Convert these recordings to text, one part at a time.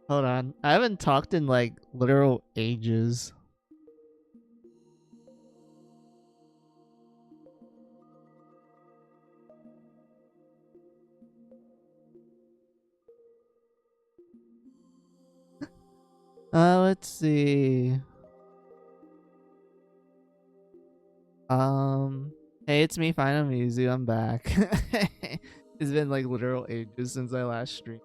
Hold on. I haven't talked in like literal ages. Let's see. Hey, it's me, Final Musu. I'm back. It's been like literal ages since I last streamed.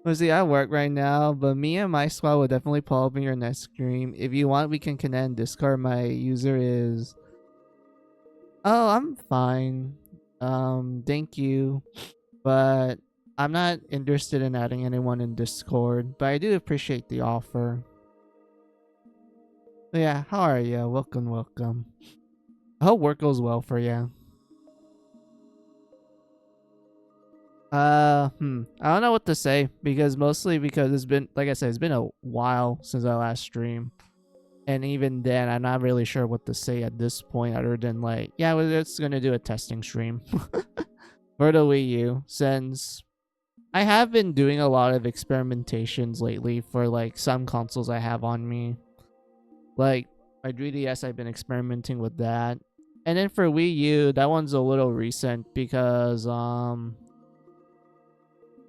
Let's see, I work right now, but me and my squad will definitely pull up in your next stream. If you want, we can connect in Discord. My user is. Oh, I'm fine. Thank you, but I'm not interested in adding anyone in Discord. But I do appreciate the offer. But yeah, how are you? Welcome, welcome. I hope work goes well for you. I don't know what to say because mostly because it's been, like I said, it's been a while since I last streamed. And even then, I'm not really sure what to say at this point other than like, yeah, we're just going to do a testing stream for the Wii U since I have been doing a lot of experimentations lately for like some consoles I have on me. Like my 3DS, I've been experimenting with that. And then for Wii U, that one's a little recent because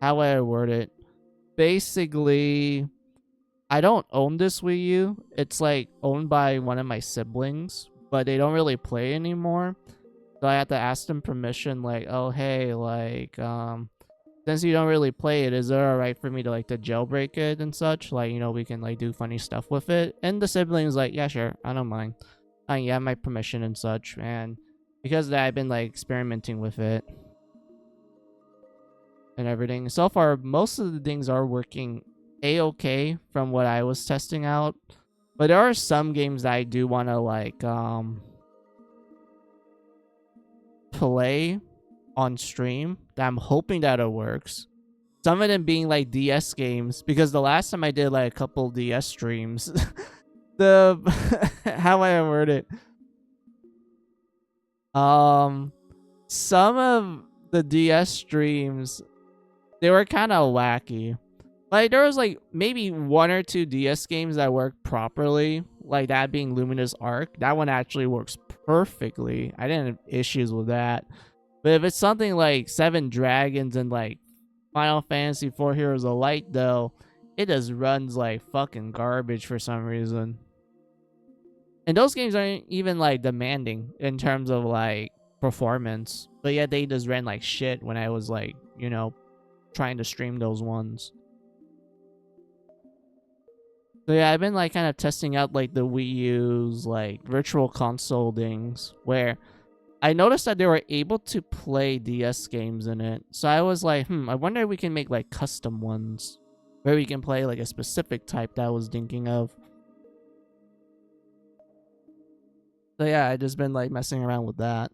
how would I word it? Basically, I don't own this Wii U. It's like owned by one of my siblings, but they don't really play anymore. So I had to ask them permission, like, oh hey, like, since you don't really play it, is it alright for me to like to jailbreak it and such? Like, you know, we can like do funny stuff with it. And the siblings like, yeah, sure, I don't mind. Yeah, my permission and such. And because of that, I've been like experimenting with it and everything. So far, most of the things are working a-okay from what I was testing out. But there are some games that I do want to like play on stream that I'm hoping that it works. Some of them being like DS games because the last time I did like a couple DS streams, the how I word it, some of the DS streams they were kind of wacky. Like there was like maybe one or two DS games that worked properly, like that being Luminous Arc. That one actually works perfectly. I didn't have issues with that. But if it's something like Seven Dragons and like Final Fantasy IV Heroes of Light, though, it just runs like fucking garbage for some reason. And those games aren't even like demanding in terms of like performance, but yet they just ran like shit when I was like, you know, trying to stream those ones. So yeah, I've been like kind of testing out like the Wii U's like virtual console things where I noticed that they were able to play DS games in it. So I was like, I wonder if we can make like custom ones where we can play like a specific type that I was thinking of. So yeah, I just been like messing around with that.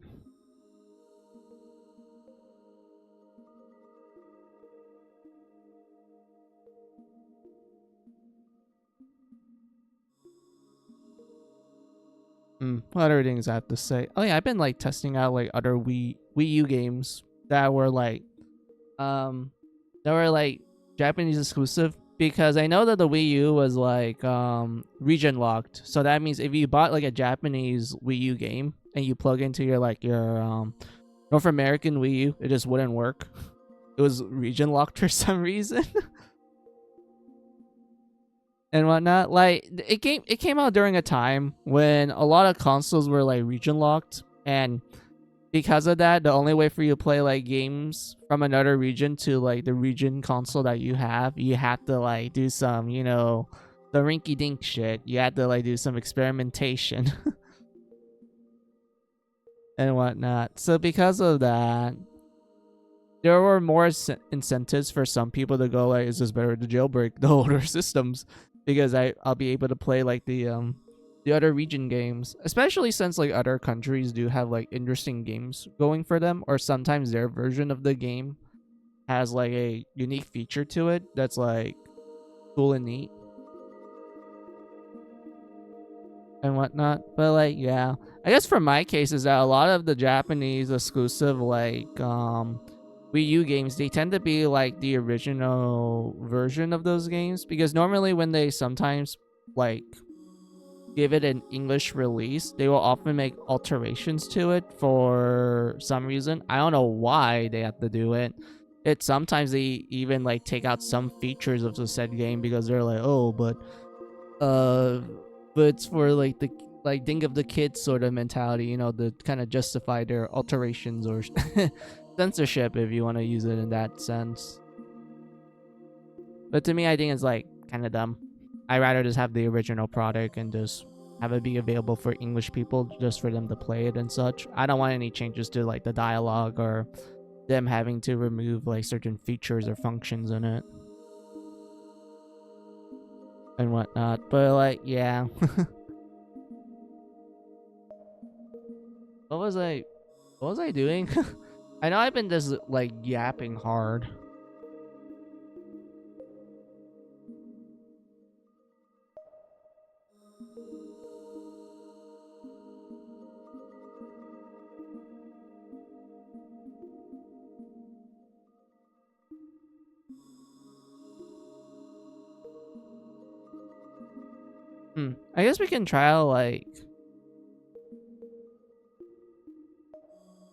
What other things I have to say? Oh yeah, I've been like testing out like other Wii U games that were like Japanese exclusive because I know that the Wii U was like region locked. So that means if you bought like a Japanese Wii U game and you plug into your like your North American Wii U, it just wouldn't work. It was region locked for some reason. And whatnot. Like it came out during a time when a lot of consoles were like region locked, and because of that, the only way for you to play like games from another region to like the region console that you have to like do some, you know, the rinky dink shit. You had to like do some experimentation and whatnot. So because of that, there were more incentives for some people to go like, is this better to jailbreak the older systems? Because I'll be able to play like the other region games, especially since like other countries do have like interesting games going for them, or sometimes their version of the game has like a unique feature to it that's like cool and neat and whatnot. But like I guess for my case is that a lot of the Japanese exclusive like Wii U games, they tend to be like the original version of those games, because normally when they sometimes like give it an English release, they will often make alterations to it for some reason. I don't know why they have to do it. It sometimes they even like take out some features of the said game because they're like, oh, uh, but it's for like the like think of the kids sort of mentality, you know, to kind of justify their alterations or censorship, if you want to use it in that sense. But to me, I think it's like kind of dumb. I rather just have the original product and just have it be available for English people just for them to play it and such. I don't want any changes to like the dialogue or them having to remove like certain features or functions in it and whatnot. But like, yeah. what was I what was I doing? I know I've been just like yapping hard. I guess we can try like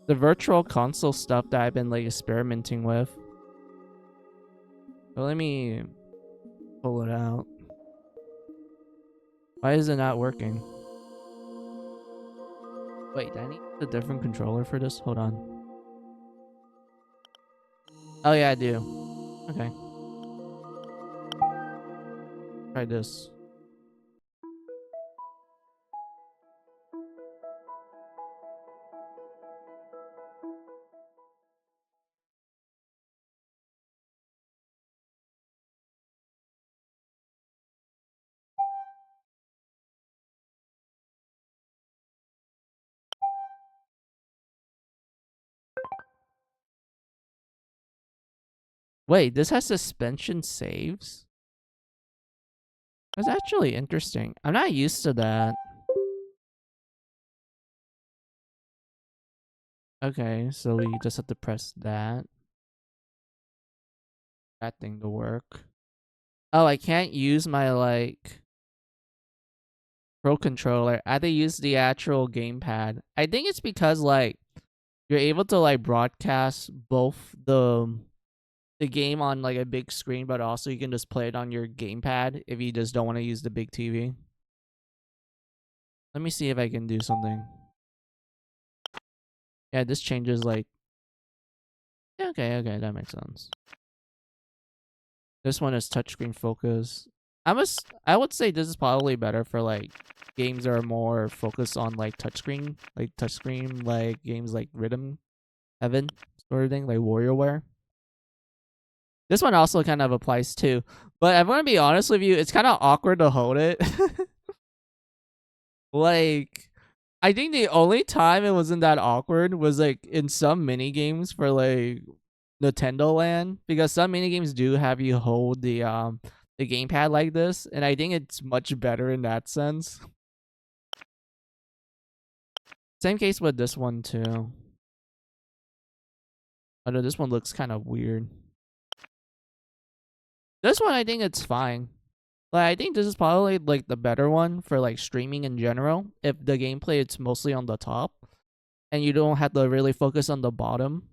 the virtual console stuff that I've been like experimenting with. So let me pull it out. Why is it not working? Wait, do I need a different controller for this? Hold on. Oh yeah, I do. Okay. Try this. Wait, this has suspension saves? That's actually interesting. I'm not used to that. Okay, so we just have to press that thing to work. Oh, I can't use my like Pro controller. I had to use the actual gamepad. I think it's because like you're able to like broadcast both the game on like a big screen, but also you can just play it on your gamepad if you just don't want to use the big TV. Let me see if I can do something. Yeah, this changes like yeah, okay, that makes sense. This one is touchscreen focus. I would say this is probably better for like games that are more focused on like touchscreen like games like Rhythm Heaven sort of thing, like WarioWare. This one also kind of applies too. But I'm gonna be honest with you, it's kind of awkward to hold it. like, I think the only time it wasn't that awkward was like in some mini games for like Nintendo Land, because some mini games do have you hold the gamepad like this, and I think it's much better in that sense. Same case with this one too. Although this one looks kind of weird. This one I think it's fine. Like I think this is probably like the better one for like streaming in general. If the gameplay it's mostly on the top and you don't have to really focus on the bottom.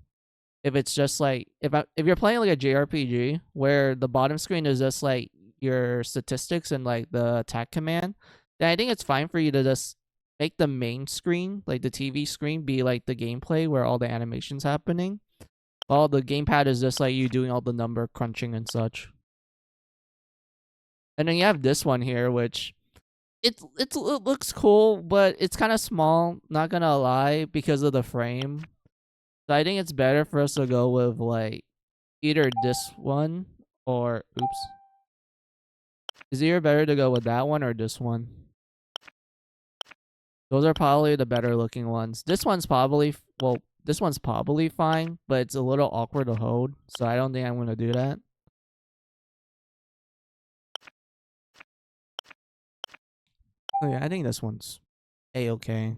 If it's just like if you're playing like a JRPG where the bottom screen is just like your statistics and like the attack command, then I think it's fine for you to just make the main screen, like the TV screen, be like the gameplay where all the animations happening. While the gamepad is just like you doing all the number crunching and such. And then you have this one here, which it looks cool, but it's kind of small. Not gonna lie, because of the frame. So I think it's better for us to go with like either this one or oops. Is it either better to go with that one or this one? Those are probably the better looking ones. This one's probably well, this one's probably fine, but it's a little awkward to hold, so I don't think I'm gonna do that. Oh yeah, I think this one's a-okay.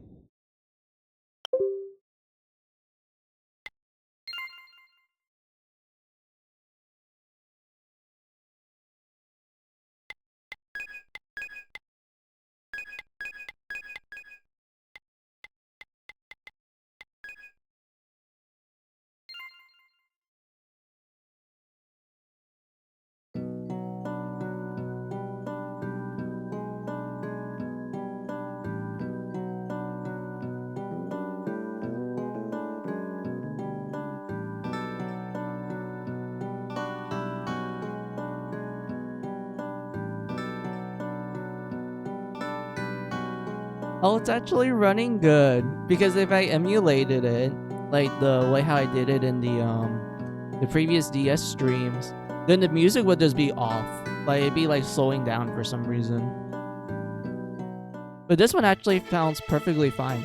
Oh, it's actually running good. Because if I emulated it, like the way how I did it in the previous DS streams, then the music would just be off. Like it'd be like slowing down for some reason. But this one actually sounds perfectly fine.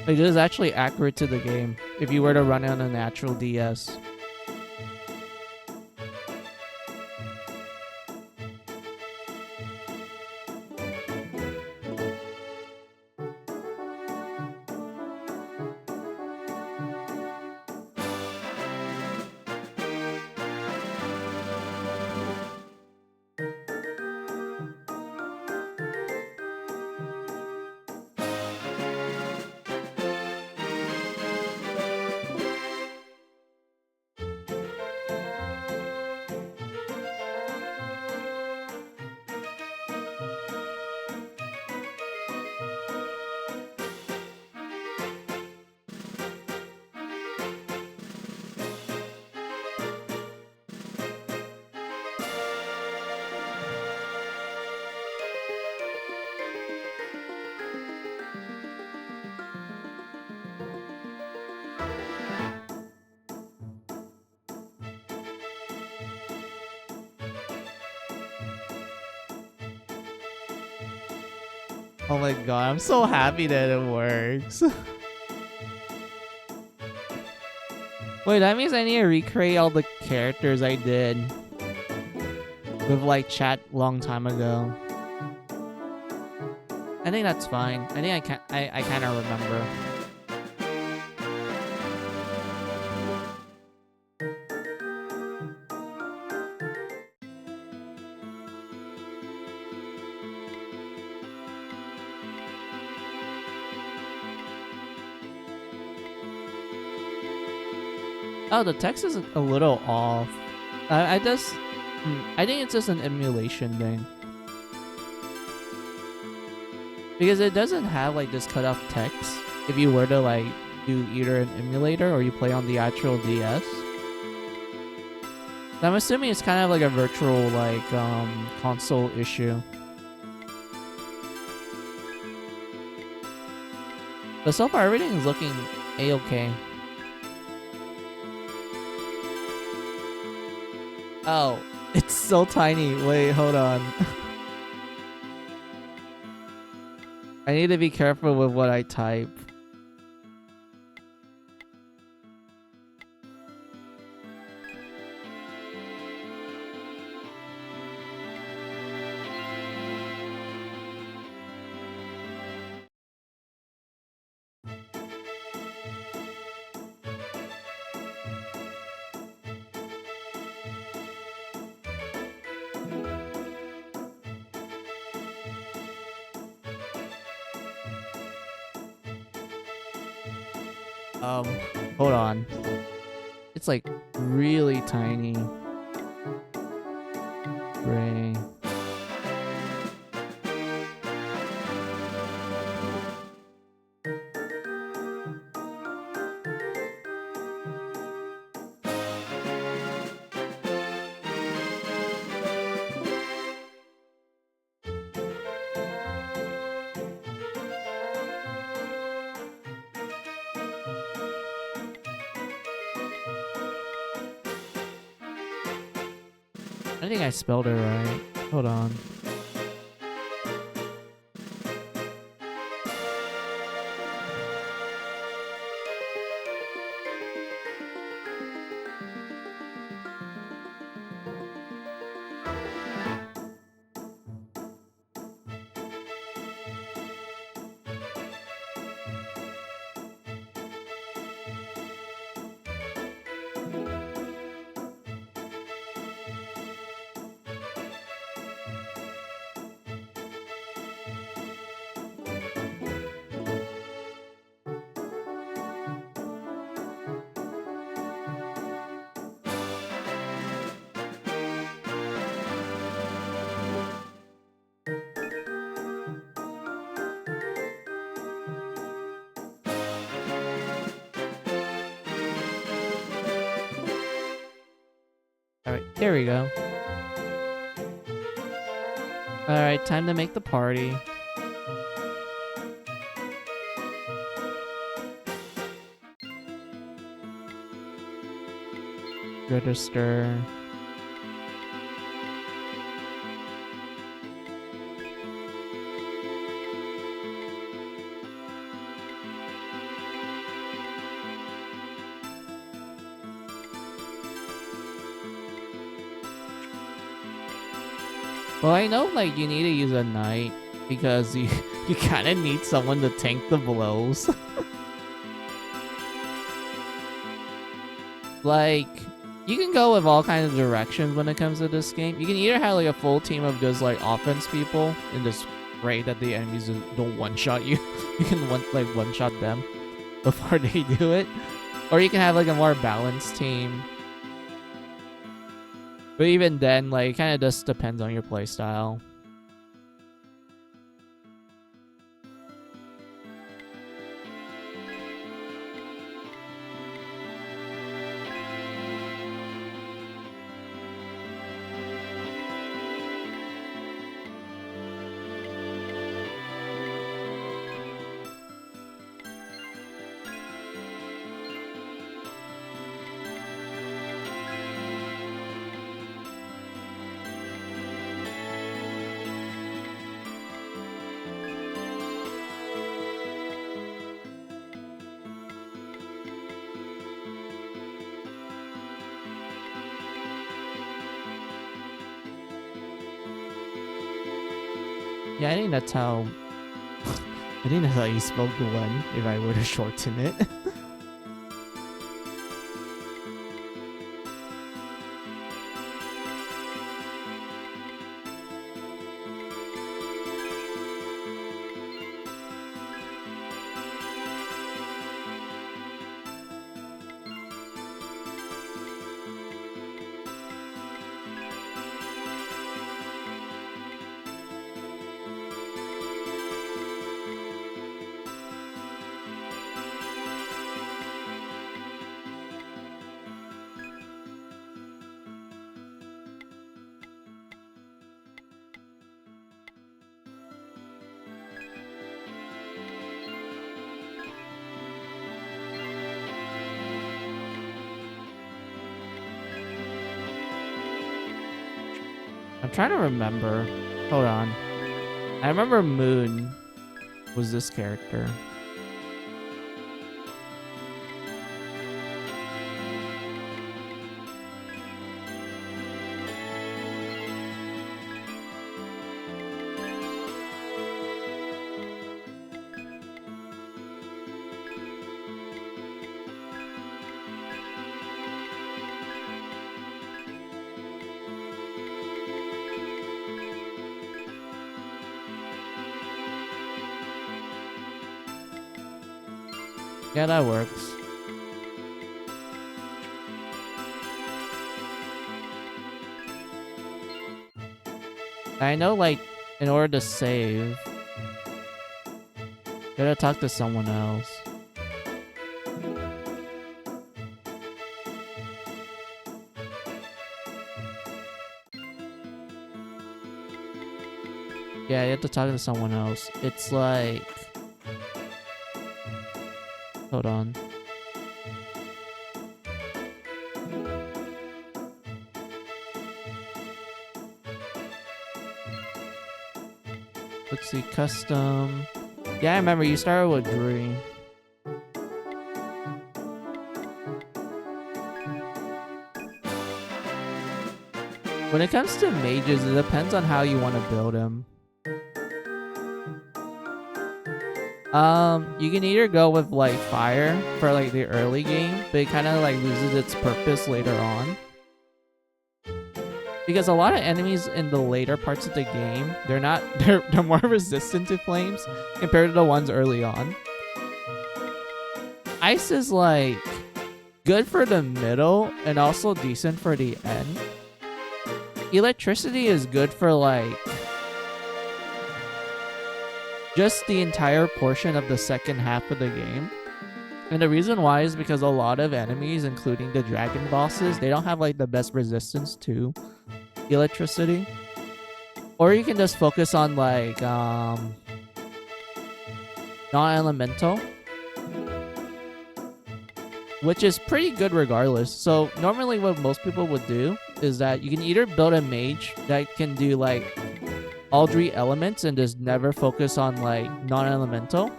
Like this is actually accurate to the game if you were to run it on a natural DS. Oh my god, I'm so happy that it works. Wait, that means I need to recreate all the characters I did with like chat long time ago. I think that's fine. I think I kind of remember. Oh, the text is a little off. I just, I think it's just an emulation thing. Because it doesn't have like this cutoff text if you were to like do either an emulator or you play on the actual DS. So I'm assuming it's kind of like a virtual like console issue. But so far everything is looking a-okay. Oh, it's so tiny. Wait, hold on. I need to be careful with what I type. Hold on. It's like really tiny. Gray. I think I spelled it right. Hold on. Alright, there we go. Alright, time to make the party. Register. Well, I know, like, you need to use a knight because you kind of need someone to tank the blows. Like, you can go with all kinds of directions when it comes to this game. You can either have, like, a full team of just, like, offense people and just pray that the enemies don't one-shot you. You can, one-shot them before they do it. Or you can have, like, a more balanced team. But even then, like, it kind of just depends on your playstyle. Yeah, I think that's how... I think that's how you spelled Gwen, if I were to shorten it. I'm trying to remember. Hold on. I remember Moon was this character. Yeah, that works. I know, like, in order to save, you gotta talk to someone else. Yeah, you have to talk to someone else. It's like... Hold on. Let's see, custom. Yeah, I remember you started with Dree. When it comes to mages, it depends on how you want to build them. You can either go with like fire for like the early game, but it kind of like loses its purpose later on. Because a lot of enemies in the later parts of the game, they're more resistant to flames compared to the ones early on. Ice is like good for the middle and also decent for the end. Electricity is good for like just the entire portion of the second half of the game. And the reason why is because a lot of enemies, including the dragon bosses, they don't have like the best resistance to electricity. Or you can just focus on like non-elemental, which is pretty good regardless. So normally what most people would do is that you can either build a mage that can do like all 3 elements and just never focus on like non-elemental,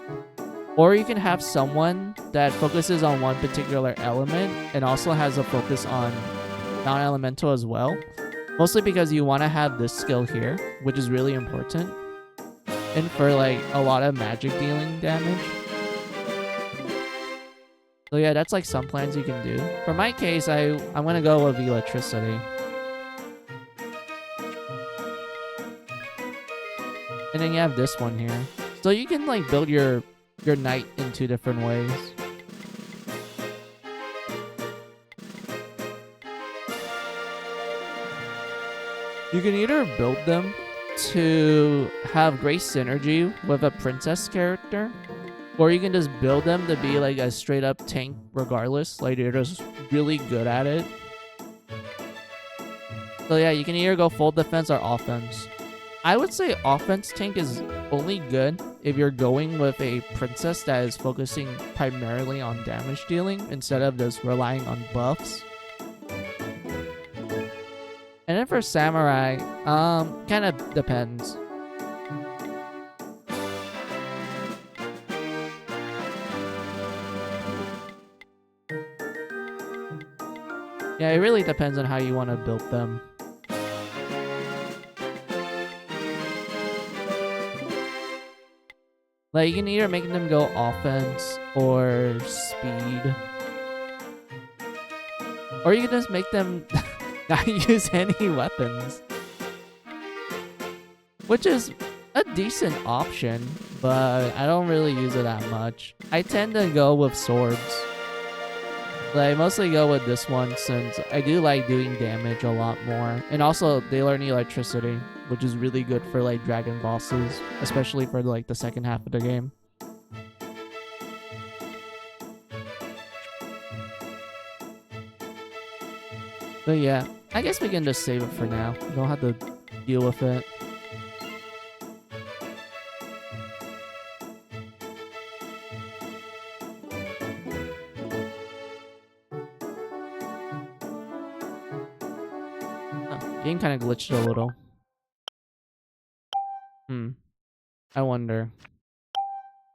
or you can have someone that focuses on one particular element and also has a focus on non-elemental as well. Mostly because you want to have this skill here, which is really important. And for like a lot of magic dealing damage. So yeah, that's like some plans you can do. For my case, I'm gonna go with electricity. And then you have this one here. So you can like build your knight in 2 different ways. You can either build them to have great synergy with a princess character, or you can just build them to be like a straight up tank regardless. Like they're just really good at it. So yeah, you can either go full defense or offense. I would say offense tank is only good if you're going with a princess that is focusing primarily on damage dealing instead of just relying on buffs. And then for samurai, kind of depends. Yeah, it really depends on how you want to build them. Like, you can either make them go offense or speed. Or you can just make them not use any weapons. Which is a decent option, but I don't really use it that much. I tend to go with swords. Like, I mostly go with this one since I do like doing damage a lot more. And also, they learn electricity, which is really good for like dragon bosses, especially for like the second half of the game. But yeah, I guess we can just save it for now. We don't have to deal with it. Oh, game kind of glitched a little. I wonder.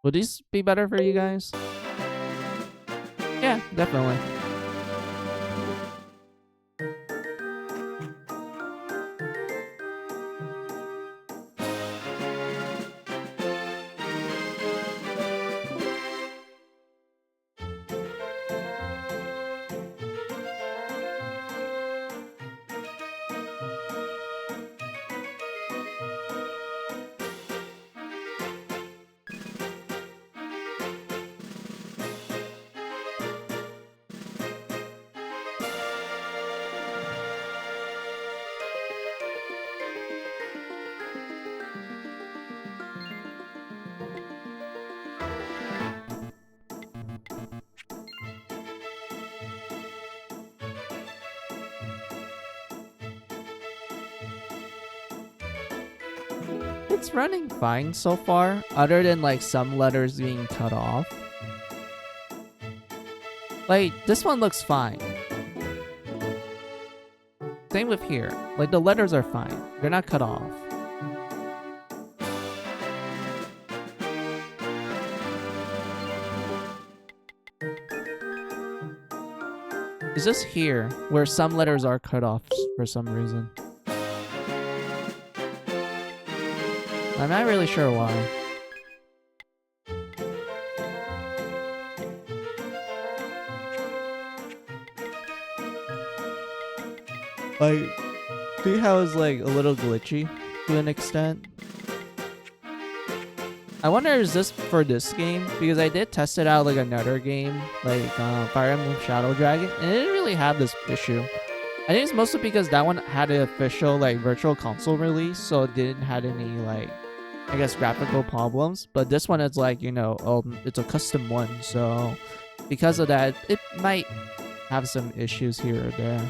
Would these be better for you guys? Yeah, definitely. It's running fine so far, other than like some letters being cut off. Like, this one looks fine. Same with here. Like, the letters are fine. They're not cut off. It's just here where some letters are cut off for some reason. I'm not really sure why. Like, see how it's like a little glitchy to an extent? I wonder, is this for this game? Because I did test it out like another game, like Fire Emblem Shadow Dragon, and it didn't really have this issue. I think it's mostly because that one had an official like virtual console release, so it didn't have any like, I guess, graphical problems. But this one is like, you know, it's a custom one, so because of that, it might have some issues here or there.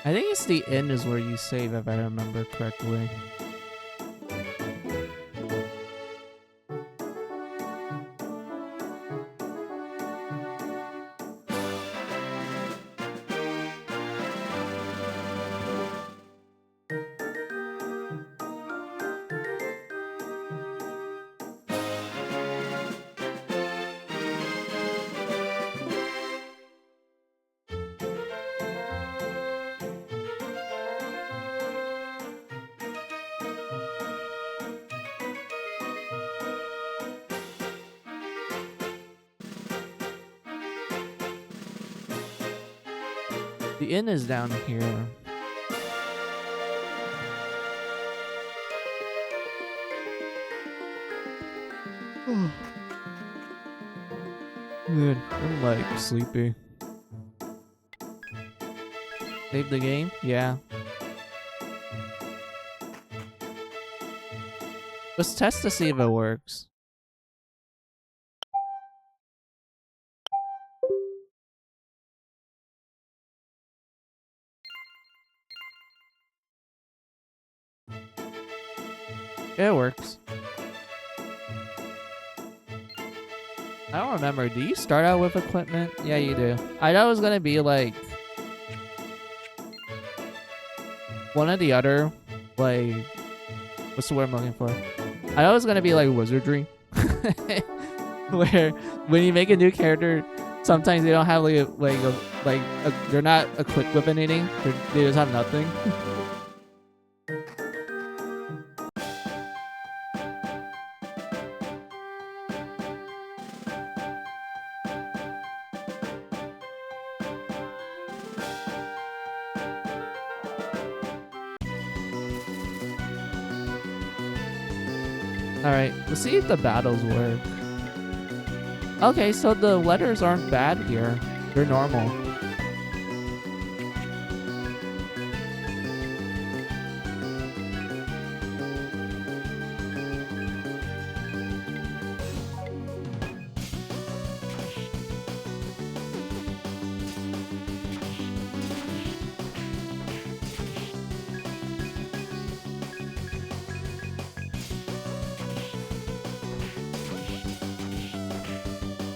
I think it's the inn is where you save, if I remember correctly. The inn is down here. Dude, I'm like sleepy. Save the game? Yeah. Let's test to see if it works. Yeah, it works. I don't remember. Do you start out with equipment? Yeah, you do. I thought it was gonna be like one or the other. Like, what's the word I'm looking for? I thought it was gonna be like wizardry, where when you make a new character, sometimes they don't have they're not equipped with anything. They just have nothing. Alright, let's see if the battles work. Okay, so the letters aren't bad here. They're normal.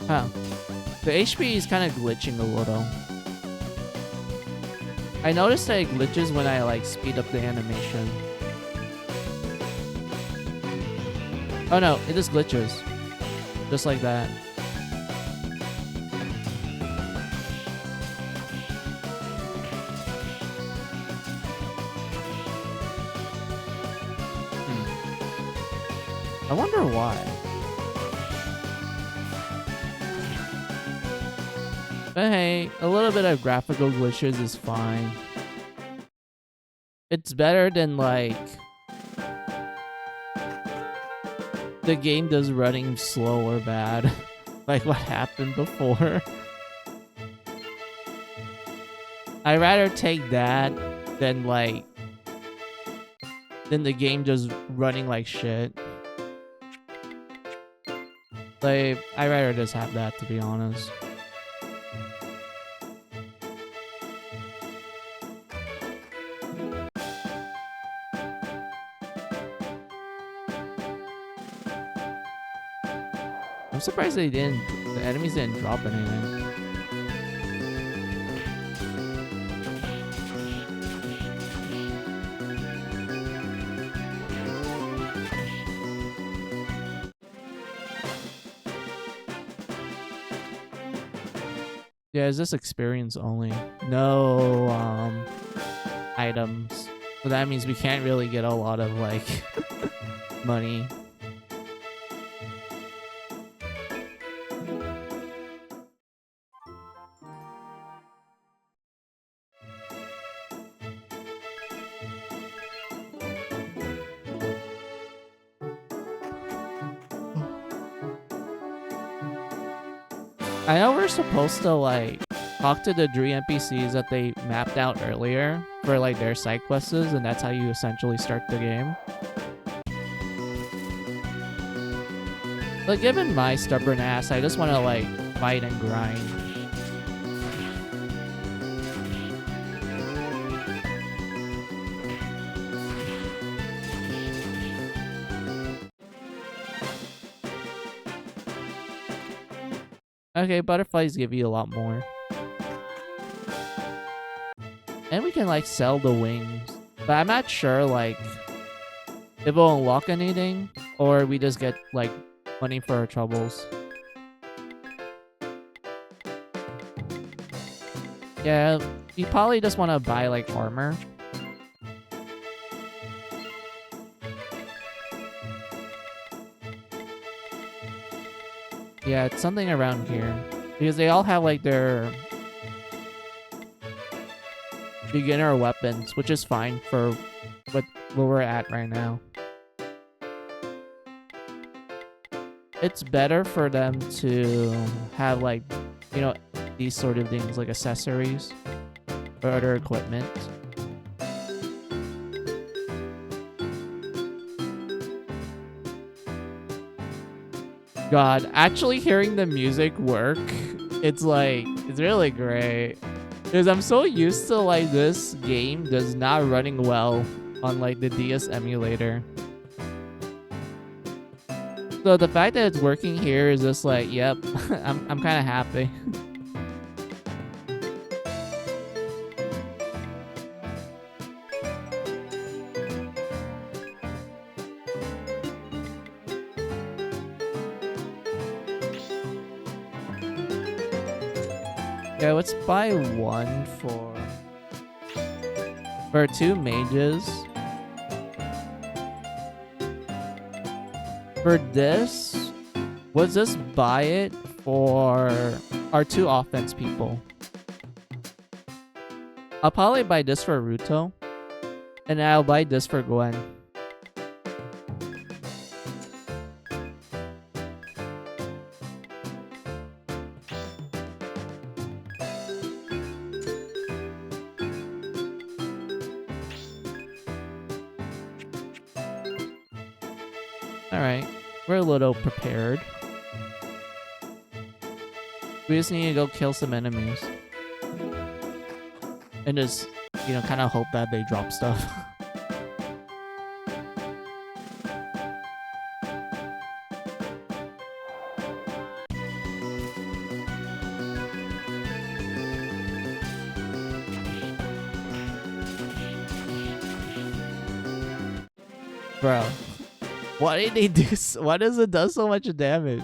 Huh. The HP is kind of glitching a little. I noticed that it glitches when I like speed up the animation. Oh no, it just glitches. Just like that. I wonder why. But hey, a little bit of graphical glitches is fine. It's better than like the game does running slow or bad. Like what happened before. I'd rather take that than the game just running like shit. Like, I'd rather just have that, to be honest. I'm surprised the enemies didn't drop anything. Yeah, is this experience only? No, items. So that means we can't really get a lot of, like, money. I know we're supposed to, like, talk to the 3 NPCs that they mapped out earlier for, like, their side quests, and that's how you essentially start the game. But given my stubborn ass, I just want to, like, fight and grind. Okay, butterflies give you a lot more. And we can, like, sell the wings. But I'm not sure, like, if we'll unlock anything, or we just get, like, money for our troubles. Yeah, you probably just want to buy, like, armor. Yeah, it's something around here. Because they all have, like, their beginner weapons, which is fine for where we're at right now. It's better for them to have, like, you know, these sort of things, like accessories or other equipment. God, actually hearing the music work, it's like, it's really great. Because I'm so used to, like, this game does not running well on, like, the DS emulator. So the fact that it's working here is just like, yep, I'm kind of happy. Yeah, let's buy one for 2 mages. For this, let's just buy it for our 2 offense people. I'll probably buy this for Ruto, and I'll buy this for Gwen. Alright, we're a little prepared. We just need to go kill some enemies. And just, you know, kind of hope that they drop stuff. Bro, why did they do why does it do so much damage?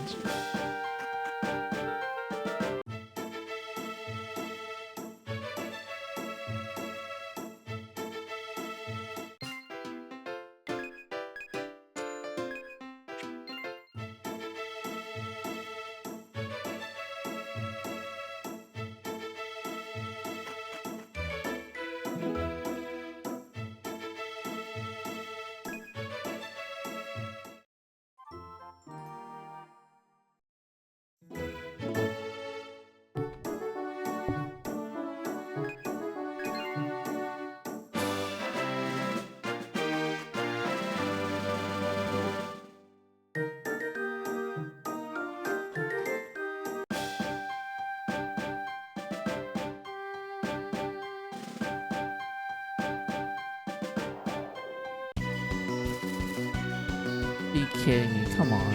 Are you kidding me? Come on.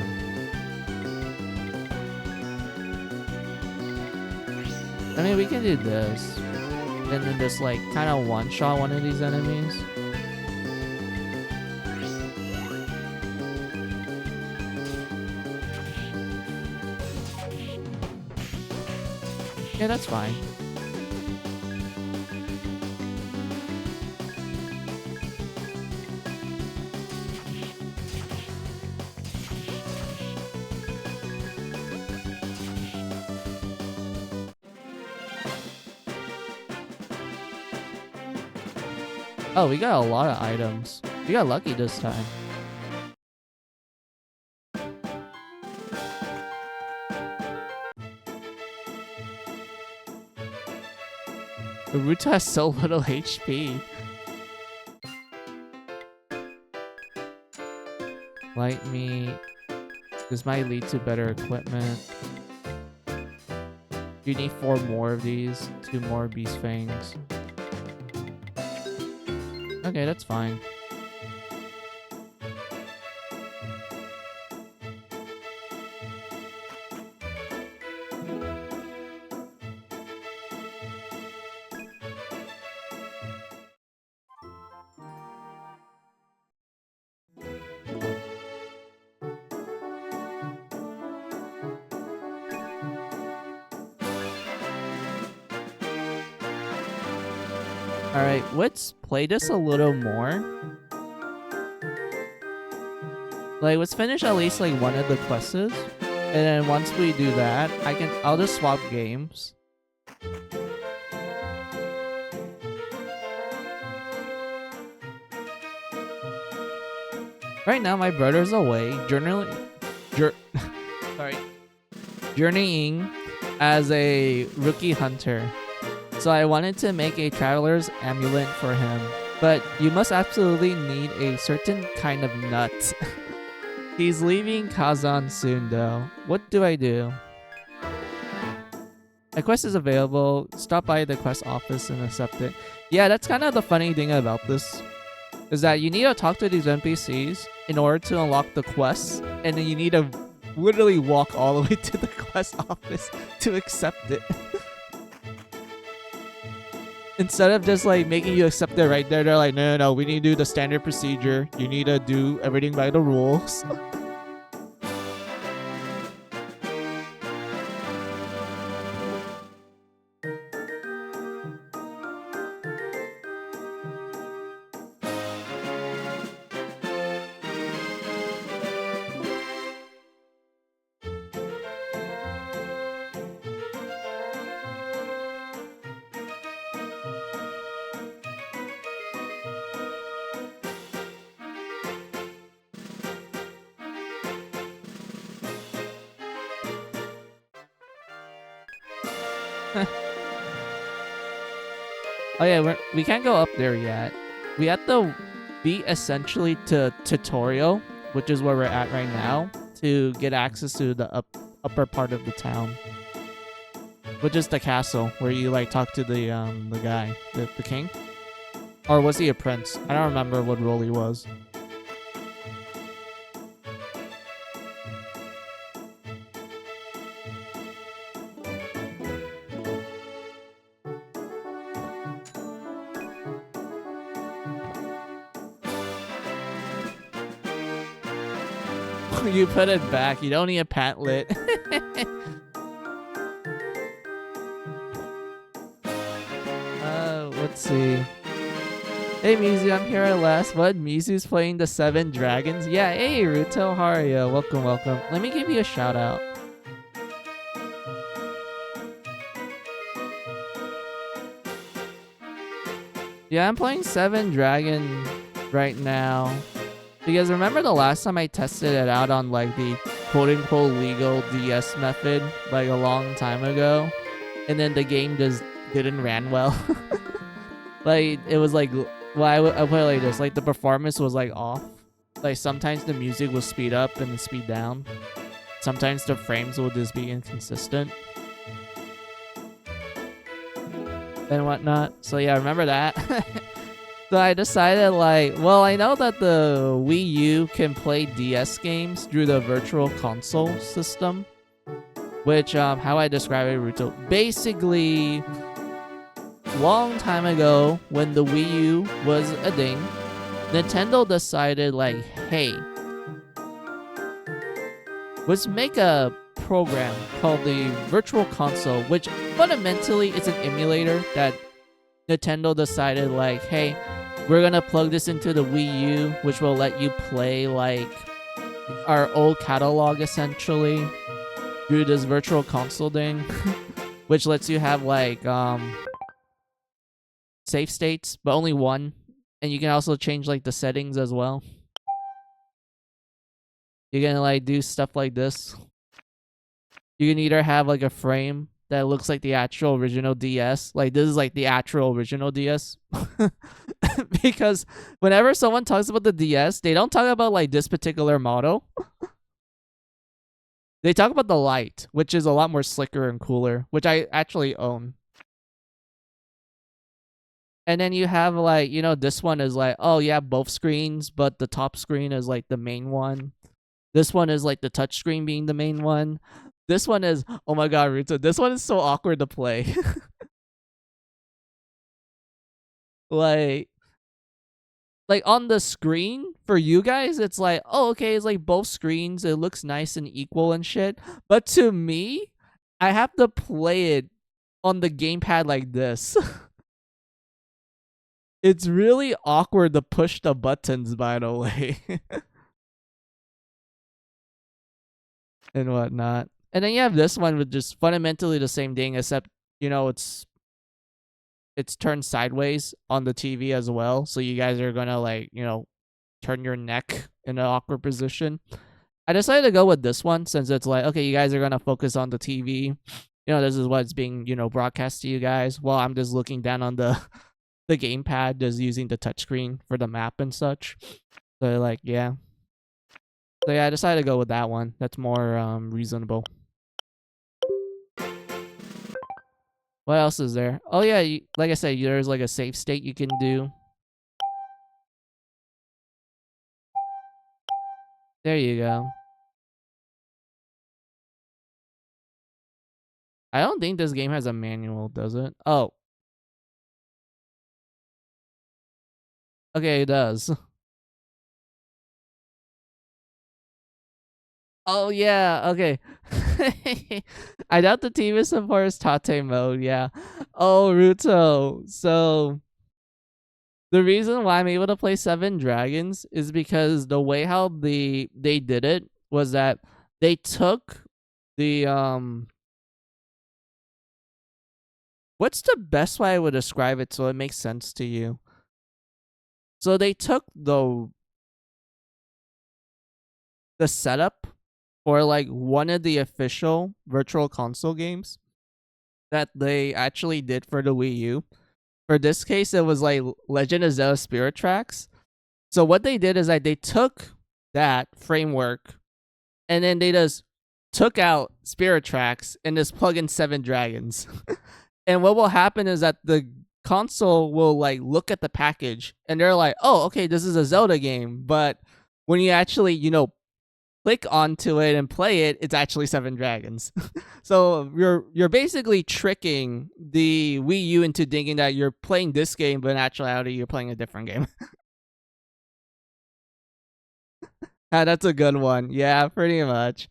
I mean, we can do this. And then just, like, kind of one-shot one of these enemies. Yeah, that's fine. Oh, we got a lot of items. We got lucky this time. Naruto has so little HP. Light meat. This might lead to better equipment. You need 4 more of these. 2 more beast fangs. Okay, that's fine. Alright, let's play this a little more. Like, let's finish at least like one of the quests. And then once we do that, I'll just swap games. Right now, my brother's away, journeying as a rookie hunter. So I wanted to make a traveler's amulet for him. But you must absolutely need a certain kind of nut. He's leaving Kazan soon though. What do I do? A quest is available. Stop by the quest office and accept it. Yeah, that's kind of the funny thing about this. Is that you need to talk to these NPCs in order to unlock the quests. And then you need to literally walk all the way to the quest office to accept it. Instead of just like making you accept it right there, they're like, no, we need to do the standard procedure. You need to do everything by the rules. Oh yeah, we can't go up there yet. We have to beat essentially to tutorial, which is where we're at right now, to get access to the upper part of the town, which is the castle where you like talk to the guy, the king, or was he a prince? I don't remember what role he was. You put it back. You don't need a pantlet. Let's see. Hey Mizu, I'm here at last. What? Mizu's playing the 7 Dragons? Yeah, hey Ruto, how are you? Welcome. Let me give you a shout out. Yeah, I'm playing 7 Dragon right now. Because remember the last time I tested it out on like the quote-unquote legal DS method like a long time ago, and then the game just didn't ran well. Like it was like, well, I put it like this, like the performance was like off. Like sometimes the music will speed up and then speed down. Sometimes the frames will just be inconsistent and whatnot. So yeah, remember that. So I decided like, well, I know that the Wii U can play DS games through the virtual console system, which how I describe it, Ruto. Basically, long time ago when the Wii U was a thing, Nintendo decided like, hey, let's make a program called the Virtual Console, which fundamentally is an emulator that Nintendo decided like, hey, we're gonna plug this into the Wii U, which will let you play like our old catalog essentially through this virtual console thing, which lets you have like save states, but only one, and you can also change like the settings as well. You can like do stuff like this. You can either have like a frame that looks like the actual original DS. Like this is like the actual original DS. Because whenever someone talks about the DS, they don't talk about like this particular model. They talk about the Lite, which is a lot more slicker and cooler, which I actually own. And then you have like, you know, this one is like, oh yeah, both screens, but the top screen is like the main one. This one is like the touch screen being the main one. This one is, oh my god, Ruto, this one is so awkward to play. like on the screen for you guys, it's like, oh, okay, it's like both screens. It looks nice and equal and shit. But to me, I have to play it on the gamepad like this. It's really awkward to push the buttons, by the way, and whatnot. And then you have this one with just fundamentally the same thing, except it's turned sideways on the TV as well. So you guys are gonna like turn your neck in an awkward position. I decided to go with this one since it's like, okay, you guys are gonna focus on the TV. This is what's being broadcast to you guys. While I'm just looking down on the the gamepad, just using the touchscreen for the map and such. So like, yeah. So yeah, I decided to go with that one. That's more reasonable. What else is there? Oh yeah, like I said, there's like a save state you can do. There you go. I don't think this game has a manual, does it? Oh. Okay, it does. Oh yeah, okay. I doubt the team is supports Tate mode, yeah. Oh, Ruto. So the reason why I'm able to play Seven Dragons is because the way how they did it was that they took the what's the best way I would describe it so it makes sense to you? So they took the setup for like one of the official virtual console games that they actually did for the Wii U. For this case, it was like Legend of Zelda Spirit Tracks. So what they did is that they took that framework and then they just took out Spirit Tracks and just plug in Seven Dragons. And what will happen is that the console will like look at the package and they're like, oh, okay, this is a Zelda game. But when you actually, click onto it and play it, it's actually Seven Dragons. So you're basically tricking the Wii U into thinking that you're playing this game, but in actuality you're playing a different game. That's a good one. Yeah, pretty much.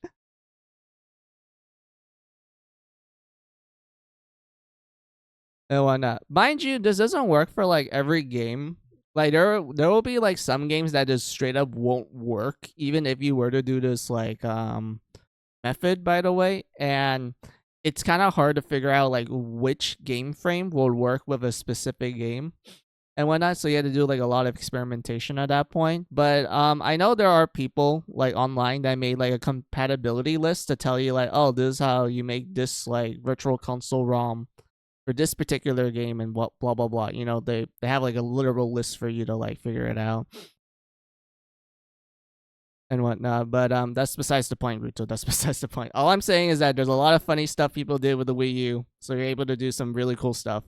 And whatnot. Mind you, this doesn't work for like every game. Like there will be like some games that just straight up won't work, even if you were to do this like method, by the way. And it's kind of hard to figure out like which game frame will work with a specific game and whatnot. So you had to do like a lot of experimentation at that point. But I know there are people like online that made like a compatibility list to tell you like, oh, this is how you make this like virtual console ROM for this particular game and what blah blah blah. They have like a literal list for you to like figure it out and whatnot. But that's besides the point, Ruto. That's besides the point. All I'm saying is that there's a lot of funny stuff people did with the Wii U, so you're able to do some really cool stuff.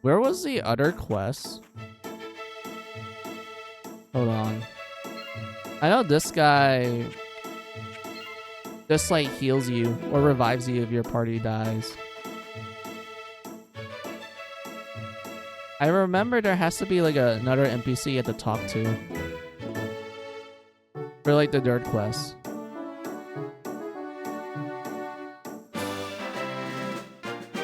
Where was the other quest? Hold on. I know this guy just like heals you or revives you if your party dies. I remember there has to be like another NPC you have to talk to for like the dirt quest.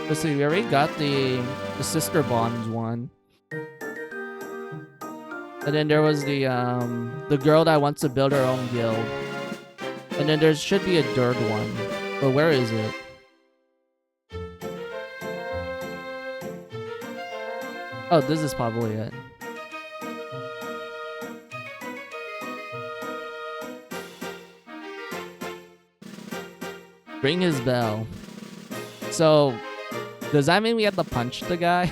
Let's see, we already got the sister bonds one. And then there was the girl that wants to build her own guild. And then there should be a dirt one. But where is it? Oh, this is probably it. Ring his bell. So, does that mean we have to punch the guy?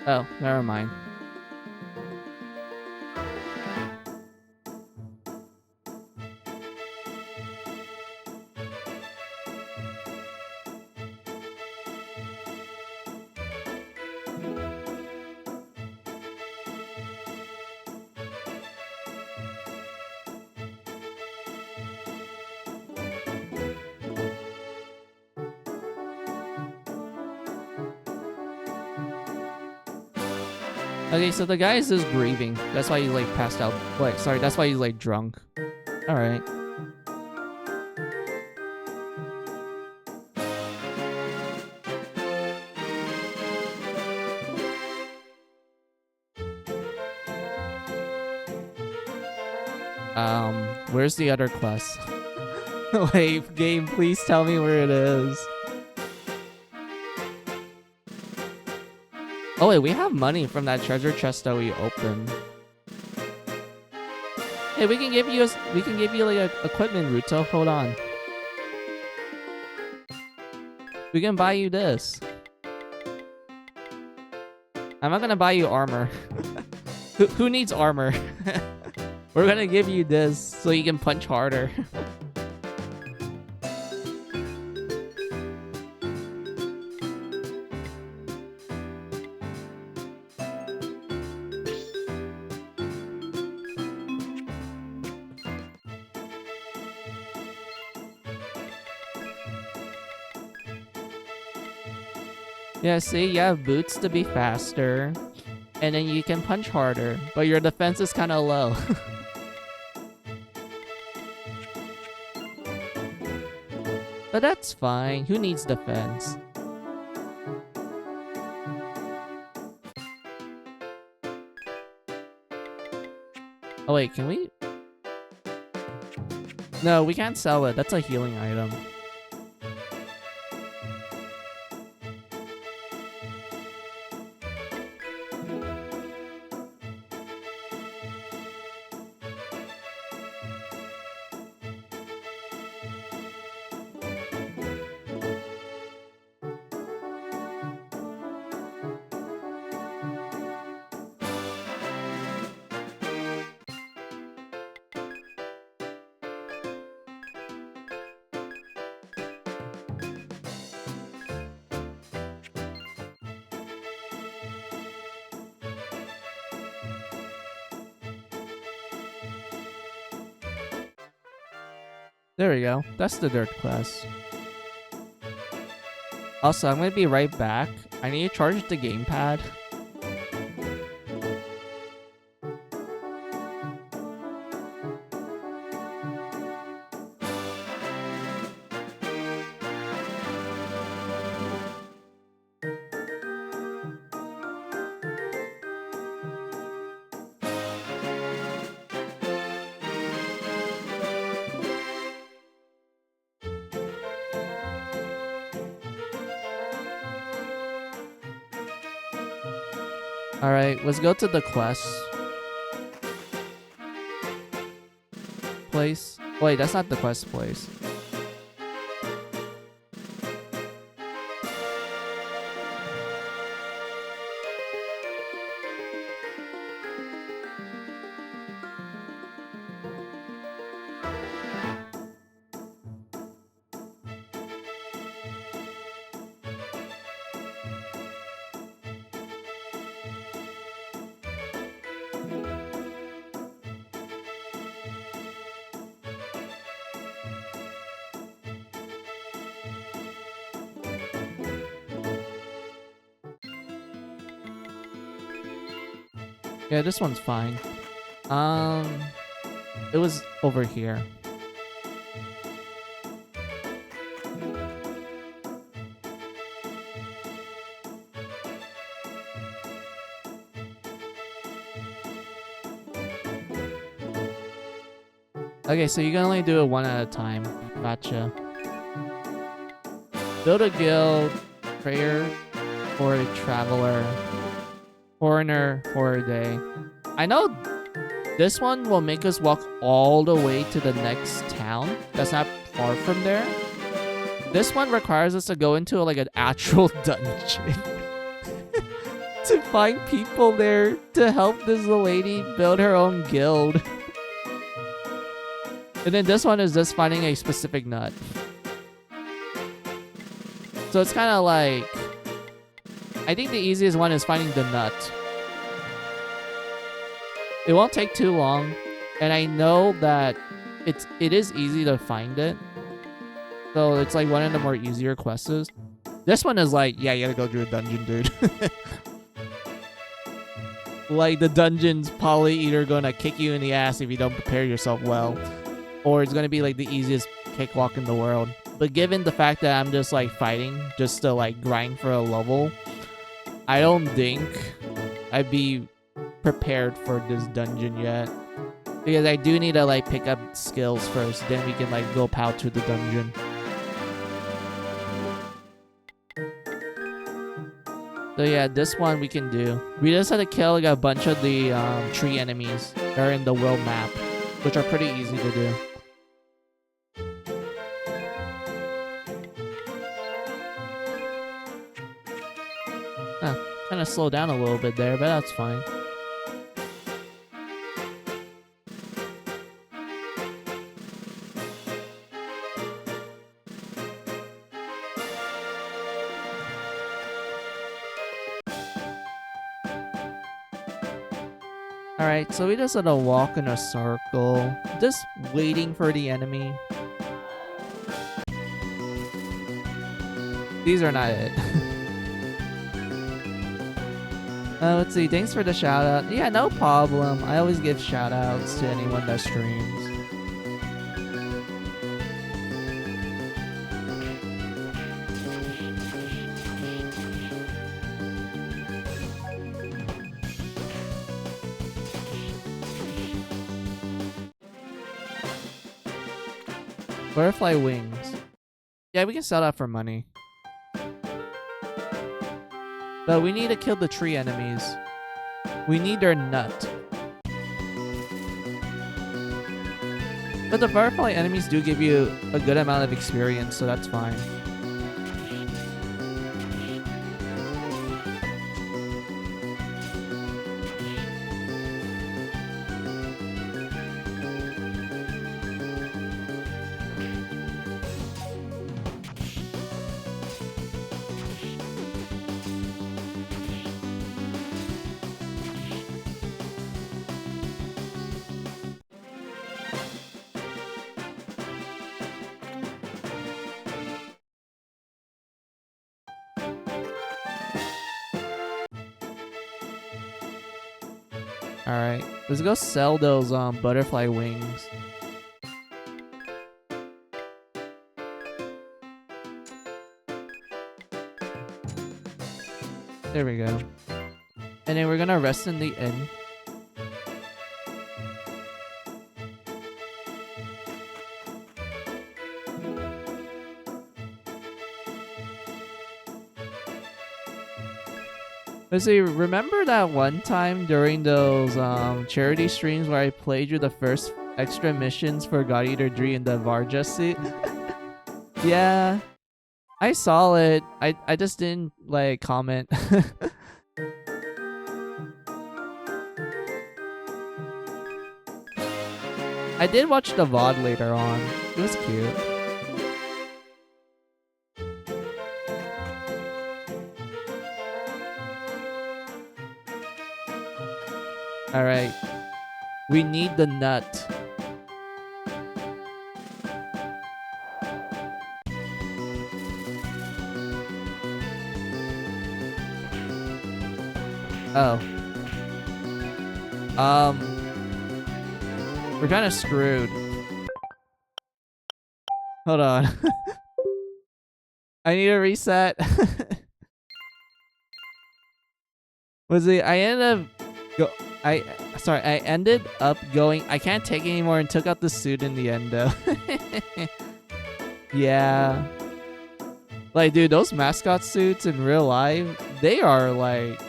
Oh, never mind. Okay, so the guy is just grieving. That's why he's like passed out. Wait, sorry, that's why he's like drunk. Alright. Where's the other quest? Wait, game, please tell me where it is. Oh wait, we have money from that treasure chest that we opened. Hey, we can give you like a equipment, Ruto. Hold on. We can buy you this. I'm not gonna buy you armor. Who needs armor? We're gonna give you this so you can punch harder. Yeah, see, you have boots to be faster, and then you can punch harder, but your defense is kind of low. But that's fine. Who needs defense? Oh wait, can we? No, we can't sell it. That's a healing item. There we go. That's the dirt quest. Also, I'm gonna be right back. I need to charge the gamepad. Alright, let's go to the quest place. Wait, that's not the quest place. Yeah, this one's fine. It was over here. Okay, so you can only do it one at a time. Gotcha. Build a guild, prayer for a traveler, foreigner for a day. I know this one will make us walk all the way to the next town. That's not far from there. This one requires us to go into like an actual dungeon to find people there to help this lady build her own guild. And then this one is just finding a specific nut. So it's kind of like, I think the easiest one is finding the nut. It won't take too long, and I know that it is easy to find it. So it's like one of the more easier quests. This one is like, yeah, you gotta go through a dungeon, dude. Like, the dungeon's probably either gonna kick you in the ass if you don't prepare yourself well, or it's gonna be like the easiest cakewalk in the world. But given the fact that I'm just like fighting just to like grind for a level, I don't think I'd be prepared for this dungeon yet. Because I do need to like pick up skills first, then we can like go pow to the dungeon. So yeah, this one we can do. We just had to kill like a bunch of the tree enemies that are in the world map, which are pretty easy to do. Kind of slow down a little bit there, but that's fine. Alright, so we just had to walk in a circle, just waiting for the enemy. These are not it. Let's see, thanks for the shout out. Yeah, no problem. I always give shout outs to anyone that streams. Butterfly wings. Yeah, we can sell that for money. But we need to kill the tree enemies. We need their nut. But the butterfly enemies do give you a good amount of experience, so that's fine. Alright, let's go sell those butterfly wings. There we go. And then we're gonna rest in the inn. Let's see, remember that one time during those charity streams where I played you the first extra missions for God Eater 3 in the Varja suit? Yeah, I saw it. I just didn't like comment. I did watch the VOD later on. It was cute. Alright. We need the nut. Oh. We're kind of screwed. Hold on. I need a reset. I ended up going. I can't take it anymore and took out the suit in the end though. Yeah. Like, dude, those mascot suits in real life, they are like,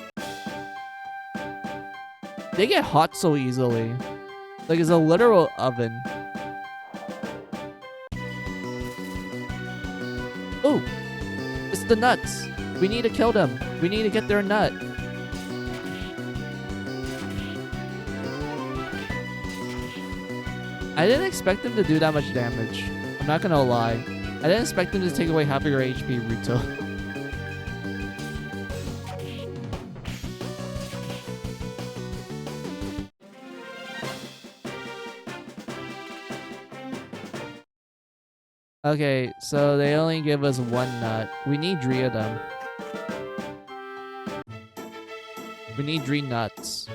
they get hot so easily. Like, it's a literal oven. Oh, it's the nuts. We need to kill them. We need to get their nut. I didn't expect them to do that much damage. I'm not gonna lie. I didn't expect them to take away half of your HP, Ruto. Okay, so they only give us one nut. We need 3 of them. We need 3 nuts.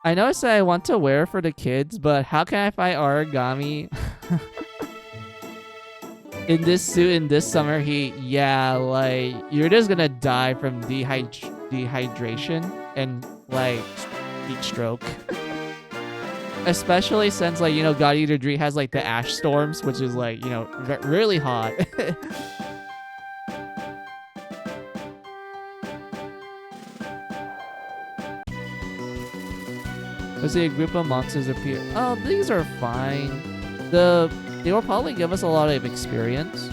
I know I said I want to wear for the kids, but how can I fight origami in this suit in this summer heat? Yeah, like, you're just gonna die from dehydration and, like, heat stroke. Especially since, like, you know, God Eater 3 has, like, the ash storms, which is, like, you know, really hot. Let's see, a group of monsters appear. Oh, these are fine. They will probably give us a lot of experience.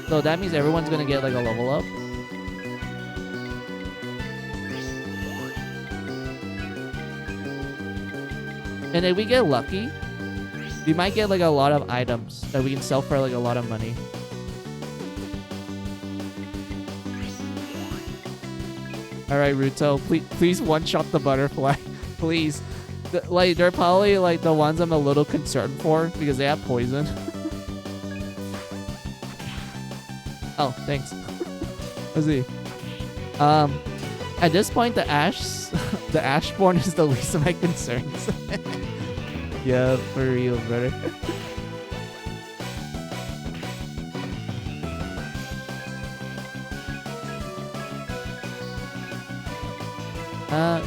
So that means everyone's gonna get, like, a level up. And if we get lucky, we might get, like, a lot of items that we can sell for, like, a lot of money. Alright, Ruto, please one-shot the butterfly. Please. Like, they're probably, like, the ones I'm a little concerned for because they have poison. Oh, thanks. Let's see. At this point, the Ashborn is the least of my concerns. Yeah, for real, brother.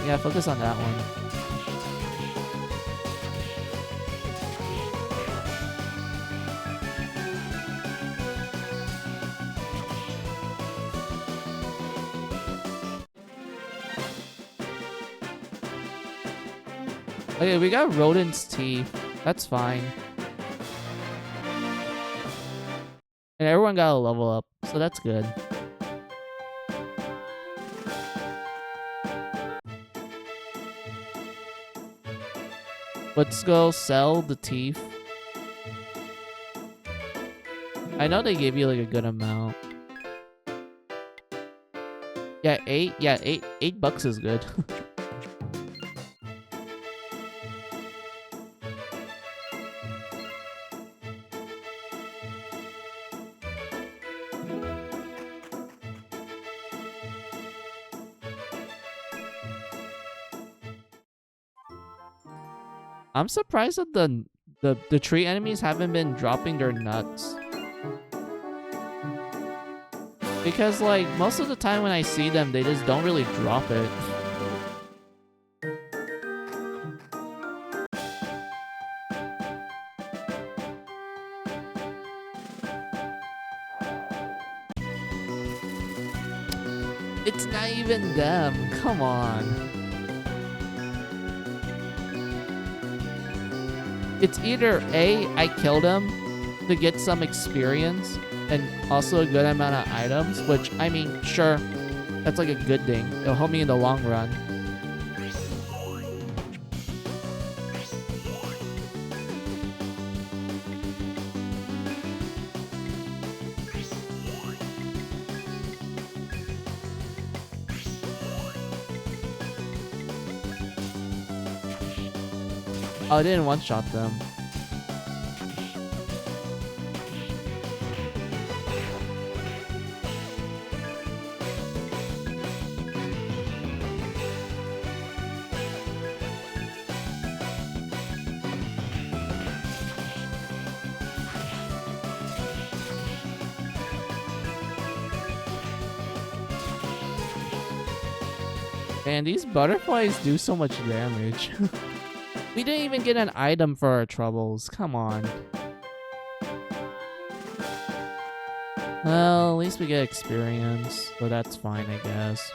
Yeah, focus on that one. Okay, we got Rodent's teeth. That's fine. And everyone got a level up, so that's good. Let's go sell the teeth. I know they gave you, like, a good amount. Yeah, 8. Yeah, $8 is good. I'm surprised that the tree enemies haven't been dropping their nuts. Because, like, most of the time when I see them, they just don't really drop it. It's not even them. Come on. It's either A, I killed him to get some experience and also a good amount of items, which, I mean, sure, that's like a good thing. It'll help me in the long run. Oh, I didn't one-shot them. Man, these butterflies do so much damage. We didn't even get an item for our troubles. Come on. Well, at least we get experience, but that's fine, I guess.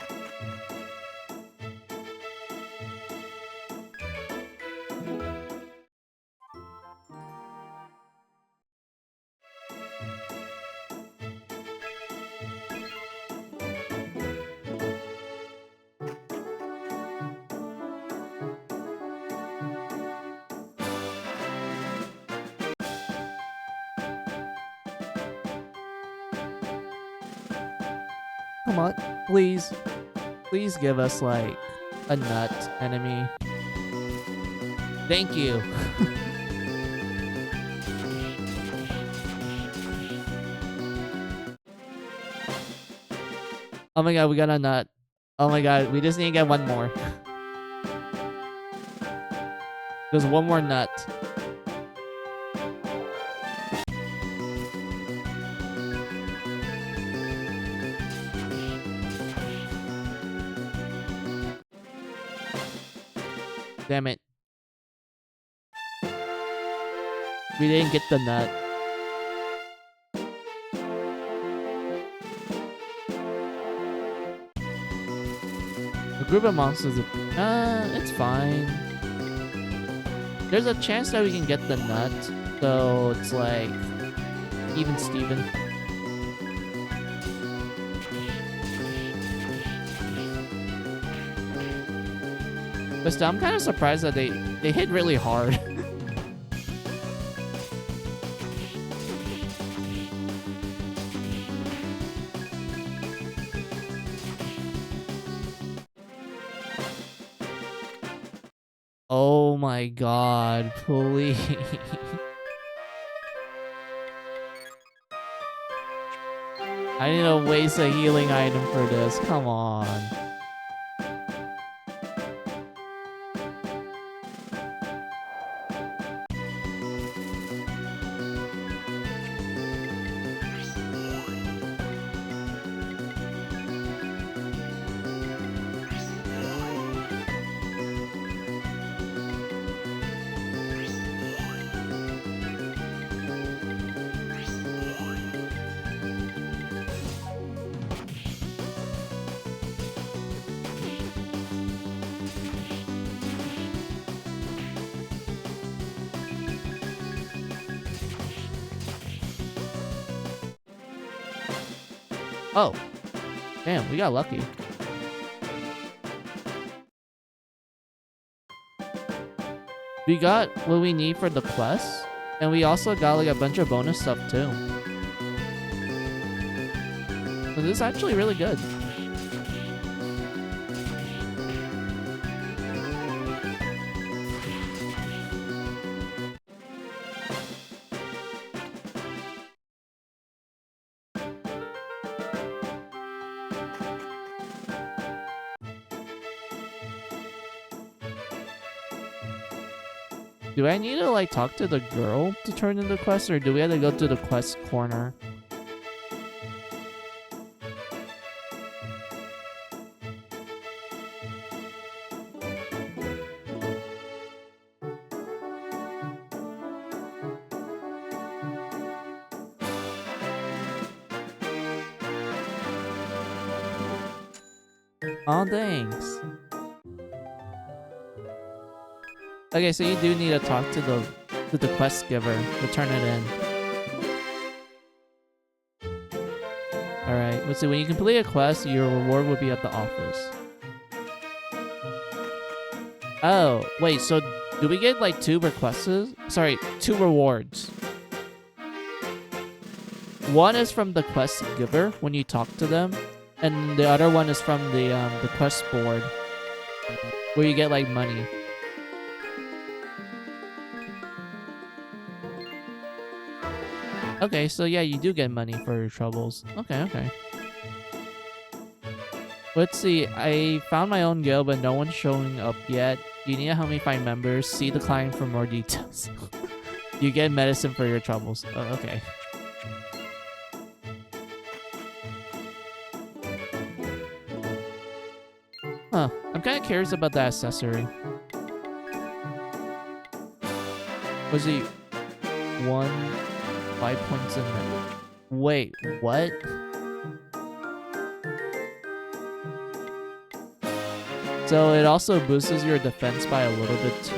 Come on, please. Please give us, like, a nut enemy. Thank you. Oh my god, we got a nut. Oh my god, we just need to get one more. There's one more nut. Damn it. We didn't get the nut. A group of monsters. It's fine. There's a chance that we can get the nut, so it's like even Steven. But still, I'm kind of surprised that they hit really hard. Oh my god, please. I need to waste a healing item for this. Come on. Oh. Damn, we got lucky. We got what we need for the quest, and we also got like a bunch of bonus stuff too. So this is actually really good. Do I need to like talk to the girl to turn in the quest, or do we have to go to the quest corner? Oh, thanks. Okay, so you do need to talk to the quest giver to turn it in. Alright, let's see. When you complete a quest, your reward will be at the office. Oh, wait, so do we get like 2 requests? Sorry, 2 rewards. One is from the quest giver when you talk to them, and the other one is from the quest board where you get like money. Okay, so yeah, you do get money for your troubles. Okay. Let's see. I found my own guild, but no one's showing up yet. You need to help me find members. See the client for more details. You get medicine for your troubles. Oh, okay. Huh. I'm kind of curious about the accessory. Was he 5 points in there? Wait, what? So it also boosts your defense by a little bit too.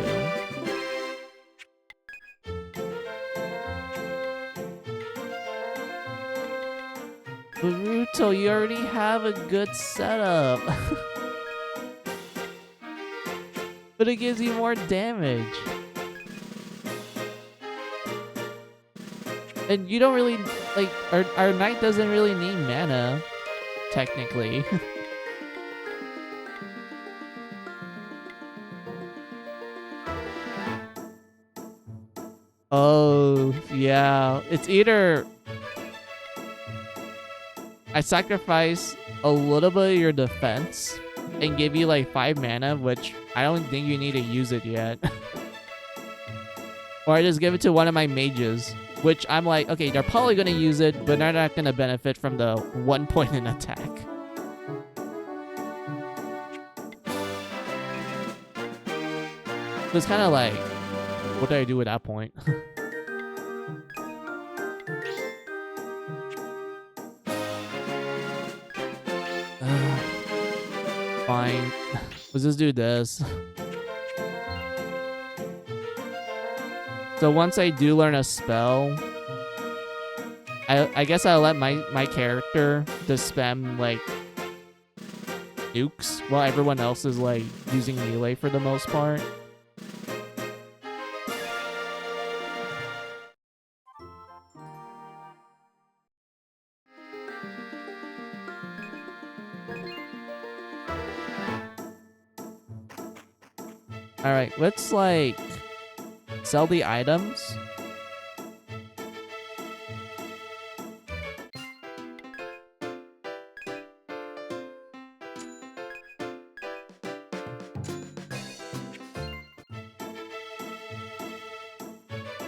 Naruto, you already have a good setup. But it gives you more damage. And you don't really, like, our knight doesn't really need mana, technically. Oh, yeah. It's either... I sacrifice a little bit of your defense and give you like 5 mana, which I don't think you need to use it yet. Or I just give it to one of my mages, which I'm like, okay, they're probably going to use it, but they're not going to benefit from the 1 point in attack. So it's kind of like, what do I do at that point? Fine. Let's just do this. So once I do learn a spell, I guess I'll let my character just spam like nukes while everyone else is like using melee for the most part. Alright, let's like sell the items.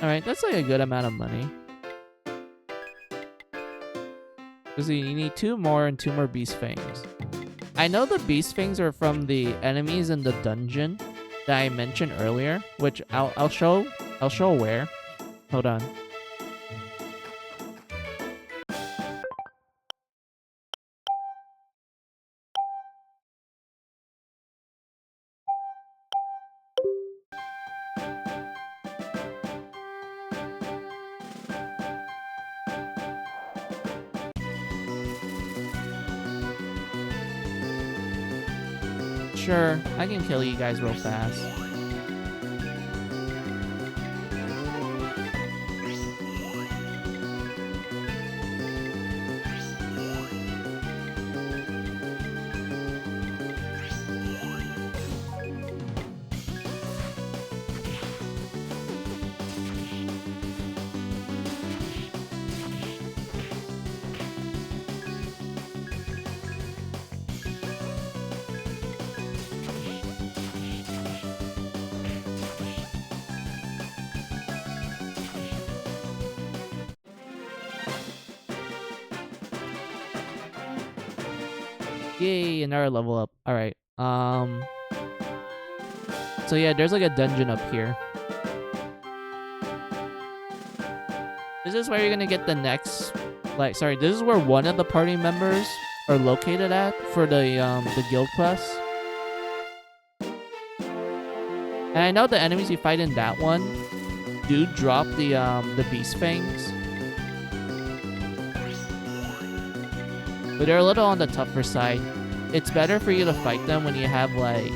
Alright, that's like a good amount of money. Because you need 2 more and 2 more beast fangs. I know the beast fangs are from the enemies in the dungeon that I mentioned earlier, which I'll show where. Hold on. Sure, I can kill you guys real fast. Yay, another level up. Alright. So yeah, there's like a dungeon up here. This is where you're gonna get the next this is where one of the party members are located at for the guild quest. And I know the enemies you fight in that one do drop the beast fangs. But they're a little on the tougher side. It's better for you to fight them when you have, like,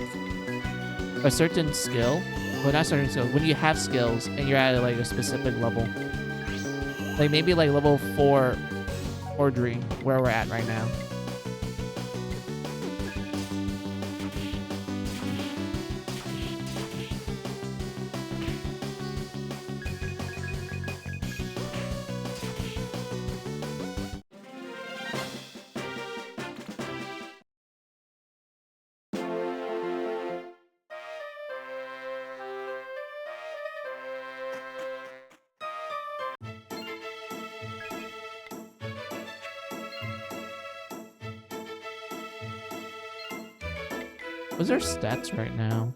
a certain skill. Well, not certain skill. When you have skills and you're at, like, a specific level. Like, maybe, like, level 4 forgery, where we're at right now. What's our stats right now?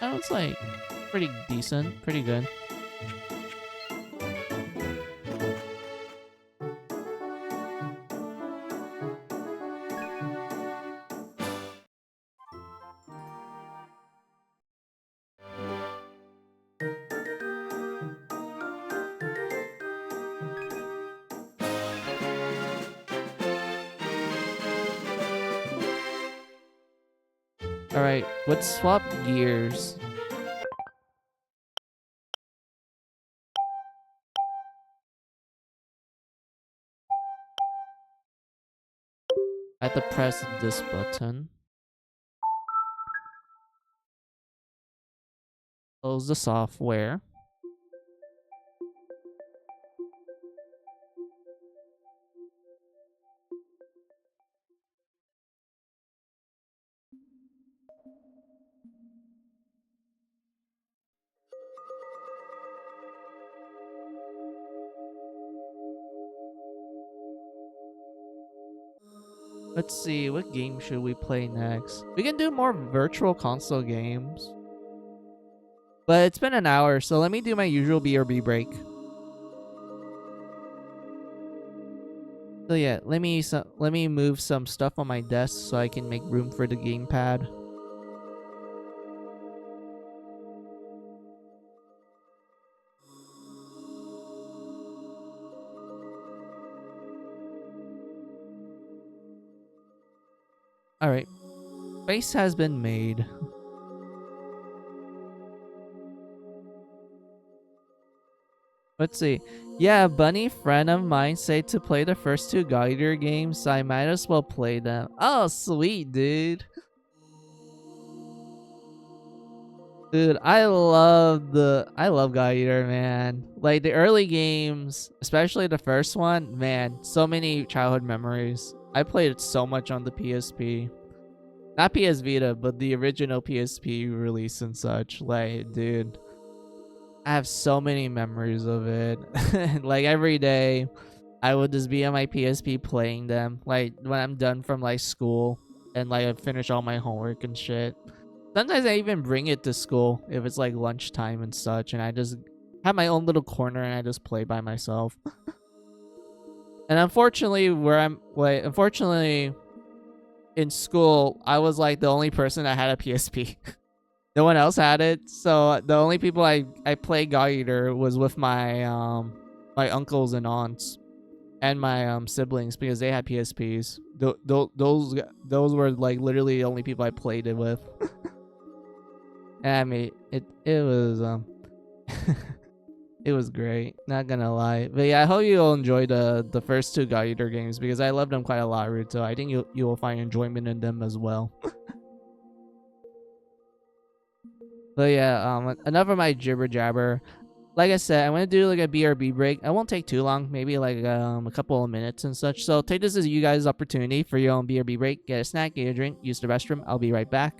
Oh, it's like pretty decent, pretty good. Alright, let's swap gears. I have to press this button. Close the software. Let's see, what game should we play next? We can do more virtual console games. But it's been an hour, so let me do my usual BRB break. So yeah, let me move some stuff on my desk so I can make room for the gamepad. Alright. Base has been made. Let's see. Yeah, Bunny, friend of mine, said to play the first two Guider games, so I might as well play them. Oh, sweet, dude. Dude, I love Guider, man. Like the early games, especially the first one, man, so many childhood memories. I played it so much on the PSP. Not PS Vita, but the original PSP release and such. Like, dude, I have so many memories of it. Like every day, I would just be on my PSP playing them. Like when I'm done from like school and like I finish all my homework and shit. Sometimes I even bring it to school if it's like lunchtime and such, and I just have my own little corner and I just play by myself. And unfortunately in school, I was like the only person that had a PSP. No one else had it, so the only people I played God Eater was with my uncles and aunts and my siblings because they had PSPs. Those were like literally the only people I played it with. And I mean it was it was great, not gonna lie. But yeah, I hope you'll enjoy the first two God Eater games because I loved them quite a lot, Ruto. I think you will find enjoyment in them as well. But yeah, enough of my jibber jabber. Like I said, I'm gonna do like a BRB break. I won't take too long, maybe like a couple of minutes and such. So take this as you guys' opportunity for your own BRB break. Get a snack, get a drink, use the restroom. I'll be right back.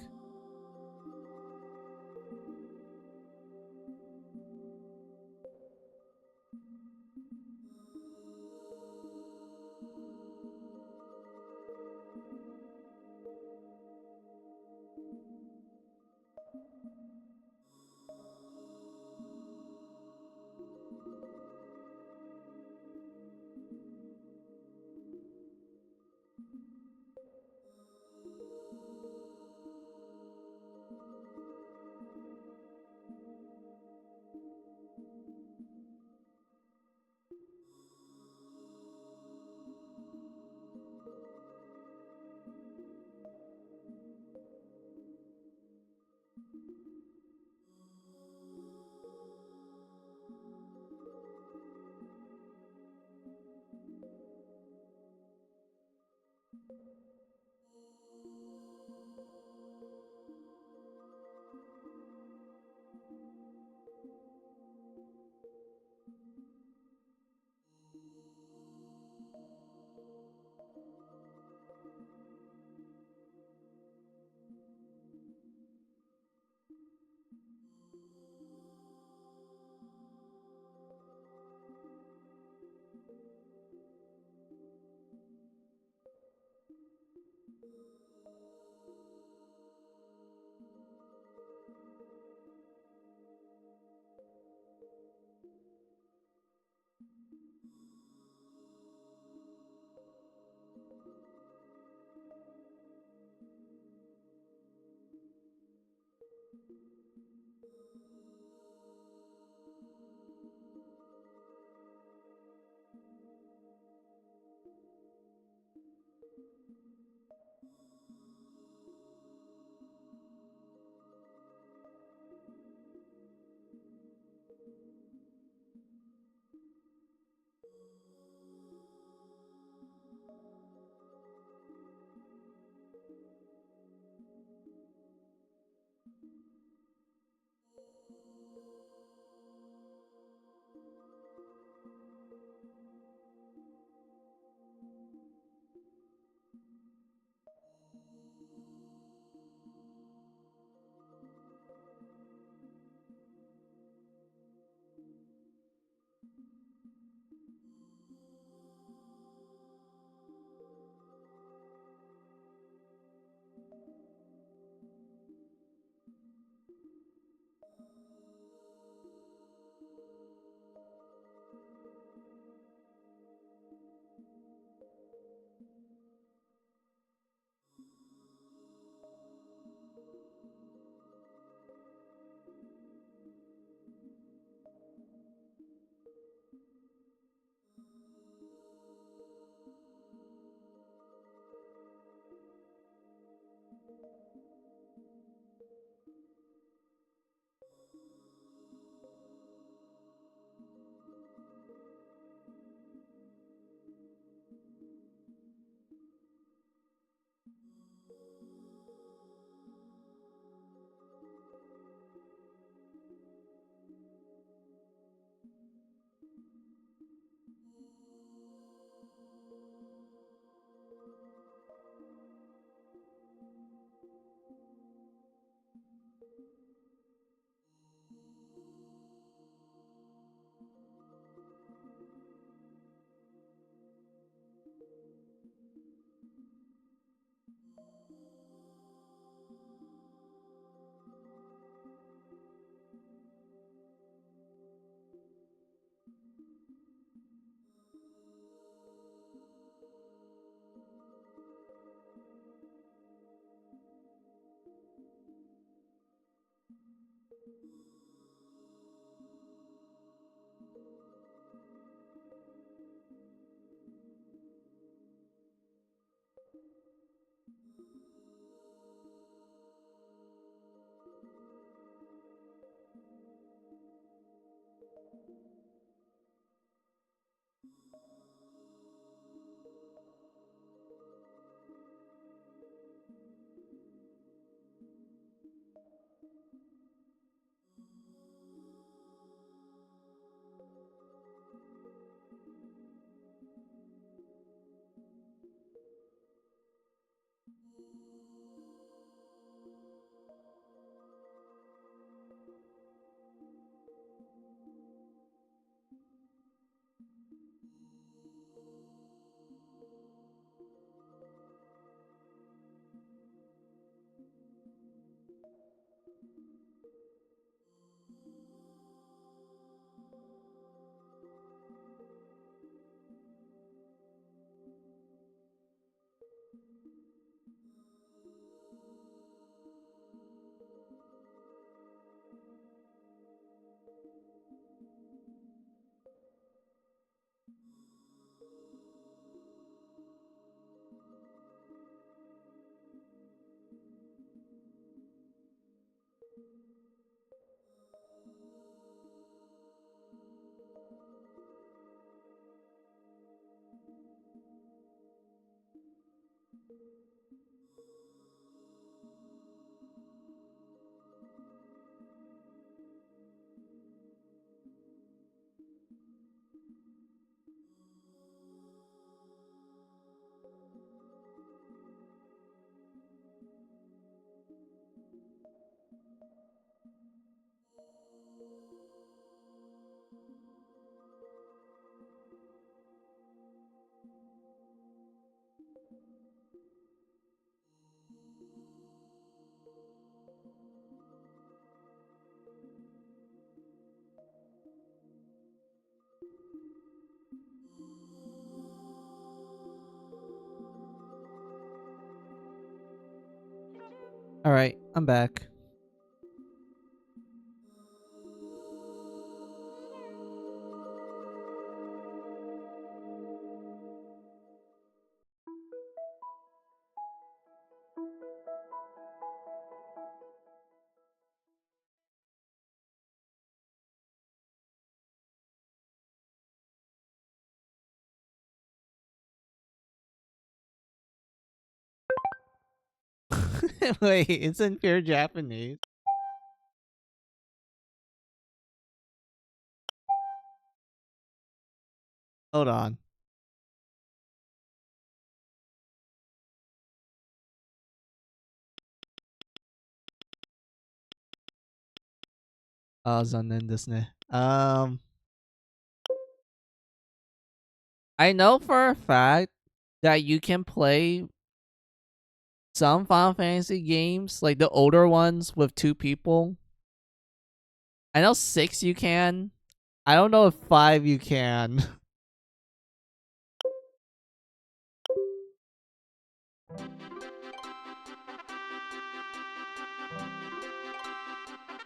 All right, I'm back. Wait, it's in pure Japanese. Hold on. Ah, 残念ですね. I know for a fact that you can play some Final Fantasy games, like the older ones with 2 people. I know 6 you can. I don't know if 5 you can.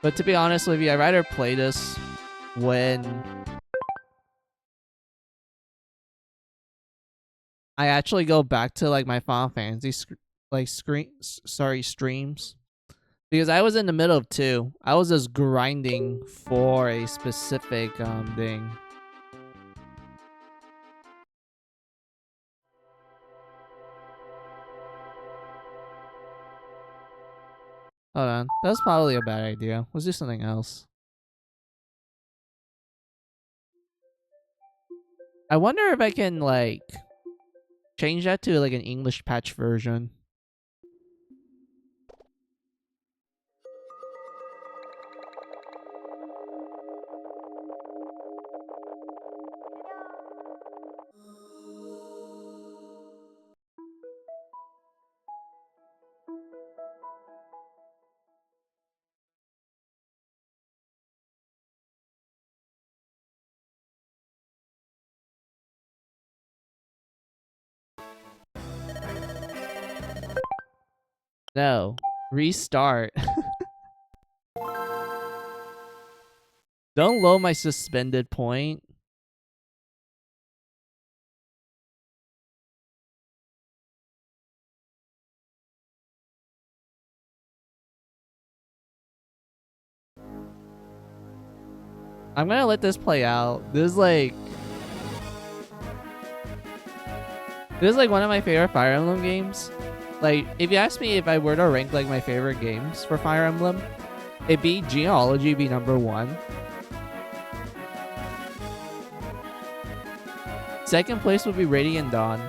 But to be honest with you, I'd rather play this when I actually go back to like my Final Fantasy streams, because I was in the middle of 2. I was just grinding for a specific thing. Hold on, that's probably a bad idea. Let's do something else. I wonder if I can like change that to like an English patch version. No, restart. Don't low my suspended point. I'm gonna let this play out. This is like one of my favorite Fire Emblem games. Like, if you ask me if I were to rank like my favorite games for Fire Emblem, it'd be Genealogy be number 1. Second place would be Radiant Dawn.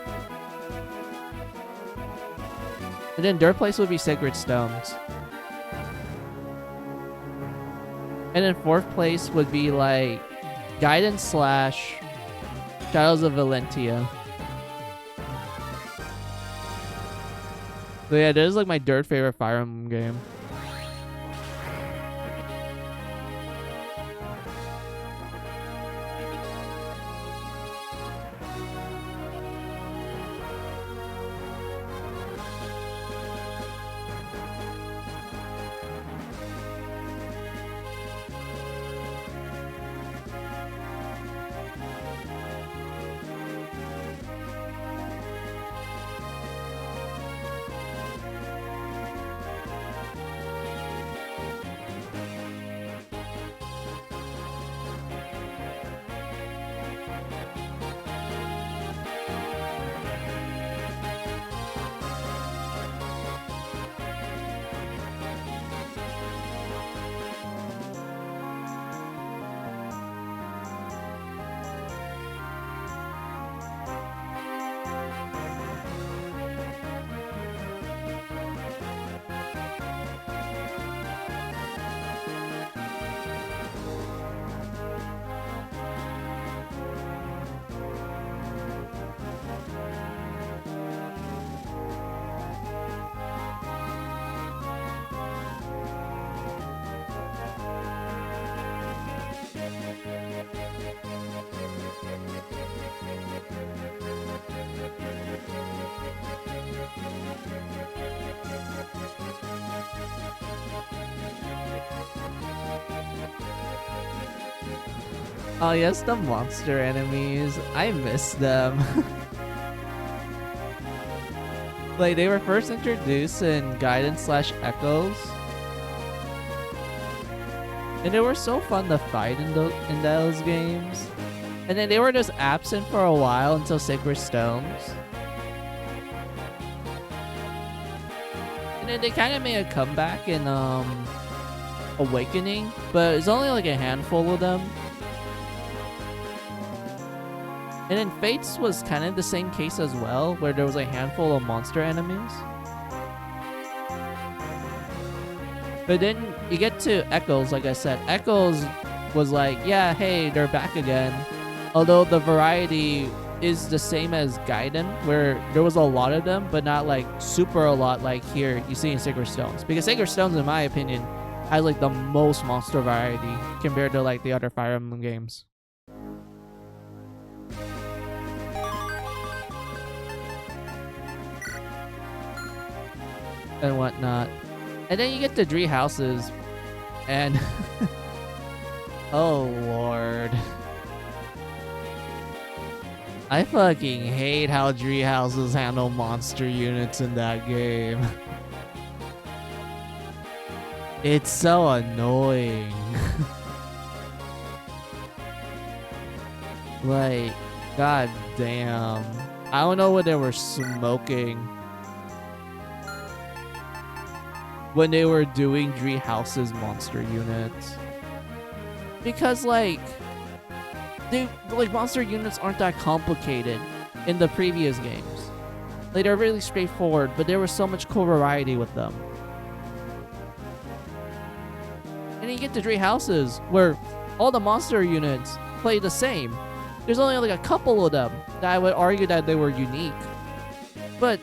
And then third place would be Sacred Stones. And then fourth place would be like Guidance slash Shadows of Valentia. So yeah, this is like my third favorite Fire Emblem game. Oh yes, the monster enemies. I miss them. Like, they were first introduced in Guidance slash Echoes. And they were so fun to fight in those games. And then they were just absent for a while until Sacred Stones. And then they kind of made a comeback in Awakening, but it's only like a handful of them. And then Fates was kind of the same case as well, where there was a handful of monster enemies. But then you get to Echoes, like I said. Echoes was like, yeah, hey, they're back again. Although the variety is the same as Gaiden, where there was a lot of them, but not like super a lot like here you see in Sacred Stones. Because Sacred Stones, in my opinion, has like the most monster variety compared to like the other Fire Emblem games. And whatnot. And then you get the Three Houses, and oh lord, I fucking hate how Three Houses handle monster units in that game. It's so annoying. Like, god damn, I don't know what they were smoking when they were doing Three Houses monster units. Because like monster units aren't that complicated in the previous games. Like, they're really straightforward, but there was so much cool variety with them. And then you get to Three Houses where all the monster units play the same. There's only like a couple of them that I would argue that they were unique. But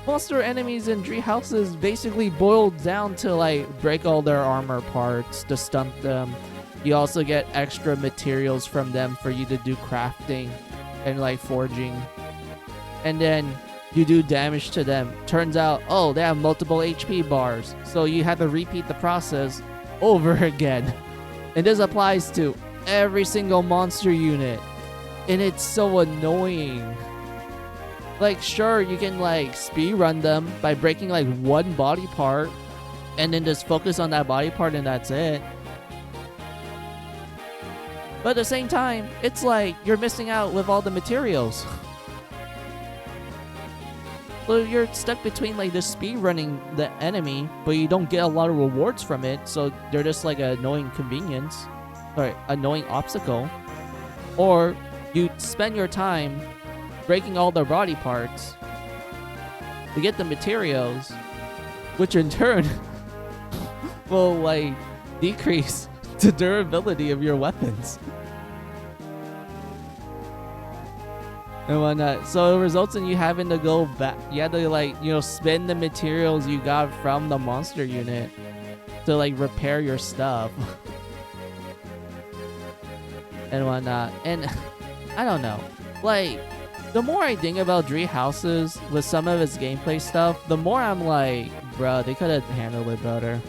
monster enemies in Three Houses basically boiled down to like break all their armor parts to stunt them. You also get extra materials from them for you to do crafting and like forging. And then you do damage to them. Turns out, oh, they have multiple HP bars. So you have to repeat the process over again. And this applies to every single monster unit. And it's so annoying. Like, sure, you can like speedrun them by breaking like one body part and then just focus on that body part and that's it. But at the same time, it's like you're missing out with all the materials. So you're stuck between like the speed running the enemy, but you don't get a lot of rewards from it, so they're just like an annoying convenience. Sorry, annoying obstacle. Or you spend your time breaking all the body parts to get the materials, which in turn will like decrease the durability of your weapons and whatnot. So it results in you having to go back. You have to like, you know, spend the materials you got from the monster unit to like repair your stuff and whatnot. And I don't know, like, the more I think about Tree Houses with some of its gameplay stuff, the more I'm like, bruh, they could have handled it better.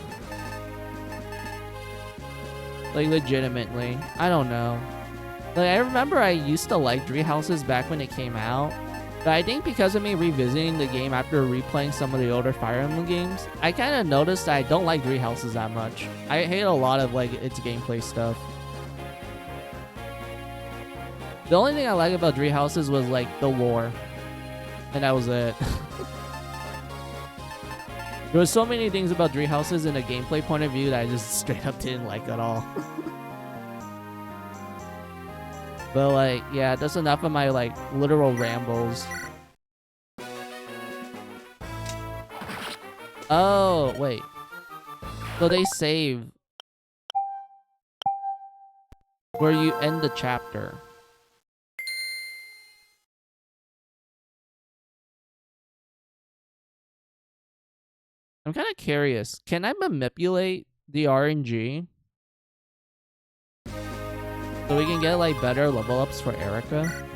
Like, legitimately. I don't know. Like, I remember I used to like Tree Houses back when it came out, but I think because of me revisiting the game after replaying some of the older Fire Emblem games, I kind of noticed that I don't like Tree Houses that much. I hate a lot of, like, its gameplay stuff. The only thing I like about Tree Houses was, like, the lore. And that was it. There was so many things about Tree Houses in a gameplay point of view that I just straight up didn't like at all. But, like, yeah, that's enough of my, like, literal rambles. Oh, wait. So they save where you end the chapter. I'm kind of curious. Can I manipulate the RNG so we can get like better level ups for Erica?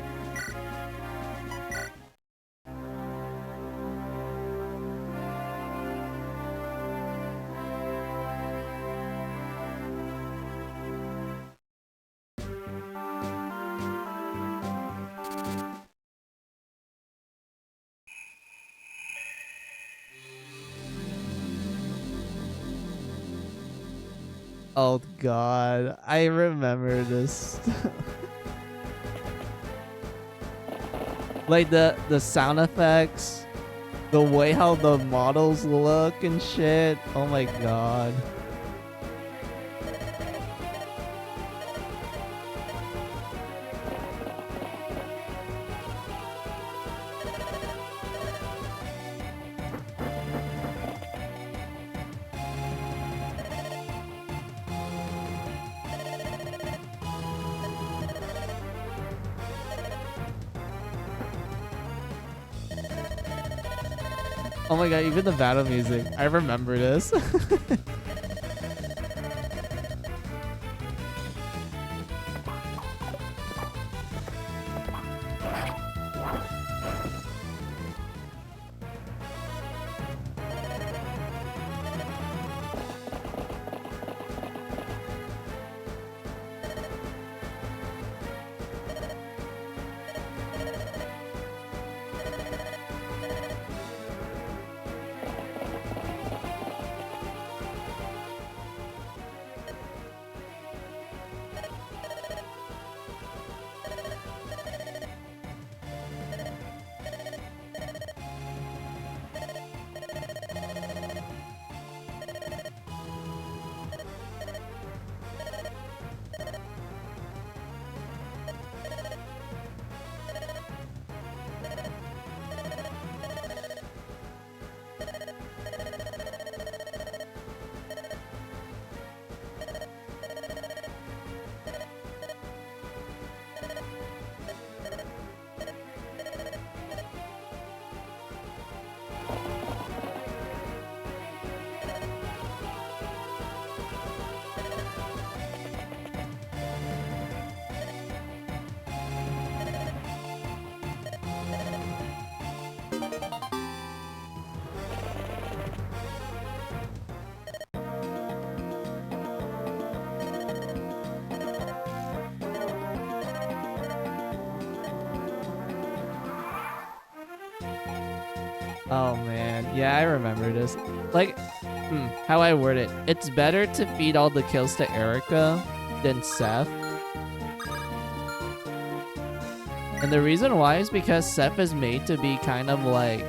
Oh god, I remember this. Like the sound effects, the way how the models look and shit. Oh my god. Oh my god, even the battle music. I remember this. Oh man, yeah, I remember this. Like, how I word it. It's better to feed all the kills to Erica than Seth. And the reason why is because Seth is made to be kind of like,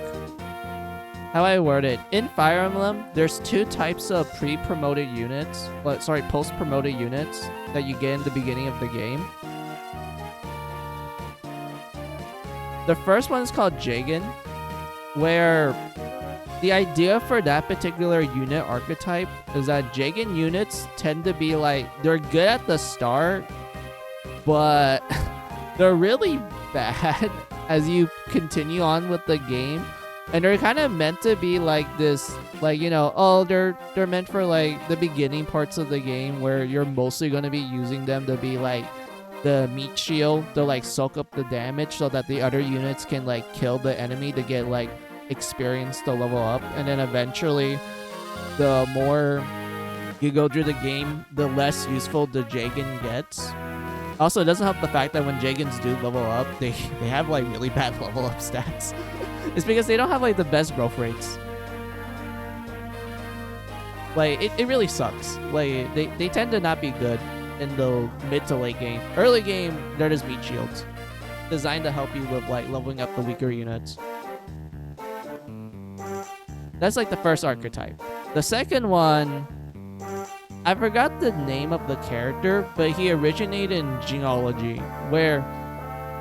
how I word it, in Fire Emblem, there's two types of pre-promoted units, post-promoted units that you get in the beginning of the game. The first one is called Jagen, where the idea for that particular unit archetype is that Jagen units tend to be like, they're good at the start, but they're really bad as you continue on with the game. And they're kind of meant to be like this, like, you know, oh, they're meant for like the beginning parts of the game where you're mostly going to be using them to be like the meat shield to like soak up the damage so that the other units can like kill the enemy to get like experience to level up. And then eventually the more you go through the game, the less useful the Jagen gets. Also, it doesn't help the fact that when Jagens do level up, they have like really bad level up stats. It's because they don't have like the best growth rates. Like it really sucks. Like they tend to not be good in the mid to late game. Early game, they're just meat shields, designed to help you with like leveling up the weaker units. That's like the first archetype. The second one, I forgot the name of the character, but he originated in Genealogy, where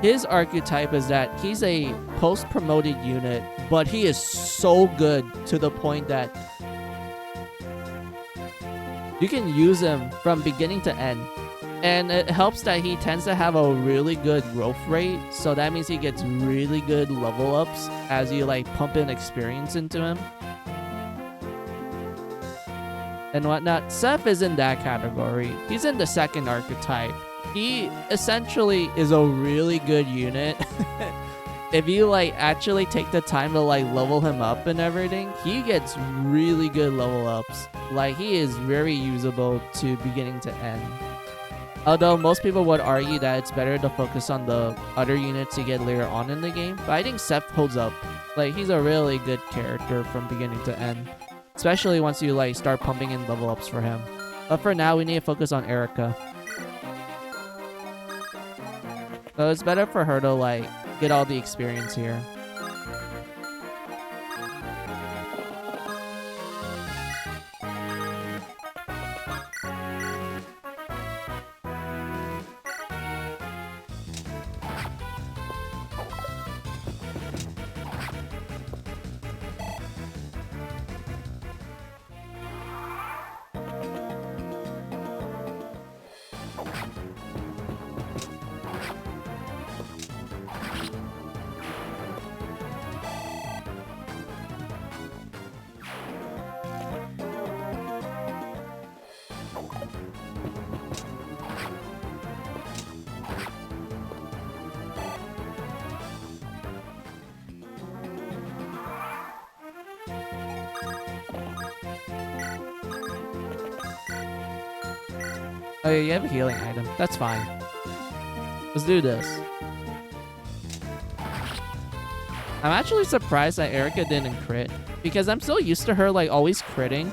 his archetype is that he's a post-promoted unit, but he is so good to the point that you can use him from beginning to end. And it helps that he tends to have a really good growth rate, so that means he gets really good level ups as you like pump in experience into him and whatnot. Seth is in that category. He's in the second archetype. He essentially is a really good unit. If you like actually take the time to like level him up and everything, he gets really good level ups. Like he is very usable to beginning to end. Although most people would argue that it's better to focus on the other units you get later on in the game, but I think Seth holds up. Like he's a really good character from beginning to end. Especially once you like start pumping in level ups for him. But for now, we need to focus on Erica. So it's better for her to like get all the experience here. Oh yeah, you have a healing item. That's fine. Let's do this. I'm actually surprised that Erica didn't crit, because I'm so used to her like always critting.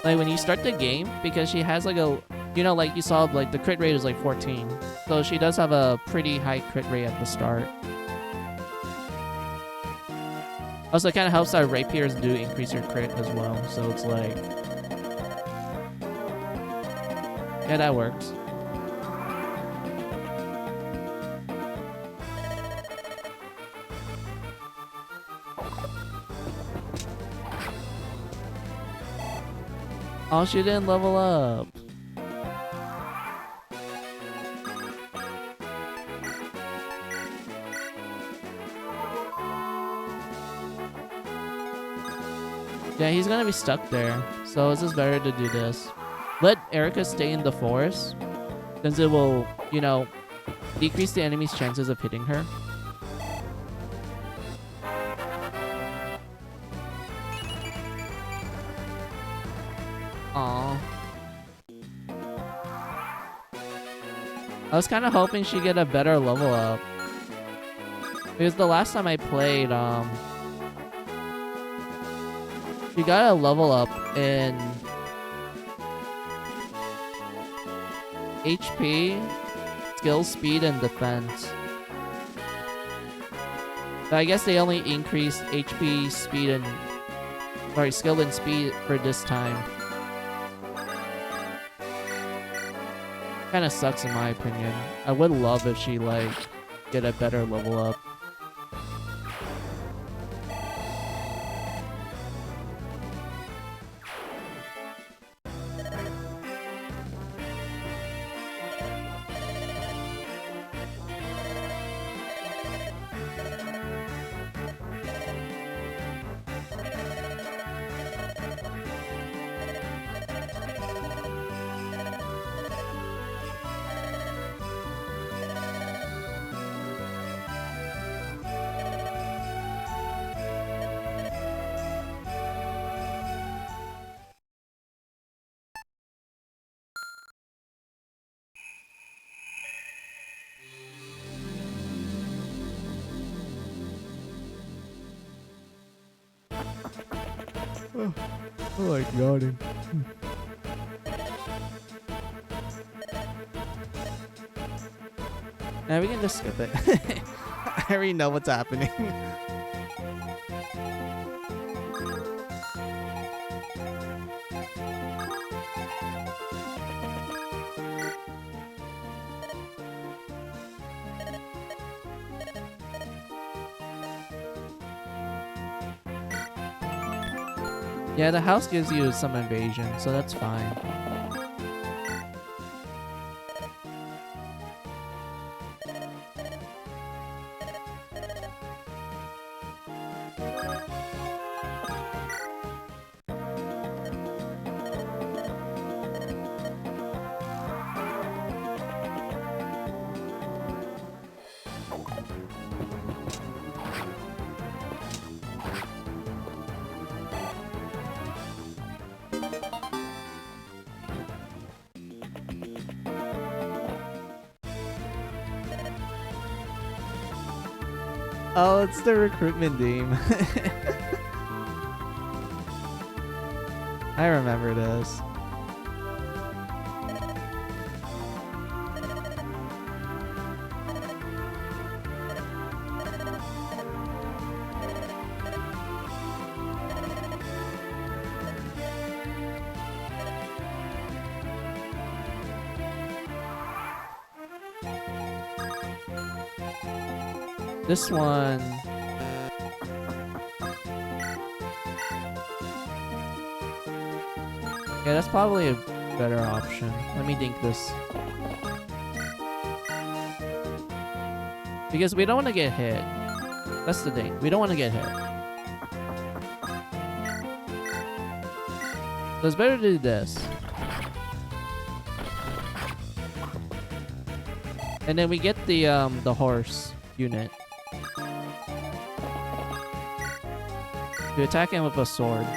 Like when you start the game, because she has like a, you know, like you saw like the crit rate is like 14. So she does have a pretty high crit rate at the start. Also, it kind of helps that rapiers do increase your crit as well. So it's like, yeah, that works. Oh, she didn't level up. Yeah, he's gonna be stuck there. So it's just better to do this. Let Erica stay in the forest, since it will, you know, decrease the enemy's chances of hitting her. Aww. I was kind of hoping she'd get a better level up, because the last time I played, she got a level up in HP. It's skill, speed, and defense. But I guess they only increased HP, speed, and... Sorry, skill and speed for this time. Kinda sucks in my opinion. I would love if she, like, get a better level up. Oh, I like yawning. Now we can just skip it. I already know what's happening. Yeah, the house gives you some invasion, so that's fine. Oh, it's the recruitment team. I remember this. This one... Yeah, that's probably a better option. Let me think this. Because we don't want to get hit. That's the thing. We don't want to get hit. So it's better to do this. And then we get the horse unit. To attack him with a sword.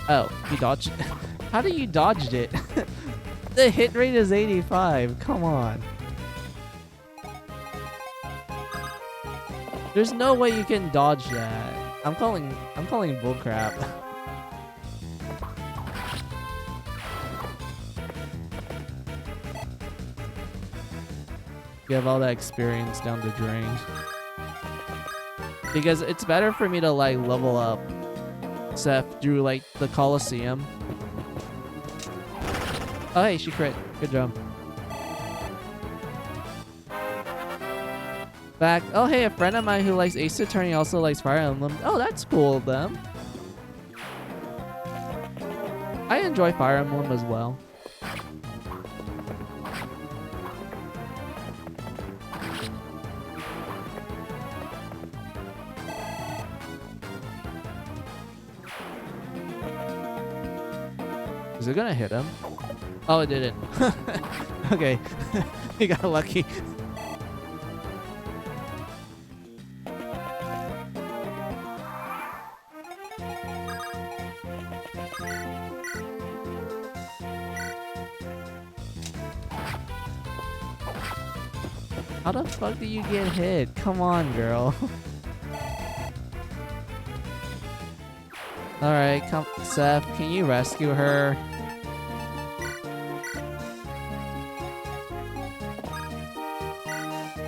Oh, you dodged it? How do you dodge it? The hit rate is 85. Come on. There's no way you can dodge that. I'm calling bullcrap. You have all that experience down the drain. Because it's better for me to like level up Seth through like the Coliseum. Oh hey, she crit. Good job. Back. Oh hey, a friend of mine who likes Ace Attorney also likes Fire Emblem. Oh, that's cool of them. I enjoy Fire Emblem as well. Is it gonna hit him? Oh, it didn't. Okay. You got lucky. How the fuck do you get hit? Come on, girl. Alright, come, Seth, can you rescue her?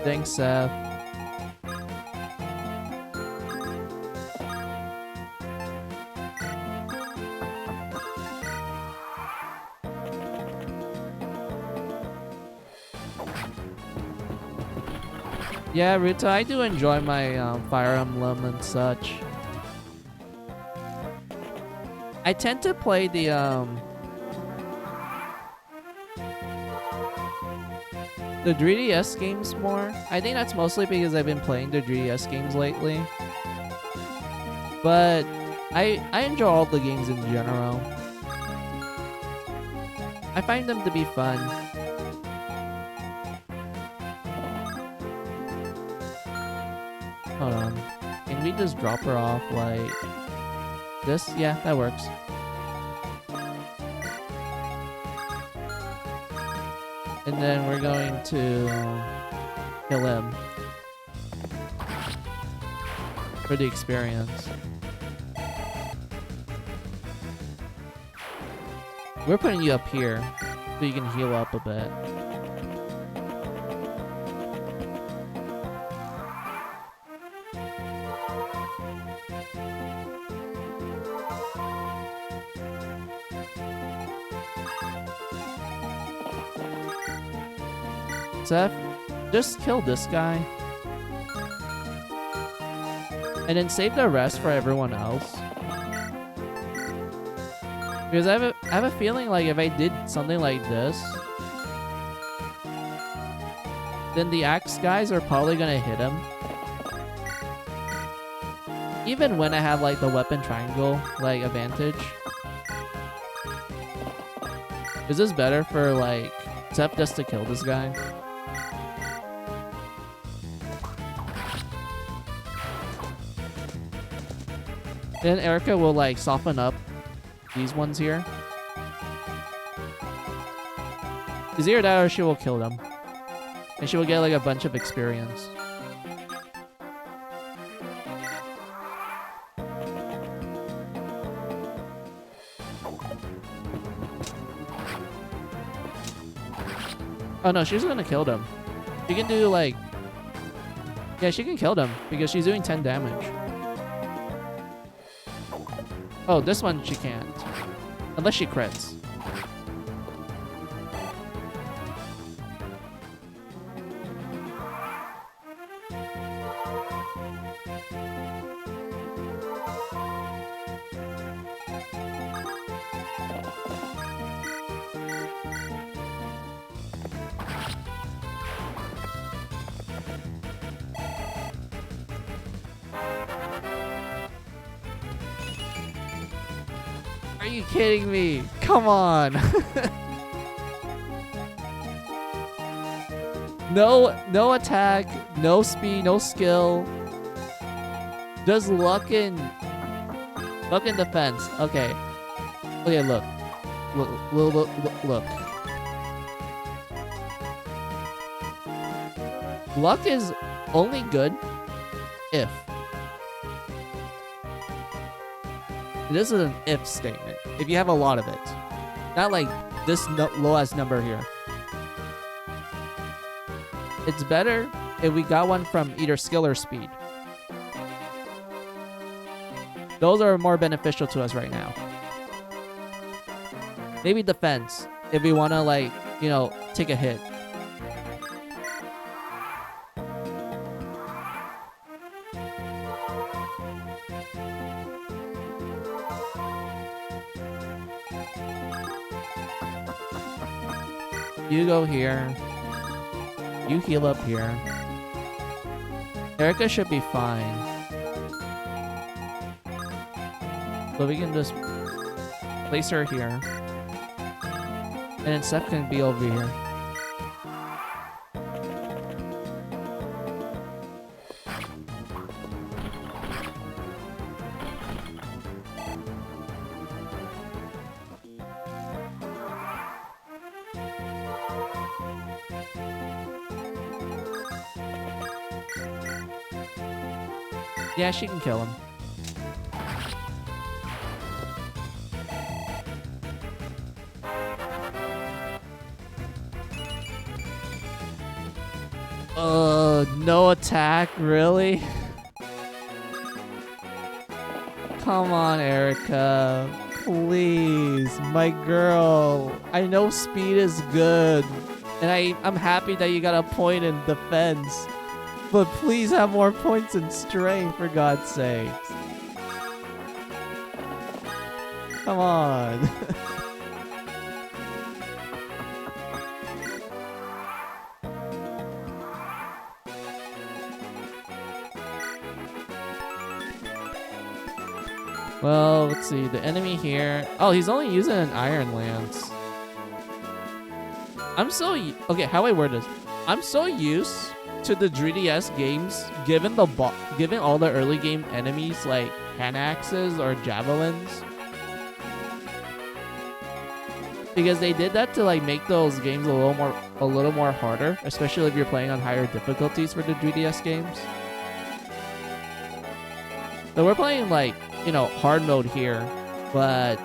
Thanks, Seth. Yeah, Ruta, I do enjoy my Fire Emblem and such. I tend to play the 3DS games more. I think that's mostly because I've been playing the 3DS games lately. But I enjoy all the games in general. I find them to be fun. Hold on. Can we just drop her off like this? Yeah, that works. And then we're going to kill him for the experience. We're putting you up here so you can heal up a bit. Seth, just kill this guy. And then save the rest for everyone else. Because I have a feeling like if I did something like this, then the axe guys are probably gonna hit him. Even when I have like the weapon triangle like advantage. Is this better for like Seth just to kill this guy? Then Erica will like soften up these ones here. Is either that or she will kill them. And she will get like a bunch of experience. Oh no, she's gonna kill them. She can do like... Yeah, she can kill them because she's doing 10 damage. Oh, this one she can't. Unless she crits. Are you kidding me? Come on. No attack, no speed, no skill. Just luck and defense. Okay. Okay, look. Look. Luck is only good if. This is an if statement. If you have a lot of it. Not like this low ass number here. It's better if we got one from either skill or speed. Those are more beneficial to us right now. Maybe defense, if we want to like, you know, take a hit. You go here. You heal up here. Erica should be fine. So we can just place her here. And then Seth can be over here. Yeah, she can kill him. No attack, really? Come on, Erica. Please, my girl. I know speed is good. And I'm happy that you got a point in defense. But please have more points in strength, for God's sakes. Come on. Well, let's see. The enemy here. Oh, he's only using an Iron Lance. Okay, how I word this. I'm so used to the 3DS games, given all the early game enemies like hand axes or javelins. Because they did that to like make those games a little more harder, especially if you're playing on higher difficulties for the 3DS games. So we're playing like, you know, hard mode here, but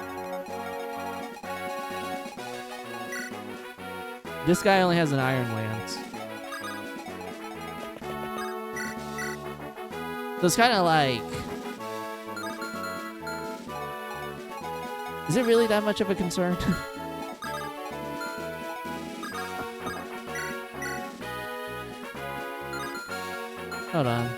this guy only has an Iron Lance. So it's kind of like, is it really that much of a concern? Hold on.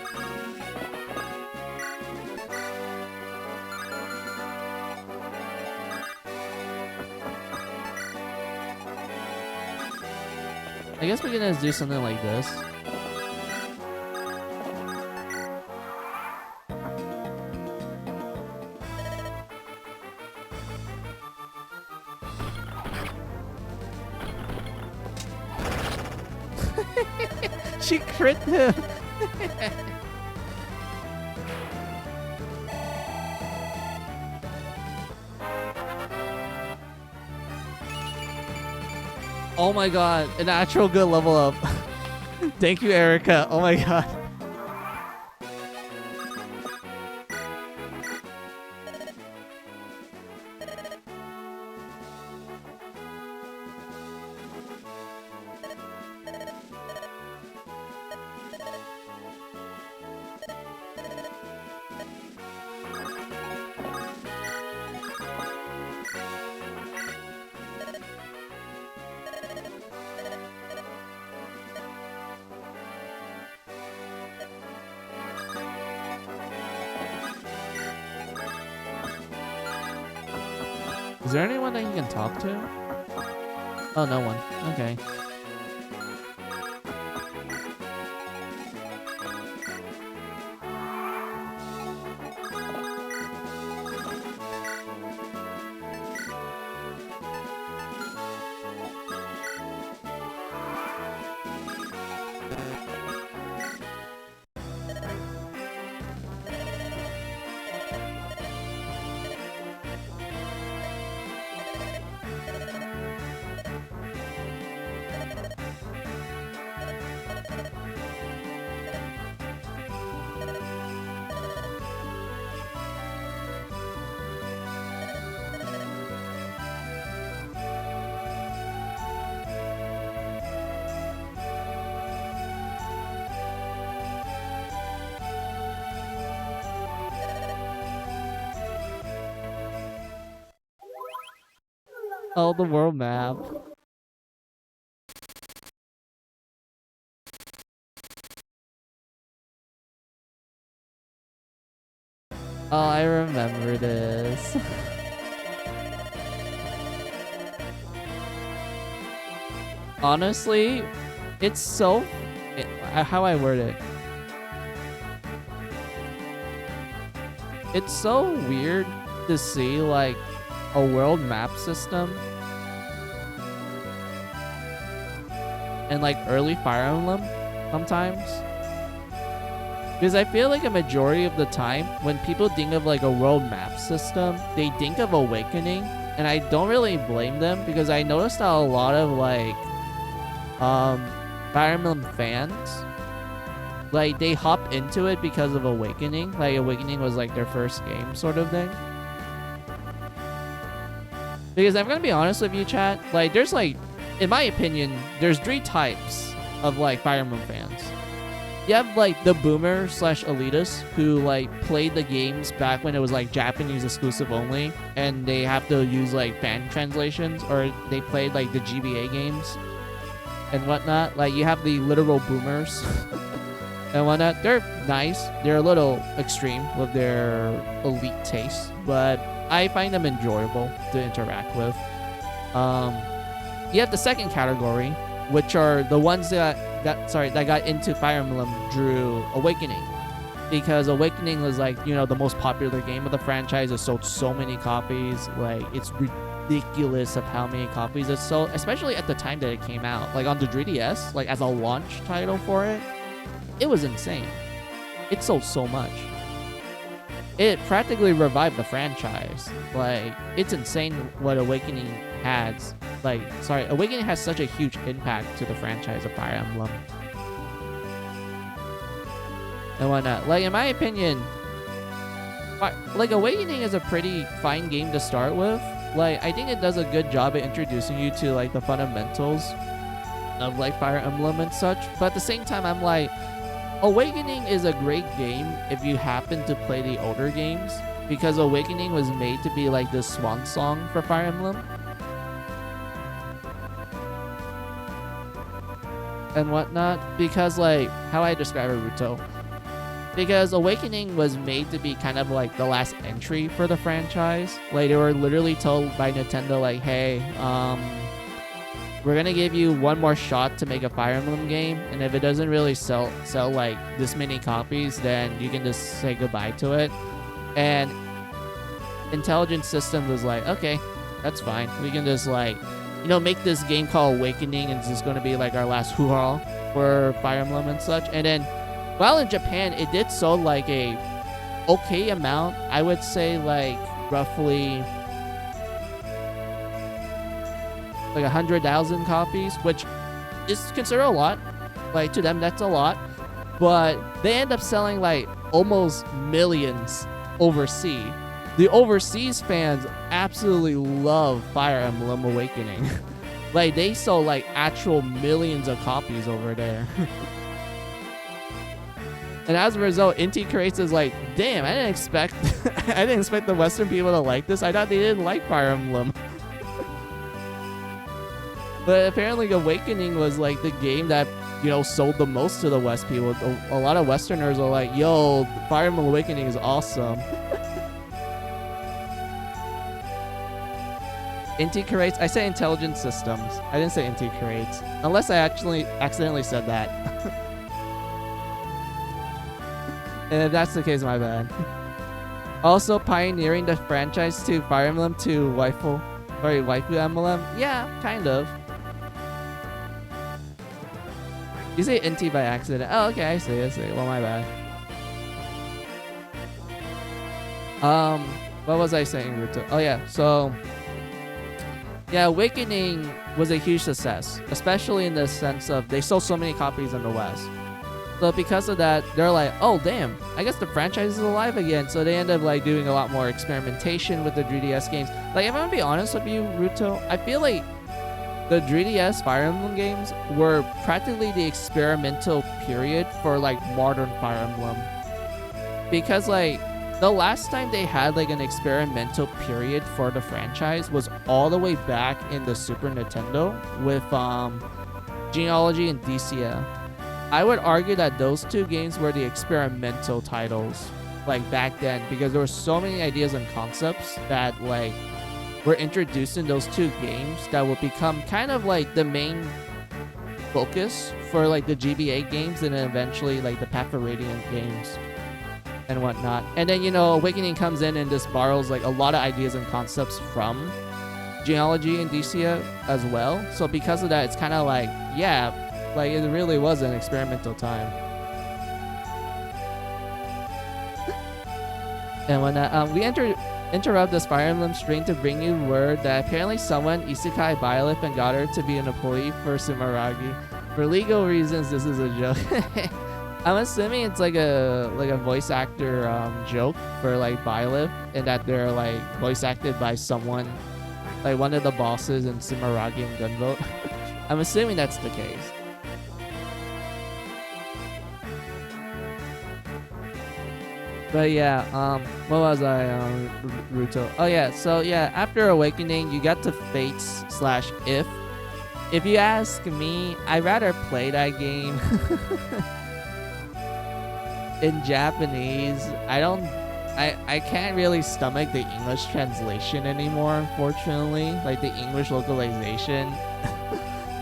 I guess we can just do something like this. She crit him. Oh my god, an actual good level up. Thank you, Erica. Oh my god. Is there anyone that you can talk to? Oh, no one. Okay. Oh, the world map. Oh, I remember this. Honestly, it's so... how I word it. It's so weird to see, like, a world map system and like early Fire Emblem sometimes, because I feel like a majority of the time when people think of like a world map system, they think of Awakening, and I don't really blame them, because I noticed that a lot of like Fire Emblem fans, like, they hop into it because of Awakening. Like, Awakening was like their first game sort of thing. Because I'm gonna be honest with you, chat, like, there's like, in my opinion, there's 3 types of like Fire Emblem fans. you have like the boomer slash elitists who like played the games back when it was like Japanese exclusive only, and they have to use like fan translations, or they played like the GBA games and whatnot. Like you have the literal boomers and whatnot. They're nice. They're a little extreme with their elite taste, but I find them enjoyable to interact with. You have the second category, which are the ones that got into Fire Emblem Drew Awakening, because Awakening was like, you know, the most popular game of the franchise. It sold so many copies. Like it's ridiculous of how many copies it sold, especially at the time that it came out. Like on the 3DS, like as a launch title for it, it was insane. It sold so much. It practically revived the franchise. Like it's insane what Awakening has. Awakening has such a huge impact to the franchise of Fire Emblem and whatnot. Like in my opinion, like Awakening is a pretty fine game to start with. Like I think it does a good job at introducing you to like the fundamentals of like Fire Emblem and such. But at the same time, I'm like, Awakening is a great game if you happen to play the older games, because Awakening was made to be like the swan song for Fire Emblem and whatnot. Because like, how I describe it, Ruto, because Awakening was made to be kind of like the last entry for the franchise. Like they were literally told by Nintendo like, hey, we're gonna give you one more shot to make a Fire Emblem game, and if it doesn't really sell like this many copies, then you can just say goodbye to it. And Intelligent System was like, okay, that's fine. We can just like, you know, make this game called Awakening, and it's just gonna be like our last hoo-ha for Fire Emblem and such. And then, while in Japan, it did sell like a okay amount. I would say like roughly like 100,000 copies, which is considered a lot. Like to them, that's a lot. But they end up selling like almost millions overseas. The overseas fans absolutely love Fire Emblem Awakening. Like they sold like actual millions of copies over there. And as a result, Inti Creates is like, damn, I didn't expect the Western people to like this. I thought they didn't like Fire Emblem. But apparently Awakening was like the game that, you know, sold the most to the West people. A lot of Westerners are like, yo, Fire Emblem Awakening is awesome. Inti Creates, I said Intelligent Systems. I didn't say Inti Creates. Unless I actually accidentally said that. And if that's the case, my bad. Also pioneering the franchise to Fire Emblem to Waifu Emblem. Yeah, kind of. You say Inti by accident. Oh, okay, I see. Well, my bad. What was I saying, Ruto? Oh, yeah. So, yeah, Awakening was a huge success, especially in the sense of they sold so many copies in the West. So because of that, they're like, oh, damn, I guess the franchise is alive again. So they end up like doing a lot more experimentation with the 3DS games. Like, if I'm gonna be honest with you, Ruto, I feel like the 3DS Fire Emblem games were practically the experimental period for like modern Fire Emblem. Because like the last time they had like an experimental period for the franchise was all the way back in the Super Nintendo with Genealogy and Dicia. I would argue that those two games were the experimental titles like back then, because there were so many ideas and concepts that like were introduced in those two games that would become kind of like the main focus for like the GBA games, and then eventually like the Path of Radiant games and whatnot. And then, you know, Awakening comes in and just borrows like a lot of ideas and concepts from Genealogy and Dicia as well. So because of that, it's kind of like, yeah, like it really was an experimental time. And when we interrupt this Fire Emblem stream to bring you word that apparently someone isekai Byleth and got her to be an employee for Sumeragi. For legal reasons, this is a joke. I'm assuming it's like a voice actor joke for like Byleth, and that they're like voice acted by someone, like one of the bosses in Sumeragi and Gunvote. I'm assuming that's the case. But yeah, what was I, Ruto? Oh yeah, so yeah, after Awakening, you got to Fates slash If. If you ask me, I'd rather play that game in Japanese. I can't really stomach the English translation anymore, unfortunately. Like the English localization.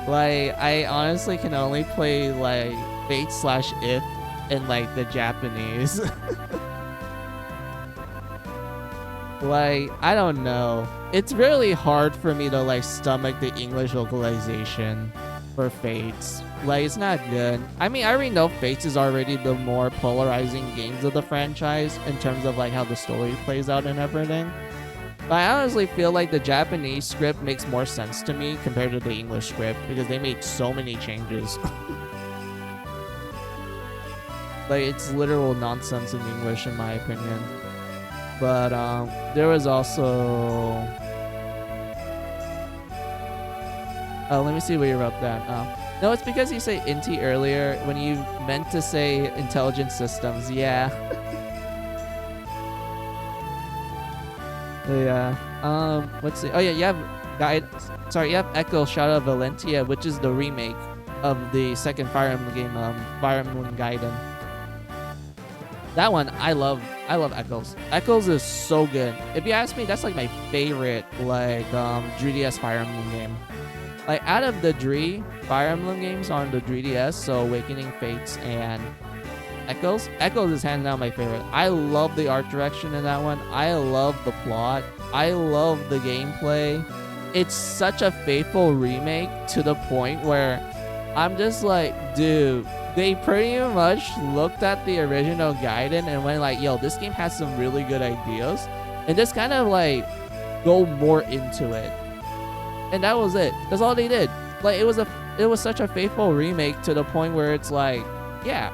Like I honestly can only play like Fate slash If in like the Japanese. Like I don't know. It's really hard for me to like stomach the English localization for Fates. Like it's not good. I mean, I already know Fates is already the more polarizing games of the franchise in terms of like how the story plays out and everything. But I honestly feel like the Japanese script makes more sense to me compared to the English script because they made so many changes. Like it's literal nonsense in English in my opinion. But there was also let me see where you wrote that. No, it's because you say inti earlier when you meant to say intelligent systems. Yeah. Yeah. Let's see. Oh yeah, you have you have Echo Shadow of Valentia, which is the remake of the second Fire Emblem game, Fire Emblem Gaiden. That one I love. I love Echoes. Echoes is so good. If you ask me, that's like my favorite like 3DS Fire Emblem game. Like out of the 3 Fire Emblem games on the 3DS, so Awakening, Fates, and Echoes is hands down my favorite. I love the art direction in that one. I love the plot. I love the gameplay. It's such a faithful remake to the point where I'm just like, dude, they pretty much looked at the original Gaiden and went like, yo, this game has some really good ideas. And just kind of like go more into it. And that was it. That's all they did. Like it was such a faithful remake to the point where it's like, yeah,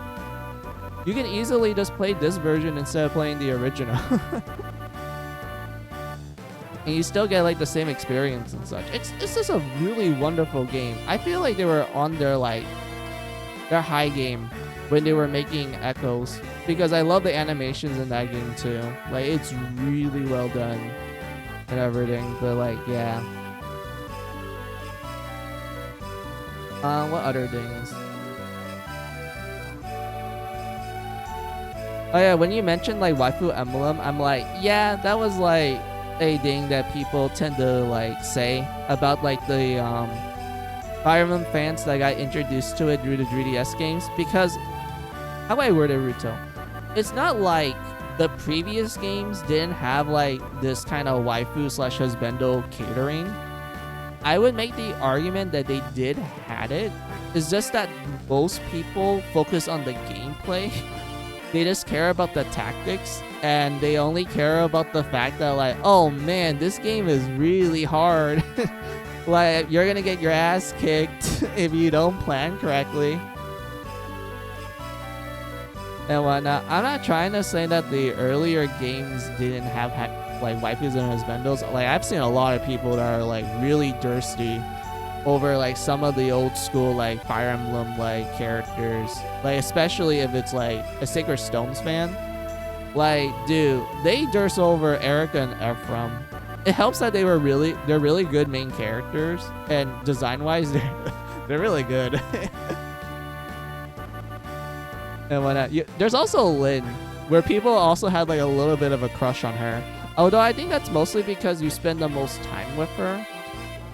you can easily just play this version instead of playing the original. And you still get like the same experience and such. It's just a really wonderful game. I feel like they were on their high game when they were making Echoes because I love the animations in that game too. Like it's really well done and everything. But like yeah. What other things? Oh yeah, when you mentioned like Waifu Emblem, I'm like, yeah, that was like a thing that people tend to like say about like the Fire Emblem fans that got introduced to it through the 3DS games. Because how do I word it, Ruto? It's not like the previous games didn't have like this kind of waifu slash husbando catering. I would make the argument that they did had it. It's just that most people focus on the gameplay. They just care about the tactics and they only care about the fact that like, oh man, this game is really hard. Like you're gonna get your ass kicked if you don't plan correctly and whatnot. I'm not trying to say that the earlier games didn't have like waifus and husbandos. Like I've seen a lot of people that are like really thirsty over like some of the old school like Fire Emblem like characters, like especially if it's like a Sacred Stones fan. Like dude, they thirst over Erica and Ephraim. It helps that they're really good main characters and design wise they're really good. And whatnot. There's also Lynn, where people also had like a little bit of a crush on her. Although I think that's mostly because you spend the most time with her.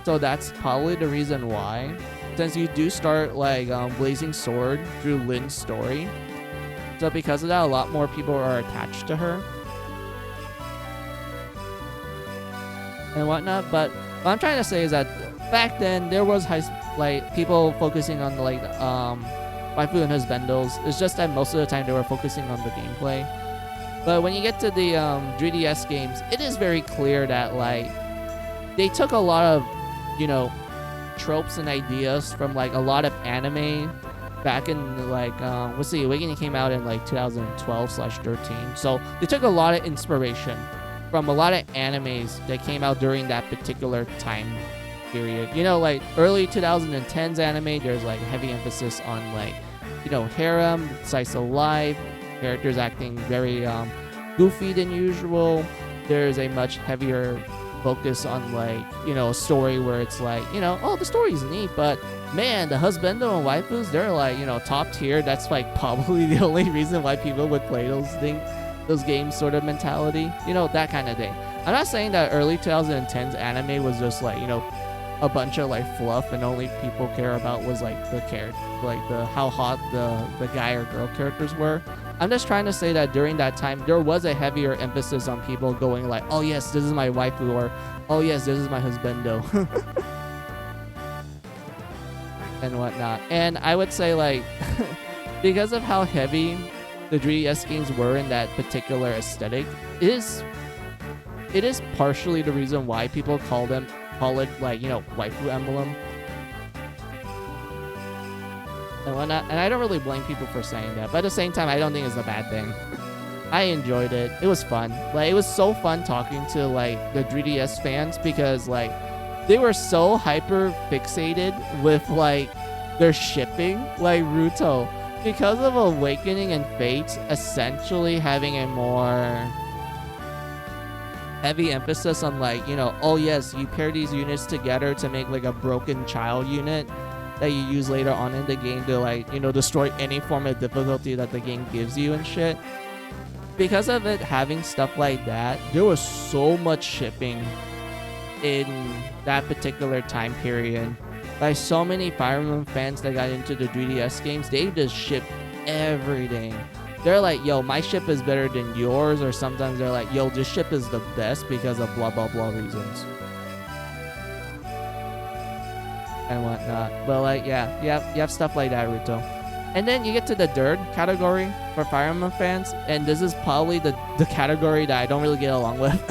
So that's probably the reason why. Since you do start like Blazing Sword through Lynn's story. So because of that, a lot more people are attached to her. And whatnot. But what I'm trying to say is that back then there was like people focusing on like waifu and husbandos. It's just that most of the time they were focusing on the gameplay. But when you get to the 3DS games, it is very clear that like they took a lot of, you know, tropes and ideas from like a lot of anime back in like let's see, Awakening came out in like 2012/13. So they took a lot of inspiration from a lot of animes that came out during that particular time period. You know, like early 2010s anime, there's like heavy emphasis on like, you know, harem, slice of life, characters acting very goofy than usual. There's a much heavier focus on like, you know, a story where it's like, you know, oh, the story's neat, but man, the husbando and waifus, they're like, you know, top tier. That's like probably the only reason why people would play those games sort of mentality, you know, that kind of thing. I'm not saying that early 2010s anime was just like, you know, a bunch of like fluff and only people care about was like the character, like the how hot the guy or girl characters were. I'm just trying to say that during that time there was a heavier emphasis on people going like, oh yes, this is my waifu, or oh yes, this is my husbando. And whatnot. And I would say like because of how heavy the 3DS games were in that particular aesthetic, it is partially the reason why people call it like, you know, waifu emblem and whatnot. And I don't really blame people for saying that, but at the same time, I don't think it's a bad thing. I enjoyed it. It was fun. Like, it was so fun talking to like the 3DS fans because like they were so hyper fixated with like their shipping, like Ruto, because of Awakening and Fates essentially having a more heavy emphasis on like, you know, oh yes, you pair these units together to make like a broken child unit that you use later on in the game to like, you know, destroy any form of difficulty that the game gives you and shit. Because of it having stuff like that, there was so much shipping in that particular time period. Like, so many Fire Emblem fans that got into the 3DS games, they just shipped everything. They're like, yo, my ship is better than yours, or sometimes they're like, yo, this ship is the best because of blah blah blah reasons and whatnot. But like, yeah, you have stuff like that, Ruto. And then you get to the third category for Fire Emblem fans, and this is probably the category that I don't really get along with.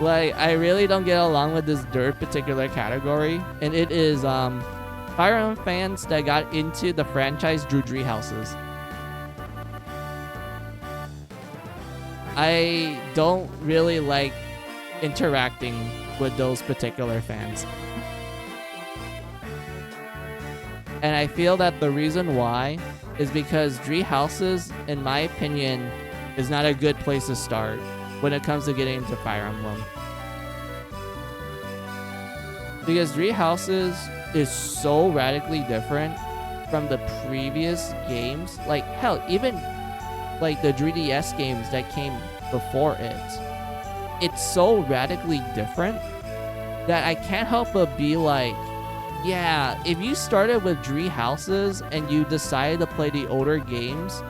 Like, I really don't get along with this third particular category, and it is Fire Emblem fans that got into the franchise Drew Tree Houses. I don't really like interacting with those particular fans. And I feel that the reason why is because Tree Houses, in my opinion, is not a good place to start when it comes to getting into Fire Emblem. Because Tree Houses is so radically different from the previous games. Like, hell, even like the 3DS games that came before it. It's so radically different that I can't help but be like, yeah, if you started with Tree Houses and you decided to play the older games,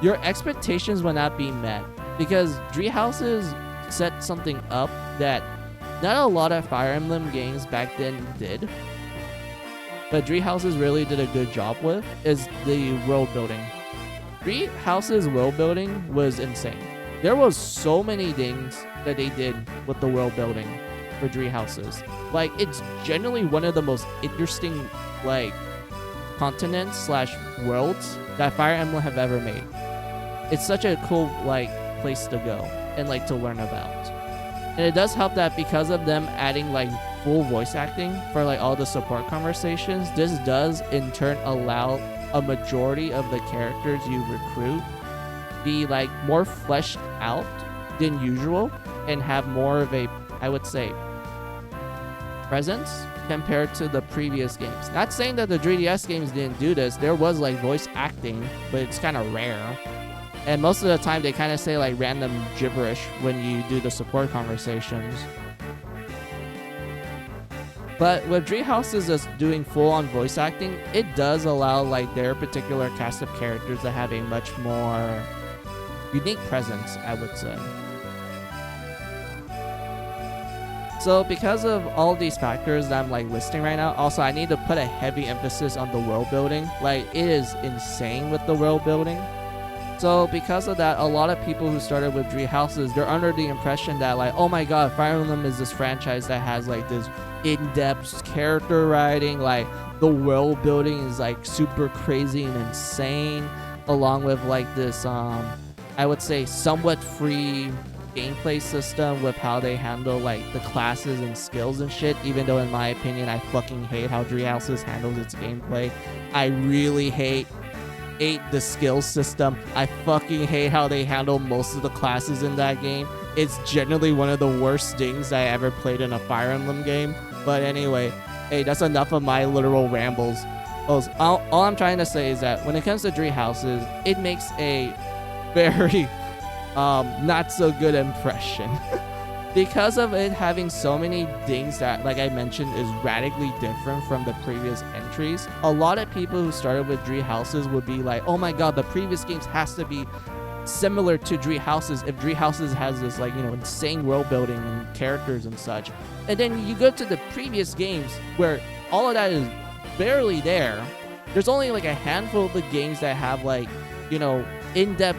your expectations will not be met. Because Tree Houses set something up that not a lot of Fire Emblem games back then did, but Tree Houses really did a good job with, is the world building. Tree Houses world building was insane. There was so many things that they did with the world building for Tree Houses. Like, it's generally one of the most interesting like continents slash worlds that Fire Emblem have ever made. It's such a cool like place to go and like to learn about. And it does help that because of them adding like full voice acting for like all the support conversations, this does in turn allow a majority of the characters you recruit be like more fleshed out than usual and have more of a, I would say, presence compared to the previous games. Not saying that the 3DS games didn't do this. There was like voice acting, but it's kind of rare. And most of the time they kind of say like random gibberish when you do the support conversations. But with Tree Houses is doing full-on voice acting, it does allow like their particular cast of characters to have a much more unique presence, I would say. So because of all these factors that I'm like listing right now, also I need to put a heavy emphasis on the world building. Like, it is insane with the world building. So because of that, a lot of people who started with Tree Houses, they're under the impression that like, oh my god, Fire Emblem is this franchise that has like this in-depth character writing, like the world building is like super crazy and insane, along with like this I would say somewhat free gameplay system with how they handle like the classes and skills and shit, even though in my opinion I fucking hate how Tree Houses handles its gameplay. I really hate hate the skill system. I fucking hate how they handle most of the classes in that game. It's generally one of the worst things I ever played in a Fire Emblem game. But anyway, hey, that's enough of my literal rambles. All I'm trying to say is that when it comes to Tree Houses, it makes a very not so good impression. Because of it having so many things that, like I mentioned, is radically different from the previous entries, a lot of people who started with Tree Houses would be like, oh my god, the previous games has to be similar to Tree Houses if Tree Houses has this, like, you know, insane world building and characters and such. And then you go to the previous games where all of that is barely there. There's only like a handful of the games that have, like, you know, in-depth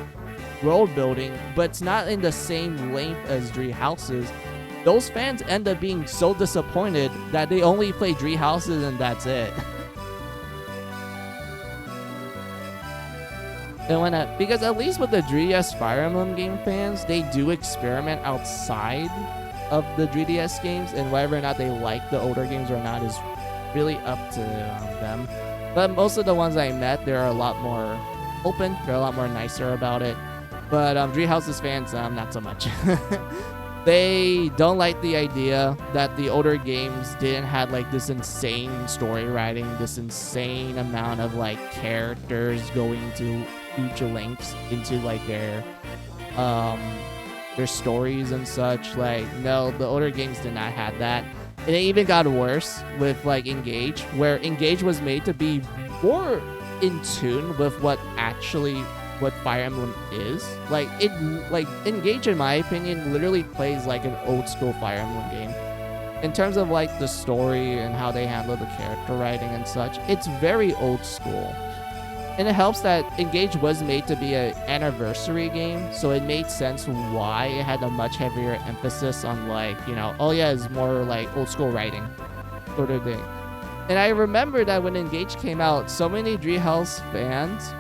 world building, but it's not in the same length as Tree Houses. Those fans end up being so disappointed that they only play Tree Houses and that's it. And because at least with the 3DS Fire Emblem game fans, they do experiment outside of the 3DS games, and whether or not they like the older games or not is really up to them. But most of the ones I met, they're a lot more open, they're a lot more nicer about it. But Tree Houses fans, not so much. They don't like the idea that the older games didn't have like this insane story writing, this insane amount of like characters going to huge lengths into like their stories and such. Like, no, the older games did not have that. And it even got worse with like Engage, where Engage was made to be more in tune with what Fire Emblem is. Like Engage, in my opinion, literally plays like an old school Fire Emblem game. In terms of like the story and how they handle the character writing and such, it's very old school. And it helps that Engage was made to be an anniversary game, so it made sense why it had a much heavier emphasis on, like, you know, oh yeah, it's more like old school writing sort of thing. And I remember that when Engage came out, so many Treehouse fans,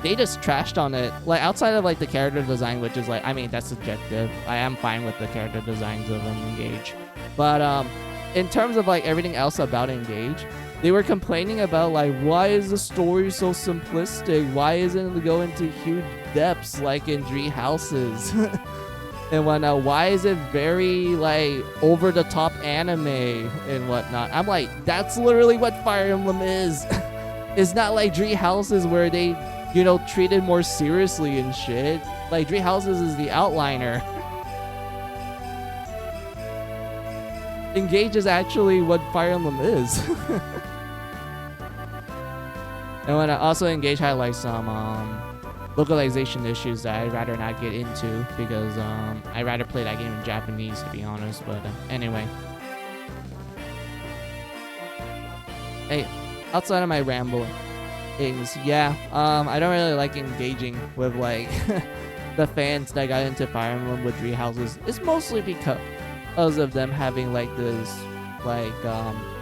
they just trashed on it. Like, outside of like the character design, which is like, I mean, that's subjective. I am fine with the character designs of Engage. But in terms of like everything else about Engage, they were complaining about like, why is the story so simplistic? Why isn't it go into huge depths like in Tree Houses? And whatnot. Why is it very like over the top anime and whatnot? I'm like, that's literally what Fire Emblem is. It's not like Tree Houses where they, you know, treat it more seriously and shit. Like, Tree Houses is the outliner. Engage is actually what Fire Emblem is. And when I also Engage had like some localization issues that I'd rather not get into, because I'd rather play that game in Japanese, to be honest. But anyway. Hey, outside of my ramble things, yeah, I don't really like engaging with like the fans that got into Fire Emblem with Tree Houses. It's mostly because of them having like this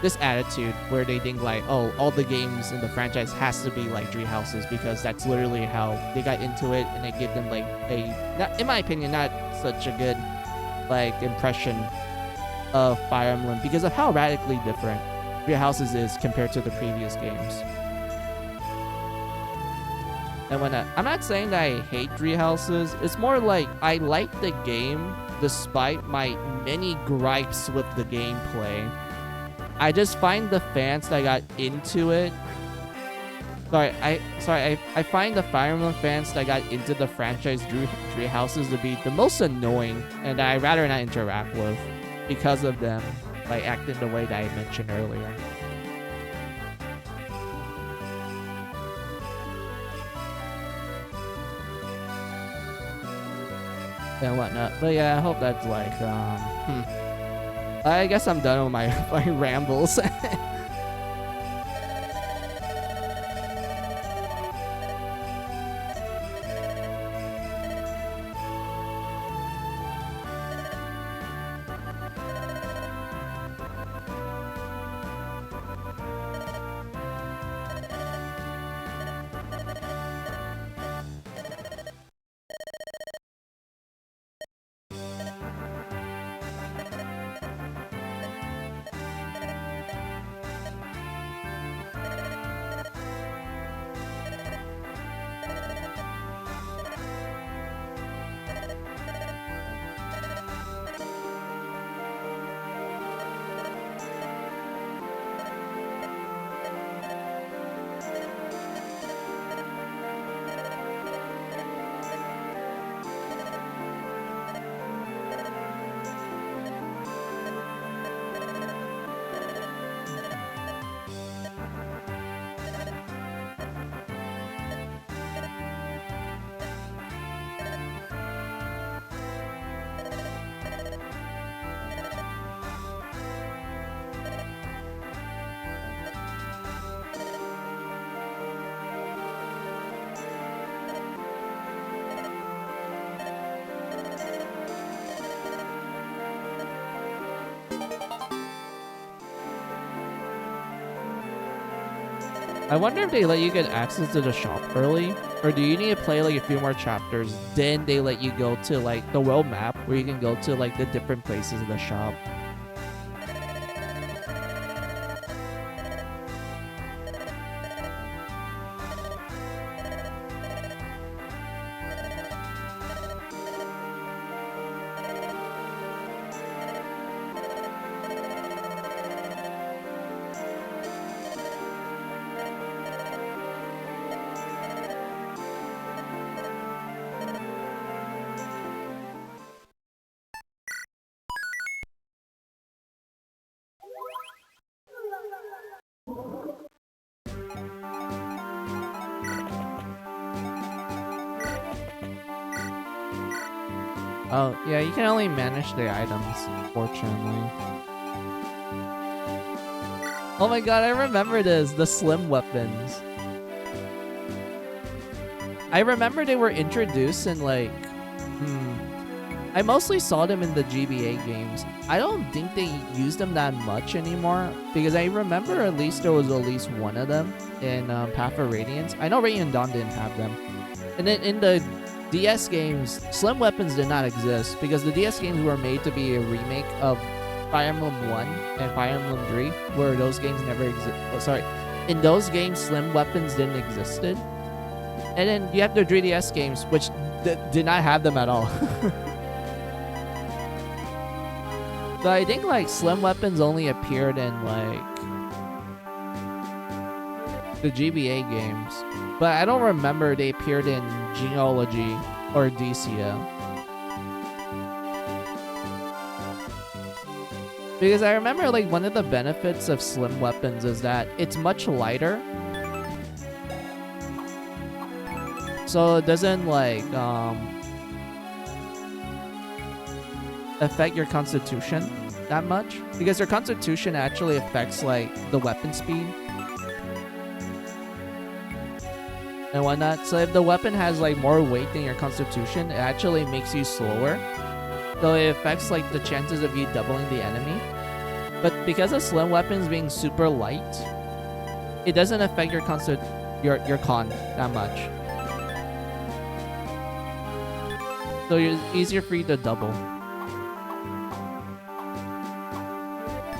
this attitude where they think like, oh, all the games in the franchise has to be like Tree Houses, because that's literally how they got into it, and it gave them like not, in my opinion, not such a good like impression of Fire Emblem because of how radically different Tree Houses is compared to the previous games. And when I'm not saying that I hate Tree Houses, it's more like I like the game despite my many gripes with the gameplay. I just find the fans that got into it. I find the Fire Emblem fans that got into the franchise Tree Houses to be the most annoying, and I'd rather not interact with because of them, like acting the way that I mentioned earlier. And whatnot. But yeah, I hope that's like I guess I'm done with my rambles. I wonder if they let you get access to the shop early, or do you need to play like a few more chapters, then they let you go to like the world map where you can go to like the different places in the shop. Oh, yeah, you can only manage the items, fortunately. Oh my god, I remember this, the slim weapons. I remember they were introduced in like, I mostly saw them in the GBA games. I don't think they use them that much anymore, because I remember at least there was at least one of them in Path of Radiance. I know Radiant Dawn didn't have them. And then in the DS games, slim weapons did not exist, because the DS games were made to be a remake of Fire Emblem 1 and Fire Emblem 3, where those games never exist. Oh, sorry. In those games, slim weapons didn't existed. And then you have the 3DS games, which did not have them at all. So I think like slim weapons only appeared in like the GBA games, but I don't remember they appeared in Genealogy or Decia. Because I remember like one of the benefits of slim weapons is that it's much lighter. So it doesn't like affect your constitution that much, because your constitution actually affects like the weapon speed and whatnot. So if the weapon has like more weight than your constitution, it actually makes you slower. So it affects like the chances of you doubling the enemy. But because of slim weapons being super light, it doesn't affect your con that much. So it's easier for you to double.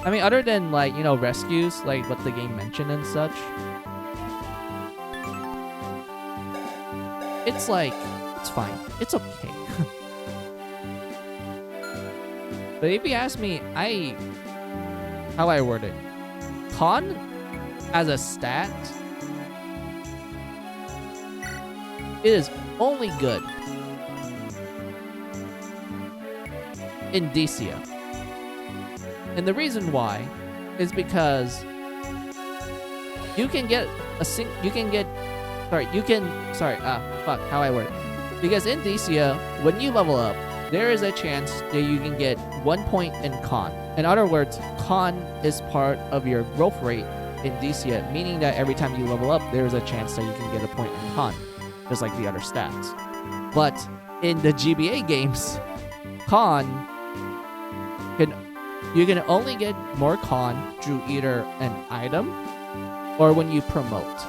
I mean, other than like, you know, rescues, like what the game mentioned and such, it's like, it's fine. It's okay. But if you ask me, how I word it, con as a stat, it is only good in Decia. And the reason why is because you can get how I word it. Because in Decia, when you level up, there is a chance that you can get 1 point in con. In other words, con is part of your growth rate in Decia, meaning that every time you level up, there is a chance that you can get a point in con, just like the other stats. But in the GBA games, you can only get more con through either an item or when you promote.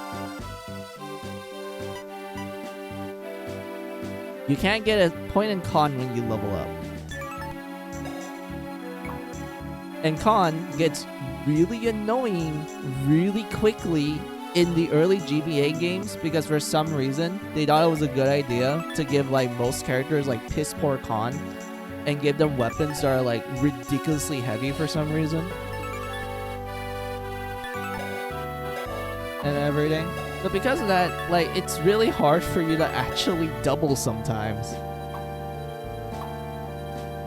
You can't get a point in con when you level up. And con gets really annoying really quickly in the early GBA games, because for some reason they thought it was a good idea to give like most characters like piss poor con and give them weapons that are like ridiculously heavy for some reason. And everything. But because of that, like, it's really hard for you to actually double sometimes.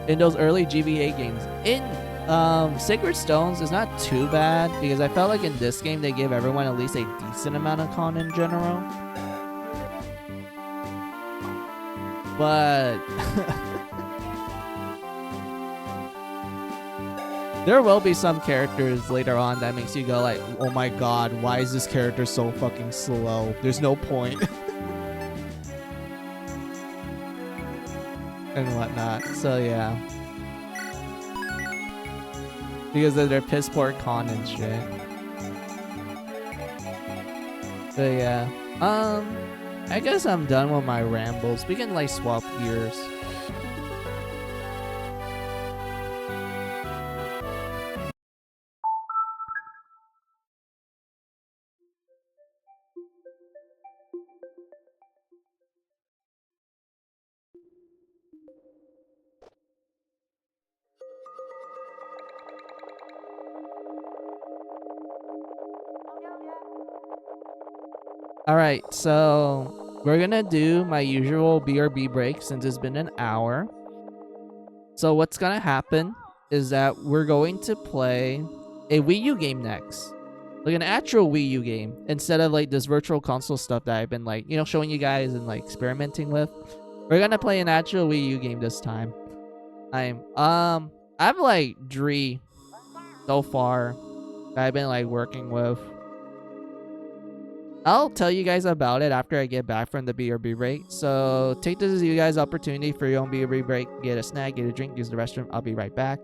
In those early GBA games. In Sacred Stones is not too bad, because I felt like in this game they gave everyone at least a decent amount of con in general. But there will be some characters later on that makes you go like, oh my god, why is this character so fucking slow? There's no point. And whatnot. So yeah. Because of their piss poor con and shit. But yeah, I guess I'm done with my rambles. We can like swap gears. Alright, so we're gonna do my usual BRB break since it's been an hour. So what's gonna happen is that we're going to play a Wii U game next. Like an actual Wii U game instead of like this virtual console stuff that I've been like, showing you guys and like experimenting with. We're gonna play an actual Wii U game this time. I've like Dree so far that I've been like working with. I'll tell you guys about it after I get back from the BRB break. So take this as you guys' opportunity for your own BRB break. Get a snack, get a drink, use the restroom. I'll be right back.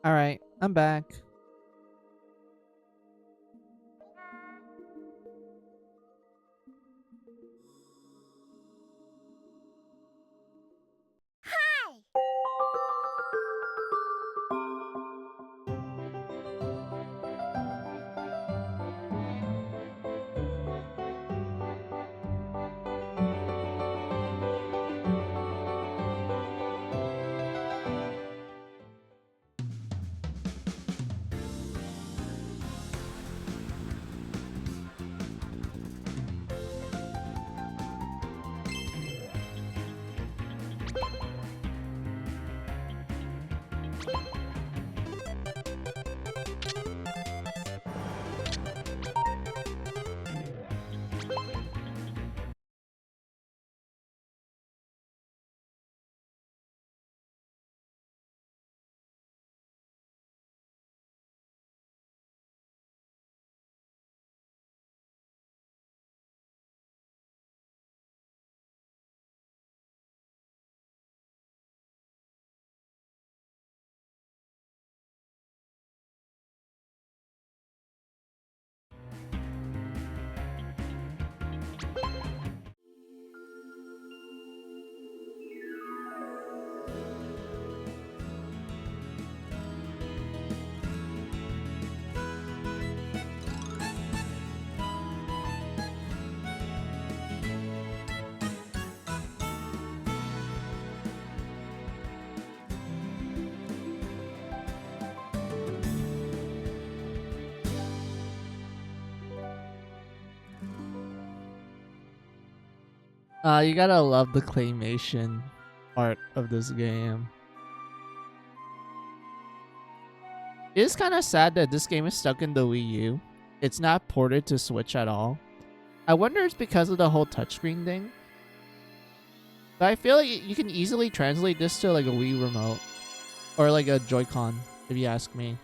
Alright, I'm back. You gotta love the claymation part of this game. It is kind of sad that this game is stuck in the Wii U. It's not ported to Switch at all. I wonder if it's because of the whole touchscreen thing. But I feel like you can easily translate this to like a Wii remote. Or like a Joy-Con, if you ask me.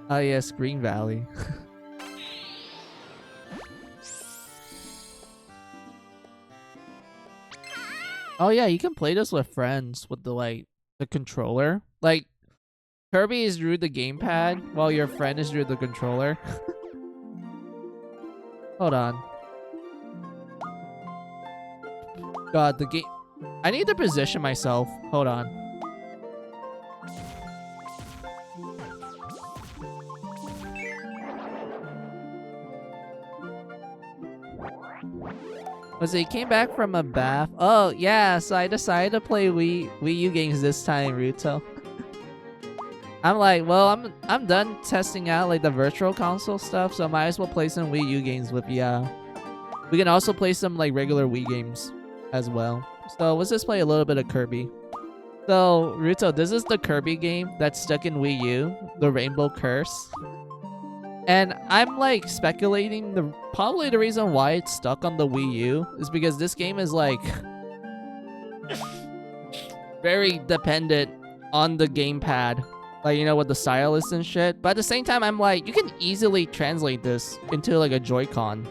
Oh yes, Green Valley. Oh yeah, you can play this with friends with the controller. Like Kirby is through the gamepad while your friend is through the controller. Hold on. God, the game. I need to position myself. Hold on. Was he came back from a bath? Oh yeah, so I decided to play Wii U games this time, Ruto. I'm like, well, I'm done testing out like the virtual console stuff, so I might as well play some Wii U games with ya. We can also play some like regular Wii games as well. So let's just play a little bit of Kirby. So Ruto, this is the Kirby game that's stuck in Wii U, the Rainbow Curse. And I'm like speculating probably the reason why it's stuck on the Wii U is because this game is like very dependent on the gamepad. Like, you know, with the stylus and shit. But at the same time, I'm like, you can easily translate this into like a Joy-Con.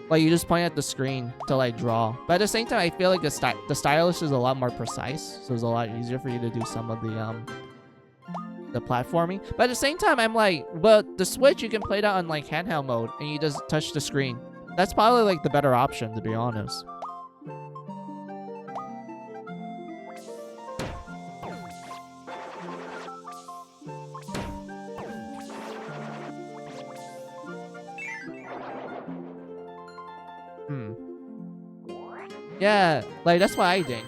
Like, you just point at the screen to like draw. But at the same time, I feel like the stylus is a lot more precise. So it's a lot easier for you to do some of the platforming. But at the same time, I'm like, but the Switch, you can play that on like handheld mode and you just touch the screen. That's probably like the better option, to be honest. Yeah, like that's what I think.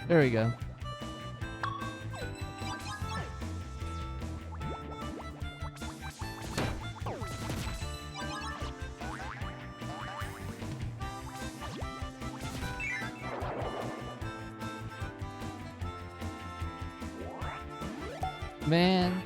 There we go. Man.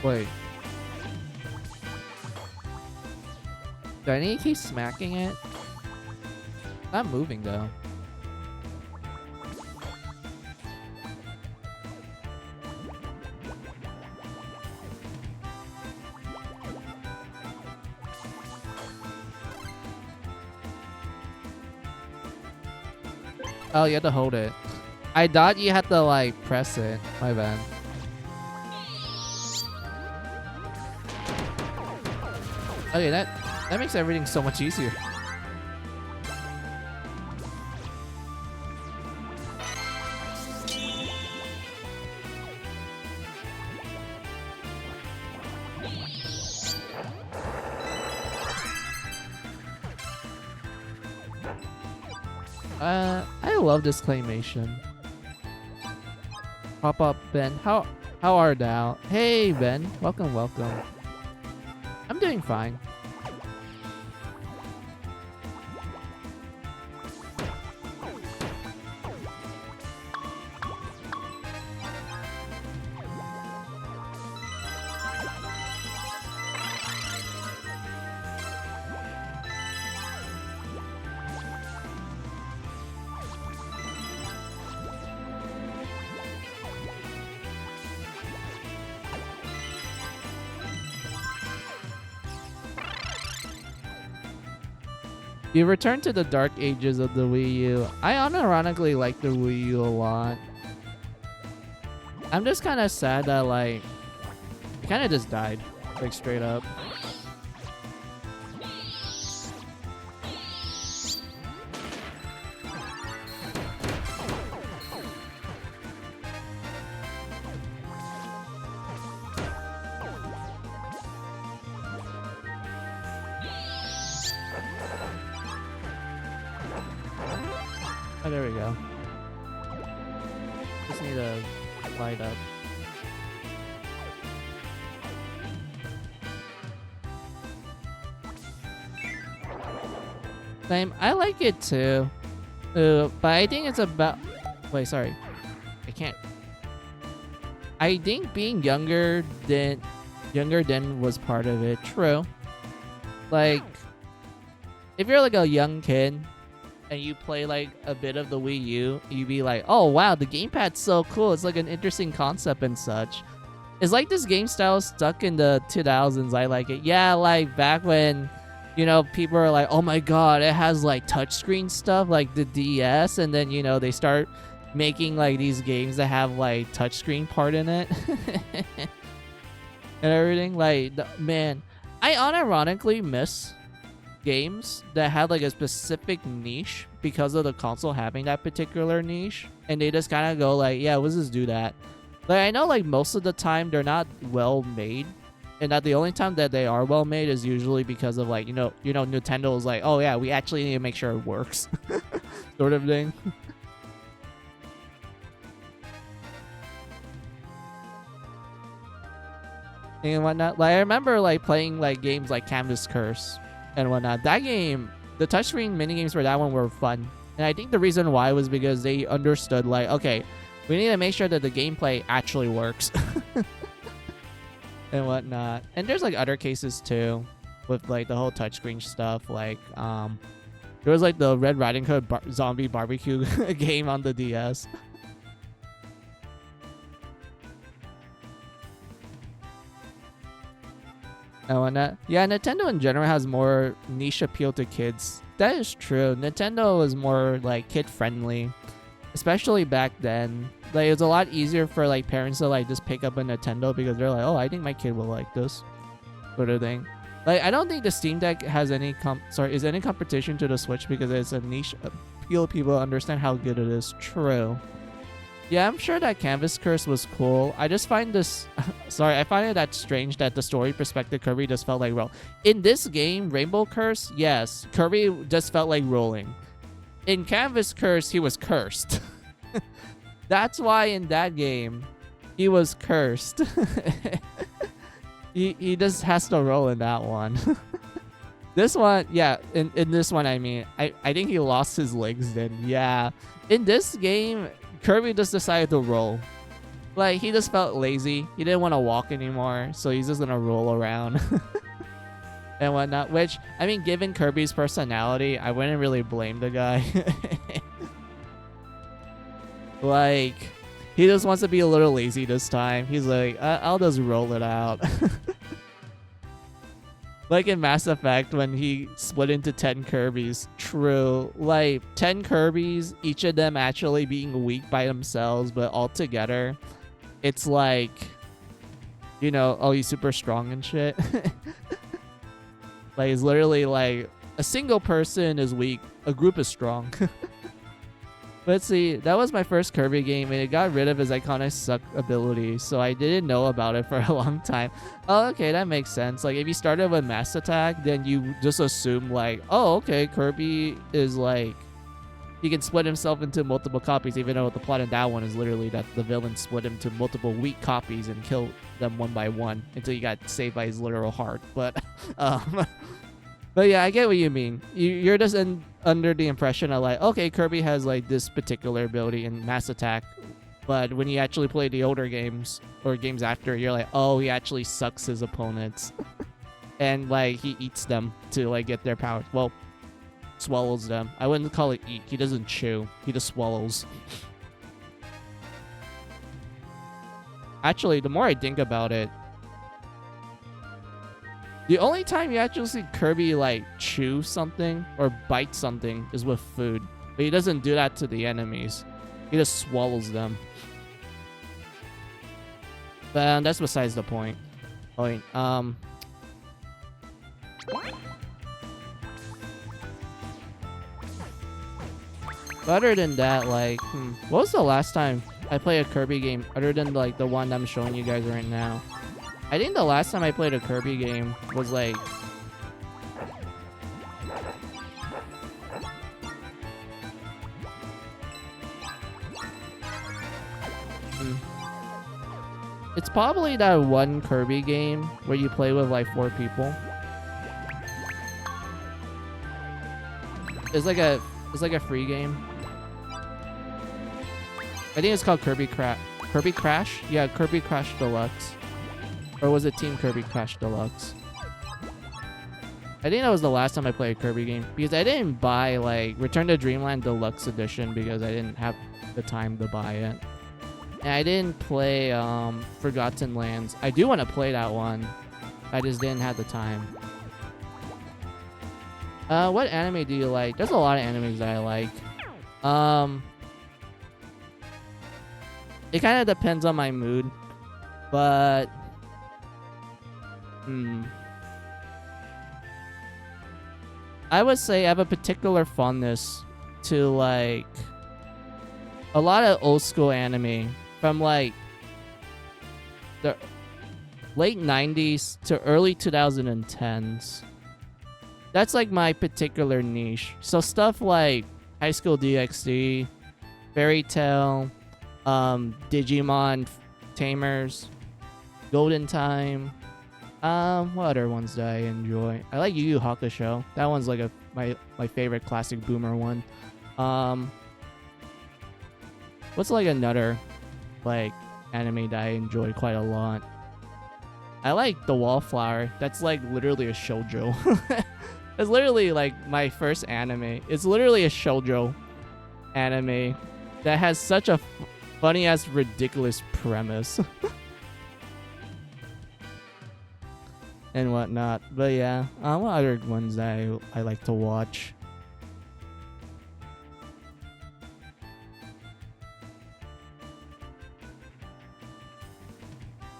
Wait. Do I need to keep smacking it? Not moving though. Oh, you have to hold it. I thought you had to like press it. My bad. Okay, that makes everything so much easier. I love this claymation. Pop up, Ben. How are thou? Hey, Ben. Welcome, welcome. I'm doing fine. You return to the dark ages of the Wii U. I unironically like the Wii U a lot. I'm just kind of sad that, like, it kind of just died, like, straight up. Oh, there we go. Just need to light up. Same. I like it too. But I think it's about... Wait, sorry. I can't... I think being younger than was part of it. True. Like, if you're like a young kid and you play like a bit of the Wii U, you'd be like, oh wow, the gamepad's so cool. It's like an interesting concept and such. It's like this game style is stuck in the 2000s. I like it. Yeah, like back when, you know, people are like, oh my god, it has like touchscreen stuff like the DS, and then, you know, they start making like these games that have like touchscreen part in it and everything. Like, man, I unironically miss games that had like a specific niche because of the console having that particular niche, and they just kind of go like, yeah, let's just do that. Like, I know like most of the time they're not well made, and that the only time that they are well made is usually because of like, you know Nintendo is like, oh yeah, we actually need to make sure it works sort of thing. And whatnot. Like, I remember like playing like games like Canvas Curse and whatnot. That game, the touchscreen minigames for that one were fun. And I think the reason why was because they understood like, okay, we need to make sure that the gameplay actually works. And whatnot. And there's like other cases too with like the whole touchscreen stuff. Like, there was like the Red Riding Hood zombie barbecue game on the DS. And whatnot. Yeah, Nintendo in general has more niche appeal to kids. That is true. Nintendo was more like kid friendly, especially back then. Like, it was a lot easier for like parents to like just pick up a Nintendo because they're like, oh, I think my kid will like this sort of thing. Like, I don't think the Steam Deck has any is any competition to the Switch because it's a niche appeal. People understand how good it is. True. Yeah, I'm sure that Canvas Curse was cool. I just find this... sorry, I find it that strange that the story perspective Kirby just felt like roll. In this game, Rainbow Curse, yes, Kirby just felt like rolling. In Canvas Curse, he was cursed. That's why in that game, he was cursed. he just has to roll in that one. This one, yeah, in this one, I mean, I think he lost his legs then. Yeah. In this game... Kirby just decided to roll. Like, he just felt lazy. He didn't want to walk anymore, so he's just gonna roll around and whatnot. Which, I mean, given Kirby's personality, I wouldn't really blame the guy. Like, he just wants to be a little lazy this time. He's like, I'll just roll it out. Like in Mass Effect when he split into 10 Kirbys. True. Like 10 Kirbys, each of them actually being weak by themselves, but all together, it's like, you know, oh, he's super strong and shit. Like, it's literally like a single person is weak, a group is strong. But see, that was my first Kirby game, and it got rid of his iconic suck ability, so I didn't know about it for a long time. Oh, okay, that makes sense. Like, if you started with Mass Attack, then you just assume, like, oh, okay, Kirby is, like, he can split himself into multiple copies, even though the plot in that one is literally that the villain split him to multiple weak copies and killed them one by one until he got saved by his literal heart. But, but yeah, I get what you mean. You're just under the impression of like, okay, Kirby has like this particular ability in Mass Attack, but when you actually play the older games or games after, you're like, oh, he actually sucks his opponents, and like he eats them to like get their powers. Well, swallows them. I wouldn't call it eat. He doesn't chew. He just swallows. Actually, the more I think about it, the only time you actually see Kirby, like, chew something or bite something is with food. But he doesn't do that to the enemies. He just swallows them. But that's besides the point. But other than that, like, what was the last time I played a Kirby game other than, like, the one I'm showing you guys right now? I think the last time I played a Kirby game was like... It's probably that one Kirby game where you play with like 4 people. It's like a free game. I think it's called Kirby Crash? Yeah, Kirby Crash Deluxe. Or was it Team Kirby Crash Deluxe? I think that was the last time I played a Kirby game. Because I didn't buy, like, Return to Dreamland Deluxe Edition because I didn't have the time to buy it. And I didn't play Forgotten Lands. I do want to play that one. I just didn't have the time. What anime do you like? There's a lot of animes that I like. It kind of depends on my mood. But... I would say I have a particular fondness to like a lot of old school anime from like the late 90s to early 2010s. That's like my particular niche. So stuff like High School DxD, Fairy Tail, Digimon Tamers, Golden Time. What other ones do I enjoy? I like Yu Yu Hakusho. That one's like my favorite classic boomer one. What's like another like anime that I enjoy quite a lot? I like The Wallflower. That's like literally a shoujo. It's literally like my first anime. It's literally a shoujo anime that has such a funny ass ridiculous premise. And whatnot. But yeah, what other ones that I like to watch?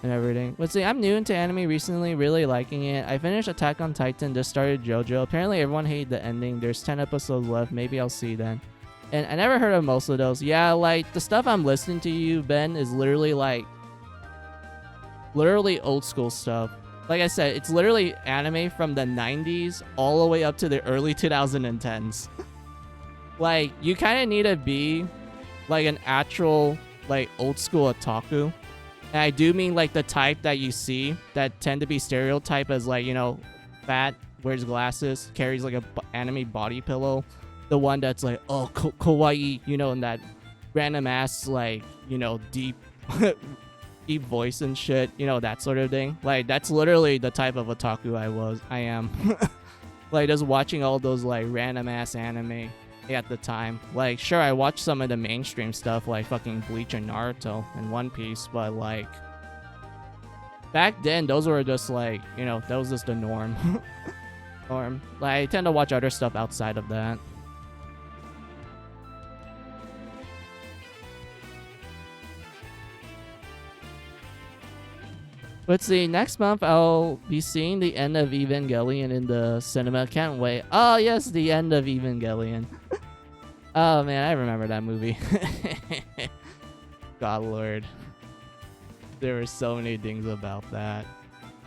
And everything. Let's see, I'm new into anime recently, really liking it. I finished Attack on Titan, just started JoJo. Apparently everyone hated the ending. There's 10 episodes left. Maybe I'll see then. And I never heard of most of those. Yeah, like the stuff I'm listening to you, Ben, is literally like old school stuff. Like I said, it's literally anime from the 90s all the way up to the early 2010s. Like, you kind of need to be like an actual like old school otaku. And I do mean like the type that you see that tend to be stereotyped as like, you know, fat, wears glasses, carries like a anime body pillow. The one that's like, oh, kawaii, you know, and that random ass like, you know, deep deep voice and shit, you know, that sort of thing. Like, that's literally the type of otaku I am. Like, just watching all those like random ass anime at the time. Like, sure, I watched some of the mainstream stuff like fucking Bleach and Naruto and One Piece, but like back then those were just like, you know, that was just the norm. Like, I tend to watch other stuff outside of that. Let's see, next month I'll be seeing the end of Evangelion in the cinema. Can't wait. Oh, yes, the end of Evangelion. Oh, man, I remember that movie. God Lord. There were so many things about that.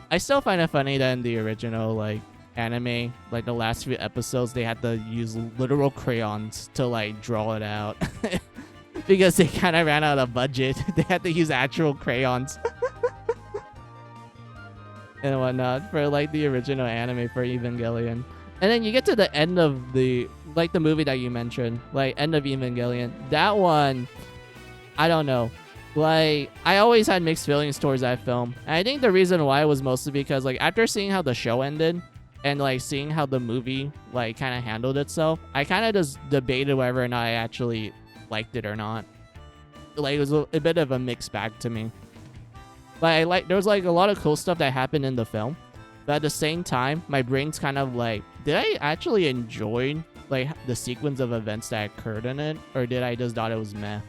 I still find it funny that in the original, like, anime, like, the last few episodes, they had to use literal crayons to, like, draw it out. Because they kind of ran out of budget. They had to use actual crayons. And whatnot for like the original anime for Evangelion. And then you get to the end of the like the movie that you mentioned, like end of Evangelion. That one, I don't know. Like I always had mixed feelings towards that film. And I think the reason why was mostly because like after seeing how the show ended and like seeing how the movie like kind of handled itself, I kind of just debated whether or not I actually liked it or not. Like it was a bit of a mixed bag to me. Like there was like a lot of cool stuff that happened in the film, but at the same time, my brain's kind of like, did I actually enjoy like the sequence of events that occurred in it, or did I just thought it was meh?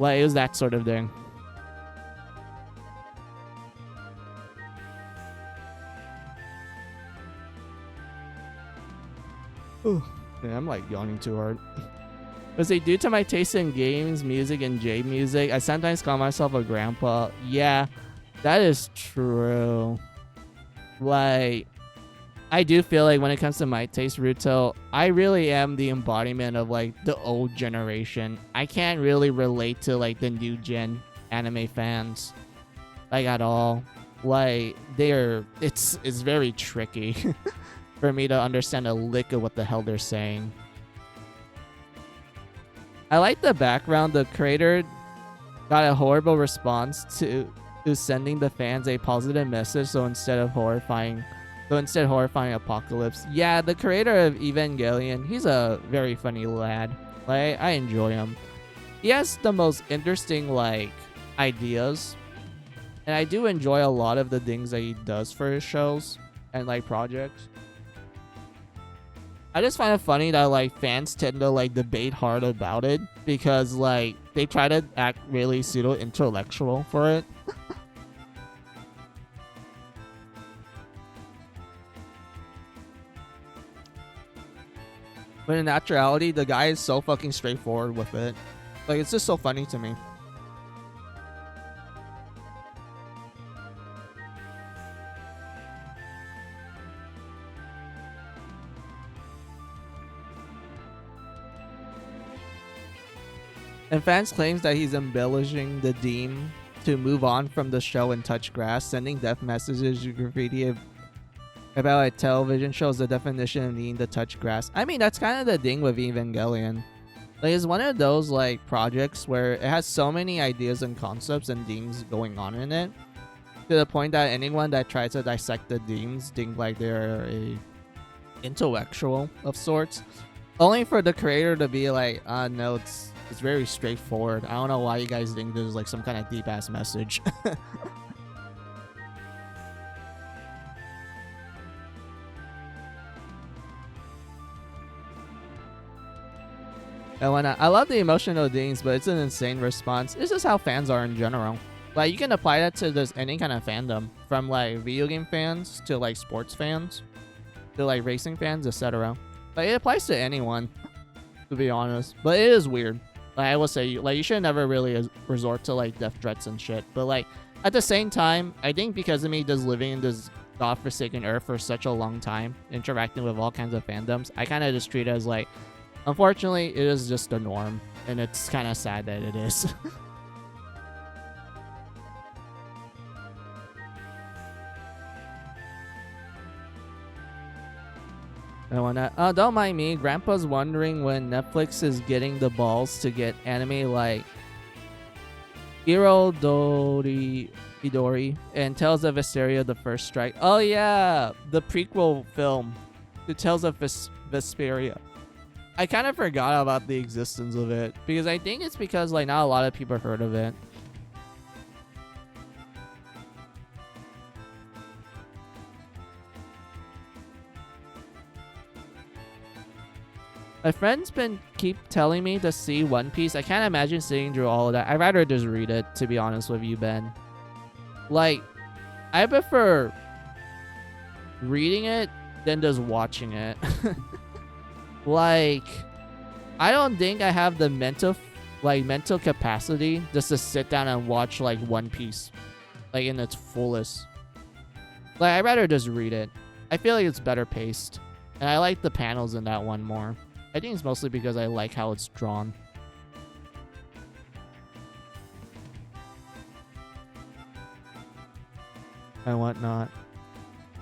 Like it was that sort of thing. Ooh, yeah, I'm like yawning too hard. But say, due to my taste in games, music, and J music, I sometimes call myself a grandpa. Yeah, that is true. Like, I do feel like when it comes to my taste, Ruto, I really am the embodiment of like the old generation. I can't really relate to like the new gen anime fans, like at all. Like it's very tricky for me to understand a lick of what the hell they're saying. I like the background. The creator got a horrible response to sending the fans a positive message. So instead horrifying apocalypse. Yeah, the creator of Evangelion, he's a very funny lad. Like I enjoy him. He has the most interesting like ideas, and I do enjoy a lot of the things that he does for his shows and like projects. I just find it funny that like fans tend to like debate hard about it because like they try to act really pseudo intellectual for it. But in actuality, the guy is so fucking straightforward with it. Like it's just so funny to me. And fans claims that he's embellishing the theme to move on from the show and touch grass, sending death messages to graffiti about a television show is the definition of needing to touch grass. I mean, that's kind of the thing with Evangelion. Like, it's one of those like projects where it has so many ideas and concepts and themes going on in it, to the point that anyone that tries to dissect the themes think like they're a intellectual of sorts, only for the creator to be like, no, it's very straightforward. I don't know why you guys think there's like some kind of deep ass message. And when I love the emotional things, but it's an insane response. It's just how fans are in general. Like you can apply that to just any kind of fandom, from like video game fans to like sports fans to like racing fans, etc. Like it applies to anyone, to be honest. But it is weird. Like I will say, like you should never really resort to like death threats and shit. But like at the same time, I think because of me just living in this godforsaken earth for such a long time, interacting with all kinds of fandoms, I kind of just treat it as like, unfortunately, it is just the norm, and it's kind of sad that it is. And whatnot. Don't mind me. Grandpa's wondering when Netflix is getting the balls to get anime like Idori and Tales of Vesperia: The First Strike. Oh yeah, the prequel film to Tales of Vesperia. I kind of forgot about the existence of it because I think it's because like not a lot of people heard of it. My friends keep telling me to see One Piece. I can't imagine sitting through all of that. I'd rather just read it, to be honest with you, Ben. Like, I prefer reading it than just watching it. Like, I don't think I have the mental capacity just to sit down and watch like One Piece, like in its fullest. Like, I'd rather just read it. I feel like it's better paced, and I like the panels in that one more. I think it's mostly because I like how it's drawn. And whatnot.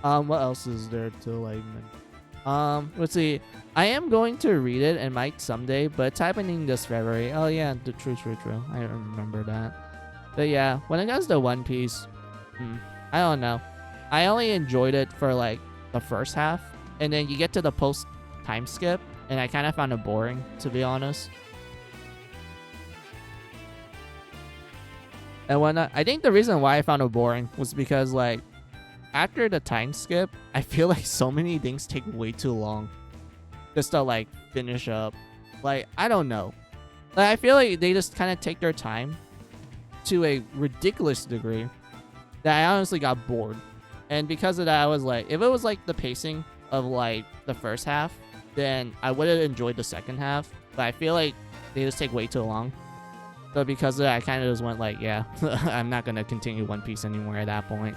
What else is there to like? Let's see. I am going to read it and might someday, but it's happening this February. Oh yeah, true. I remember that. But yeah, when it comes to One Piece, I don't know. I only enjoyed it for like the first half, and then you get to the post time skip, and I kind of found it boring, to be honest. And whatnot. I think the reason why I found it boring was because like after the time skip, I feel like so many things take way too long just to like finish up. Like, I don't know. Like, I feel like they just kind of take their time to a ridiculous degree that I honestly got bored. And because of that, I was like, if it was like the pacing of like the first half, then I would have enjoyed the second half. But I feel like they just take way too long. So because of that, I kind of just went like, yeah, I'm not going to continue One Piece anymore at that point.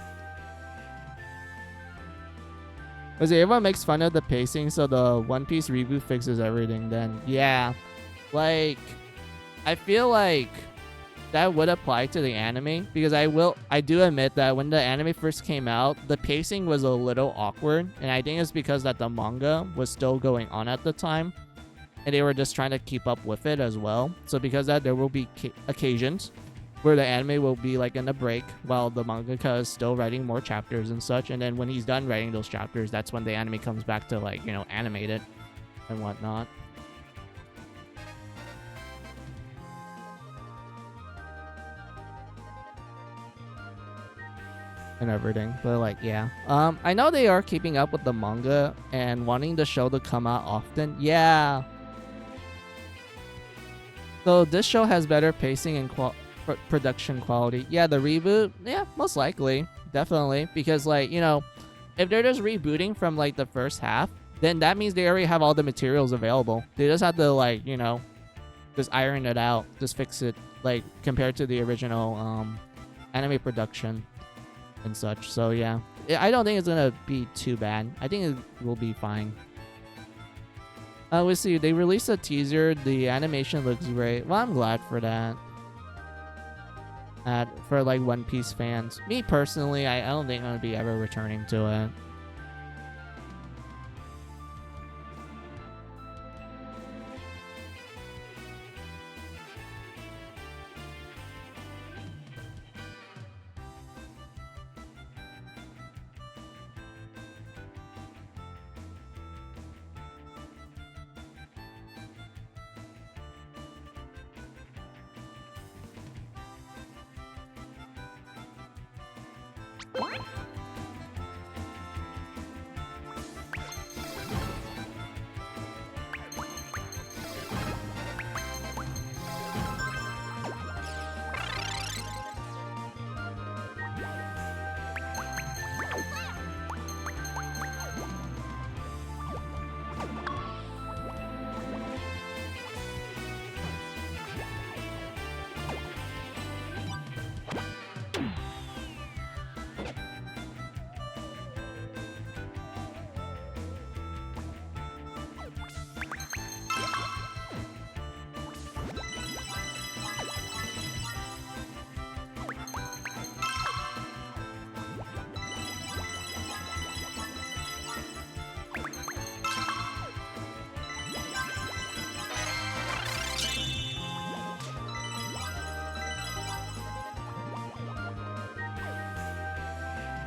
Because everyone makes fun of the pacing, so the One Piece reboot fixes everything, then yeah. Like, I feel like that would apply to the anime, because I do admit that when the anime first came out, the pacing was a little awkward, and I think it's because that the manga was still going on at the time, and they were just trying to keep up with it as well. So because of that, there will be occasions where the anime will be like in a break while the mangaka is still writing more chapters and such. And then when he's done writing those chapters, that's when the anime comes back to like, animate it and whatnot. And everything. But like, yeah. I know they are keeping up with the manga and wanting the show to come out often. Yeah. So this show has better pacing and production quality. Yeah, the reboot, yeah, most likely, definitely, because like, if they're just rebooting from like the first half, then that means they already have all the materials available. They just have to like, just iron it out, just fix it, like compared to the original anime production and such. So yeah, I don't think it's gonna be too bad. I think it will be fine. We'll see. They released a teaser. The animation looks great. Well, I'm glad for that. For like One Piece fans. Me personally, I don't think I'm gonna be ever returning to it.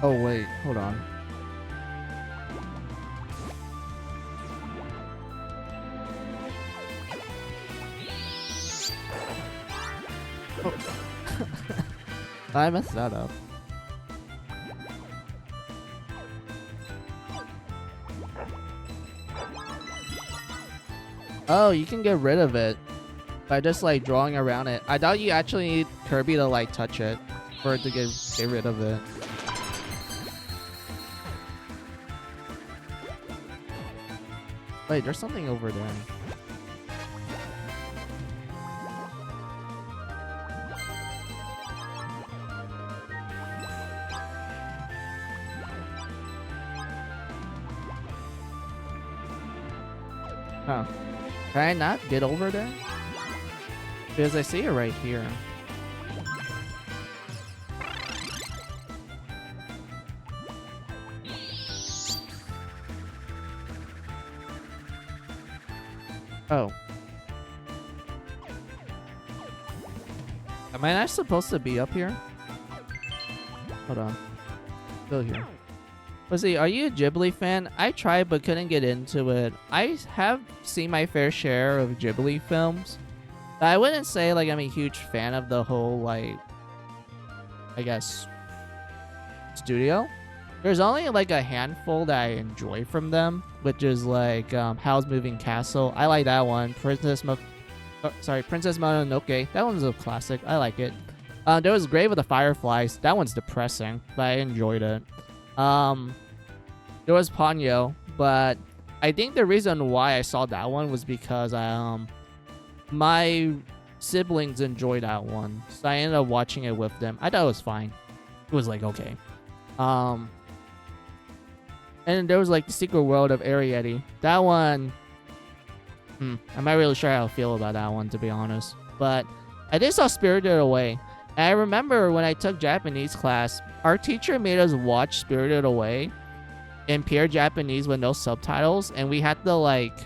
Oh wait, hold on. Oh. I messed that up. Oh, you can get rid of it by just like drawing around it. I thought you actually need Kirby to like touch it for it to get rid of it. Wait, there's something over there. Huh. Can I not get over there? Because I see it right here. Oh. Am I not supposed to be up here? Hold on. Go here. Let's see, are you a Ghibli fan? I tried but couldn't get into it. I have seen my fair share of Ghibli films. But I wouldn't say like I'm a huge fan of the whole like, I guess, studio. There's only like a handful that I enjoy from them, which is like Howl's Moving Castle. I like that one. Princess Mononoke. That one's a classic. I like it. There was Grave of the Fireflies. That one's depressing, but I enjoyed it. There was Ponyo, but I think the reason why I saw that one was because my siblings enjoyed that one, so I ended up watching it with them. I thought it was fine. It was like okay. And there was like the Secret World of Ariete. That one, I'm not really sure how I feel about that one, to be honest. But I did saw Spirited Away. And I remember when I took Japanese class, our teacher made us watch Spirited Away in pure Japanese with no subtitles. And we had to like...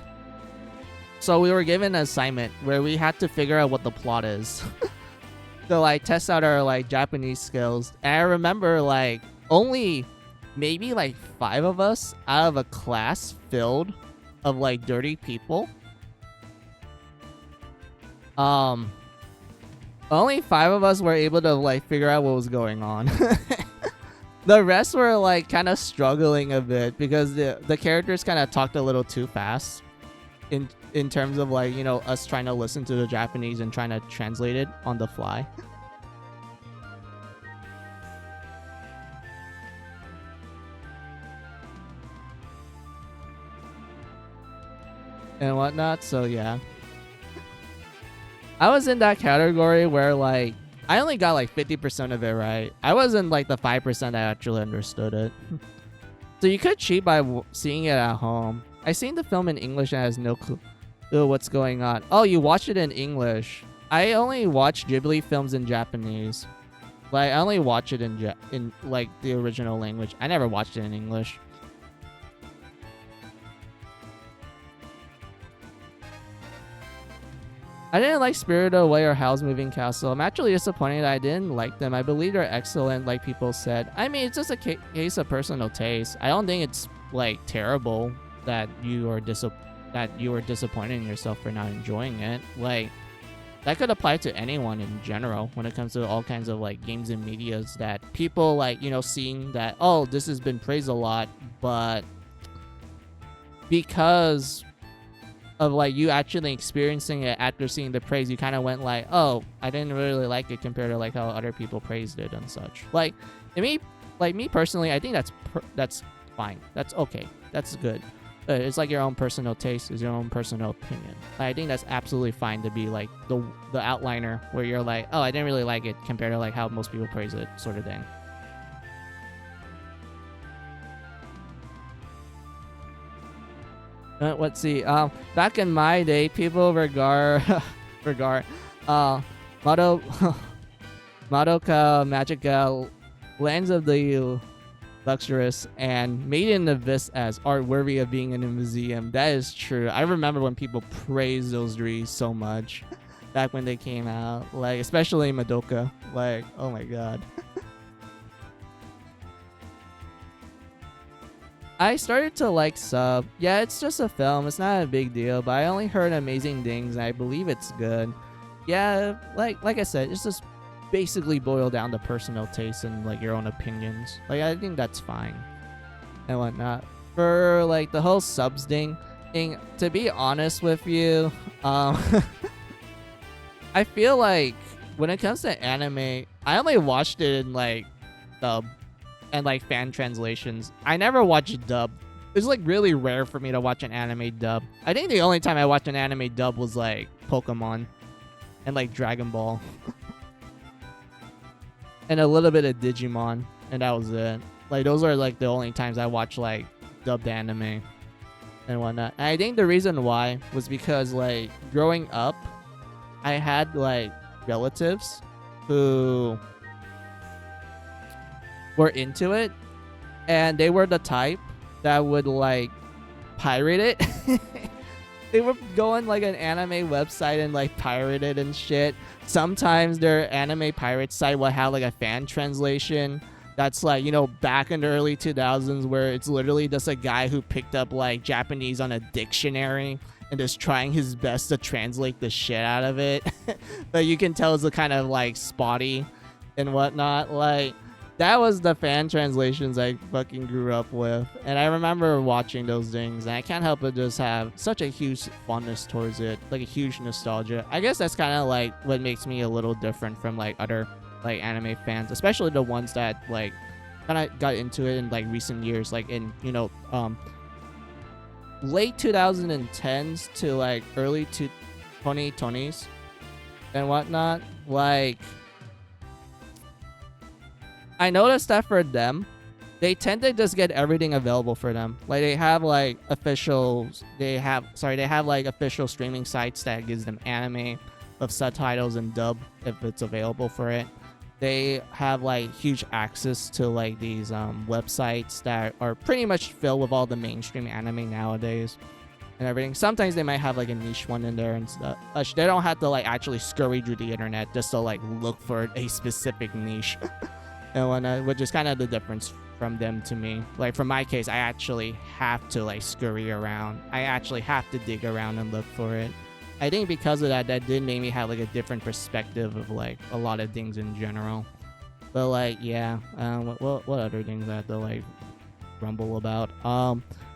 So we were given an assignment where we had to figure out what the plot is. To like test out our like Japanese skills. And I remember like only maybe like 5 of us out of a class filled of like dirty people. Only 5 of us were able to like figure out what was going on. The rest were like kind of struggling a bit because the characters kind of talked a little too fast in terms of like, you know, us trying to listen to the Japanese and trying to translate it on the fly. And whatnot, so yeah. I was in that category where like I only got like 50% of it right. I wasn't like the 5% that actually understood it. So you could cheat by seeing it at home. I seen the film in English and has no clue what's going on. Oh, you watched it in English. I only watch Ghibli films in Japanese. Like I only watch it in like the original language. I never watched it in English. I didn't like Spirited Away or Howl's Moving Castle. I'm actually disappointed that I didn't like them. I believe they're excellent, like people said. I mean, it's just a case of personal taste. I don't think it's like terrible that you are disappointed in yourself for not enjoying it. Like that could apply to anyone in general when it comes to all kinds of like games and medias that people like, you know, seeing that, oh, this has been praised a lot, but because of like you actually experiencing it after seeing the praise, you kind of went like, oh, I didn't really like it compared to like how other people praised it and such. Like me personally, I think that's fine. That's okay. That's good. It's like your own personal taste, is your own personal opinion. I think that's absolutely fine to be like the outliner where you're like, oh, I didn't really like it compared to like how most people praise it, sort of thing. Let's see. Back in my day, people Madoka Magica, Lands of the Luxurious, and Made in Abyss as art worthy of being in a museum. That is true. I remember when people praised those three so much back when they came out, like especially Madoka. Like, oh my god. I started to like Sub. Yeah, it's just a film. It's not a big deal, but I only heard amazing things, and I believe it's good. Yeah, like I said, it's just basically boiled down to personal taste and like your own opinions. Like I think that's fine and whatnot. For like the whole subs thing, to be honest with you, I feel like when it comes to anime, I only watched it in like dub and like fan translations. I never watched dub It's like really rare for me to watch an anime dub. I think the only time I watched an anime dub was like Pokemon and like Dragon Ball and a little bit of Digimon, and that was it. Like those are like the only times I watched like dubbed anime and whatnot. And I think the reason why was because like growing up, I had like relatives who were into it, and they were the type that would like pirate it. They would go on like an anime website and like pirate it and shit. Sometimes their anime pirate site will have like a fan translation that's like, you know, back in the early 2000s, where it's literally just a guy who picked up like Japanese on a dictionary and just trying his best to translate the shit out of it. But you can tell it's a kind of like spotty and whatnot. Like, that was the fan translations I fucking grew up with. And I remember watching those things, and I can't help but just have such a huge fondness towards it, like a huge nostalgia. I guess that's kind of like what makes me a little different from like other like anime fans, especially the ones that like kind of got into it in like recent years, like in, you know, late 2010s to like early 2020s and whatnot. Like, I noticed that for them, they tend to just get everything available for them. Like they have like they have like official streaming sites that gives them anime with subtitles and dub if it's available for it. They have like huge access to like these websites that are pretty much filled with all the mainstream anime nowadays and everything. Sometimes they might have like a niche one in there and stuff. They don't have to like actually scurry through the internet just to like look for a specific niche. And whatnot, which is kind of the difference from them to me. Like for my case, I actually have to like scurry around. I actually have to dig around and look for it. I think because of that did make me have like a different perspective of like a lot of things in general. But like, yeah, what other things I have to like grumble about?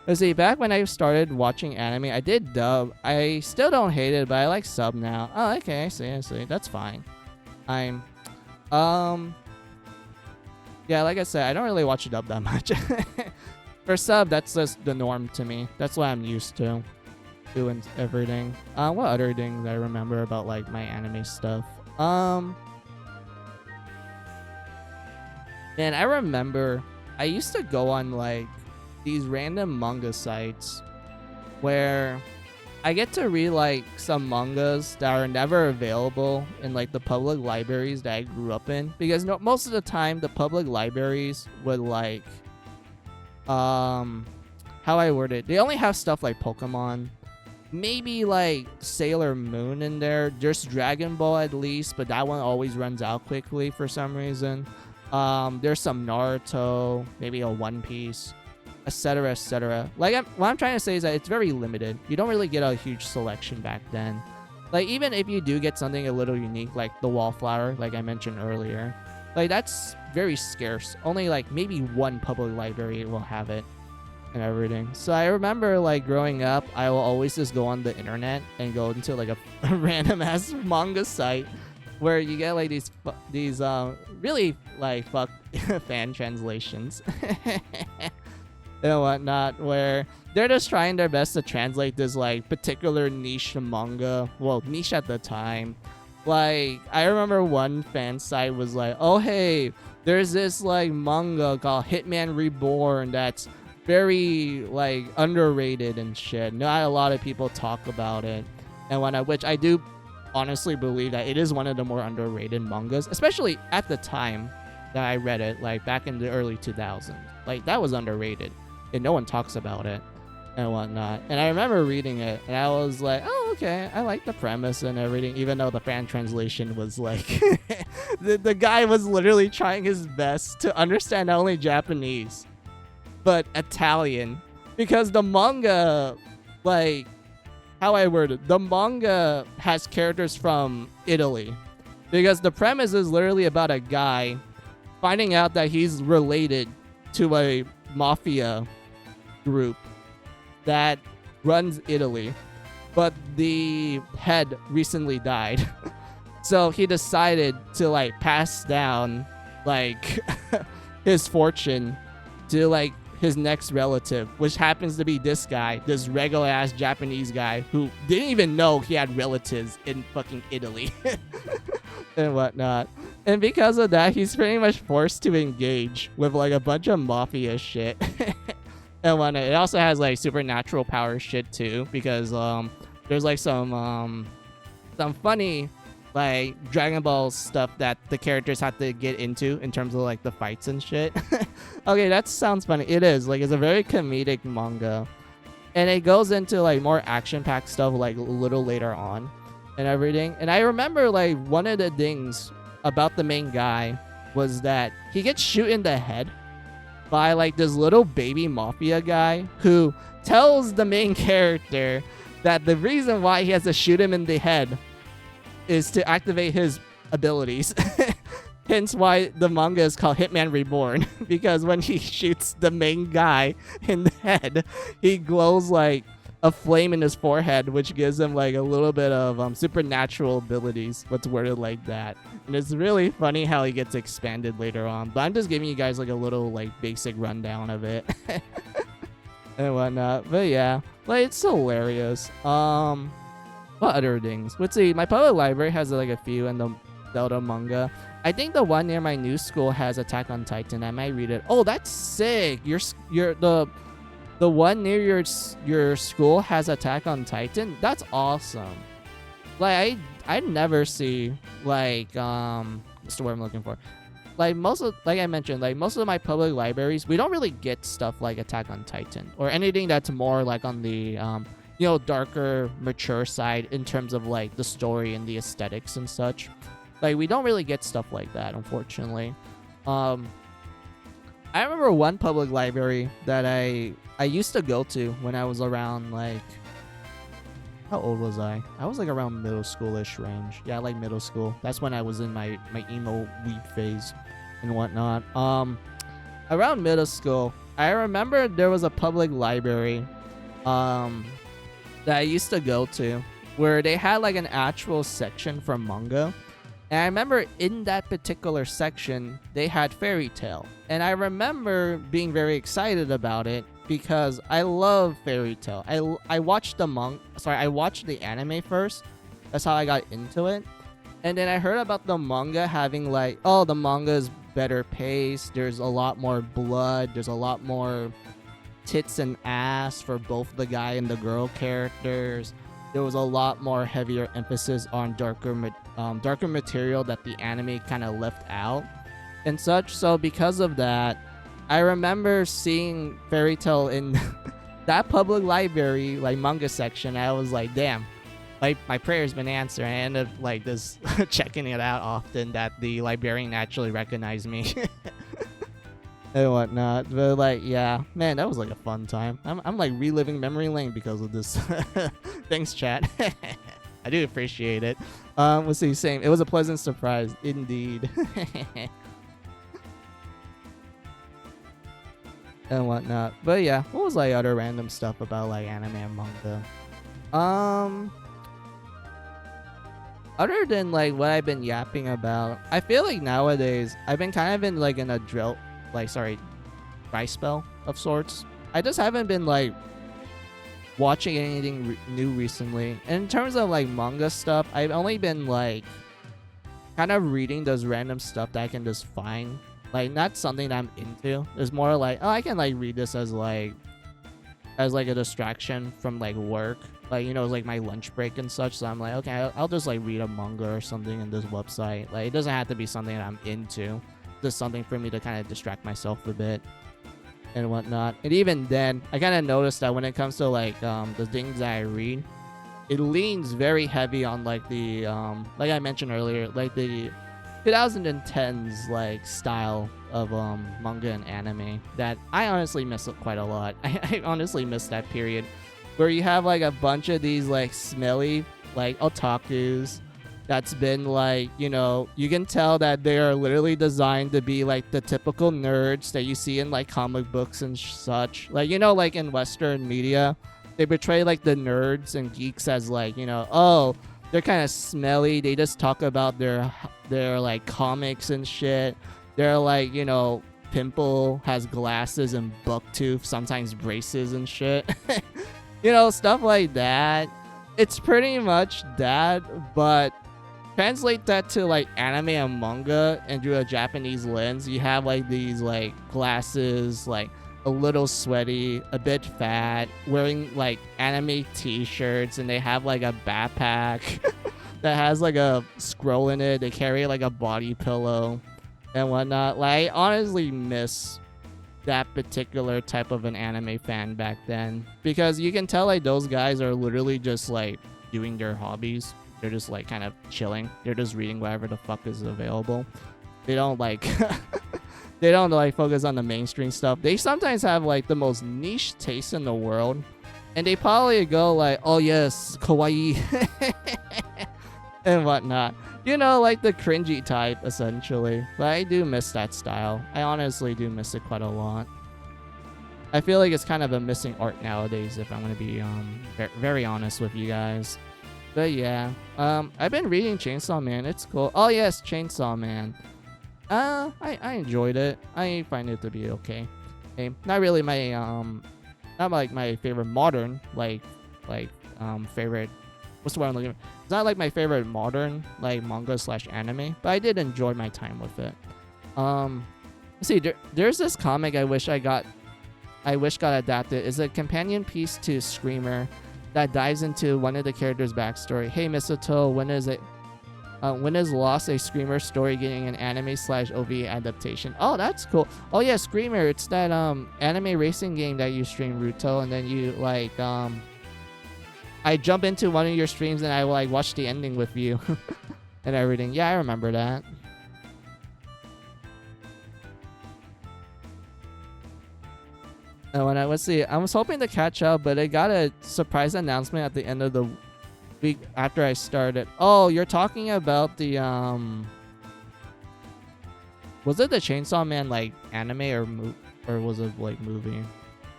Let's see. Back when I started watching anime, I did dub. I still don't hate it, but I like sub now. Oh, okay, I see. That's fine. Yeah, like I said, I don't really watch dub that much. For sub, that's just the norm to me. That's what I'm used to doing everything. What other things I remember about like my anime stuff? Man, I remember I used to go on like these random manga sites where I get to read like some mangas that are never available in like the public libraries that I grew up in, because most of the time the public libraries would like how I word it, they only have stuff like Pokemon, maybe like Sailor Moon in there, just Dragon Ball at least, but that one always runs out quickly for some reason. There's some Naruto, maybe a One Piece, etc., etc. Like, what I'm trying to say is that it's very limited. You don't really get a huge selection back then. Like, even if you do get something a little unique, like the Wallflower, like I mentioned earlier, like that's very scarce. Only like maybe one public library will have it and everything. So I remember like growing up, I will always just go on the internet and go into like a random ass manga site where you get like these really like fuck fan translations. And whatnot, where they're just trying their best to translate this like particular niche manga. Well, niche at the time. Like, I remember one fan site was like, oh hey, there's this like manga called Hitman Reborn that's very like underrated and shit. Not a lot of people talk about it and whatnot, which I do honestly believe that it is one of the more underrated mangas, especially at the time that I read it, like back in the early 2000s. Like, that was underrated and no one talks about it and whatnot. And I remember reading it and I was like, oh, okay, I like the premise and everything, even though the fan translation was like the guy was literally trying his best to understand not only Japanese but Italian, because the manga, like, how I word it, the manga has characters from Italy, because the premise is literally about a guy finding out that he's related to a mafia group that runs Italy, but the head recently died. So he decided to like pass down like his fortune to like his next relative, which happens to be this guy, this regular ass Japanese guy who didn't even know he had relatives in fucking Italy and whatnot. And because of that, he's pretty much forced to engage with like a bunch of mafia shit. And whatnot. It also has like supernatural power shit too, because there's like some funny like Dragon Ball stuff that the characters have to get into in terms of like the fights and shit. Okay, that sounds funny. It is like, it's a very comedic manga, and it goes into like more action-packed stuff like a little later on and everything. And I remember like one of the things about the main guy was that he gets shot in the head by like this little baby mafia guy who tells the main character that the reason why he has to shoot him in the head is to activate his abilities. Hence why the manga is called Hitman Reborn, because when he shoots the main guy in the head, he glows like a flame in his forehead, which gives him like a little bit of supernatural abilities, what's worded like that. And it's really funny how he gets expanded later on, but I'm just giving you guys like a little like basic rundown of it and whatnot. But yeah, like it's hilarious. What other things? Let's see. My public library has like a few in the Zelda manga. I think the one near my new school has Attack on Titan. I might read it. Oh, that's sick. The one near your school has Attack on Titan. That's awesome. Like I never see like what's the word I'm looking for? Like like I mentioned, like most of my public libraries, we don't really get stuff like Attack on Titan or anything that's more like on the darker, mature side in terms of like the story and the aesthetics and such. Like we don't really get stuff like that, unfortunately. I remember one public library that I used to go to when I was around like, how old was I? I was like around middle schoolish range. Yeah, like middle school. That's when I was in my emo weeb phase and whatnot. Around middle school, I remember there was a public library that I used to go to where they had like an actual section for manga. And I remember in that particular section, they had Fairy Tail. And I remember being very excited about it because I love Fairy Tail. I watched I watched the anime first. That's how I got into it. And then I heard about the manga having like, oh, the manga is better paced. There's a lot more blood. There's a lot more tits and ass for both the guy and the girl characters. There was a lot more heavier emphasis on darker material that the anime kind of left out and such. So because of that, I remember seeing Fairy Tail in that public library like manga section. I was like, damn, like my prayer's been answered. I ended up like just checking it out often that the librarian actually recognized me and whatnot. But like, yeah, man, that was like a fun time. I'm like reliving memory lane because of this. Thanks, chat. I do appreciate it. Let's see, same. It was a pleasant surprise, indeed. And whatnot. But yeah, what was like other random stuff about like anime and manga? Other than like what I've been yapping about, I feel like nowadays I've been kind of in like in a dry spell of sorts. I just haven't been like watching anything new recently. And in terms of like manga stuff, I've only been like kind of reading those random stuff that I can just find. Like not something that I'm into. It's more like, oh, I can like read this as like a distraction from like work. Like, you know, like my lunch break and such. So I'm like, okay, I'll just like read a manga or something in this website. Like it doesn't have to be something that I'm into. Just something for me to kind of distract myself a bit and whatnot. And even then, I kind of noticed that when it comes to like the things that I read, it leans very heavy on like the like I mentioned earlier, like the 2010s like style of manga and anime that I honestly miss quite a lot. I honestly miss that period where you have like a bunch of these like smelly like otakus that's been like, you know, you can tell that they are literally designed to be like the typical nerds that you see in like comic books and such. Like, you know, like in Western media, they portray like the nerds and geeks as like, you know, oh, they're kind of smelly. They just talk about their like comics and shit. They're like, you know, pimple, has glasses and buck tooth, sometimes braces and shit. You know, stuff like that. It's pretty much that, but translate that to like anime and manga and through a Japanese lens, you have like these like glasses, like a little sweaty, a bit fat, wearing like anime t-shirts, and they have like a backpack that has like a scroll in it. They carry like a body pillow and whatnot. Like, I honestly miss that particular type of an anime fan back then, because you can tell like those guys are literally just like doing their hobbies. They're just like kind of chilling. They're just reading whatever the fuck is available. They don't like they don't like focus on the mainstream stuff. They sometimes have like the most niche taste in the world, and they probably go like, oh yes, kawaii and whatnot. You know, like the cringy type essentially. But I do miss that style. I honestly do miss it quite a lot. I feel like it's kind of a missing art nowadays, if I'm gonna be very honest with you guys. But yeah, I've been reading Chainsaw Man. It's cool. Oh yes, Chainsaw Man. I enjoyed it. I find it to be okay. Not really my not like my favorite modern favorite. What's the word I'm looking for? It's not like my favorite modern like manga / anime, but I did enjoy my time with it. Let's see. There's this comic I wish got adapted. It's a companion piece to Screamer that dives into one of the characters' backstory. Hey, Mistletoe, when is Lost a Screamer story getting an anime / OV adaptation? Oh, that's cool. Oh yeah, Screamer. It's that anime racing game that you stream, Ruto, and then you like I jump into one of your streams and I like watch the ending with you and everything. Yeah, I remember that. Let's see. I was hoping to catch up, but I got a surprise announcement at the end of the week after I started. Oh, you're talking about the was it the Chainsaw Man like anime or was it like movie?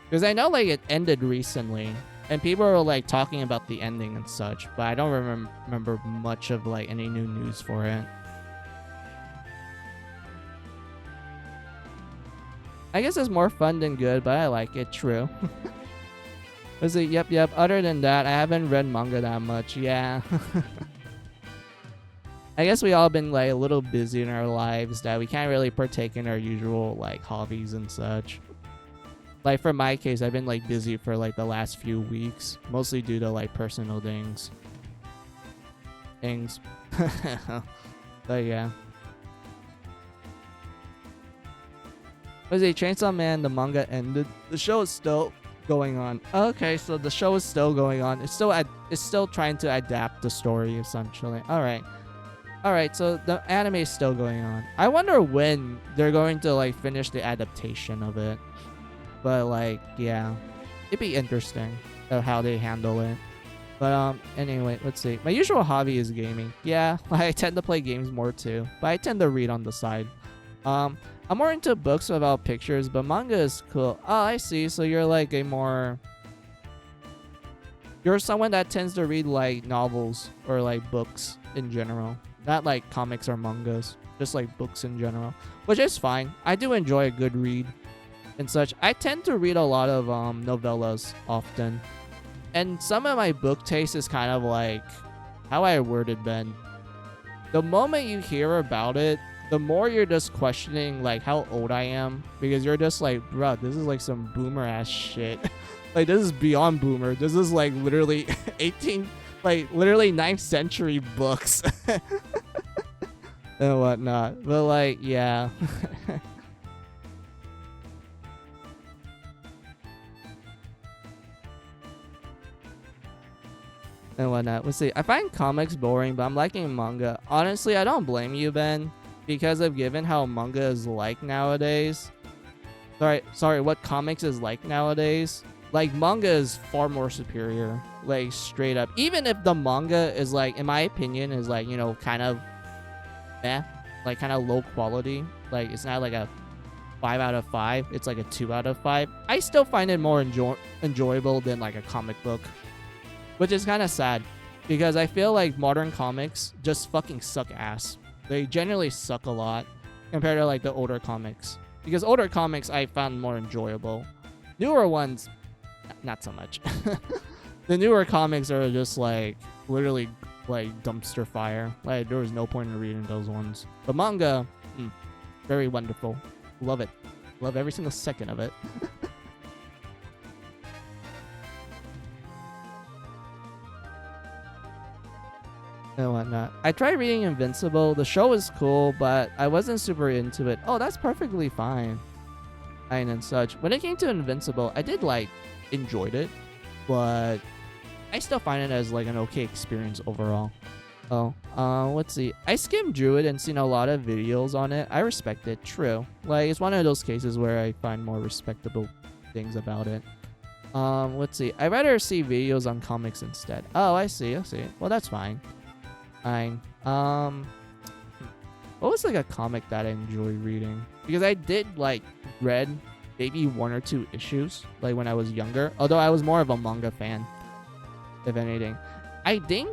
Because I know like it ended recently, and people were like talking about the ending and such, but I don't remember much of like any new news for it. I guess it's more fun than good, but I like it. True. Was it? Yep. Other than that, I haven't read manga that much. Yeah. I guess we all been like a little busy in our lives that we can't really partake in our usual like hobbies and such. Like for my case, I've been like busy for like the last few weeks, mostly due to like personal things. But yeah. Was it Chainsaw Man? The manga ended. The show is still going on. Okay, so the show is still going on. It's still trying to adapt the story essentially. All right. So the anime is still going on. I wonder when they're going to like finish the adaptation of it. But like, yeah, it'd be interesting how they handle it. But anyway, let's see. My usual hobby is gaming. Yeah, I tend to play games more too, but I tend to read on the side. I'm more into books without pictures, but manga is cool. Oh, I see. So you're like you're someone that tends to read like novels or like books in general. Not like comics or mangas, just like books in general, which is fine. I do enjoy a good read and such. I tend to read a lot of novellas often. And some of my book taste is kind of like how I worded Ben. The moment you hear about it, the more you're just questioning like how old I am, because you're just like, bruh, this is like some boomer ass shit. Like this is beyond boomer. This is like literally 9th century books and whatnot. But like, yeah. And whatnot. Let's see. I find comics boring, but I'm liking manga. Honestly, I don't blame you, Ben, because of given how manga is like nowadays. Sorry, what comics is like nowadays. Like manga is far more superior. Like straight up. Even if the manga is like, in my opinion, is like, you know, kind of like kind of low quality. Like it's not like a 5 out of 5. It's like a 2 out of 5. I still find it more enjoyable than like a comic book. Which is kind of sad, because I feel like modern comics just fucking suck ass. They generally suck a lot compared to like the older comics. because older comics I found more enjoyable. Newer ones, not so much. The newer comics are just like literally like dumpster fire. Like there was no point in reading those ones. But manga, very wonderful. Love it. Love every single second of it. And whatnot. I tried reading Invincible. The show is cool, but I wasn't super into it. Oh, that's perfectly fine. And such. When it came to Invincible, I did like enjoyed it, but I still find it as like an okay experience overall. Oh, let's see. I skimmed through it and seen a lot of videos on it. I respect it. True. Like it's one of those cases where I find more respectable things about it. Let's see. I'd rather see videos on comics instead. Oh, I see. Well, that's fine. Fine. What was like a comic that I enjoy reading? Because I did like read maybe 1 or 2 issues like when I was younger. Although I was more of a manga fan, if anything. I think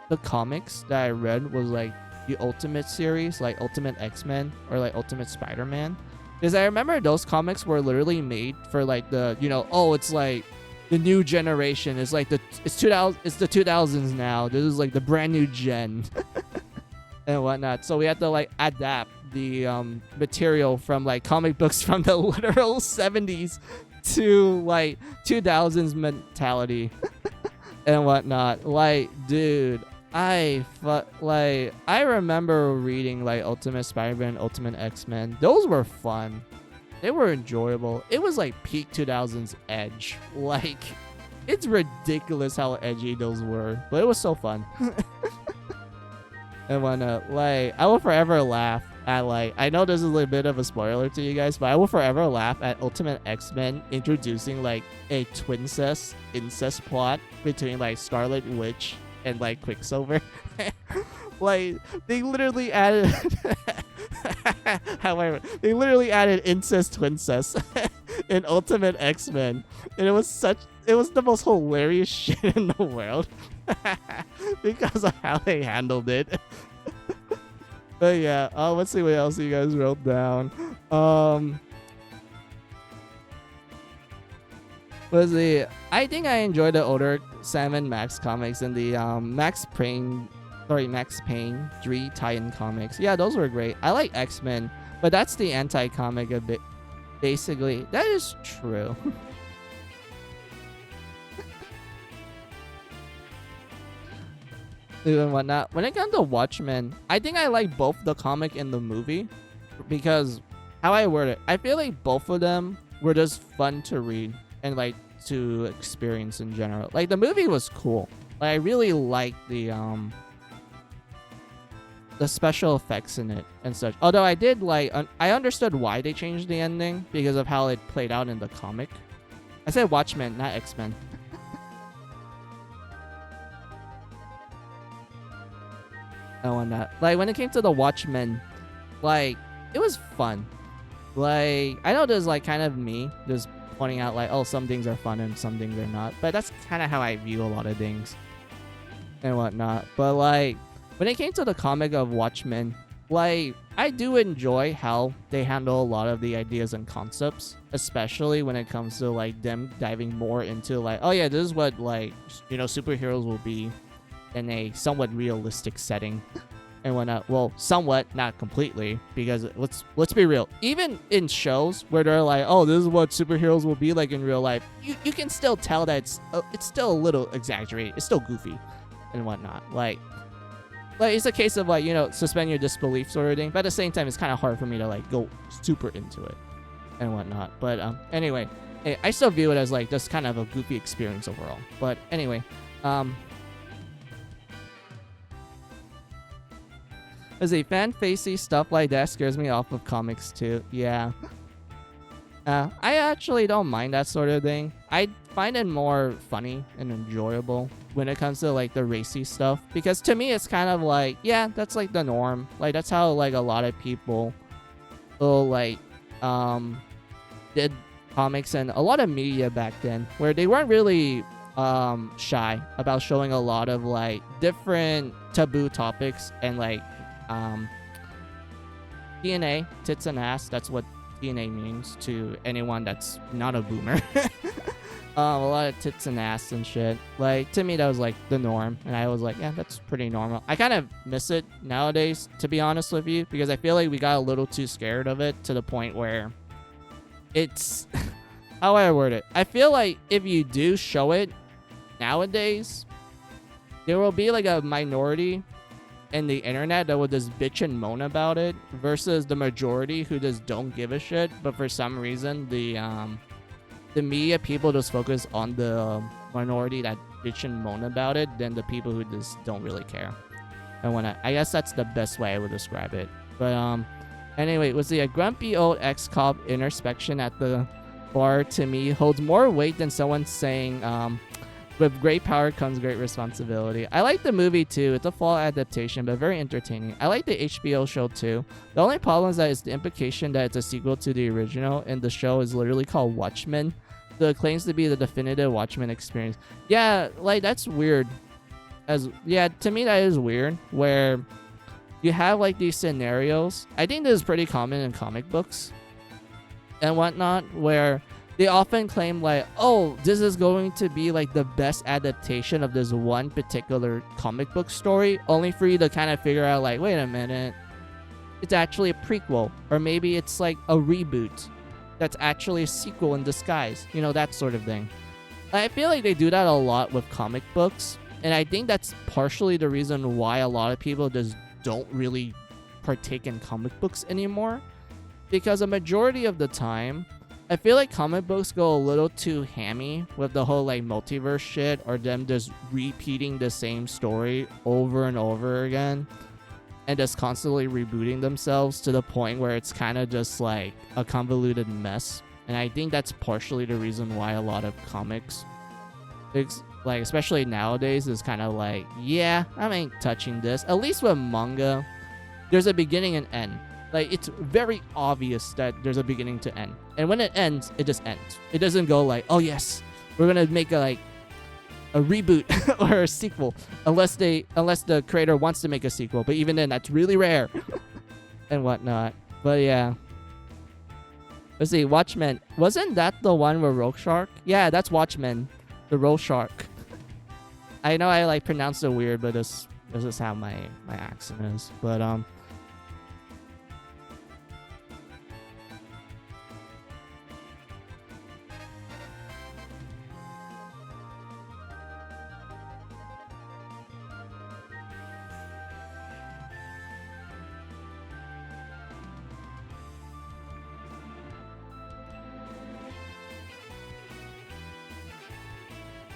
the comics that I read was like the Ultimate series, like Ultimate X-Men or like Ultimate Spider-Man. Because I remember those comics were literally made for like the, you know, oh, it's like the new generation. It's like it's the 2000s now. This is like the brand new gen and whatnot. So we had to like adapt the material from like comic books from the literal 70s to like 2000s mentality and whatnot. Like, dude, I remember reading like Ultimate Spider-Man, Ultimate X-Men. Those were fun. They were enjoyable. It was like peak 2000s edge. Like, it's ridiculous how edgy those were, but it was so fun. And whatnot. Like, I will forever laugh at like, I know this is a bit of a spoiler to you guys, but I will forever laugh at Ultimate X-Men introducing like a twincest incest plot between like Scarlet Witch and like Quicksilver. Like they literally added however, they literally added incest twincest in Ultimate X-Men. And it was the most hilarious shit in the world. Because of how they handled it. But yeah, let's see what else you guys wrote down. I think I enjoyed the older Sam and Max comics and the Max Payne 3 tie-in comics. Yeah, those were great. I like X-Men, but that's the anti-comic a bit. Basically, that is true. And whatnot. When it comes to Watchmen, I think I like both the comic and the movie because how I word it, I feel like both of them were just fun to read and like to experience in general. Like the movie was cool. Like, I really liked the special effects in it and such. Although I did like, I understood why they changed the ending because of how it played out in the comic. I said Watchmen, not X-Men. And that. Like when it came to the Watchmen, like it was fun. Like I know there's like kind of me just pointing out like, oh, some things are fun and some things are not, but that's kind of how I view a lot of things and whatnot. But like when it came to the comic of Watchmen, like I do enjoy how they handle a lot of the ideas and concepts, especially when it comes to like them diving more into like, oh yeah, this is what like, you know, superheroes will be in a somewhat realistic setting and whatnot. Well, somewhat, not completely, because let's be real. Even in shows where they're like, oh, this is what superheroes will be like in real life, you can still tell that it's still a little exaggerated. It's still goofy and whatnot. Like it's a case of like, you know, suspend your disbelief sort of thing. But at the same time, it's kind of hard for me to like go super into it and whatnot. But anyway, I still view it as like just kind of a goofy experience overall. But anyway, as a fan-facey stuff like that scares me off of comics too. Yeah. I actually don't mind that sort of thing. I find it more funny and enjoyable when it comes to like the racy stuff, because to me it's kind of like, yeah, that's like the norm. Like that's how like a lot of people like did comics and a lot of media back then, where they weren't really shy about showing a lot of like different taboo topics and like DNA, tits and ass. That's what DNA memes to anyone that's not a boomer. A lot of tits and ass and shit. Like, to me, that was like the norm. And I was like, yeah, that's pretty normal. I kind of miss it nowadays, to be honest with you, because I feel like we got a little too scared of it to the point where it's how do I word it? I feel like if you do show it nowadays, there will be like a minority in the internet that will just bitch and moan about it versus the majority who just don't give a shit. But for some reason, the media people just focus on the minority that bitch and moan about it than the people who just don't really care. I guess that's the best way I would describe it. But anyway, was the grumpy old ex-cop introspection at the bar to me holds more weight than someone saying, with great power comes great responsibility. I like the movie too. It's a fall adaptation, but very entertaining. I like the HBO show too. The only problem is that it's the implication that it's a sequel to the original, and the show is literally called Watchmen. So it claims to be the definitive Watchmen experience. Yeah, like that's weird. To me that is weird. Where you have like these scenarios. I think this is pretty common in comic books and whatnot, where they often claim like, oh, this is going to be like the best adaptation of this one particular comic book story, only for you to kind of figure out like, wait a minute, it's actually a prequel, or maybe it's like a reboot that's actually a sequel in disguise, you know, that sort of thing. I feel like they do that a lot with comic books, and I think that's partially the reason why a lot of people just don't really partake in comic books anymore, because a majority of the time, I feel like comic books go a little too hammy with the whole like multiverse shit, or them just repeating the same story over and over again and just constantly rebooting themselves to the point where it's kind of just like a convoluted mess. And I think that's partially the reason why a lot of comics, like especially nowadays, is kind of like, yeah, I ain't touching this. At least with manga, there's a beginning and end. Like, it's very obvious that there's a beginning to end. And when it ends, it just ends. It doesn't go like, oh yes, we're gonna make a reboot or a sequel, unless the creator wants to make a sequel. But even then, that's really rare and whatnot. But yeah. Let's see, Watchmen. Wasn't that the one with Rorschach? Yeah, that's Watchmen. The Rorschach. I know I like pronounced it weird, but this is how my accent is. But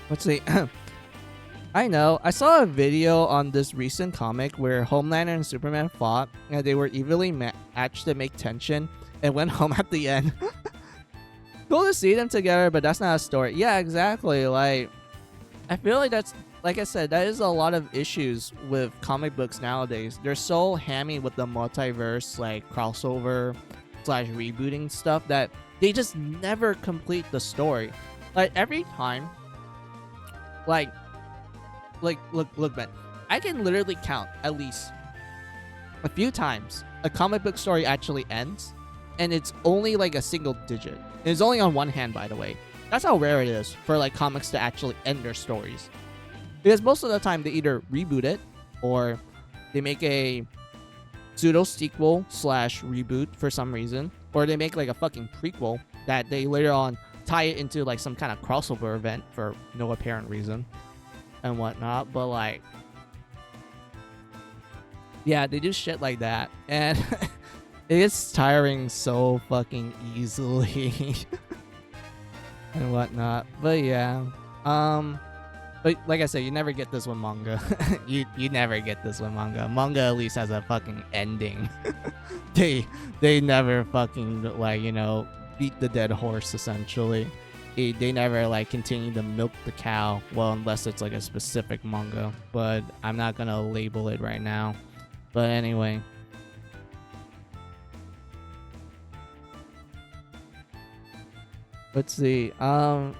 let's see. I know. I saw a video on this recent comic where Homelander and Superman fought, and they were evenly matched to make tension and went home at the end. Cool to see them together, but that's not a story. Yeah, exactly. Like, I feel like that's, like I said, that is a lot of issues with comic books nowadays. They're so hammy with the multiverse, like crossover / rebooting stuff, that they just never complete the story. Like, every time, like look, man, I can literally count at least a few times a comic book story actually ends, and it's only like a single digit. And it's only on one hand, by the way. That's how rare it is for like comics to actually end their stories, because most of the time they either reboot it or they make a pseudo sequel / reboot for some reason, or they make like a fucking prequel that they later on tie it into like some kind of crossover event for no apparent reason and whatnot. But like, yeah, they do shit like that, and it gets tiring so fucking easily and whatnot. But yeah, but like I said, you never get this with manga. you never get this with manga. Manga at least has a fucking ending. they never fucking, like, you know, beat the dead horse, essentially. They never like continue to milk the cow, well, unless it's like a specific manga, but I'm not gonna label it right now. But anyway, let's see. Hold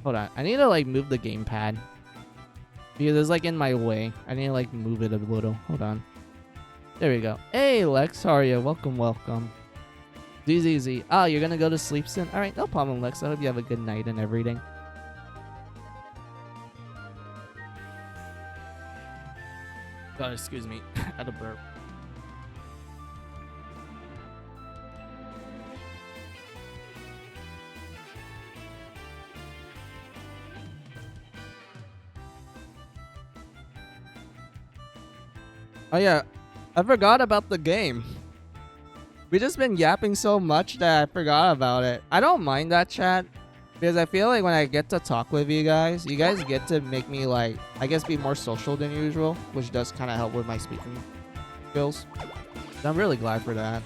on, I need to like move the gamepad because it's like in my way. I need to like move it a little. Hold on. There we go. Hey Lex, how are you? Welcome. DZZ. Oh, you're gonna go to sleep soon? Alright, no problem, Lex. I hope you have a good night and everything. Oh, excuse me. I had a burp. Oh yeah, I forgot about the game. We just been yapping so much that I forgot about it. I don't mind that, chat, because I feel like when I get to talk with you guys get to make me, like, I guess, be more social than usual, which does kind of help with my speaking skills. So I'm really glad for that.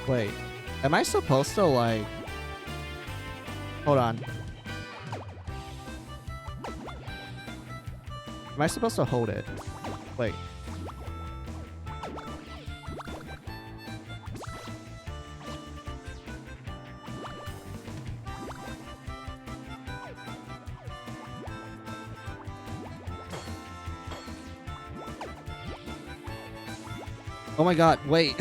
Wait, am I supposed to, like... Hold on. Am I supposed to hold it? Wait. Oh my god, wait.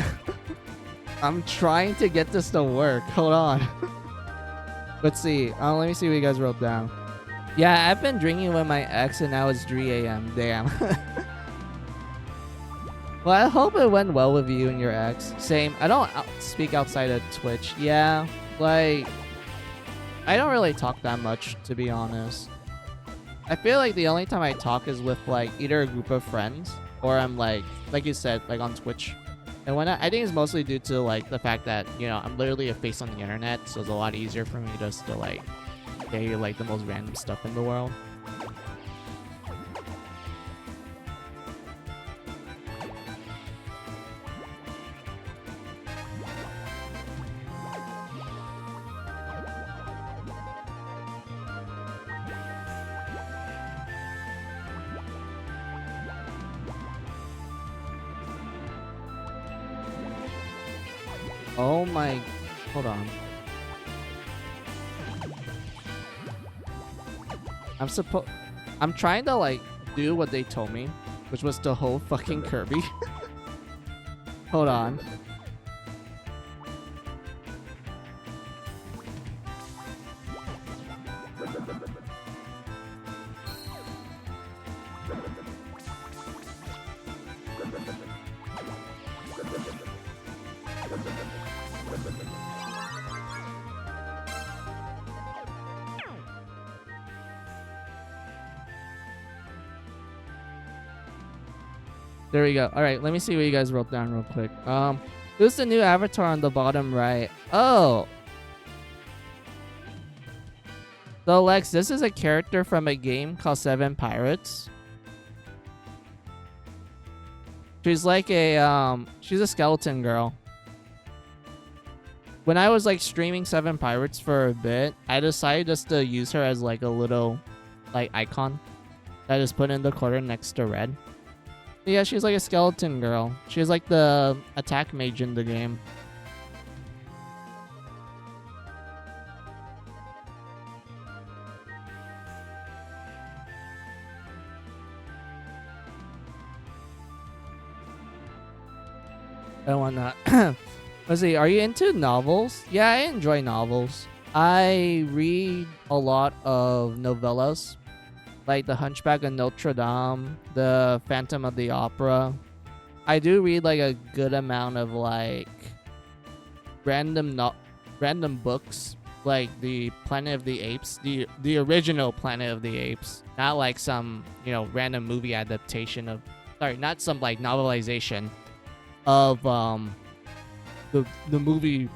I'm trying to get this to work. Hold on. Let's see. Let me see what you guys wrote down. Yeah, I've been drinking with my ex and now it's 3 a.m. Damn. Well, I hope it went well with you and your ex. Same. I don't speak outside of Twitch. Yeah, like, I don't really talk that much, to be honest. I feel like the only time I talk is with, like, either a group of friends or I'm, like you said, like, on Twitch. And when I think it's mostly due to, like, the fact that, you know, I'm literally a face on the internet, so it's a lot easier for me just to, like, say, like, the most random stuff in the world. Oh my... Hold on. I'm trying to, like, do what they told me, which was to hold fucking Kirby. Hold on. There we go. All right, let me see what you guys wrote down real quick. Who's the new avatar on the bottom right? Oh. So, Lex, this is a character from a game called Seven Pirates. She's like a, she's a skeleton girl. When I was, like, streaming Seven Pirates for a bit, I decided just to use her as, like, a little, like, icon that is put in the corner next to red. Yeah, she's like a skeleton girl. She's like the attack mage in the game. And whatnot. Let's see, are you into novels? Yeah, I enjoy novels. I read a lot of novellas. Like The Hunchback of Notre Dame, The Phantom of the Opera. I do read, like, a good amount of, like, random books, like the Planet of the Apes, the original Planet of the Apes, not like some, you know, random movie adaptation of, sorry, not some, like, novelization of the movie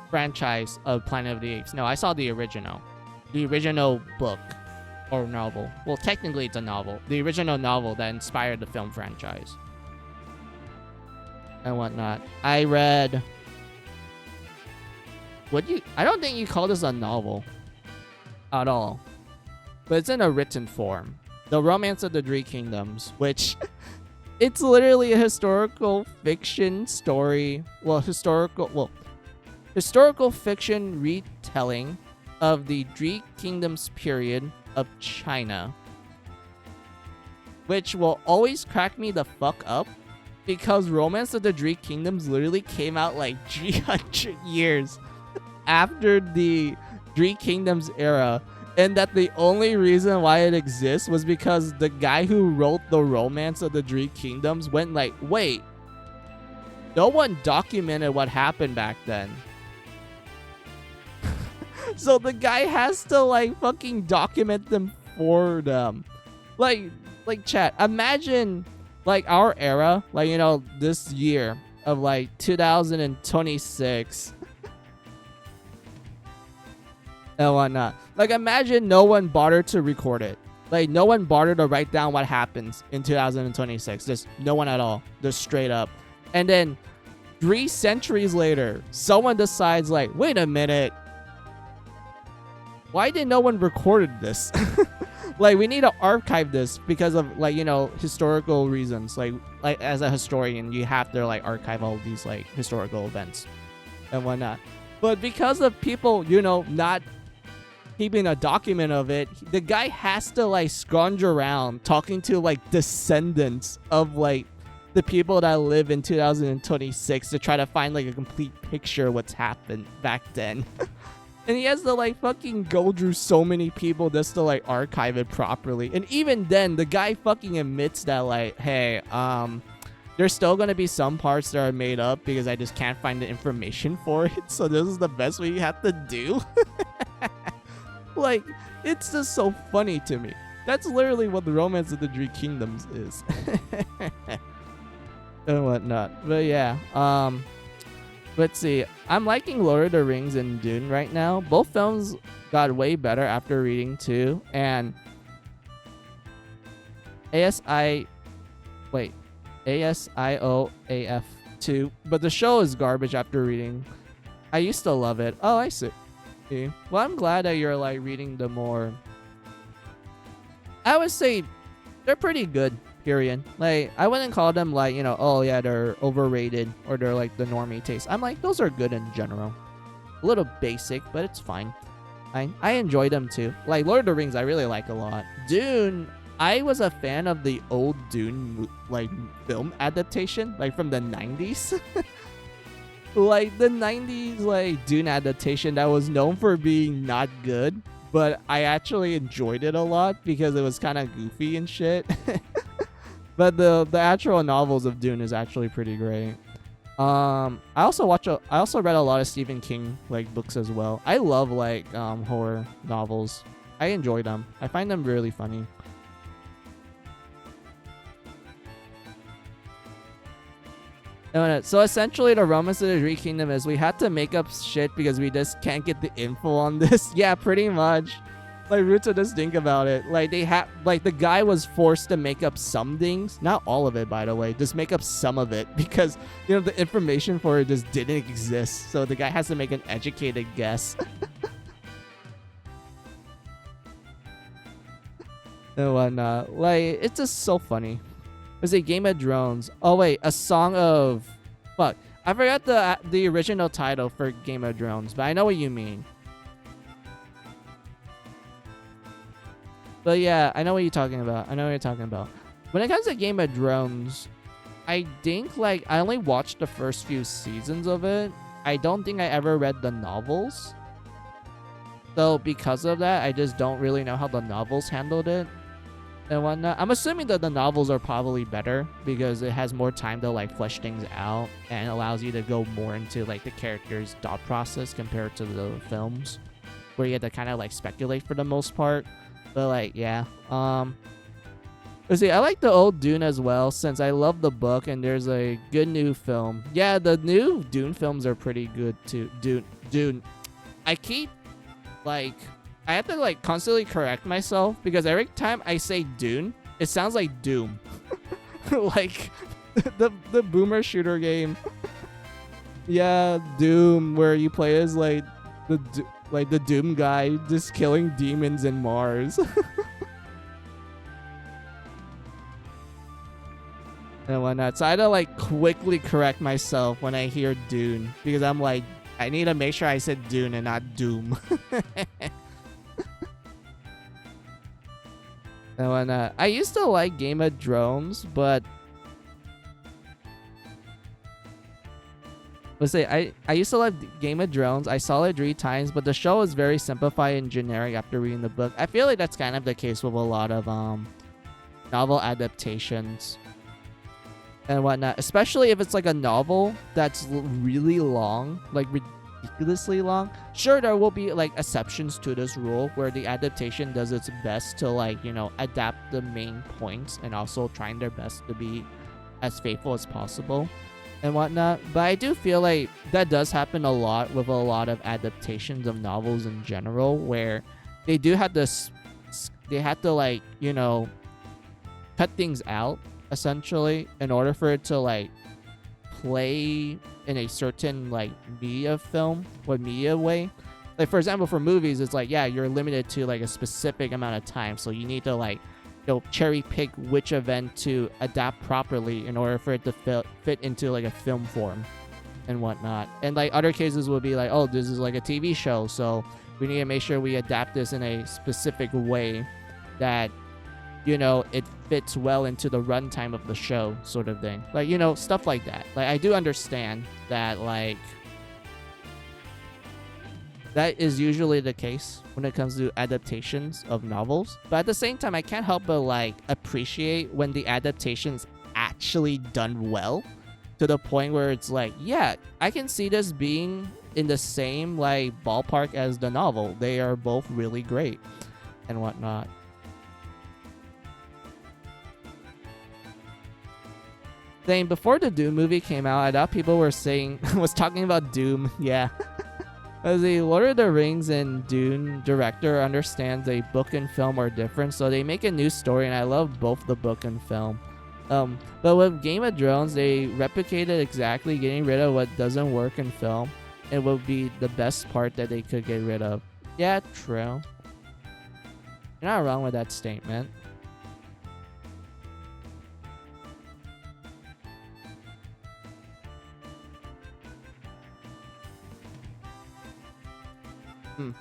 franchise of Planet of the Apes. No, I saw the original book. Or novel. Well, technically it's a novel. The original novel that inspired the film franchise. And whatnot. I read... I don't think you call this a novel. At all. But it's in a written form. The Romance of the Three Kingdoms. Which... It's literally a historical fiction story. Historical fiction retelling of the Three Kingdoms period of China, which will always crack me the fuck up because Romance of the Three Kingdoms literally came out like 300 years after the Three Kingdoms era, and that the only reason why it exists was because the guy who wrote the Romance of the Three Kingdoms went like, wait, no one documented what happened back then. So the guy has to like fucking document them for them. Like chat, imagine like our era, like, you know, this year of like 2026 and whatnot. Like, imagine no one bothered to record it. Like, no one bothered to write down what happens in 2026. Just no one at all. Just straight up. And then 3 centuries later, someone decides like, wait a minute, why did no one record this? Like, we need to archive this because of, like, you know, historical reasons. Like as a historian, you have to like archive all of these like historical events and whatnot. But because of people, you know, not keeping a document of it, the guy has to like scrounge around talking to like descendants of like the people that live in 2026 to try to find like a complete picture of what's happened back then. And he has to like fucking go through so many people just to like archive it properly. And even then, the guy fucking admits that like, hey, there's still gonna be some parts that are made up because I just can't find the information for it. So this is the best way you have to do. Like, it's just so funny to me. That's literally what the Romance of the Three Kingdoms is. And whatnot. But yeah, let's see. I'm liking Lord of the Rings and Dune right now. Both films got way better after reading 2. And ASIOAF 2. But the show is garbage after reading. I used to love it. Oh, I see. Well, I'm glad that you're like reading the more. I would say they're pretty good. Period. Like, I wouldn't call them like, you know, oh yeah, they're overrated or they're like the normie taste. I'm like, those are good in general. A little basic, but it's fine. I enjoy them too. Like Lord of the Rings, I really like a lot. Dune, I was a fan of the old Dune like film adaptation, like from the 90s. Like the 90s like Dune adaptation that was known for being not good, but I actually enjoyed it a lot because it was kind of goofy and shit. But the actual novels of Dune is actually pretty great. I also read a lot of Stephen King like books as well. I love like horror novels. I enjoy them. I find them really funny. So essentially the Romance of the Three Kingdoms is we had to make up shit because we just can't get the info on this. Yeah, pretty much. Like, Ruta, just think about it. Like, the guy was forced to make up some things. Not all of it, by the way. Just make up some of it because, you know, the information for it just didn't exist. So the guy has to make an educated guess. And whatnot. Like, it's just so funny. It's a Game of Thrones. Oh, wait. A Song of... Fuck. I forgot the original title for Game of Thrones, but I know what you mean. But yeah, I know what you're talking about. When it comes to Game of Thrones, I think, like, I only watched the first few seasons of it. I don't think I ever read the novels. So because of that, I just don't really know how the novels handled it and whatnot. I'm assuming that the novels are probably better because it has more time to, like, flesh things out and allows you to go more into, like, the character's thought process compared to the films where you have to kind of, like, speculate for the most part. But like, yeah. Let's see, I like the old Dune as well since I love the book and there's a good new film. Yeah, the new Dune films are pretty good too. Dune. I keep like I have to like constantly correct myself because every time I say Dune, it sounds like Doom. Like the boomer shooter game. Yeah, Doom, where you play as like the Doom guy just killing demons in Mars. and whatnot. So I had to like quickly correct myself when I hear Dune because I'm like, I need to make sure I said Dune and not Doom. And whatnot. I used to like Game of Thrones, but let's say I used to love Game of Thrones. I saw it 3 times, but the show is very simplified and generic after reading the book. I feel like that's kind of the case with a lot of novel adaptations and whatnot, especially if it's like a novel that's really long, like ridiculously long. Sure, there will be like exceptions to this rule where the adaptation does its best to like, you know, adapt the main points and also trying their best to be as faithful as possible and whatnot. But I do feel like that does happen a lot with a lot of adaptations of novels in general, where they do have this, they had to like, you know, cut things out essentially in order for it to like play in a certain like media film or media way. Like for example, for movies, it's like, yeah, you're limited to like a specific amount of time, so you need to like, you know, cherry pick which event to adapt properly in order for it to fit into like a film form and whatnot. And like other cases will be like, oh, this is like a TV show, so we need to make sure we adapt this in a specific way that, you know, it fits well into the runtime of the show, sort of thing. Like, you know, stuff like that. Like, I do understand that, like, that is usually the case when it comes to adaptations of novels. But at the same time, I can't help but, like, appreciate when the adaptation's actually done well, to the point where it's like, yeah, I can see this being in the same, like, ballpark as the novel. They are both really great and whatnot. Saying before the Doom movie came out, I thought people were saying was talking about Doom. Yeah, as the Lord of the Rings and Dune director understands a book and film are different, so they make a new story, and I love both the book and film. But with Game of Thrones, they replicated exactly getting rid of what doesn't work in film. It will be the best part that they could get rid of. Yeah, true. You're not wrong with that statement.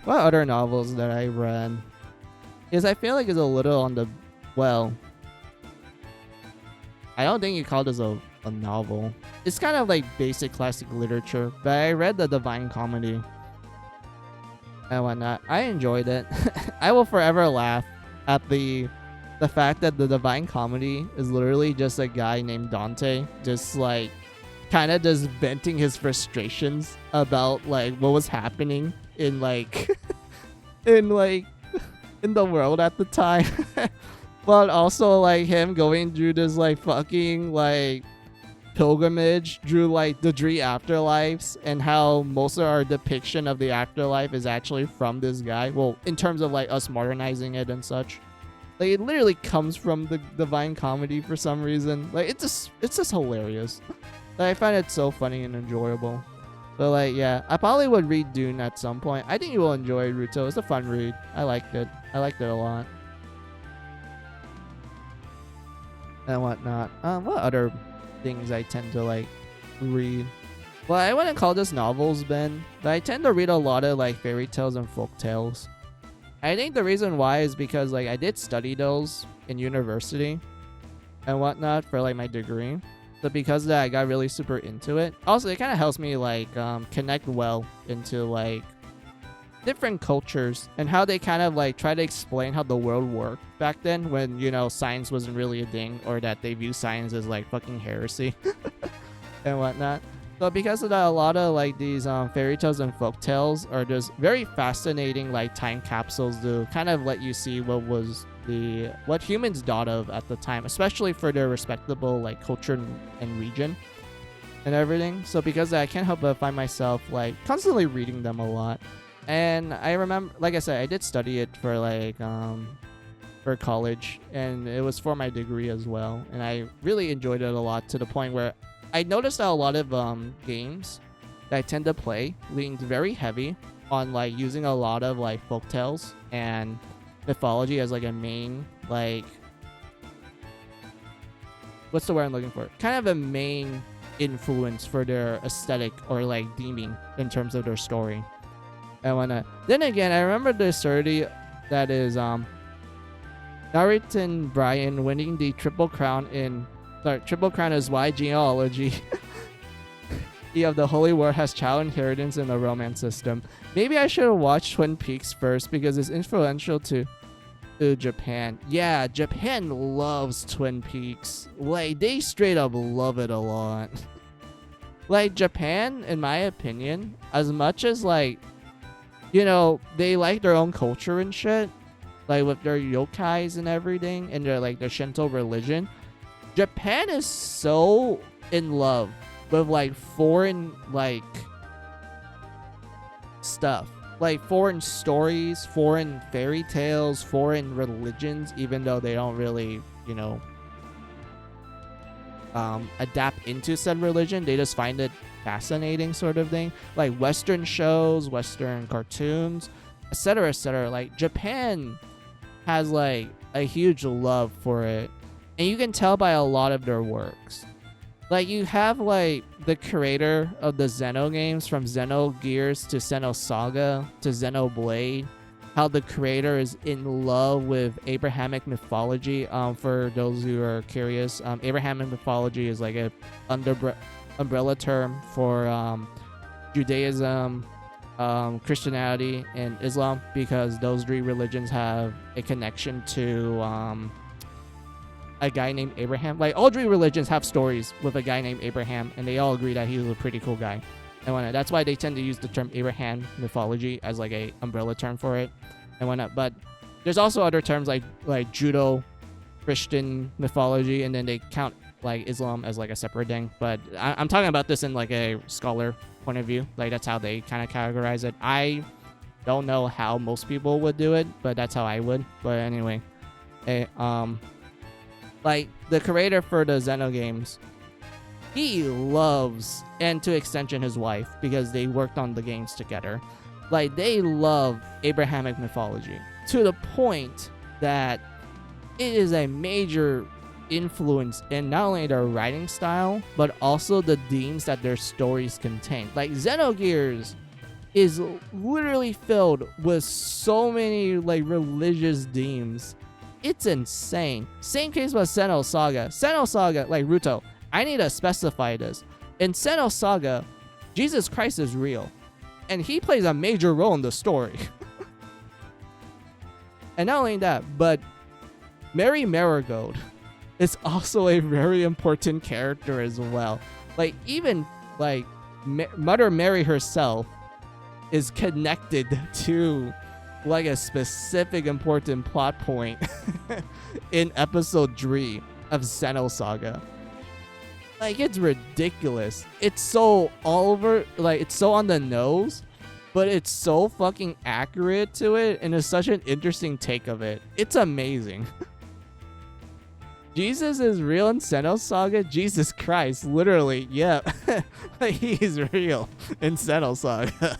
What other novels that I read? Is I feel like it's a little on the, well, I don't think you call this a novel. It's kind of like basic classic literature, but I read the Divine Comedy and whatnot. I enjoyed it. I will forever laugh at the fact that the Divine Comedy is literally just a guy named Dante, just like kind of just venting his frustrations about like what was happening in like in the world at the time. But also like him going through this like fucking like pilgrimage through like the 3 afterlives, and how most of our depiction of the afterlife is actually from this guy. Well, in terms of like us modernizing it and such. Like it literally comes from the Divine Comedy for some reason. Like it's just hilarious. Like, I find it so funny and enjoyable. But like, yeah, I probably would read Dune at some point. I think you will enjoy Ruto. It's a fun read. I liked it. I liked it a lot. And whatnot. What other things I tend to like read? Well, I wouldn't call this novels, Ben, but I tend to read a lot of like fairy tales and folk tales. I think the reason why is because like I did study those in university and whatnot for like my degree. So because of that, I got really super into it. Also, it kind of helps me like connect well into like different cultures and how they kind of like try to explain how the world worked back then, when, you know, science wasn't really a thing, or that they view science as like fucking heresy and whatnot. So because of that, a lot of like these fairy tales and folk tales are just very fascinating like time capsules to kind of let you see what humans thought of at the time, especially for their respectable like culture and region and everything. So because of that, I can't help but find myself like constantly reading them a lot. And I remember, like I said, I did study it for like for college, and it was for my degree as well, and I really enjoyed it a lot, to the point where I noticed that a lot of games that I tend to play leaned very heavy on like using a lot of like folktales and mythology as like a main like what's the word I'm looking for? Kind of a main influence for their aesthetic or like theming in terms of their story. I wanna. Then again, I remember the absurdity that is Naruto and Brian winning the Triple Crown Triple Crown is why genealogy of the Holy War has child inheritance in the romance system. Maybe I should have watched Twin Peaks first because it's influential to Japan. Yeah, Japan loves Twin Peaks. Like, they straight up love it a lot. Like, Japan, in my opinion, as much as, like, you know, they like their own culture and shit, like with their yokais and everything, and their, like, their Shinto religion, Japan is so in love with, like, foreign, like, stuff. Like, foreign stories, foreign fairy tales, foreign religions, even though they don't really, you know, adapt into said religion. They just find it fascinating, sort of thing. Like Western shows, Western cartoons, etc., etc. Like, Japan has, like, a huge love for it. And you can tell by a lot of their works. Like, you have, like, the creator of the Xeno games, from Xenogears to Xenosaga to Xenoblade, how the creator is in love with Abrahamic mythology. For those who are curious, Abrahamic mythology is like a umbrella term for Judaism, Christianity, and Islam, because those three religions have a connection to a guy named Abraham. Like, all three religions have stories with a guy named Abraham, and they all agree that he was a pretty cool guy. And that's why they tend to use the term Abraham mythology as like a umbrella term for it and whatnot. But there's also other terms like Judo, Christian mythology, and then they count like Islam as like a separate thing. But I'm talking about this in like a scholar point of view. Like, that's how they kind of categorize it. I don't know how most people would do it, but that's how I would. But anyway, like, the creator for the Xeno games, he loves, and to extension his wife, because they worked on the games together, like, they love Abrahamic mythology to the point that it is a major influence in not only their writing style, but also the themes that their stories contain. Like, Xenogears is literally filled with so many, like, religious themes. It's insane. Same case with Xenosaga. Xenosaga, like, Ruto, I need to specify this. In Xenosaga, Jesus Christ is real, and he plays a major role in the story. And not only that, but Mary Marigold is also a very important character as well. Like, even, like, Mother Mary herself is connected to, like, a specific important plot point in episode 3 of Xenosaga. Like, it's ridiculous. It's so all over, like, it's so on the nose, but it's so fucking accurate to it, and it's such an interesting take of it. It's amazing. Jesus is real in Xenosaga? Jesus Christ, literally, yeah. Like, he's real in Xenosaga.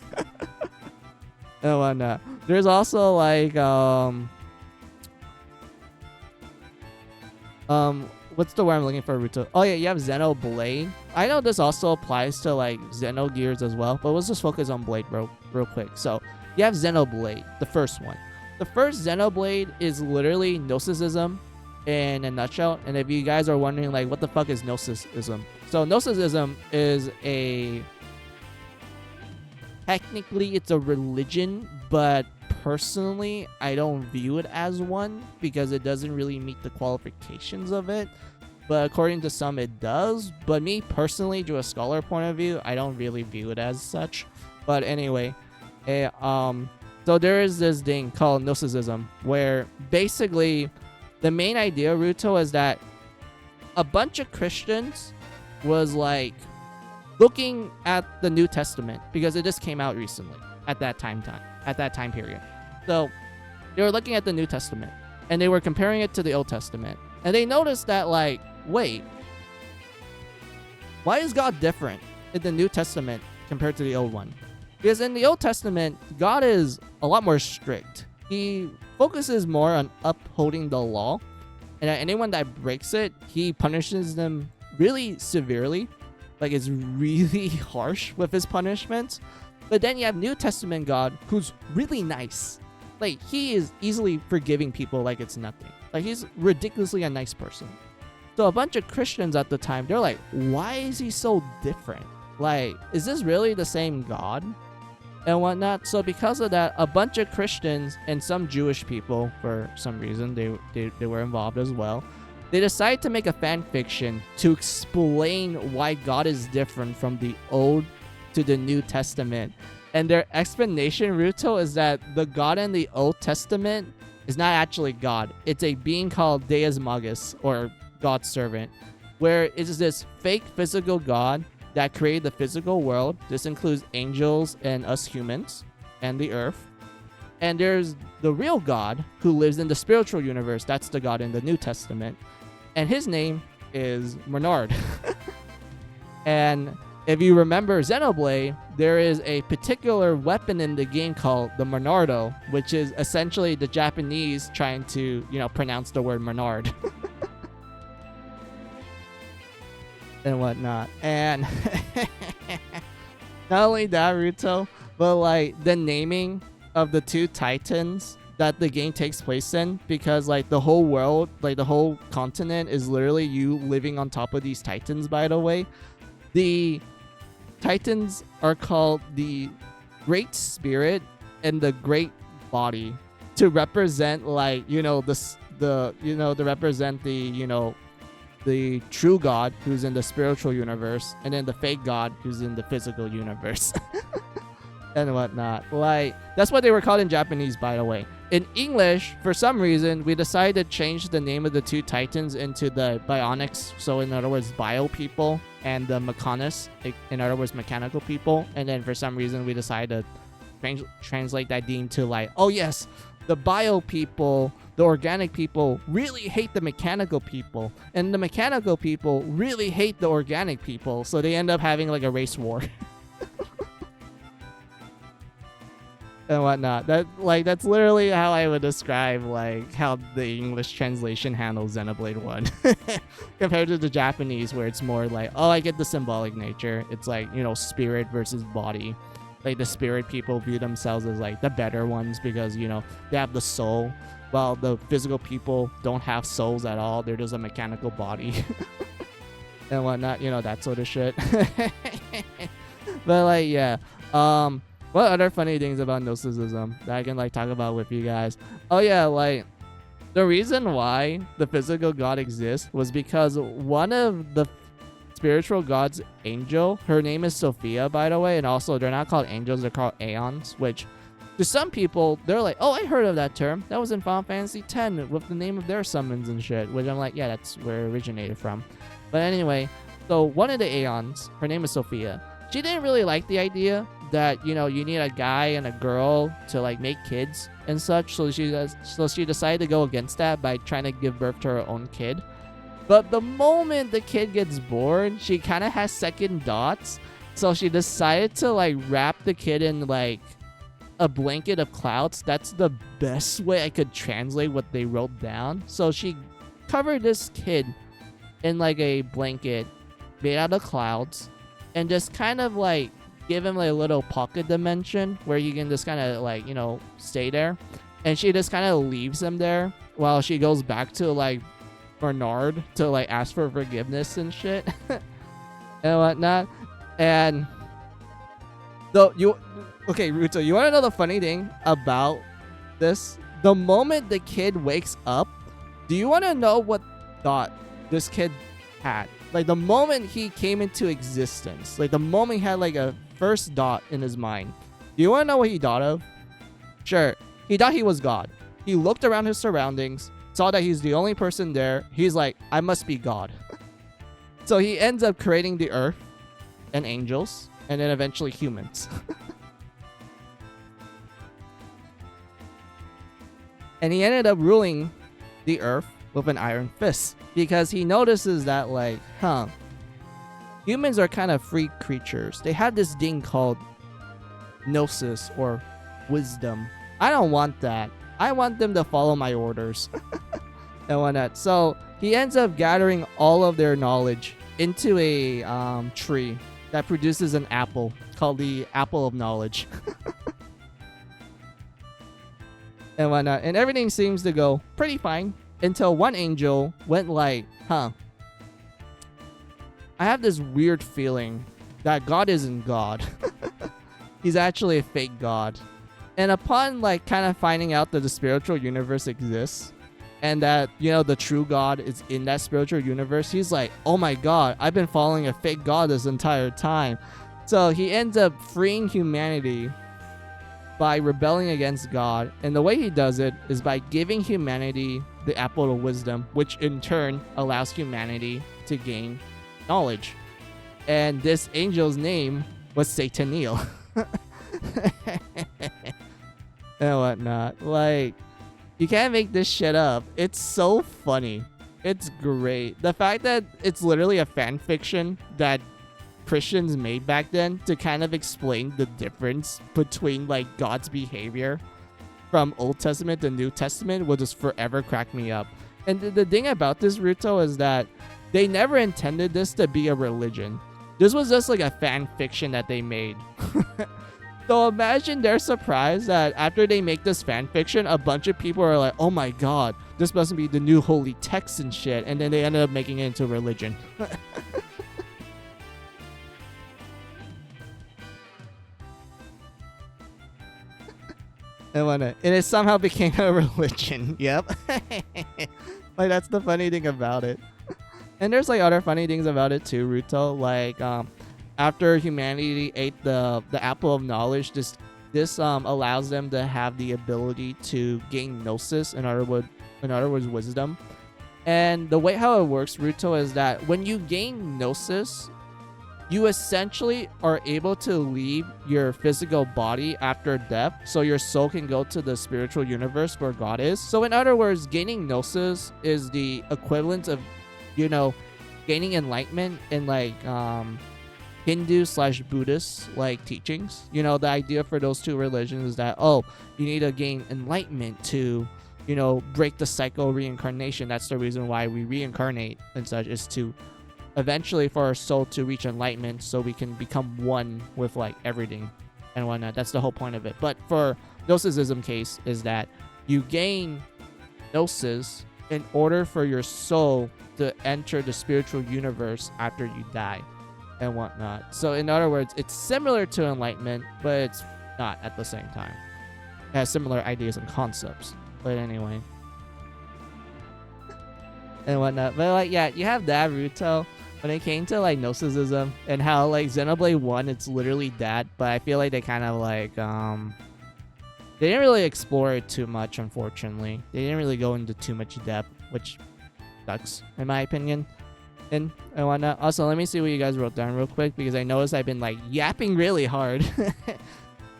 And whatnot. There's also, like, what's the word I'm looking for, Ruto? Oh yeah, you have Xenoblade. I know this also applies to, like, Xenogears as well, but let's just focus on Blade real quick. So you have Xenoblade, the first one. The first Xenoblade is literally Gnosticism in a nutshell. And if you guys are wondering, like, what the fuck is Gnosticism? So Gnosticism is technically it's a religion, but personally I don't view it as one because it doesn't really meet the qualifications of it. But according to some it does. But me personally, to a scholar point of view, I don't really view it as such. But anyway, so there is this thing called Gnosticism, where basically the main idea, Ruto, is that a bunch of Christians was like looking at the New Testament because it just came out recently at that time period. So they were looking at the New Testament and they were comparing it to the Old Testament, and they noticed that, like, wait, why is God different in the New Testament compared to the Old one? Because in the Old Testament, God is a lot more strict. He focuses more on upholding the law, And anyone that breaks it, he punishes them really severely. Like, it's really harsh with his punishments. But then you have New Testament God, who's really nice. Like, he is easily forgiving people like it's nothing. Like, he's ridiculously a nice person. So a bunch of Christians at the time, they're like, why is he so different? Like, is this really the same God? And whatnot. So because of that, a bunch of Christians and some Jewish people, for some reason, they were involved as well. They decided to make a fan fiction to explain why God is different from the Old to the New Testament. And their explanation, Ruto, is that the God in the Old Testament is not actually God. It's a being called Deus Magus, or God's servant, where it is this fake physical God that created the physical world. This includes angels and us humans and the earth. And there's the real God who lives in the spiritual universe. That's the God in the New Testament. And his name is Bernard. And if you remember Xenoblade, there is a particular weapon in the game called the Monardo, which is essentially the Japanese trying to, pronounce the word Menard. And whatnot. And not only that, Ruto, but like the naming of the two titans that the game takes place in, because like the whole world, like the whole continent is literally you living on top of these titans, by the way. The titans are called the Great Spirit and the Great Body to represent like, to represent the true God who's in the spiritual universe, and then the fake God who's in the physical universe. And whatnot. Like, that's what they were called in Japanese, by the way. In English, for some reason, we decided to change the name of the two titans into the Bionics. So in other words, bio people, and the Mechanists, in other words, mechanical people. And then for some reason, we decided to translate that name to like, oh yes, the bio people, the organic people really hate the mechanical people, and the mechanical people really hate the organic people. So they end up having like a race war. And whatnot. That's literally how I would describe like how the English translation handles Xenoblade 1 compared to the Japanese, where it's more like, oh, I get the symbolic nature. It's like, spirit versus body. Like the spirit people view themselves as like the better ones because, they have the soul, while the physical people don't have souls at all. They're just a mechanical body. And whatnot, that sort of shit. But like, yeah. What other funny things about Gnosticism that I can like talk about with you guys? Oh yeah, like the reason why the physical God exists was because one of the spiritual gods, angel, her name is Sophia, by the way, and also they're not called angels, they're called aeons, which to some people they're like, oh, I heard of that term. That was in Final Fantasy X with the name of their summons and shit, which I'm like, yeah, that's where it originated from. But anyway, so one of the aeons, her name is Sophia. She didn't really like the idea that, you need a guy and a girl to like make kids and such. So she decided to go against that by trying to give birth to her own kid. But the moment the kid gets born, she kind of has second thoughts. So she decided to like wrap the kid in like a blanket of clouds. That's the best way I could translate what they wrote down. So she covered this kid in like a blanket made out of clouds, and just kind of like give him like a little pocket dimension where you can just kind of like, stay there. And she just kind of leaves him there while she goes back to like Bernard to like ask for forgiveness and shit. And whatnot. And okay, Ruto, you want to know the funny thing about this? The moment the kid wakes up, do you want to know what thought this kid had? Like the moment he came into existence, like the moment he had like a first dot in his mind, do you want to know what he thought of? Sure, he thought he was God. He looked around his surroundings, saw that he's the only person there. He's like, I must be God. So he ends up creating the earth and angels, and then eventually humans. And he ended up ruling the earth with an iron fist, because he notices that like, humans are kind of free creatures. They have this thing called gnosis, or wisdom. I don't want that. I want them to follow my orders. and whatnot. So he ends up gathering all of their knowledge into a tree that produces an apple called the apple of knowledge. And whatnot. And everything seems to go pretty fine until one angel went like, huh, I have this weird feeling that God isn't God. He's actually a fake God. And upon like kind of finding out that the spiritual universe exists and that, you know, the true God is in that spiritual universe, he's like, oh my God, I've been following a fake God this entire time. So he ends up freeing humanity by rebelling against God. And the way he does it is by giving humanity the apple of wisdom, which in turn allows humanity to gain knowledge. And this angel's name was Sataniel. And whatnot. Like, you can't make this shit up. It's so funny. It's great. The fact that it's literally a fan fiction that Christians made back then to kind of explain the difference between like God's behavior from Old Testament to New Testament will just forever crack me up. And the thing about this, Ruto, is that they never intended this to be a religion. This was just like a fan fiction that they made. So imagine their surprise that after they make this fan fiction, a bunch of people are like, oh my God, this must be the new holy text and shit. And then they ended up making it into religion. And it somehow became a religion. Yep. Like, that's the funny thing about it. And there's like other funny things about it too, Ruto. Like, after humanity ate the apple of knowledge, this allows them to have the ability to gain gnosis, in other words, wisdom. And the way how it works, Ruto, is that when you gain gnosis, you essentially are able to leave your physical body after death, so your soul can go to the spiritual universe where God is. So in other words, gaining gnosis is the equivalent of, you know, gaining enlightenment in like Hindu/Buddhist like teachings. You know, the idea for those two religions is that, oh, you need to gain enlightenment to, you know, break the cycle of reincarnation. That's the reason why we reincarnate and such, is to eventually for our soul to reach enlightenment so we can become one with like everything and whatnot. That's the whole point of it. But for Gnosticism case is that you gain Gnosis in order for your soul to enter the spiritual universe after you die and whatnot. So in other words, it's similar to enlightenment, but it's not at the same time. It has similar ideas and concepts. But anyway. And whatnot. But like, yeah, you have that, Ruto. When it came to like Gnosticism and how like Xenoblade 1, it's literally that, but I feel like they kind of like they didn't really explore it too much, unfortunately. They didn't really go into too much depth, which sucks in my opinion. And whatnot. Also, let me see what you guys wrote down real quick, because I noticed I've been like yapping really hard.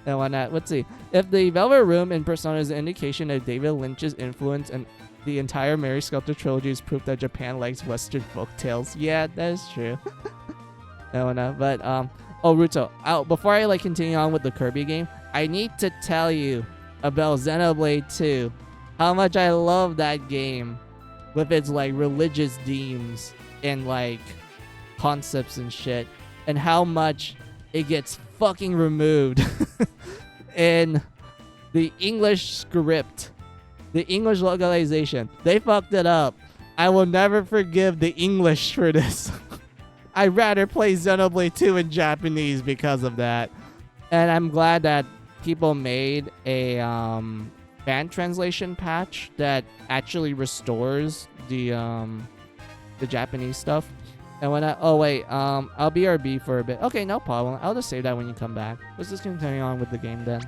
And whatnot. Let's see. If the Velvet Room in Persona is an indication of David Lynch's influence, and the entire Mary Sculptor trilogy is proof that Japan likes Western folktales. Yeah, that is true. And whatnot. But oh, Ruto. Before I like continue on with the Kirby game, I need to tell you about Xenoblade 2. How much I love that game with its like religious themes and like concepts and shit, and how much it gets fucking removed in the English script, the English localization. They fucked it up. I will never forgive the English for this. I'd rather play Xenoblade 2 in Japanese because of that. And I'm glad that people made a fan translation patch that actually restores the Japanese stuff. And when oh wait, I'll BRB for a bit. Okay, no problem. I'll just save that when you come back. Let's just continue on with the game then.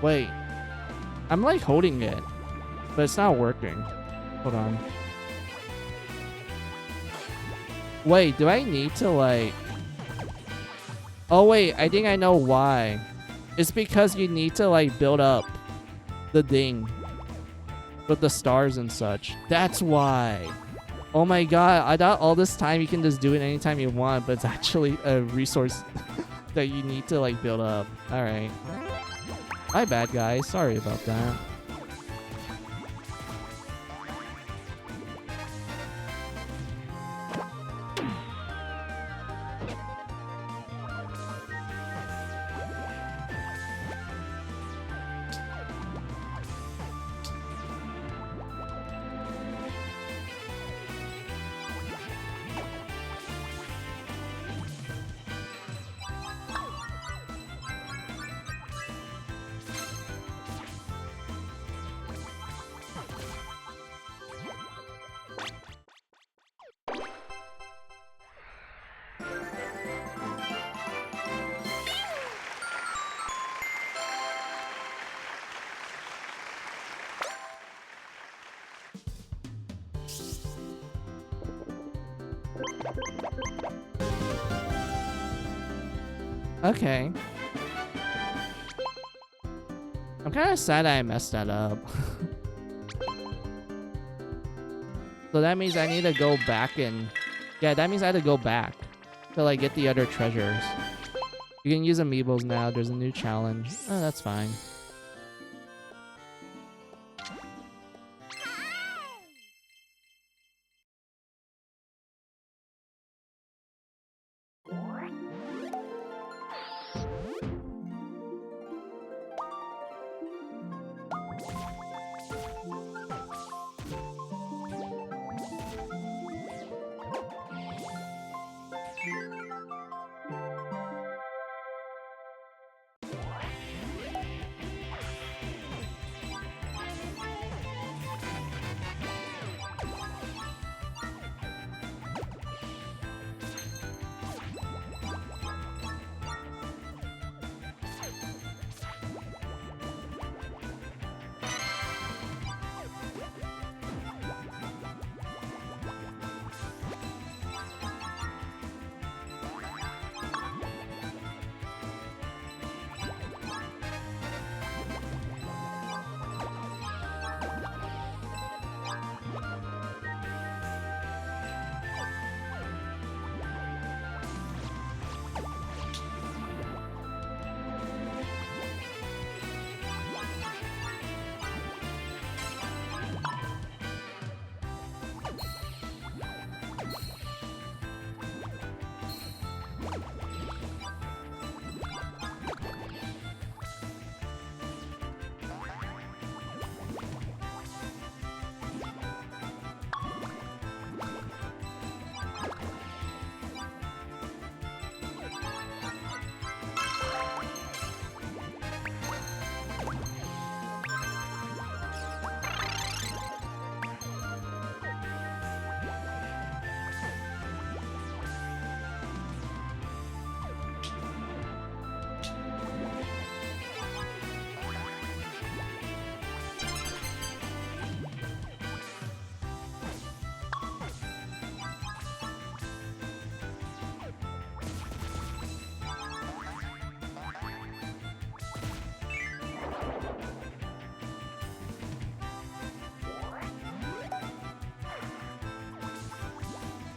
Wait. I'm like holding it, but it's not working. Hold on. Wait, do I need to like... Oh wait, I think I know why. It's because you need to like build up the thing with the stars and such. That's why. Oh my god, I thought all this time you can just do it anytime you want, but it's actually a resource that you need to like build up. Alright. My bad, guys. Sorry about that. Okay. I'm kind of sad I messed that up. So that means I need to go back and... Yeah, that means I had to go back to like get the other treasures. You can use amiibos now. There's a new challenge. Oh, that's fine.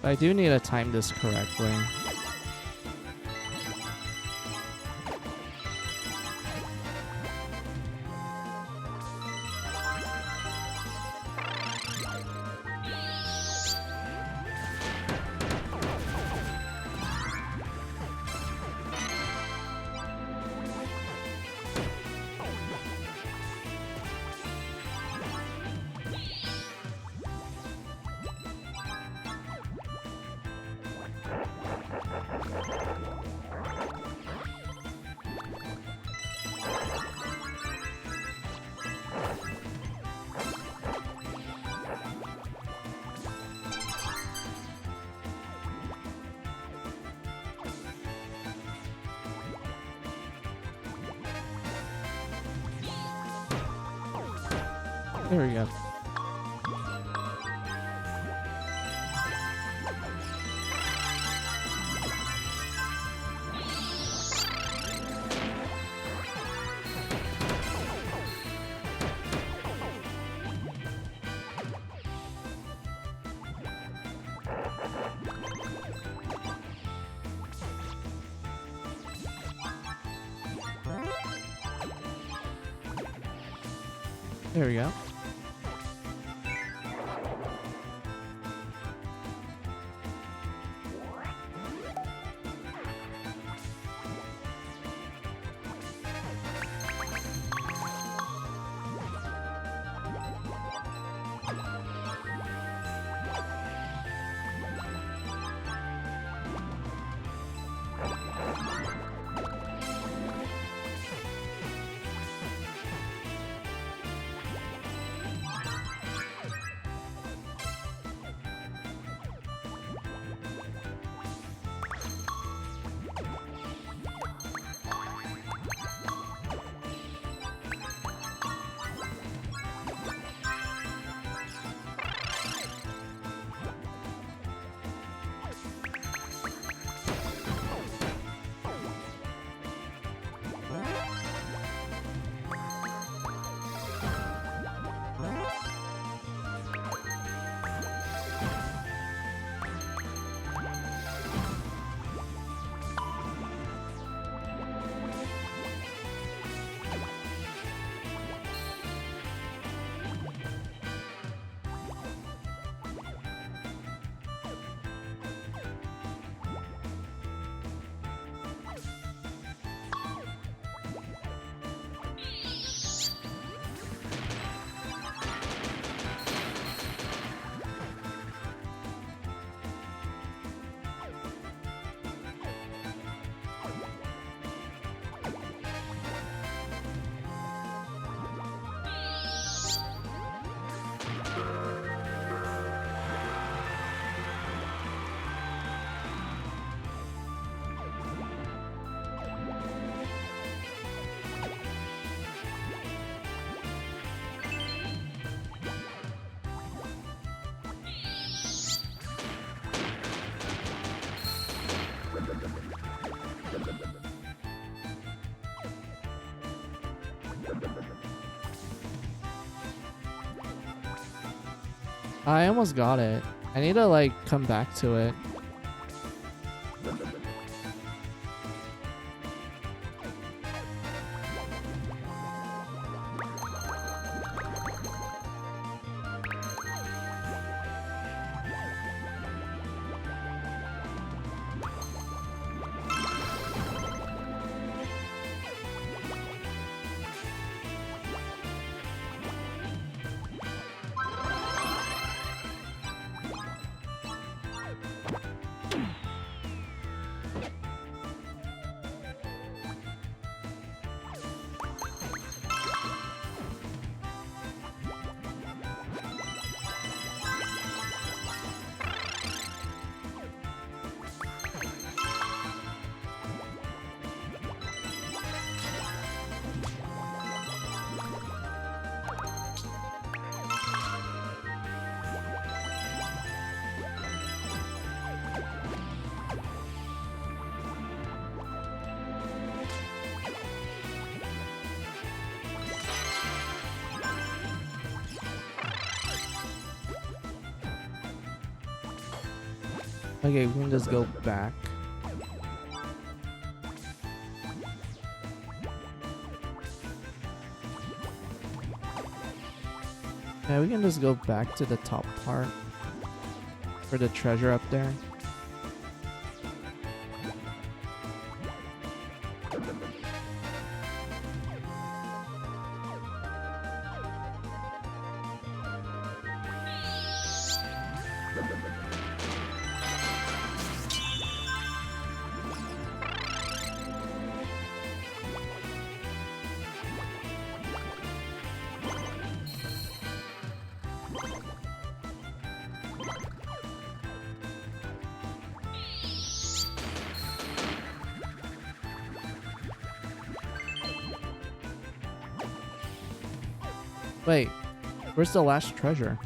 I do need to time this correctly. There we go. There we go. I almost got it. I need to like come back to it. Okay, we can just go back. Yeah, we can just go back to the top part for the treasure up there. Wait, Where's the last treasure?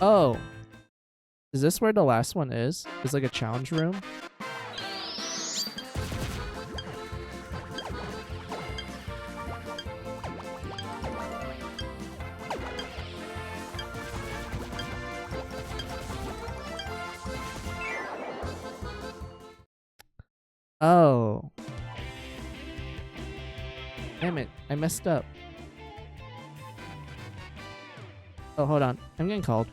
Oh, is this where the last one is? It's like a challenge room? Oh. Damn it, I messed up. Oh, hold on. I'm getting called.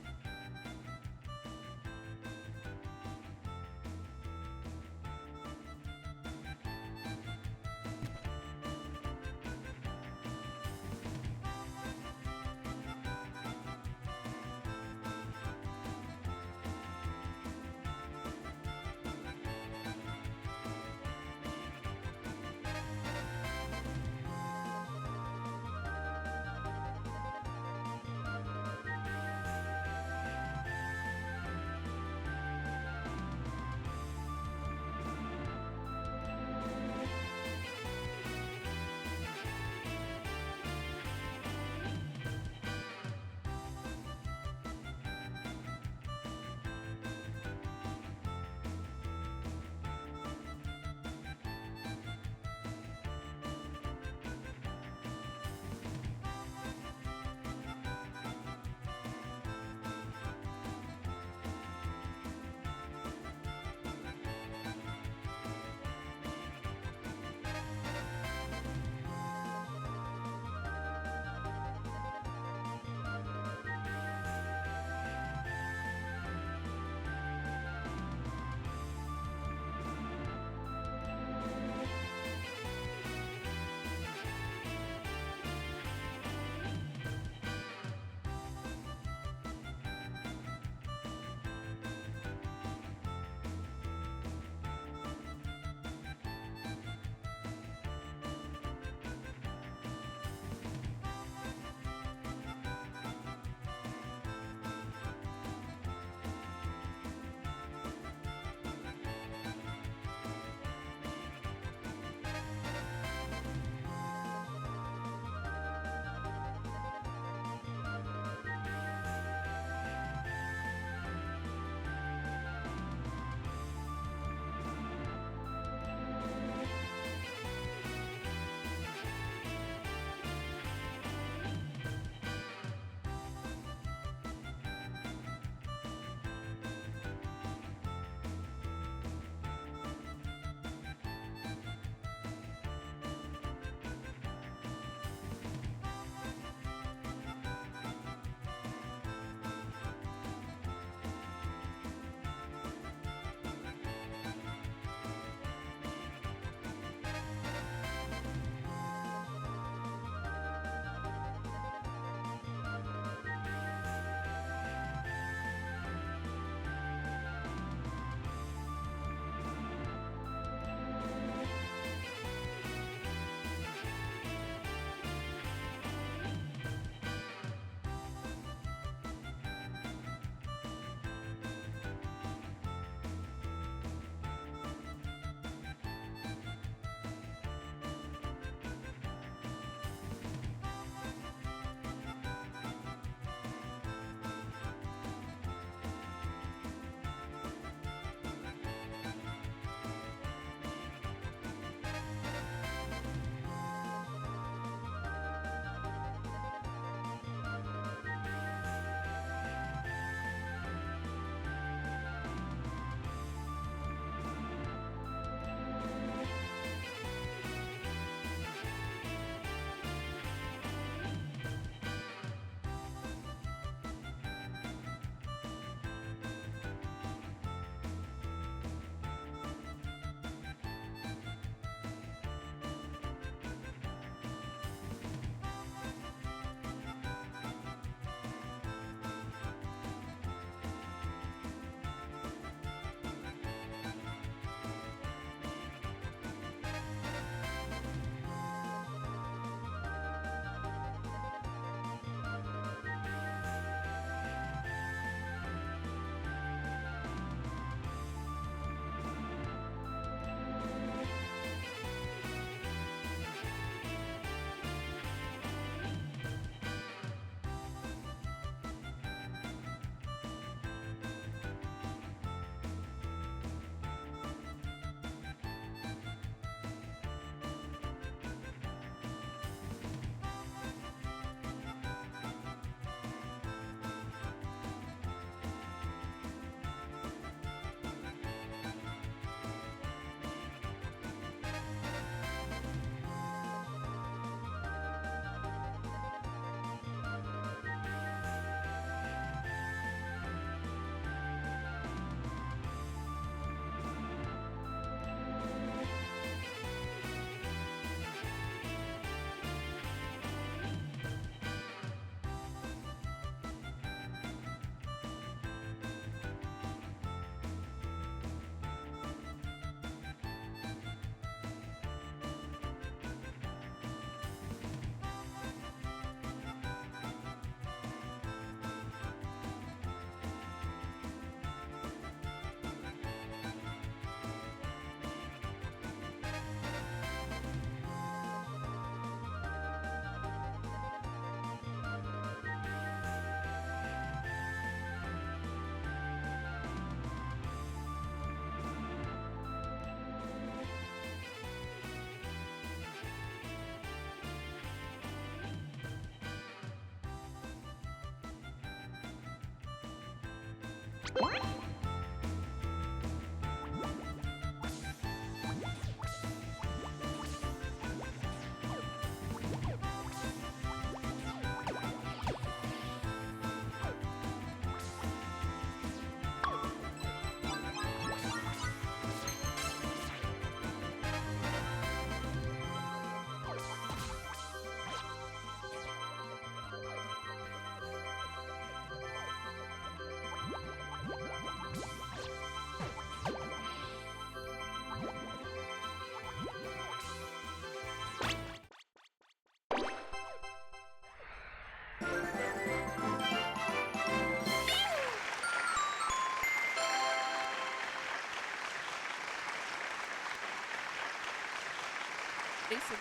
Basically.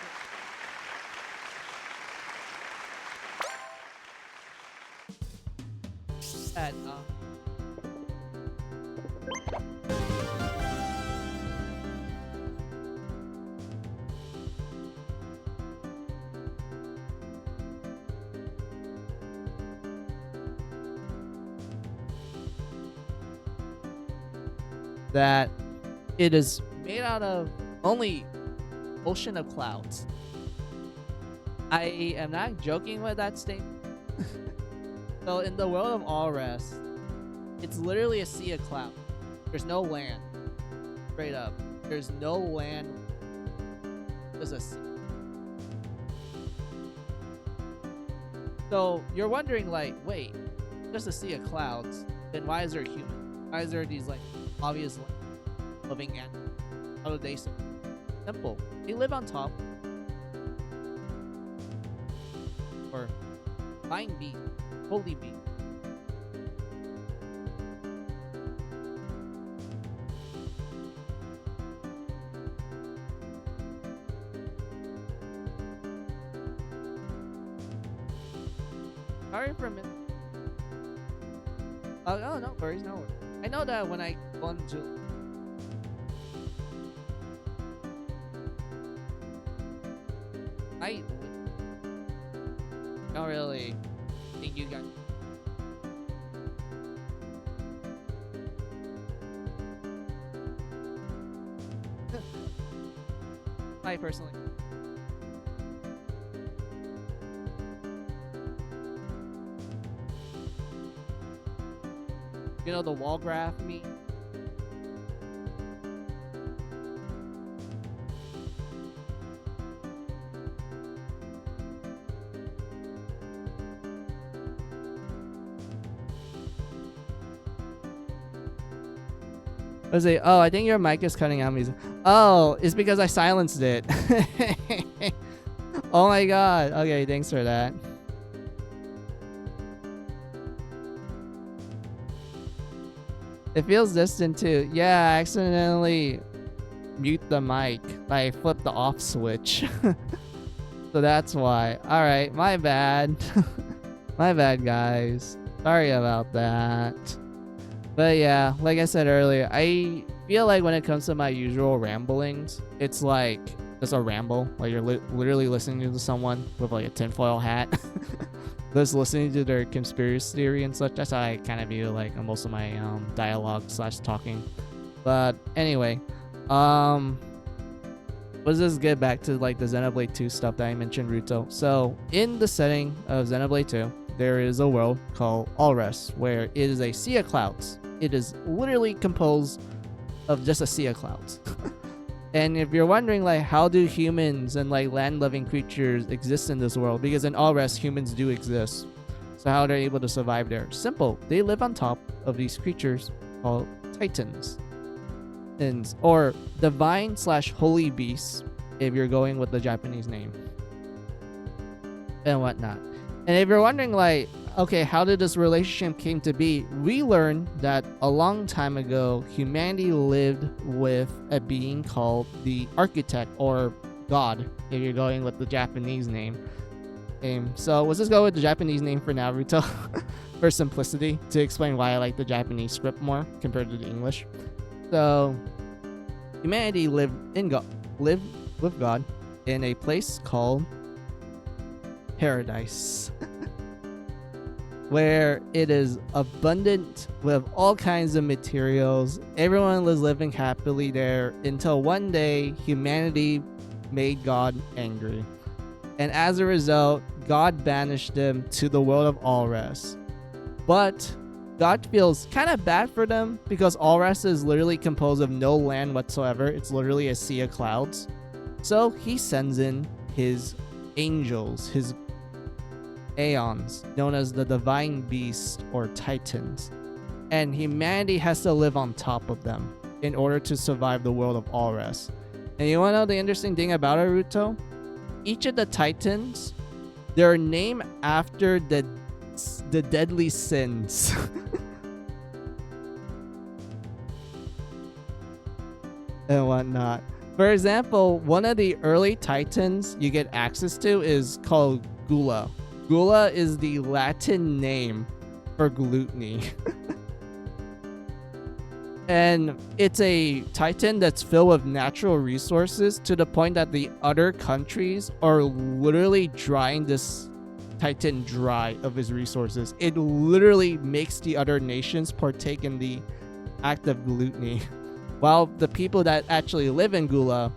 That, that it is made out of only ocean of clouds. I am not joking with that statement. So in the world of All Rest, it's literally a sea of cloud. There's no land. Straight up. There's no land. There's a sea. So you're wondering like, wait, there's a sea of clouds, then why is there a human? Why is there these like obvious living animals? How do they survive? Simple. They live on top. Or flying bee. Holy bee. Sorry for a minute. Oh, no worries, no worries. I know that when I go into I don't really think you guys. I personally. You know the wall graph meme? Was it? Oh, I think your mic is cutting out music. Oh, it's because I silenced it. Oh my god. Okay, thanks for that. It feels distant too. Yeah, I accidentally mute the mic. I flipped the off switch. So that's why. Alright, my bad. My bad, guys. Sorry about that. But yeah, like I said earlier, I feel like when it comes to my usual ramblings, it's like just a ramble. Like you're literally listening to someone with like a tinfoil hat. Just listening to their conspiracy theory and such. That's how I kind of view like most of my dialogue / talking. But anyway, let's just get back to like the Xenoblade 2 stuff that I mentioned, Ruto. So in the setting of Xenoblade 2, there is a world called All Rest, where it is a sea of clouds. It is literally composed of just a sea of clouds. And if you're wondering like how do humans and like land-loving creatures exist in this world, because in All Rest humans do exist, so how they're able to survive there? Simple. They live on top of these creatures called Titans, or divine / holy beasts if you're going with the Japanese name and whatnot. And if you're wondering like, okay, how did this relationship came to be? We learned that a long time ago, humanity lived with a being called the Architect, or God, if you're going with the Japanese name. So let's just go with the Japanese name for now, Ruto, for simplicity, to explain why I like the Japanese script more compared to the English. So humanity lived with God in a place called Paradise. where it is abundant with all kinds of materials. Everyone was living happily there until one day humanity made God angry. And as a result, God banished them to the world of Allrest. But God feels kind of bad for them because Allrest is literally composed of no land whatsoever. It's literally a sea of clouds. So he sends in his angels, his aeons, known as the divine beast or titans. And humanity has to live on top of them in order to survive the world of Allrest. And you want to know the interesting thing about Naruto? Each of the titans, they're named after the deadly sins. And whatnot. For example, one of the early titans you get access to is called Gula. Gula is the Latin name for gluttony. And it's a titan that's filled with natural resources to the point that the other countries are literally drying this titan dry of his resources. It literally makes the other nations partake in the act of gluttony. While the people that actually live in Gula,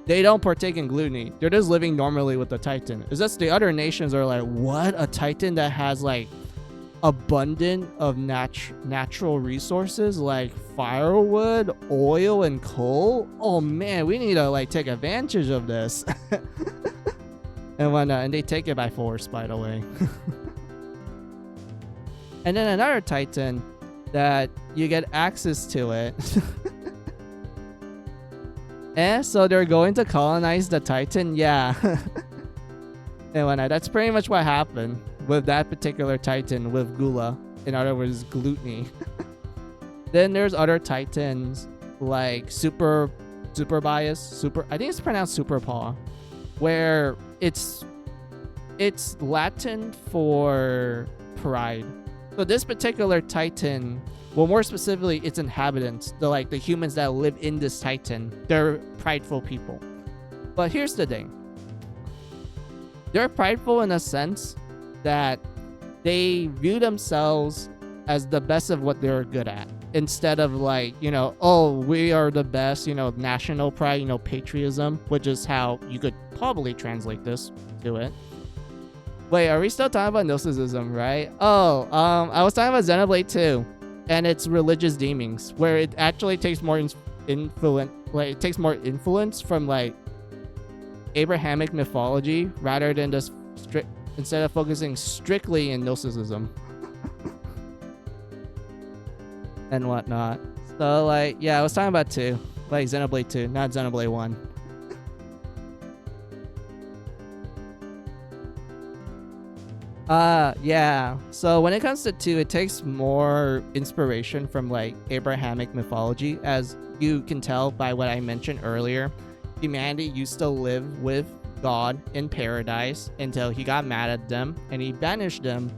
they don't partake in gluttony. They're just living normally with the titan. It's just the other nations are like, what? A titan that has like abundant of natural resources like firewood, oil, and coal? Oh man, we need to like take advantage of this. And whatnot, and they take it by force, by the way. And then another titan that you get access to it. So they're going to colonize the titan? Yeah. And whatnot. That's pretty much what happened with that particular titan, with Gula. In other words, gluttony. Then there's other titans like Super Bias, I think it's pronounced Super Paw, where it's Latin for pride. So this particular titan, well, more specifically, its inhabitants, the humans that live in this titan, they're prideful people. But here's the thing. They're prideful in a sense that they view themselves as the best of what they're good at. Instead of like, oh, we are the best, national pride, patriotism, which is how you could probably translate this to it. Wait, are we still talking about Gnosticism, right? Oh, I was talking about Xenoblade 2 and its religious deemings, where it actually takes more influence from like Abrahamic mythology rather than just instead of focusing strictly in Gnosticism. And whatnot. So like, yeah, I was talking about 2, like Xenoblade 2, not Xenoblade 1. Yeah. So when it comes to 2, it takes more inspiration from like Abrahamic mythology. As you can tell by what I mentioned earlier, humanity used to live with God in paradise until he got mad at them and he banished them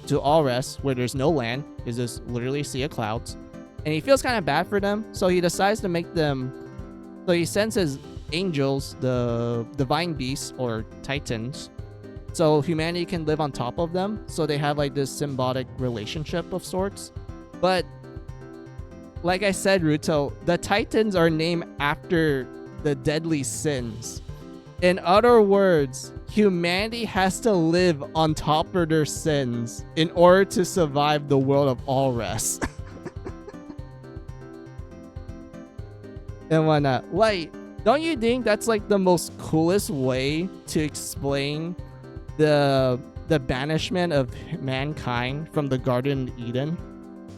to Allrest, where there's no land. It's just literally a sea of clouds. And he feels kind of bad for them, so he decides to make them... So he sends his angels, the divine beasts or titans, so humanity can live on top of them, so they have like this symbiotic relationship of sorts. But like I said, Ruto, the titans are named after the deadly sins. In other words, humanity has to live on top of their sins in order to survive the world of Allrest. And whatnot. Like, don't you think that's like the most coolest way to explain the banishment of mankind from the Garden of Eden?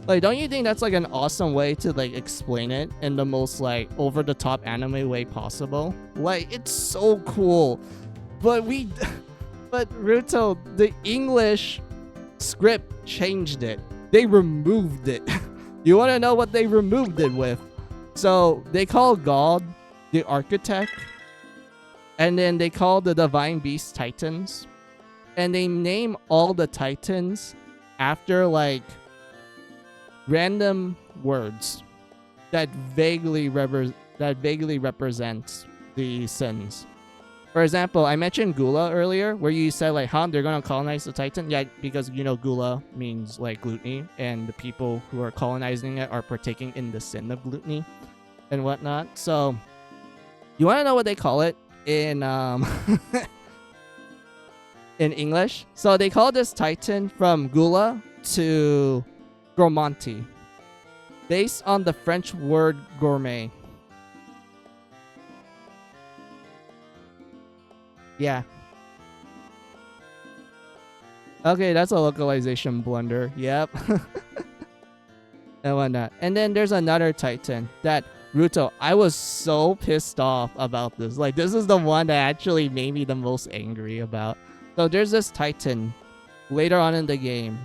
Like, don't you think that's like an awesome way to like explain it in the most like over the top anime way possible? Like, it's so cool. But Ruto, the English script changed it. They removed it. You want to know what they removed it with? So they call God the architect, and then they call the divine beast titans, and they name all the titans after like random words that vaguely represents the sins. For example, I mentioned Gula earlier, where you said like, huh, they're gonna colonize the Titan. Yeah, because Gula means like gluttony, and the people who are colonizing it are partaking in the sin of gluttony and whatnot. So, you want to know what they call it in in English? So they call this Titan from Gula to gourmandie, based on the French word gourmet. Yeah. Okay, that's a localization blunder. Yep. And whatnot. And then there's another Titan that Ruto. I was so pissed off about this. Like, this is the one that actually made me the most angry about. So there's this Titan later on in the game.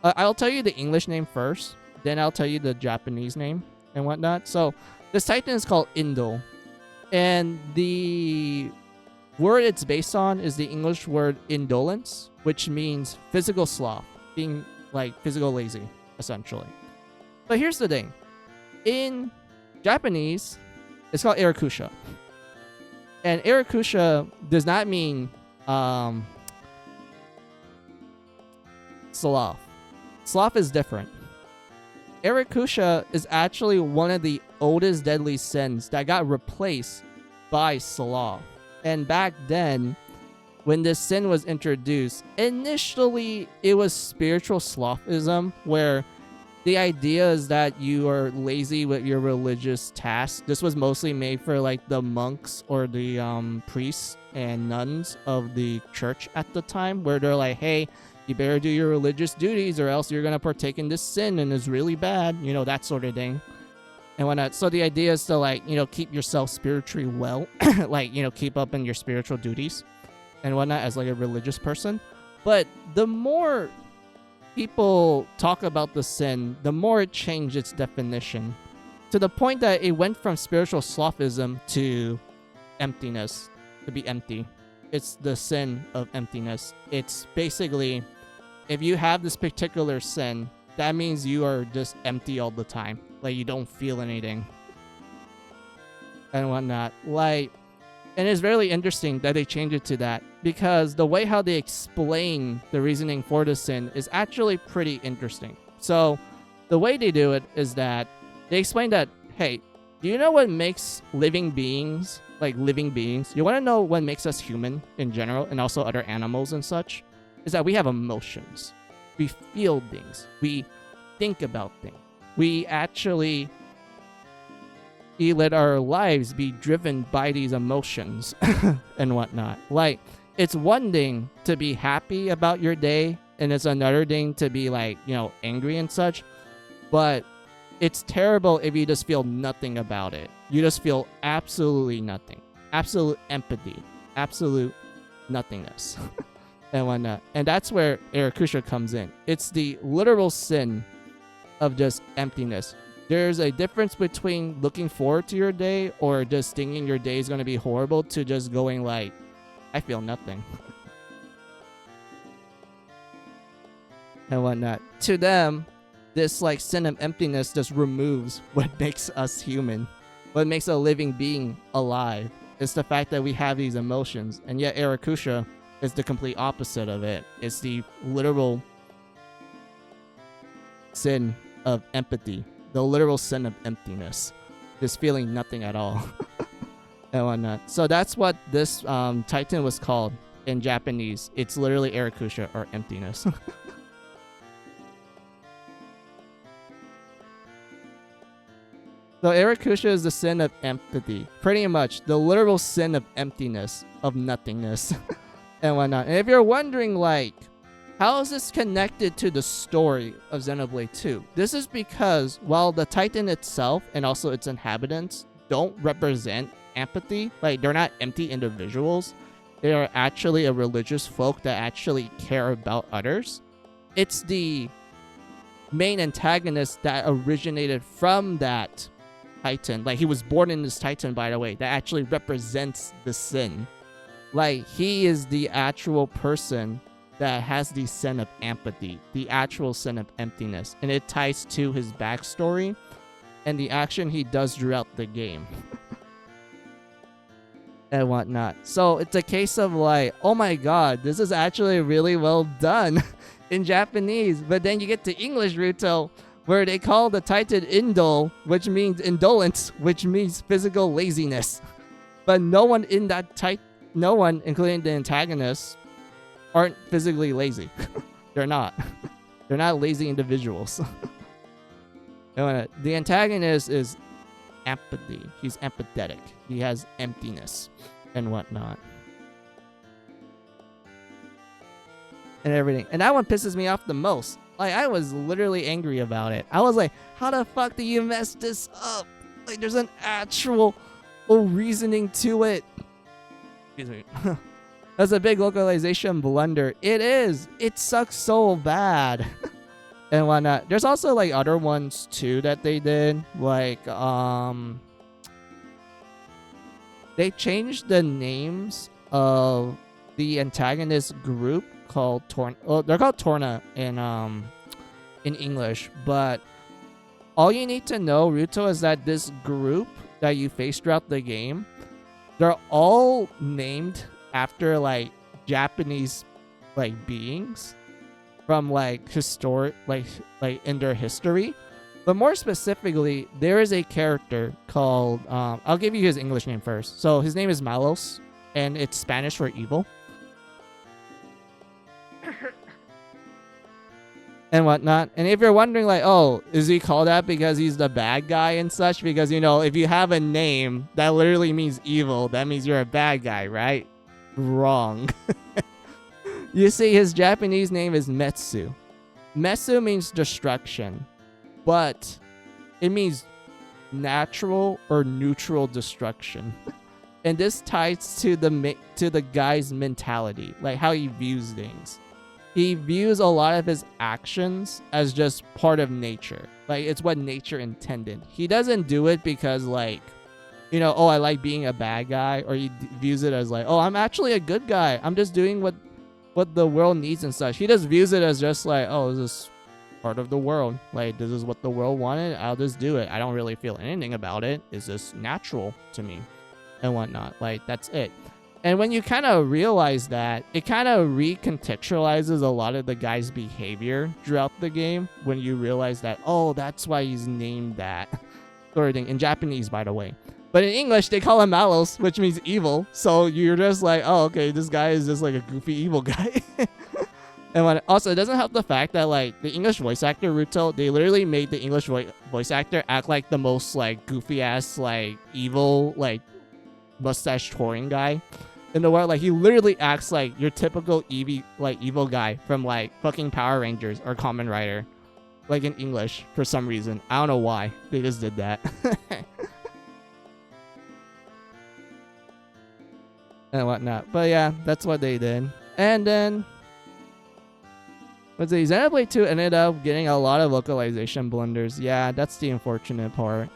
I'll tell you the English name first, then I'll tell you the Japanese name and whatnot. So this Titan is called Indol, and the word it's based on is the English word indolence, which means physical sloth, being like physical lazy, essentially. But here's the thing. In Japanese, it's called Irakusha. And Irakusha does not mean sloth. Sloth is different. Irakusha is actually one of the oldest deadly sins that got replaced by sloth. And back then, when this sin was introduced, initially it was spiritual slothism, where the idea is that you are lazy with your religious tasks. This was mostly made for like the monks or the priests and nuns of the church at the time, where they're like, hey, you better do your religious duties or else you're going to partake in this sin and it's really bad, that sort of thing. And whatnot. So the idea is to like, keep yourself spiritually well, like, keep up in your spiritual duties and whatnot as like a religious person. But the more people talk about the sin, the more it changed its definition to the point that it went from spiritual slothism to emptiness, to be empty. It's the sin of emptiness. It's basically, if you have this particular sin, that means you are just empty all the time. Like, you don't feel anything and whatnot. Like, and it's really interesting that they changed it to that, because the way how they explain the reasoning for the sin is actually pretty interesting. So the way they do it is that they explain that, hey, do you know what makes living beings like living beings? You want to know what makes us human in general, and also other animals and such? Is that we have emotions. We feel things. We think about things. We actually let our lives be driven by these emotions and whatnot. Like, it's one thing to be happy about your day, and it's another thing to be like, angry and such. But it's terrible if you just feel nothing about it. You just feel absolutely nothing. Absolute empathy. Absolute nothingness. And whatnot. And that's where Irakusha comes in. It's the literal sin of just emptiness. There's a difference between looking forward to your day or just thinking your day is going to be horrible to just going like, I feel nothing. And whatnot. To them, this like sin of emptiness just removes what makes us human. What makes a living being alive. It's the fact that we have these emotions. And yet Irakusha is the complete opposite of it. It's the literal sin of empathy. The literal sin of emptiness. Just feeling nothing at all. And whatnot. So that's what this Titan was called in Japanese. It's literally Irakusha, or emptiness. So Irakusha is the sin of empathy. Pretty much the literal sin of emptiness, of nothingness, and whatnot. And if you're wondering, like, how is this connected to the story of Xenoblade 2? This is because while the Titan itself and also its inhabitants don't represent empathy, like they're not empty individuals, they are actually a religious folk that actually care about others. It's the main antagonist that originated from that Titan. Like, he was born in this Titan, by the way, that actually represents the sin. Like, he is the actual person that has the sin of empathy, the actual sin of emptiness, and it ties to his backstory and the action he does throughout the game. and whatnot. So it's a case of like, oh my god, this is actually really well done in Japanese. But then you get to English Ruto, where they call the Titan indol, which means indolence, which means physical laziness. But no one in that no one, including the antagonists, aren't physically lazy. They're not. They're not lazy individuals. The antagonist is empathy. He's empathetic. He has emptiness and whatnot. And everything. And that one pisses me off the most. Like, I was literally angry about it. I was like, how the fuck do you mess this up? Like, there's an actual reasoning to it. Excuse me. That's a big localization blunder. It is. It sucks so bad. And whatnot. There's also like other ones too that they did. Like, they changed the names of the antagonist group called Torn. Oh, they're called Torna in English. But all you need to know, Ruto, is that this group that you face throughout the game, they're all named after like Japanese like beings from like historic like in their history. But more specifically, there is a character called I'll give you his English name first. So his name is Malos, and it's Spanish for evil. And whatnot. And if you're wondering, like, oh, is he called that because he's the bad guy and such? Because, you know, if you have a name that literally means evil, that means you're a bad guy, right? Wrong. You see, his Japanese name is Metsu. Metsu means destruction, but it means natural or neutral destruction. And this ties to the guy's mentality, like how he views things. He views a lot of his actions as just part of nature. Like, it's what nature intended. He doesn't do it because, like, you know, oh, I like being a bad guy, or he views it as like, oh, I'm actually a good guy. I'm just doing what the world needs and such. He just views it as just like, oh, this is part of the world. Like, this is what the world wanted. I'll just do it. I don't really feel anything about it. It's just natural to me and whatnot. Like, that's it. And when you kind of realize that, it kind of recontextualizes a lot of the guy's behavior throughout the game when you realize that, oh, that's why he's named that sort of thing. In Japanese, by the way. But in English, they call him Malos, which means evil. So you're just like, oh, okay, this guy is just like a goofy evil guy. And also, it doesn't help the fact that, like, the English voice actor, Ruto, they literally made the English voice actor act like the most, like, goofy-ass, like, evil, like, mustache touring guy in the world. Like, he literally acts like your typical evil guy from, like, fucking Power Rangers or Kamen Rider, like, in English for some reason. I don't know why. They just did that. And whatnot. But yeah, that's what they did. And then, let's see, Xenoblade 2 ended up getting a lot of localization blunders. Yeah, that's the unfortunate part.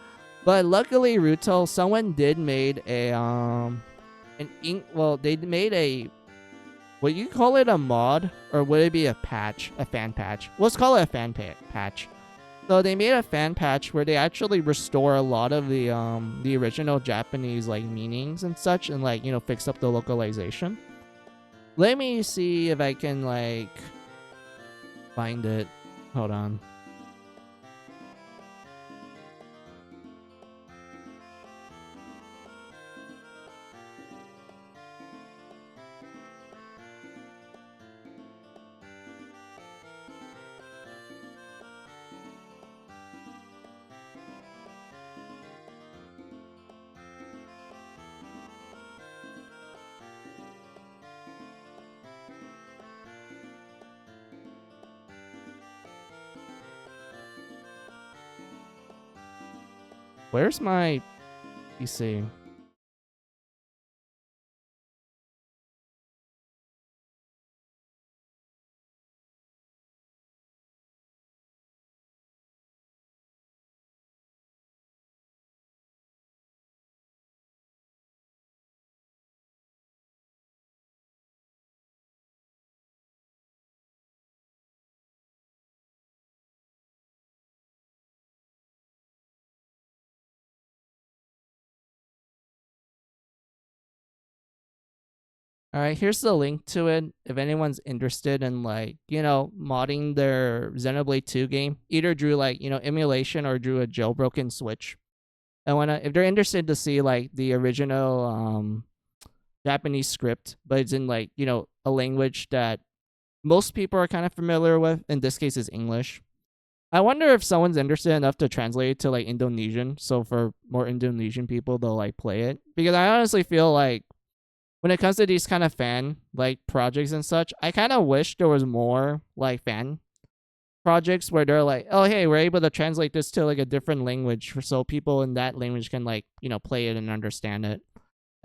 But luckily, Ruto, someone did made a they made a, would you call it a mod, or would it be a patch, a fan patch? Let's call it a fan patch. So they made a fan patch where they actually restore a lot of the original Japanese, like, meanings and such, and, like, you know, fix up the localization. Let me see if I can, like, find it. Hold on. Where's my PC? All right, here's the link to it. If anyone's interested in like, modding their Xenoblade 2 game, either drew like, emulation or drew a jailbroken Switch. And if they're interested to see like the original Japanese script, but it's in like, a language that most people are kind of familiar with, in this case is English. I wonder if someone's interested enough to translate it to like Indonesian, so for more Indonesian people they'll like play it. Because I honestly feel like when it comes to these kind of fan like projects and such, I kind of wish there was more like fan projects where they're like, oh hey, we're able to translate this to like a different language so people in that language can like, play it and understand it.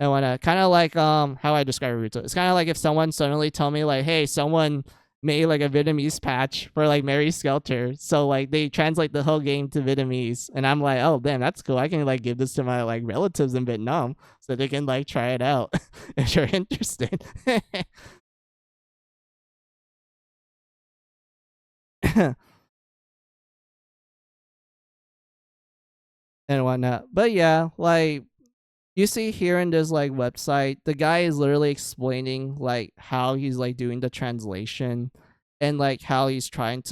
And when kind of like how I describe Naruto, it's kind of like if someone suddenly tell me like, hey, someone made like a Vietnamese patch for like Mary Skelter, so like they translate the whole game to Vietnamese, and I'm like, oh damn, that's cool. I can like give this to my like relatives in Vietnam so they can like try it out if you're interested. And whatnot. But yeah, like you see here in this like website, the guy is literally explaining like how he's like doing the translation and like how he's trying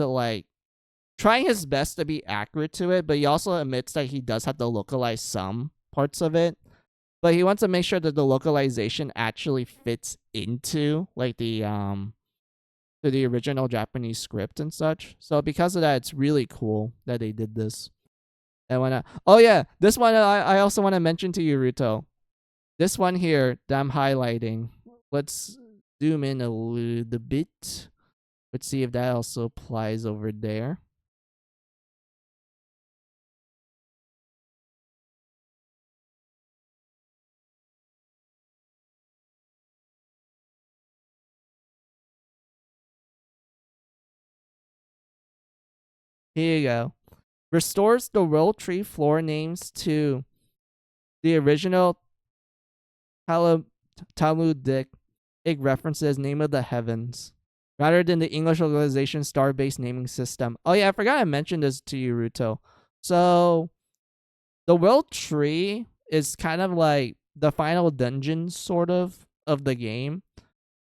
his best to be accurate to it, but he also admits that he does have to localize some parts of it. But he wants to make sure that the localization actually fits into like the original Japanese script and such. So because of that, it's really cool that they did this. And oh yeah, this one I also want to mention to you, Ruto. This one here that I'm highlighting. Let's zoom in a little bit. Let's see if that also applies over there. Here you go. Restores the roll tree floor names to the original Talmudic. It references name of the heavens rather than the English localization star-based naming system. Oh yeah, I forgot I mentioned this to you, Ruto. So the world tree is kind of like the final dungeon sort of the game,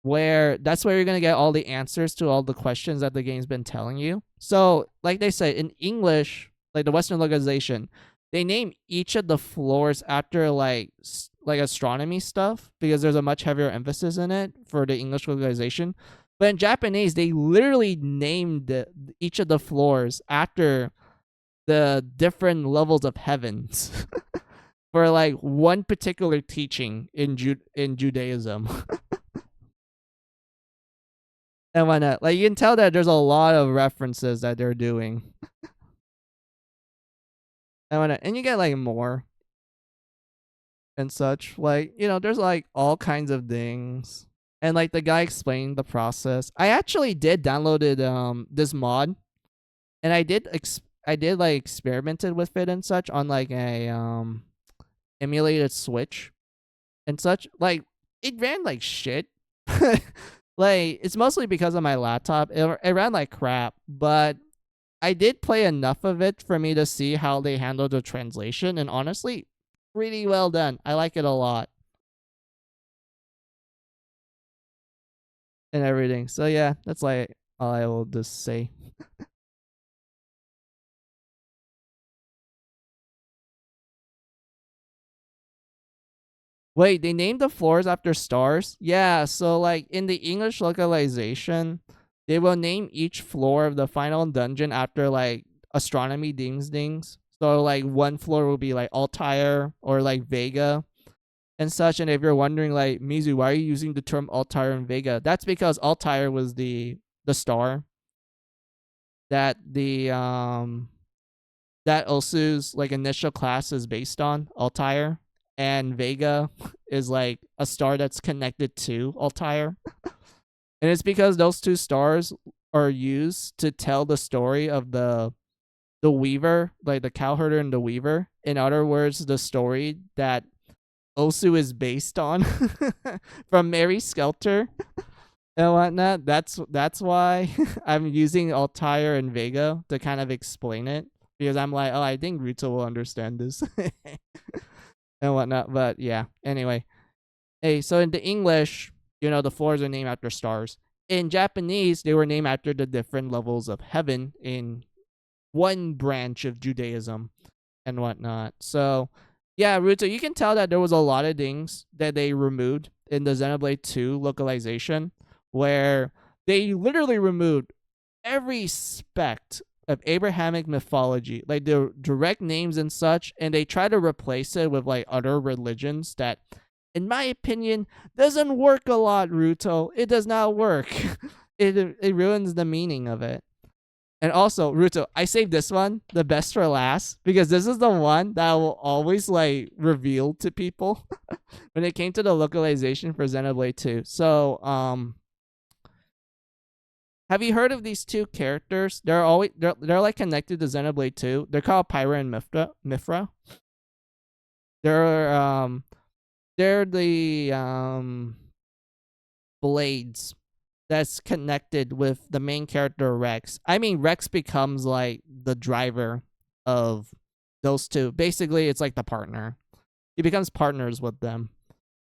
where that's where you're gonna get all the answers to all the questions that the game's been telling you. So, like they say in English, like the Western localization, they name each of the floors after like astronomy stuff because there's a much heavier emphasis in it for the English localization. But in Japanese, they literally named each of the floors after the different levels of heavens for like one particular teaching in Judaism. And whatnot. Like you can tell that there's a lot of references that they're doing. And whatnot. And you get like more and such. Like, there's like all kinds of things. And like the guy explained the process. I actually did downloaded this mod, and I did like experimented with it and such on like a emulated Switch and such. Like it ran like shit. Like it's mostly because of my laptop. It ran like crap, but I did play enough of it for me to see how they handled the translation, and honestly, pretty well done. I like it a lot and everything. So yeah, that's like all I will just say. Wait, they named the floors after stars? Yeah, so like in the English localization, they will name each floor of the final dungeon after like astronomy dings. So like one floor will be like Altair or like Vega and such. And if you're wondering like, Mizu, why are you using the term Altair and Vega? That's because Altair was the star that that Osu's like initial class is based on, Altair, and Vega is like a star that's connected to Altair. And it's because those two stars are used to tell the story of the Weaver, like the cowherder and the Weaver. In other words, the story that Osu is based on from Mary Skelter and whatnot. That's why I'm using Altair and Vega to kind of explain it, because I'm like, oh, I think Ruto will understand this and whatnot. But yeah, anyway, hey, so in the English, The floors are named after stars. In Japanese, they were named after the different levels of heaven in one branch of Judaism and whatnot. So, yeah, Ruto, you can tell that there was a lot of things that they removed in the Xenoblade 2 localization, where they literally removed every spect of Abrahamic mythology, like the direct names and such, and they try to replace it with like other religions that, in my opinion, doesn't work a lot, Ruto. It does not work. It ruins the meaning of it. And also, Ruto, I saved this one, the best for last, because this is the one that I will always like reveal to people when it came to the localization for Xenoblade 2. So, have you heard of these two characters? They're like connected to Xenoblade 2. They're called Pyra and Mithra. They're they're the blades that's connected with the main character Rex. I mean, Rex becomes like the driver of those two. Basically, it's like the partner. He becomes partners with them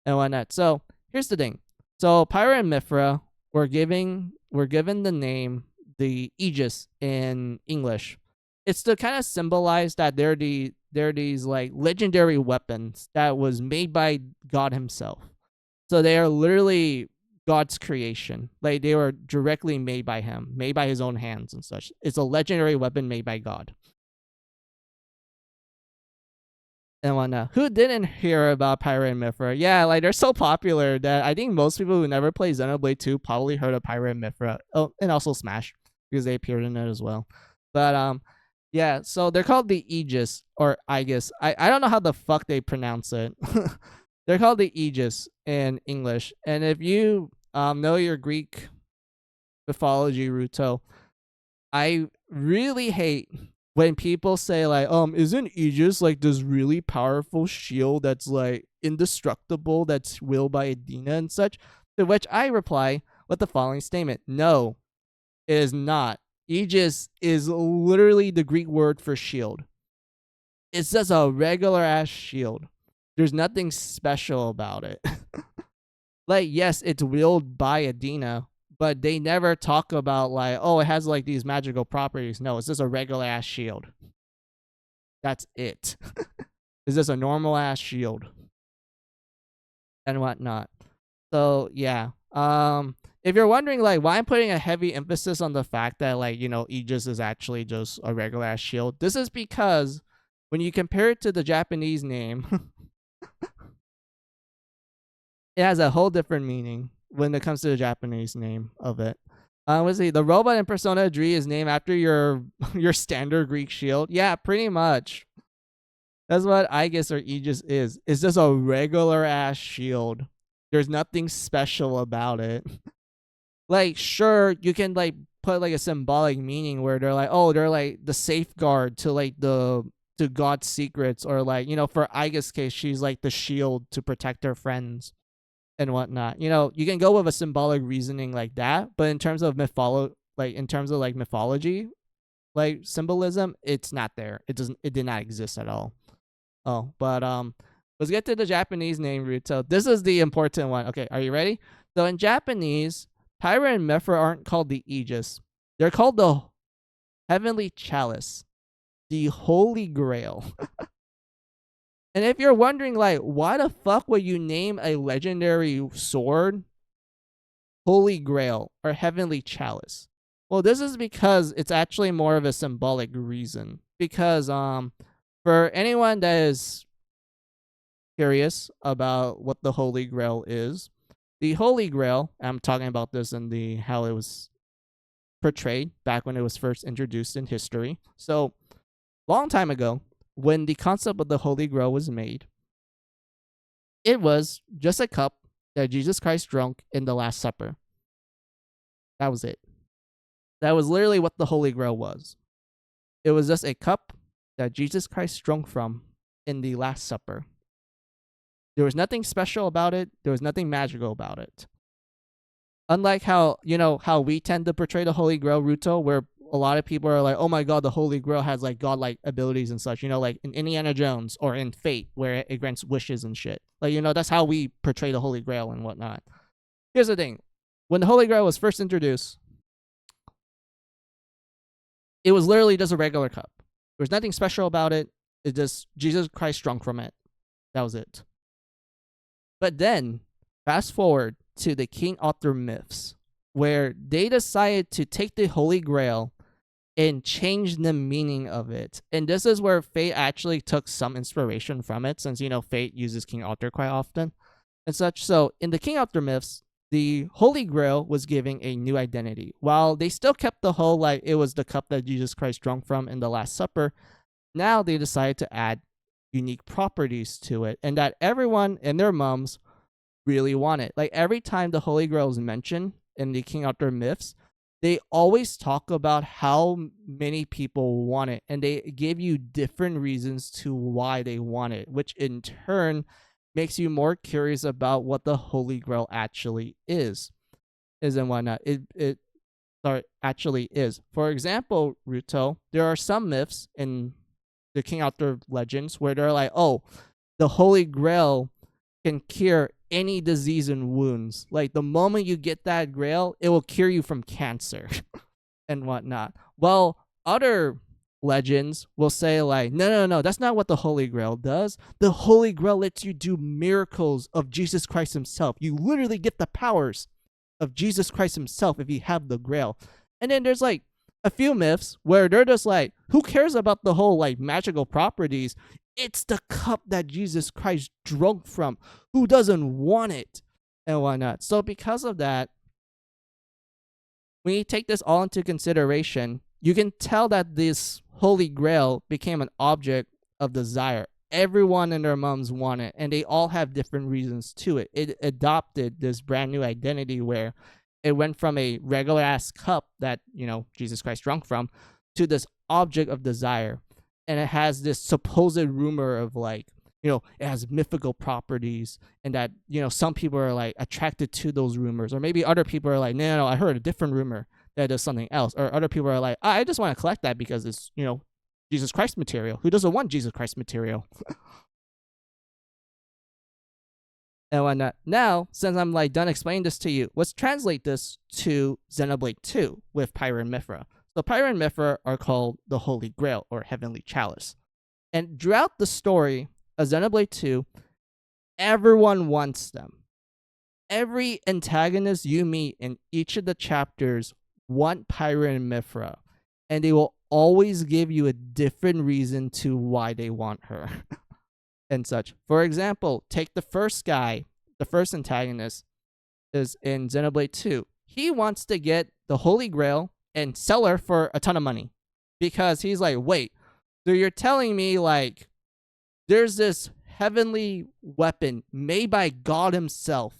and whatnot. So here's the thing. So Pyra and Mithra were given the name the Aegis in English. It's to kind of symbolize that they're these like legendary weapons that was made by God himself. So they are literally God's creation. Like they were directly made by him, made by his own hands and such. It's a legendary weapon made by God. And whatnot. Who didn't hear about Pyra and Mithra? Yeah, like they're so popular that I think most people who never played Xenoblade 2 probably heard of Pyra and Mithra. Oh, and also Smash, because they appeared in it as well. But yeah, so they're called the Aegis, or Aegis. I don't know how the fuck they pronounce it. They're called the Aegis in English. And if you know your Greek mythology, Ruto, I really hate when people say like, isn't Aegis like this really powerful shield that's like indestructible, that's willed by Adina and such? To which I reply with the following statement: no, it is not. Aegis is literally the Greek word for shield. It's just a regular ass shield. There's nothing special about it. Like, yes, it's willed by Adina, but they never talk about like, oh, it has like these magical properties. No, it's just a regular ass shield. That's it. It's just a normal ass shield and whatnot. So yeah. If you're wondering like why I'm putting a heavy emphasis on the fact that like, Aegis is actually just a regular ass shield, this is because when you compare it to the Japanese name, it has a whole different meaning when it comes to the Japanese name of it. Let's see. The robot in Persona 3 is named after your standard Greek shield. Yeah, pretty much. That's what Aegis or Aegis is. It's just a regular ass shield. There's nothing special about it. Like, sure, you can like put like a symbolic meaning where they're like, oh, they're like the safeguard to like to God's secrets, or like, for Aegis' case, she's like the shield to protect her friends and whatnot. You can go with a symbolic reasoning like that, but in terms of mythology, like symbolism, it's not there. It did not exist at all. Oh, but let's get to the Japanese name root. So this is the important one. Okay, are you ready? So in Japanese, Pyra and Mithra aren't called the Aegis. They're called the Heavenly Chalice, the Holy Grail. And if you're wondering, like, why the fuck would you name a legendary sword Holy Grail or Heavenly Chalice? Well, this is because it's actually more of a symbolic reason. Because for anyone that is curious about what the Holy Grail is, the Holy Grail, I'm talking about this in how it was portrayed back when it was first introduced in history. So, long time ago, when the concept of the Holy Grail was made, it was just a cup that Jesus Christ drank in the Last Supper. That was it. That was literally what the Holy Grail was. It was just a cup that Jesus Christ drank from in the Last Supper. There was nothing special about it. There was nothing magical about it. Unlike how we tend to portray the Holy Grail, Ruto, where a lot of people are like, oh my god, the Holy Grail has like godlike abilities and such, like in Indiana Jones or in Fate, where it grants wishes and shit. Like, that's how we portray the Holy Grail and whatnot. Here's the thing. When the Holy Grail was first introduced, it was literally just a regular cup. There was nothing special about it. It just Jesus Christ drunk from it. That was it. But then, fast forward to the King Arthur myths, where they decided to take the Holy Grail and change the meaning of it. And this is where Fate actually took some inspiration from it, since, Fate uses King Arthur quite often and such. So in the King Arthur myths, the Holy Grail was giving a new identity. While they still kept the whole, like, it was the cup that Jesus Christ drank from in the Last Supper, now they decided to add unique properties to it, and that everyone and their moms really want it. Like, every time the Holy Grail is mentioned in the King Arthur myths, they always talk about how many people want it, and they give you different reasons to why they want it, which in turn makes you more curious about what the Holy Grail actually is and whatnot. Actually is. For example, Ruto, there are some myths in the King Arthur legends where they're like, oh, the Holy Grail can cure any disease and wounds. Like, the moment you get that grail, it will cure you from cancer and whatnot. Well, other legends will say, like, no, that's not what the Holy Grail does. The Holy Grail lets you do miracles of Jesus Christ himself. You literally get the powers of Jesus Christ himself if you have the grail. And then there's like a few myths where they're just like, who cares about the whole like magical properties? It's the cup that Jesus Christ drank from. Who doesn't want it? And whatnot. So because of that, when you take this all into consideration, you can tell that this Holy Grail became an object of desire. Everyone and their moms want it, and they all have different reasons to it. It adopted this brand new identity where it went from a regular ass cup that, Jesus Christ drank from, to this object of desire. And it has this supposed rumor of like, it has mythical properties, and that, some people are like attracted to those rumors. Or maybe other people are like, no, I heard a different rumor that does something else. Or other people are like, I just want to collect that because it's, Jesus Christ material. Who doesn't want Jesus Christ material? And whatnot. Now, since I'm like done explaining this to you, let's translate this to Xenoblade 2 with Pyra and Mythra. So Pyra and Mythra are called the Holy Grail or Heavenly Chalice. And throughout the story of Xenoblade 2, everyone wants them. Every antagonist you meet in each of the chapters want Pyra and Mythra, and they will always give you a different reason to why they want her. And such. For example, take the first guy, the first antagonist is in Xenoblade 2. He wants to get the Holy Grail and sell her for a ton of money. Because he's like, wait, so you're telling me like there's this heavenly weapon made by God himself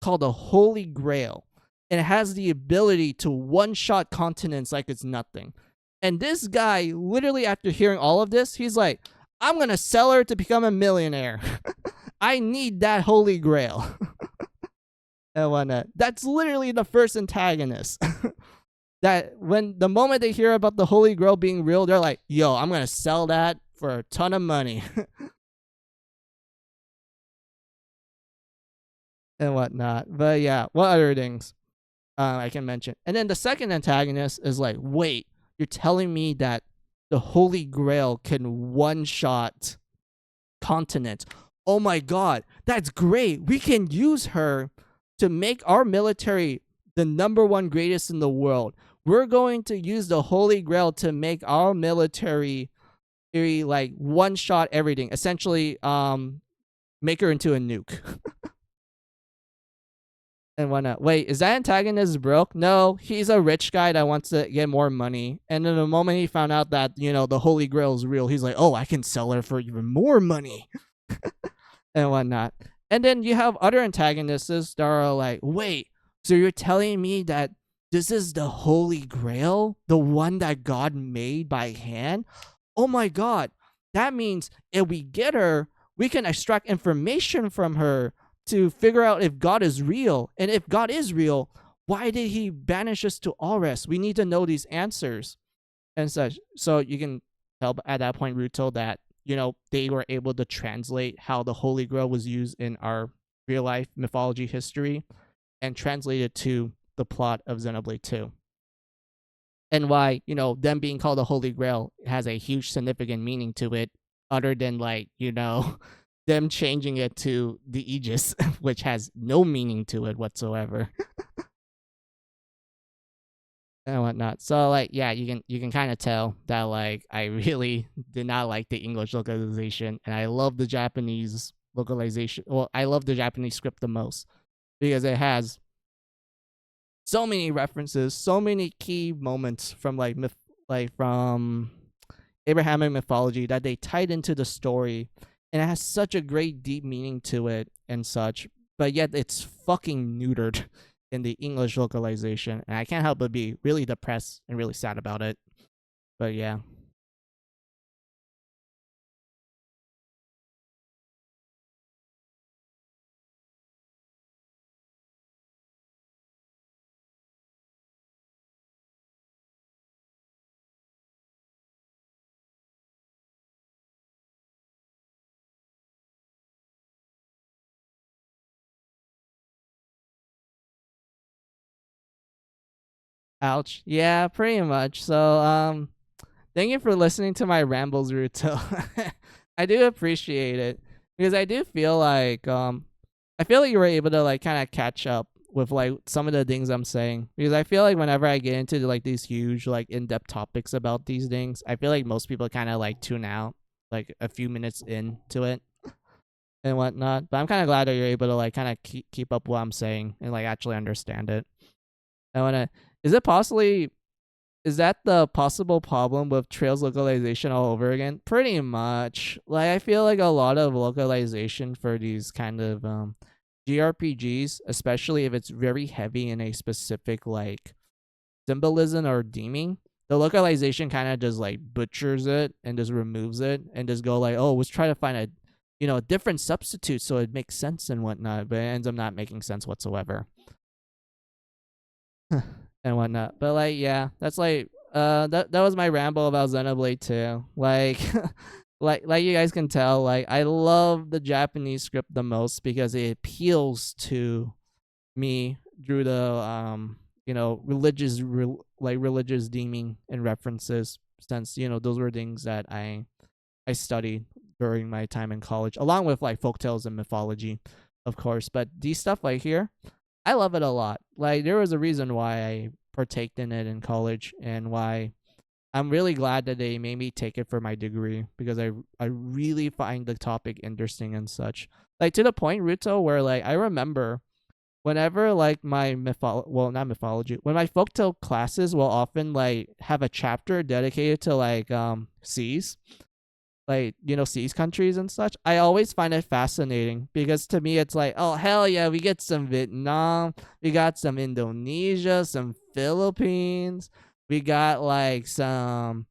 called the Holy Grail, and it has the ability to one-shot continents like it's nothing. And this guy, literally after hearing all of this, he's like, I'm going to sell her to become a millionaire. I need that Holy Grail. And whatnot. That's literally the first antagonist. That when the moment they hear about the Holy Grail being real, they're like, yo, I'm going to sell that for a ton of money. And whatnot. But yeah, what other things I can mention? And then the second antagonist is like, wait, you're telling me that the Holy Grail can one-shot continents. Oh my god, that's great. We can use her to make our military the #1 greatest in the world. We're going to use the Holy Grail to make our military like one-shot everything. Essentially, make her into a nuke. And whatnot. Wait, is that antagonist broke? No, he's a rich guy that wants to get more money. And then the moment he found out that, the Holy Grail is real, he's like, oh, I can sell her for even more money. And whatnot. And then you have other antagonists that are like, wait, so you're telling me that this is the Holy Grail? The one that God made by hand? Oh my god. That means if we get her, we can extract information from her to figure out if God is real. And if God is real, why did he banish us to Aures? We need to know these answers and such. So you can tell at that point, Ruto, that, they were able to translate how the Holy Grail was used in our real life mythology history. and translate it to the plot of Xenoblade 2. And why, them being called the Holy Grail has a huge significant meaning to it, other than like, them changing it to the Aegis, which has no meaning to it whatsoever. And whatnot. So like, yeah, you can kind of tell that like I really did not like the English localization, and I love the Japanese localization. Well, I love the Japanese script the most because it has so many references, so many key moments from like from Abrahamic mythology that they tied into the story, and it has such a great deep meaning to it and such. But yet it's fucking neutered in the English localization, and I can't help but be really depressed and really sad about it. But yeah. Ouch. Yeah, pretty much. So thank you for listening to my rambles, Ruto. I do appreciate it because I do feel like I feel like you were able to like kind of catch up with like some of the things I'm saying, because I feel like whenever I get into like these huge like in-depth topics about these things, I feel like most people kind of like tune out like a few minutes into it and whatnot. But I'm kind of glad that you're able to like kind of keep up what I'm saying and like actually understand it. I wanna. Is it possibly is that the possible problem with Trails localization all over again? Pretty much. Like I feel like a lot of localization for these kind of JRPGs, especially if it's very heavy in a specific like symbolism or theming, the localization kind of just like butchers it and just removes it and just go like, oh, let's try to find a different substitute so it makes sense and whatnot, but it ends up not making sense whatsoever. And whatnot. But like, yeah, that's like that was my ramble about Xenoblade 2. Like like you guys can tell, like I love the Japanese script the most because it appeals to me through the religious theming and references, since those were things that I studied during my time in college, along with like folktales and mythology, of course. But these stuff like here, I love it a lot. Like there was a reason why I partaked in it in college, and why I'm really glad that they made me take it for my degree, because I really find the topic interesting and such. Like to the point, Ruto, where like I remember whenever like my not mythology, when my folktale classes will often like have a chapter dedicated to like seas, like seas countries and such, I always find it fascinating, because to me it's like, oh hell yeah, we get some Vietnam, we got some Indonesia, some Philippines, we got like some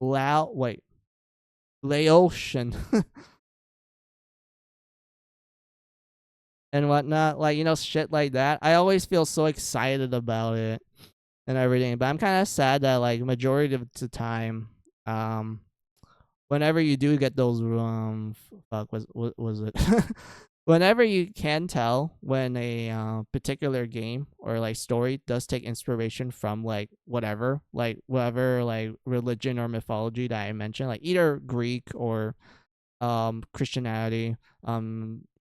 Laotian and whatnot, like shit like that. I always feel so excited about it and everything, but I'm kind of sad that like majority of the time, whenever you do get those fuck was it whenever you can tell when a particular game or like story does take inspiration from like whatever like religion or mythology that I mentioned, like either Greek or Christianity,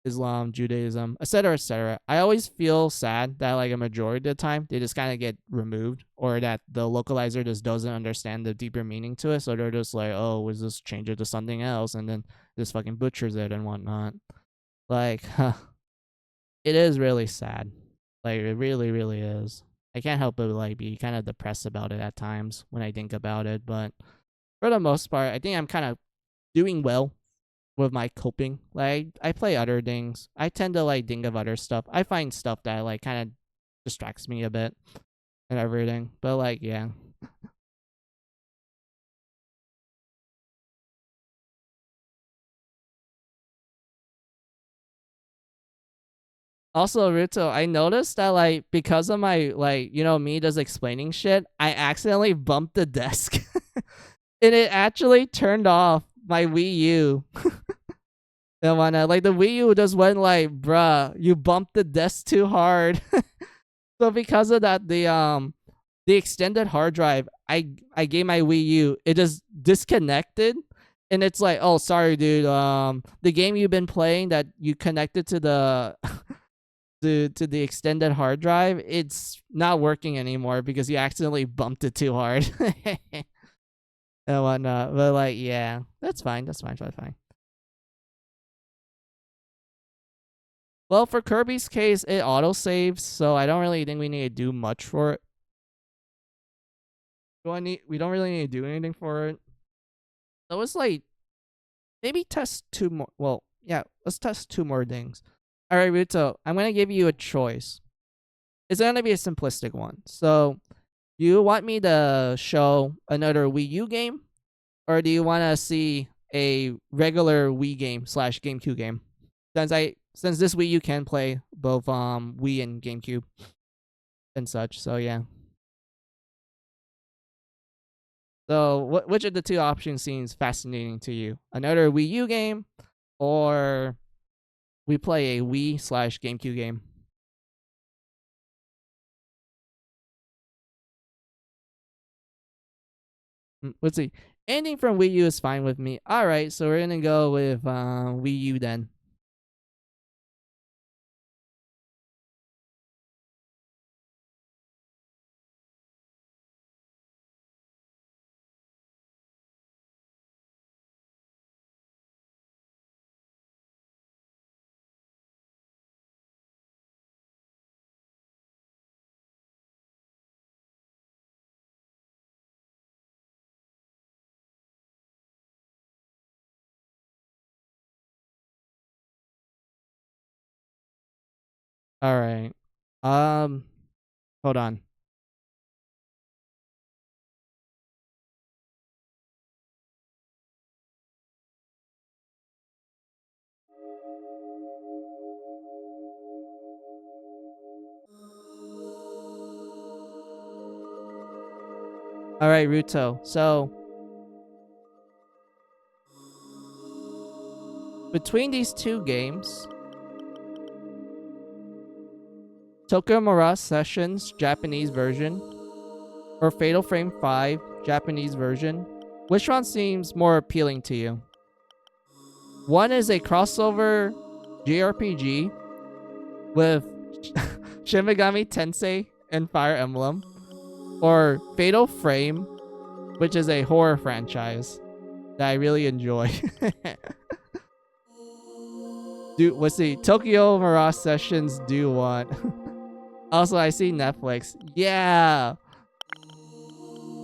Islam, Judaism, etc., etc. I always feel sad that like a majority of the time they just kind of get removed, or that the localizer just doesn't understand the deeper meaning to it, so they're just like, oh, was this change it to something else, and then just fucking butchers it and whatnot. Like, it is really sad. Like, it really, really is. I can't help but like be kind of depressed about it at times when I think about it, but for the most part, I think I'm kind of doing well with my coping. Like I play other things. I tend to like think of other stuff. I find stuff that like kind of distracts me a bit and everything. But like, yeah. Also, Ruto, I noticed that like because of my like me just explaining shit, I accidentally bumped the desk, and it actually turned off my Wii U And when like the Wii U just went like, bruh, you bumped the desk too hard. So because of that, the extended hard drive, I gave my Wii U, it just disconnected. And it's like, oh, sorry, dude. The game you've been playing that you connected to the to the extended hard drive, it's not working anymore because you accidentally bumped it too hard and whatnot. But like, yeah, that's fine. That's fine. That's fine. Well, for Kirby's case, it auto saves, so I don't really think we need to do much for it. We don't really need to do anything for it. So it's like maybe test two more. Well, yeah, let's test two more things. All right, Ruto, I'm gonna give you a choice. It's gonna be a simplistic one. So, do you want me to show another Wii U game, or do you want to see a regular Wii game / GameCube game? Since this Wii U can play both Wii and GameCube and such. So yeah. So which of the two options seems fascinating to you? Another Wii U game, or we play a Wii / GameCube game? Let's see. Anything from Wii U is fine with me. All right, so we're gonna go with Wii U then. All right. Hold on. All right, Ruto. So between these two games, Tokyo Mirage Sessions Japanese version or Fatal Frame 5 Japanese version, which one seems more appealing to you? One is a crossover JRPG with Shin Megami Tensei and Fire Emblem, or Fatal Frame, which is a horror franchise that I really enjoy. Dude, let's see. Tokyo Mirage Sessions do want. Also, I see Netflix. Yeah.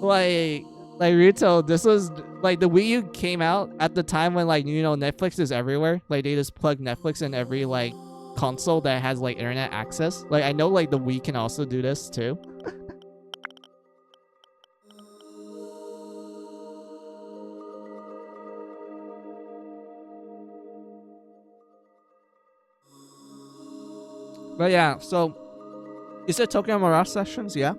Like Ruto, this was like the Wii U came out at the time when like Netflix is everywhere. Like they just plug Netflix in every like console that has like internet access. Like I know like the Wii can also do this too. But yeah, so you said Tokyo Mirage Sessions, yeah?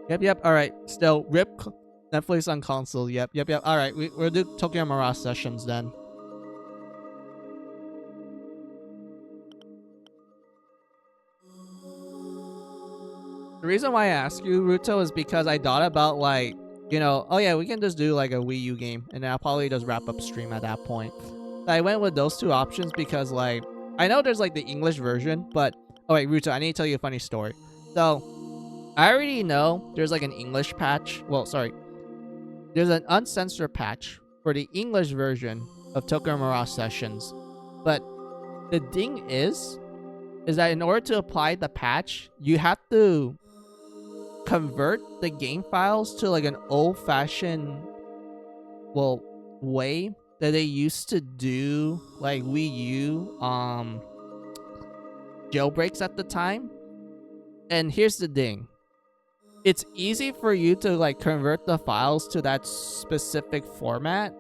Yep. All right. Still, rip Netflix on console. Yep. All right. We'll do Tokyo Mirage Sessions then. The reason why I ask you, Ruto, is because I thought about like, oh yeah, we can just do like a Wii U game, and I'll probably just wrap up stream at that point. So I went with those two options because like, I know there's like the English version, but oh wait, Ruto, I need to tell you a funny story. So I already know there's like an English patch. Well, sorry, there's an uncensored patch for the English version of Tokyo Mirage Sessions, but the thing is that in order to apply the patch, you have to convert the game files to like an old-fashioned way that they used to do like Wii U jailbreaks at the time. And here's the thing, it's easy for you to like convert the files to that specific format,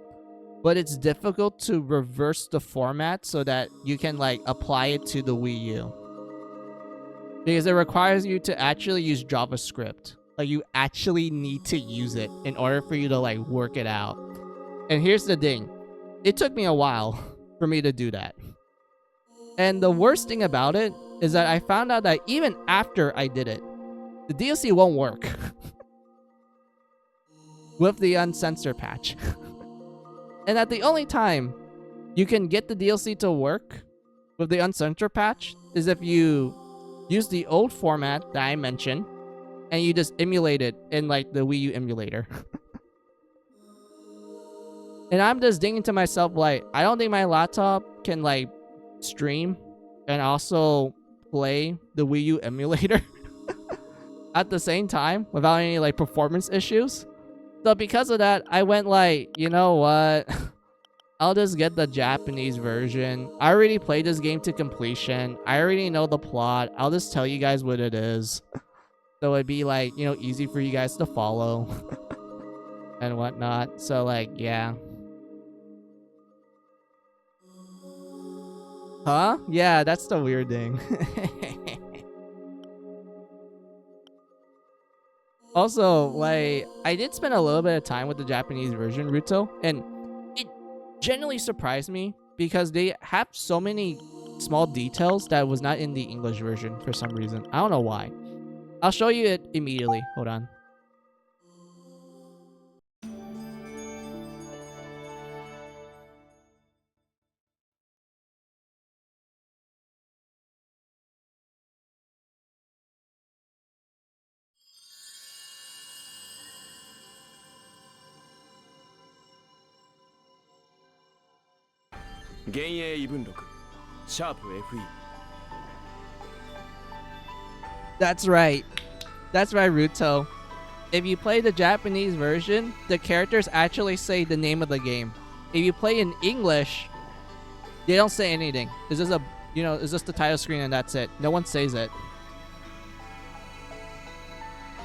but it's difficult to reverse the format so that you can like apply it to the Wii U, because it requires you to actually use JavaScript. Like, you actually need to use it in order for you to like work it out. And here's the thing. It took me a while for me to do that. And the worst thing about it is that I found out that even after I did it, the DLC won't work with the uncensored patch. And that the only time you can get the DLC to work with the uncensored patch is if you use the old format that I mentioned and you just emulate it in like the Wii U emulator. And I'm just thinking to myself, like, I don't think my laptop can like stream and also play the Wii U emulator at the same time without any like performance issues. So because of that, I went like, you know what? I'll just get the Japanese version. I already played this game to completion. I already know the plot. I'll just tell you guys what it is. So it'd be like, you know, easy for you guys to follow and whatnot. So like, yeah. Huh? Yeah, that's the weird thing. Also, like, I did spend a little bit of time with the Japanese version, Ruto, and it genuinely surprised me because they have so many small details that was not in the English version for some reason. I don't know why. I'll show you it immediately. Hold on. That's right. That's right, Ruto. If you play the Japanese version, the characters actually say the name of the game. If you play in English, they don't say anything. It's just a, you know, it's just the title screen and that's it. No one says it.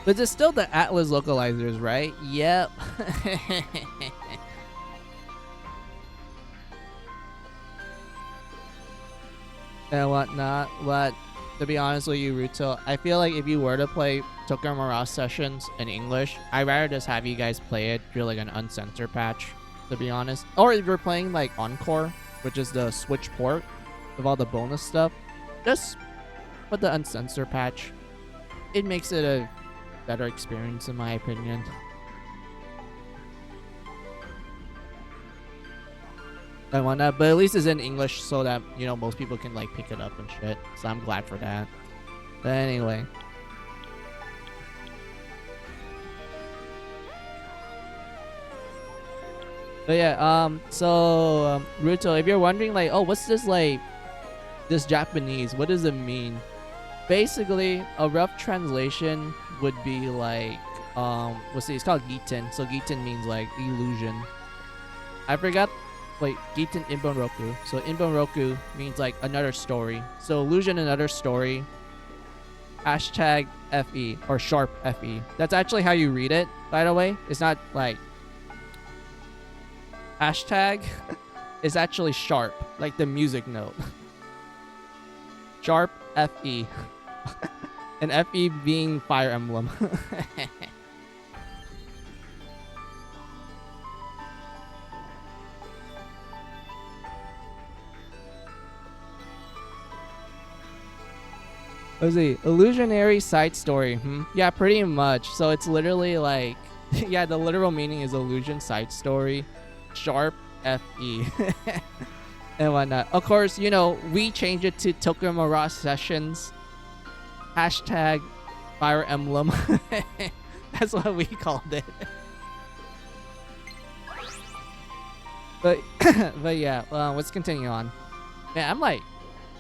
But it's still the Atlas localizers, right? Yep. And whatnot. But to be honest with you, Ruto, I feel like if you were to play Tokyo Mirage Sessions in English, I'd rather just have you guys play it through like an uncensored patch, to be honest. Or if you're playing like Encore, which is the Switch port with all the bonus stuff, just put the uncensored patch. It makes it a better experience in my opinion. And whatnot, but at least it's in English so that, you know, most people can like pick it up and shit. So I'm glad for that. But anyway. But yeah, Ruto, if you're wondering like, oh, what's this like, this Japanese, what does it mean? Basically, a rough translation would be like, let's see, it's called Giten. So Giten means like illusion. I forgot. Wait, Giten Inbonroku. So Inbonroku means like another story. So illusion, another story. Hashtag FE or sharp FE. That's actually how you read it, by the way. It's not like hashtag. It's actually sharp, like the music note. Sharp FE. And FE being Fire Emblem. Let's see. Illusionary side story. Yeah, pretty much. So it's literally like, yeah, the literal meaning is illusion side story. Sharp FE. And whatnot. Of course, you know, we changed it to Tokyo Mirage Sessions. Hashtag Fire Emblem. That's what we called it. But but yeah, let's continue on. Man, I'm like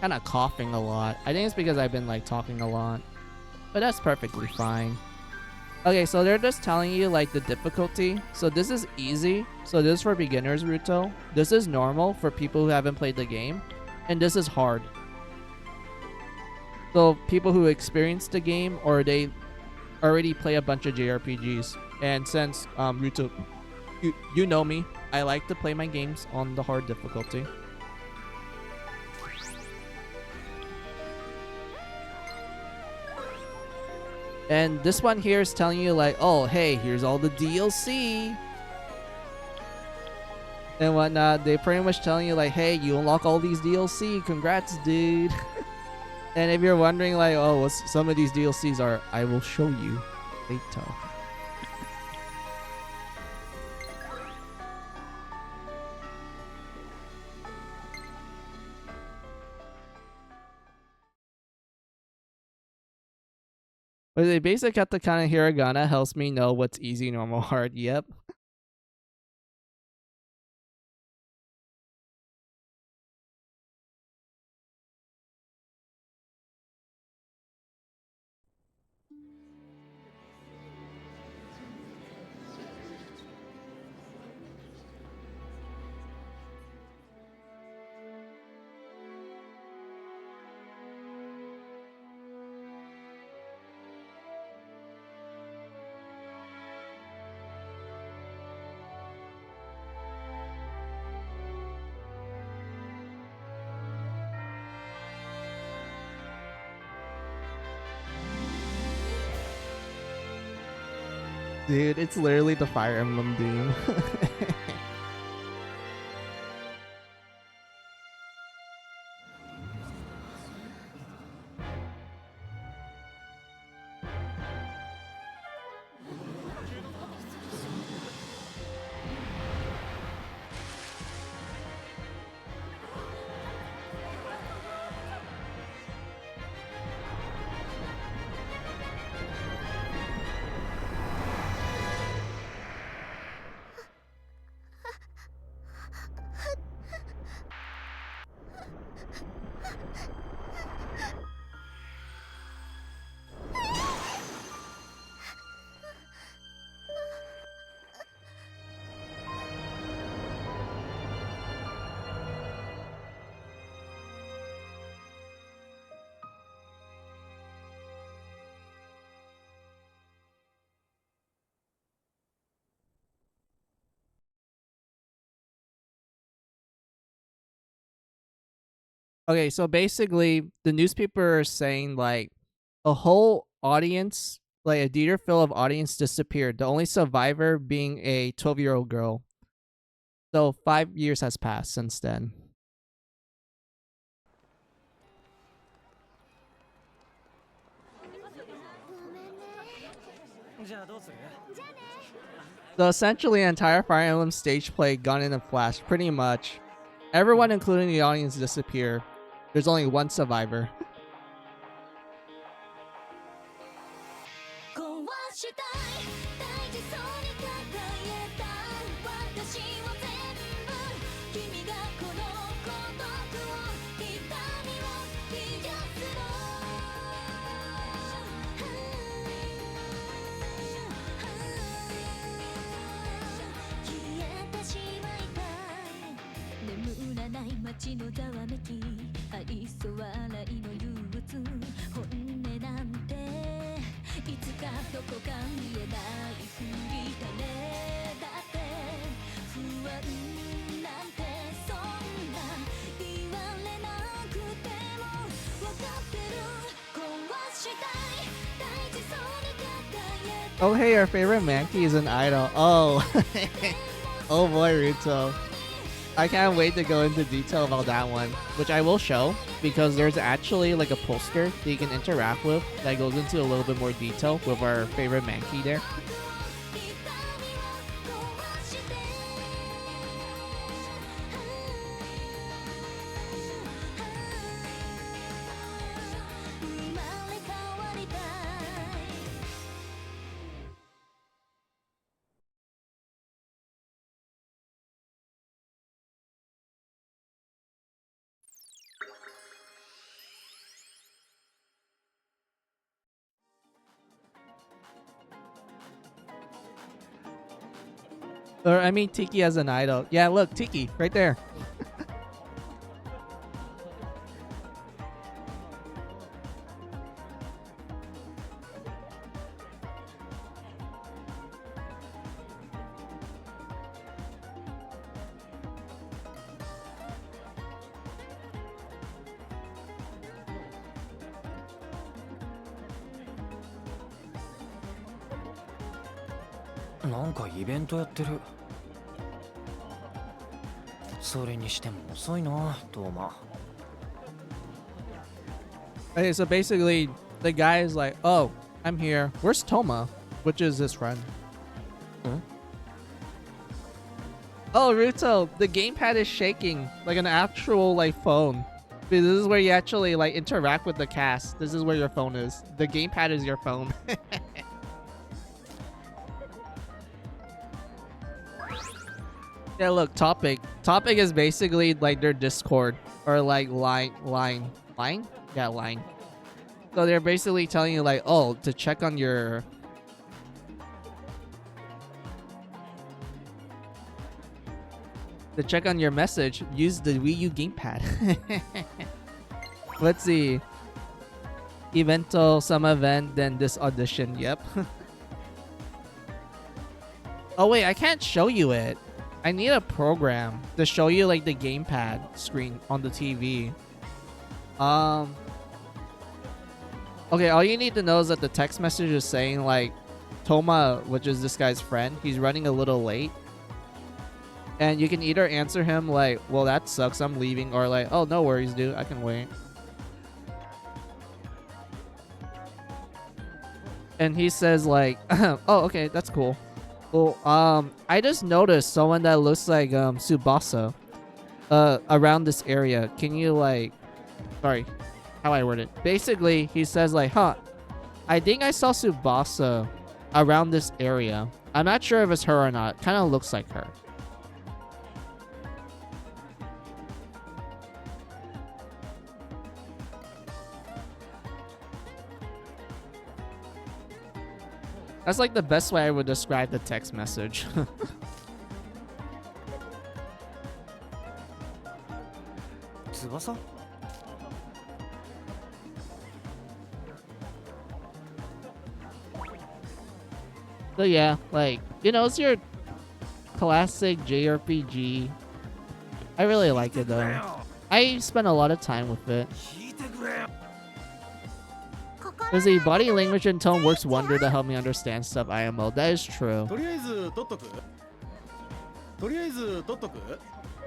kind of coughing a lot. I think it's because I've been like talking a lot. But that's perfectly fine. Okay, so they're just telling you like the difficulty. So this is easy. So this is for beginners, Ruto. This is normal for people who haven't played the game. And this is hard. So people who experienced the game or they already play a bunch of JRPGs. And since Ruto, you know me, I like to play my games on the hard difficulty. And this one here is telling you like, oh, hey, here's all the DLC and whatnot. They pretty much telling you like, hey, you unlock all these DLC. Congrats, dude. And if you're wondering like, oh, what some of these DLCs are, I will show you later. But they basically got the kind of hiragana helps me know what's easy, normal, hard. Yep. Dude, it's literally the Fire Emblem Doom. Okay, so basically, the newspaper is saying like a whole audience, like a theater full of audience disappeared. The only survivor being a 12-year-old girl. So 5 years has passed since then. So essentially, the entire Fire Emblem stage play gone in a flash, pretty much. Everyone, including the audience, disappear. There's only one survivor. Oh, hey, our favorite Mankey is an idol. Oh, oh boy, Ruto. I can't wait to go into detail about that one, which I will show because there's actually like a poster that you can interact with that goes into a little bit more detail with our favorite Mankey there. Or I mean Tiki as an idol. Yeah, look, Tiki, right there. なんかイベントやってる。それにしても遅いな、トーマ。 Okay, so basically, the guy is like, "Oh, I'm here. Where's Toma?" Which is his friend. Hmm? Oh, Ruto, the gamepad is shaking like an actual like phone. This is where you actually like interact with the cast. This is where your phone is. The gamepad is your phone. Yeah, look, topic. Topic is basically like their Discord or like line. Yeah, line. So they're basically telling you like, oh, to check on your message, use the Wii U gamepad. Let's see. Evento, some event, then this audition. Yep. Oh wait, I can't show you it. I need a program to show you like the gamepad screen on the TV. Okay, all you need to know is that the text message is saying like Toma, which is this guy's friend, he's running a little late. And you can either answer him like, well, that sucks, I'm leaving, or like, oh, no worries, dude, I can wait. And he says like, oh, okay, that's cool. Well, I just noticed someone that looks like Tsubasa around this area. Can you like, sorry, how I word it. Basically, he says like, huh, I think I saw Tsubasa around this area. I'm not sure if it's her or not. Kind of looks like her. That's like the best way I would describe the text message. Tsubasa? So yeah, like, you know, it's your classic JRPG. I really like it though. I spent a lot of time with it. Because the body language and tone works wonder to help me understand stuff IMO. That is true.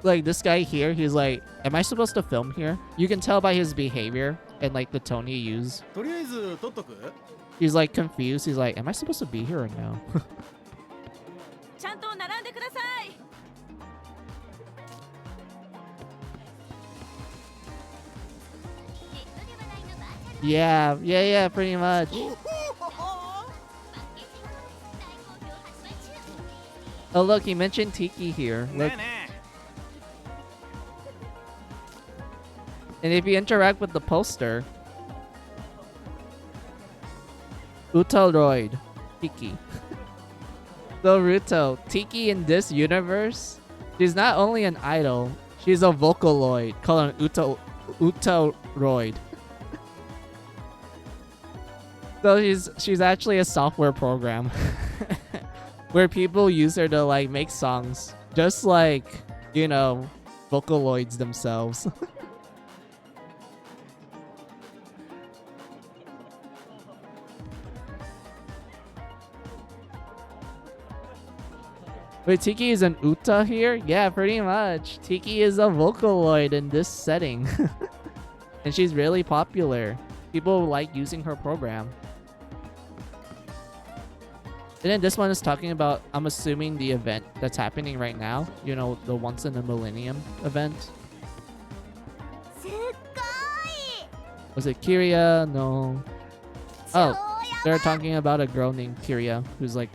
Like this guy here, he's like, am I supposed to film here? You can tell by his behavior and like the tone he used. He's like confused. He's like, am I supposed to be here or no? Yeah, pretty much. Oh look, he mentioned Tiki here. Look. And if you interact with the poster, Utoroid, Tiki. So Ruto, Tiki in this universe, she's not only an idol, she's a Vocaloid called an Utoroid. So she's actually a software program where people use her to like make songs, just like, you know, Vocaloids themselves. Wait, Tiki is an Uta here? Yeah, pretty much. Tiki is a Vocaloid in this setting. And she's really popular. People like using her program. And then this one is talking about, I'm assuming, the event that's happening right now. You know, the once in a millennium event. Was it Kiria? No. Oh, they're talking about a girl named Kiria, who's like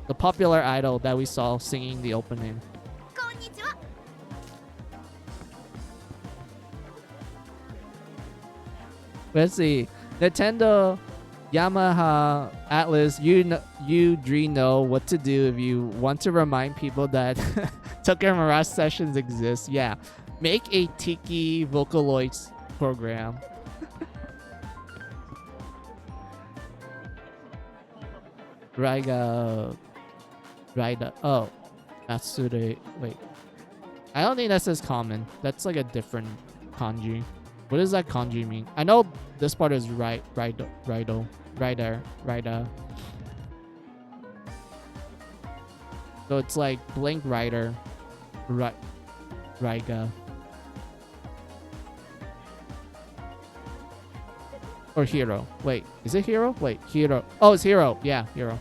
the popular idol that we saw singing the opening. Let's see. Nintendo, Yamaha, Atlas, you know what to do if you want to remind people that Tokyo Mirage sessions exist. Yeah. Make a Tiki Vocaloids program. Raiga. Oh. Matsure. Wait. I don't think that says common. That's like a different kanji. What does that kanji mean? I know this part is rider. So it's like Blink Rider, Raiga. Or Hero. Wait, is it Hero? Wait, Hero. Oh, it's Hero. Yeah, Hero.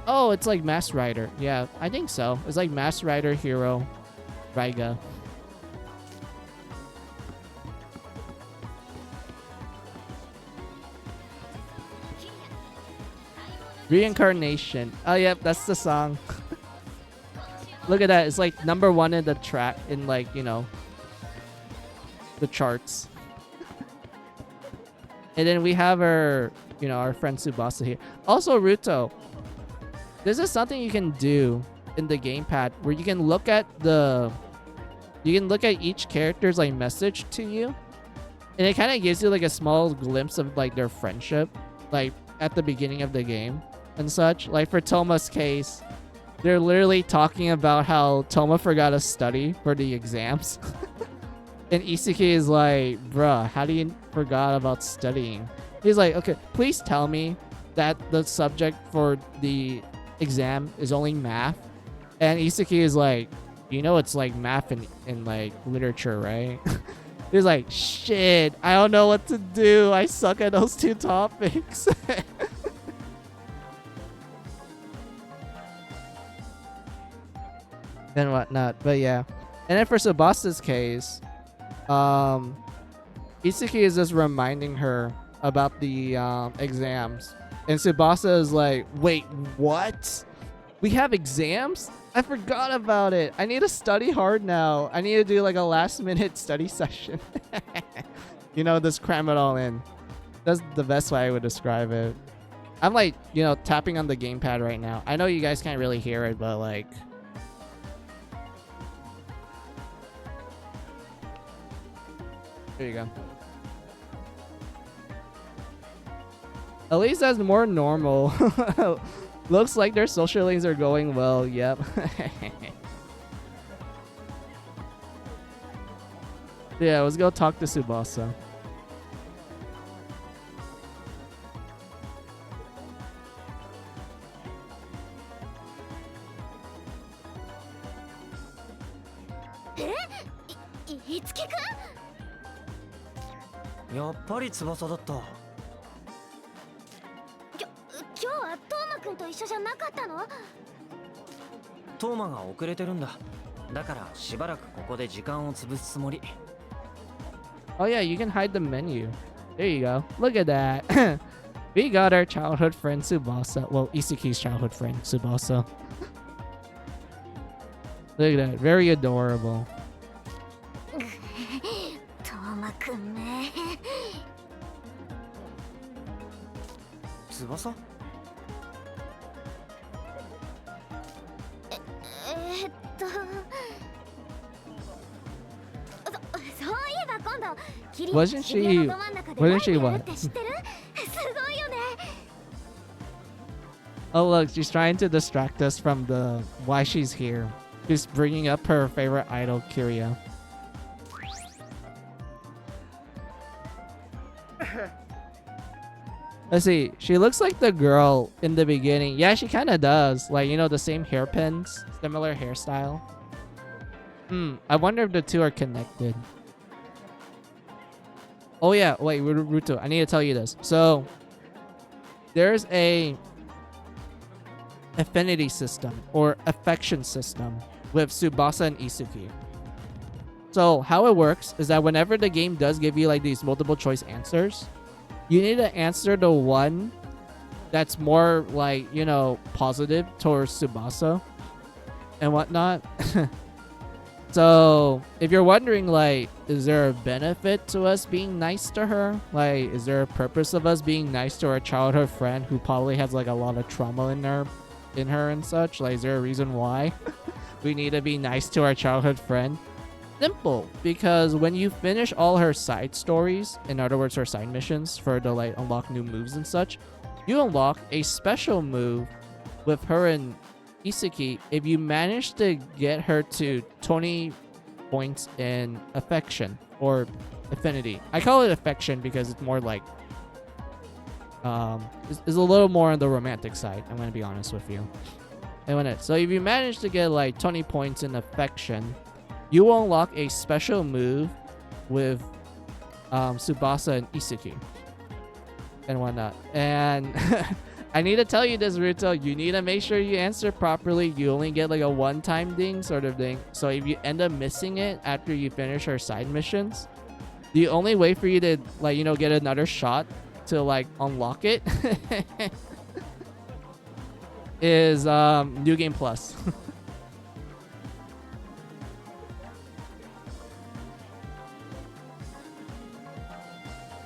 Oh, it's like Mask Rider. Yeah, I think so. It's like Mask Rider, Hero, Raiga. Reincarnation. Oh, yep, that's the song. Look at that. It's like #1 in the track in like, you know, the charts. And then we have our, you know, our friend Tsubasa here. Also, Ruto, this is something you can do in the gamepad where you can look at each character's like message to you, and it kind of gives you like a small glimpse of like their friendship, like at the beginning of the game and such. Like for Toma's case, they're literally talking about how Toma forgot to study for the exams. And Isiki is like, bruh, how do you forgot about studying? He's like, okay, please tell me that the subject for the exam is only math. And Isiki is like, you know, it's like math in like literature, right? He's like, shit, I don't know what to do. I suck at those two topics. And whatnot. But yeah. And then for Tsubasa's case, Itsuki is just reminding her about the exams, and Tsubasa is like, wait, what? We have exams? I forgot about it. I need to study hard now. I need to do like a last minute study session. You know, just cram it all in. That's the best way I would describe it. I'm like, you know, tapping on the gamepad right now. I know you guys can't really hear it, but like, there you go. At least that's more normal. Looks like their social links are going well. Yep. Yeah, let's go talk to Tsubasa. Itsuki-kun? やっぱり翼だった。今日はトーマくんと一緒じゃなかったの？トーマが遅れてるんだ。だからしばらくここで時間を潰すつもり。Oh yeah, you can hide the menu. There you go. Look at that. We got our childhood friend Tsubasa. Well, Isuki's childhood friend Tsubasa. Look at that. Very adorable. トーマくんね。翼？そういえば今度キリ Wasn't 渋谷 she のど真ん中で wasn't ライ she ブやる what? って知ってる？すごいよね。 Oh look, she's trying to distract us from the why she's here. She's bringing up her favorite idol, Kiria. Let's see. She looks like the girl in the beginning. Yeah, she kind of does. Like, you know, the same hairpins, similar hairstyle. I wonder if the two are connected. Oh yeah, wait, Ruto, I need to tell you this. So, there's a affinity system or affection system with Tsubasa and Isuki. So how it works is that whenever the game does give you like these multiple choice answers, you need to answer the one that's more like, you know, positive towards Tsubasa and whatnot. So if you're wondering, like, is there a benefit to us being nice to her? Like, is there a purpose of us being nice to our childhood friend who probably has like a lot of trauma in her and such? Like, is there a reason why we need to be nice to our childhood friend? Simple, because when you finish all her side stories, in other words her side missions for the like unlock new moves and such, you unlock a special move with her and Isuki if you manage to get her to 20 points in affection or affinity. I call it affection because it's more like is a little more on the romantic side. I'm gonna be honest with you. So if you manage to get like 20 points in affection, you will unlock a special move with Tsubasa and Isuki and whatnot. And I need to tell you this, Ruto. You need to make sure you answer properly. You only get like a one-time ding sort of thing. So if you end up missing it after you finish her side missions, the only way for you to like, you know, get another shot to like unlock it is New Game Plus.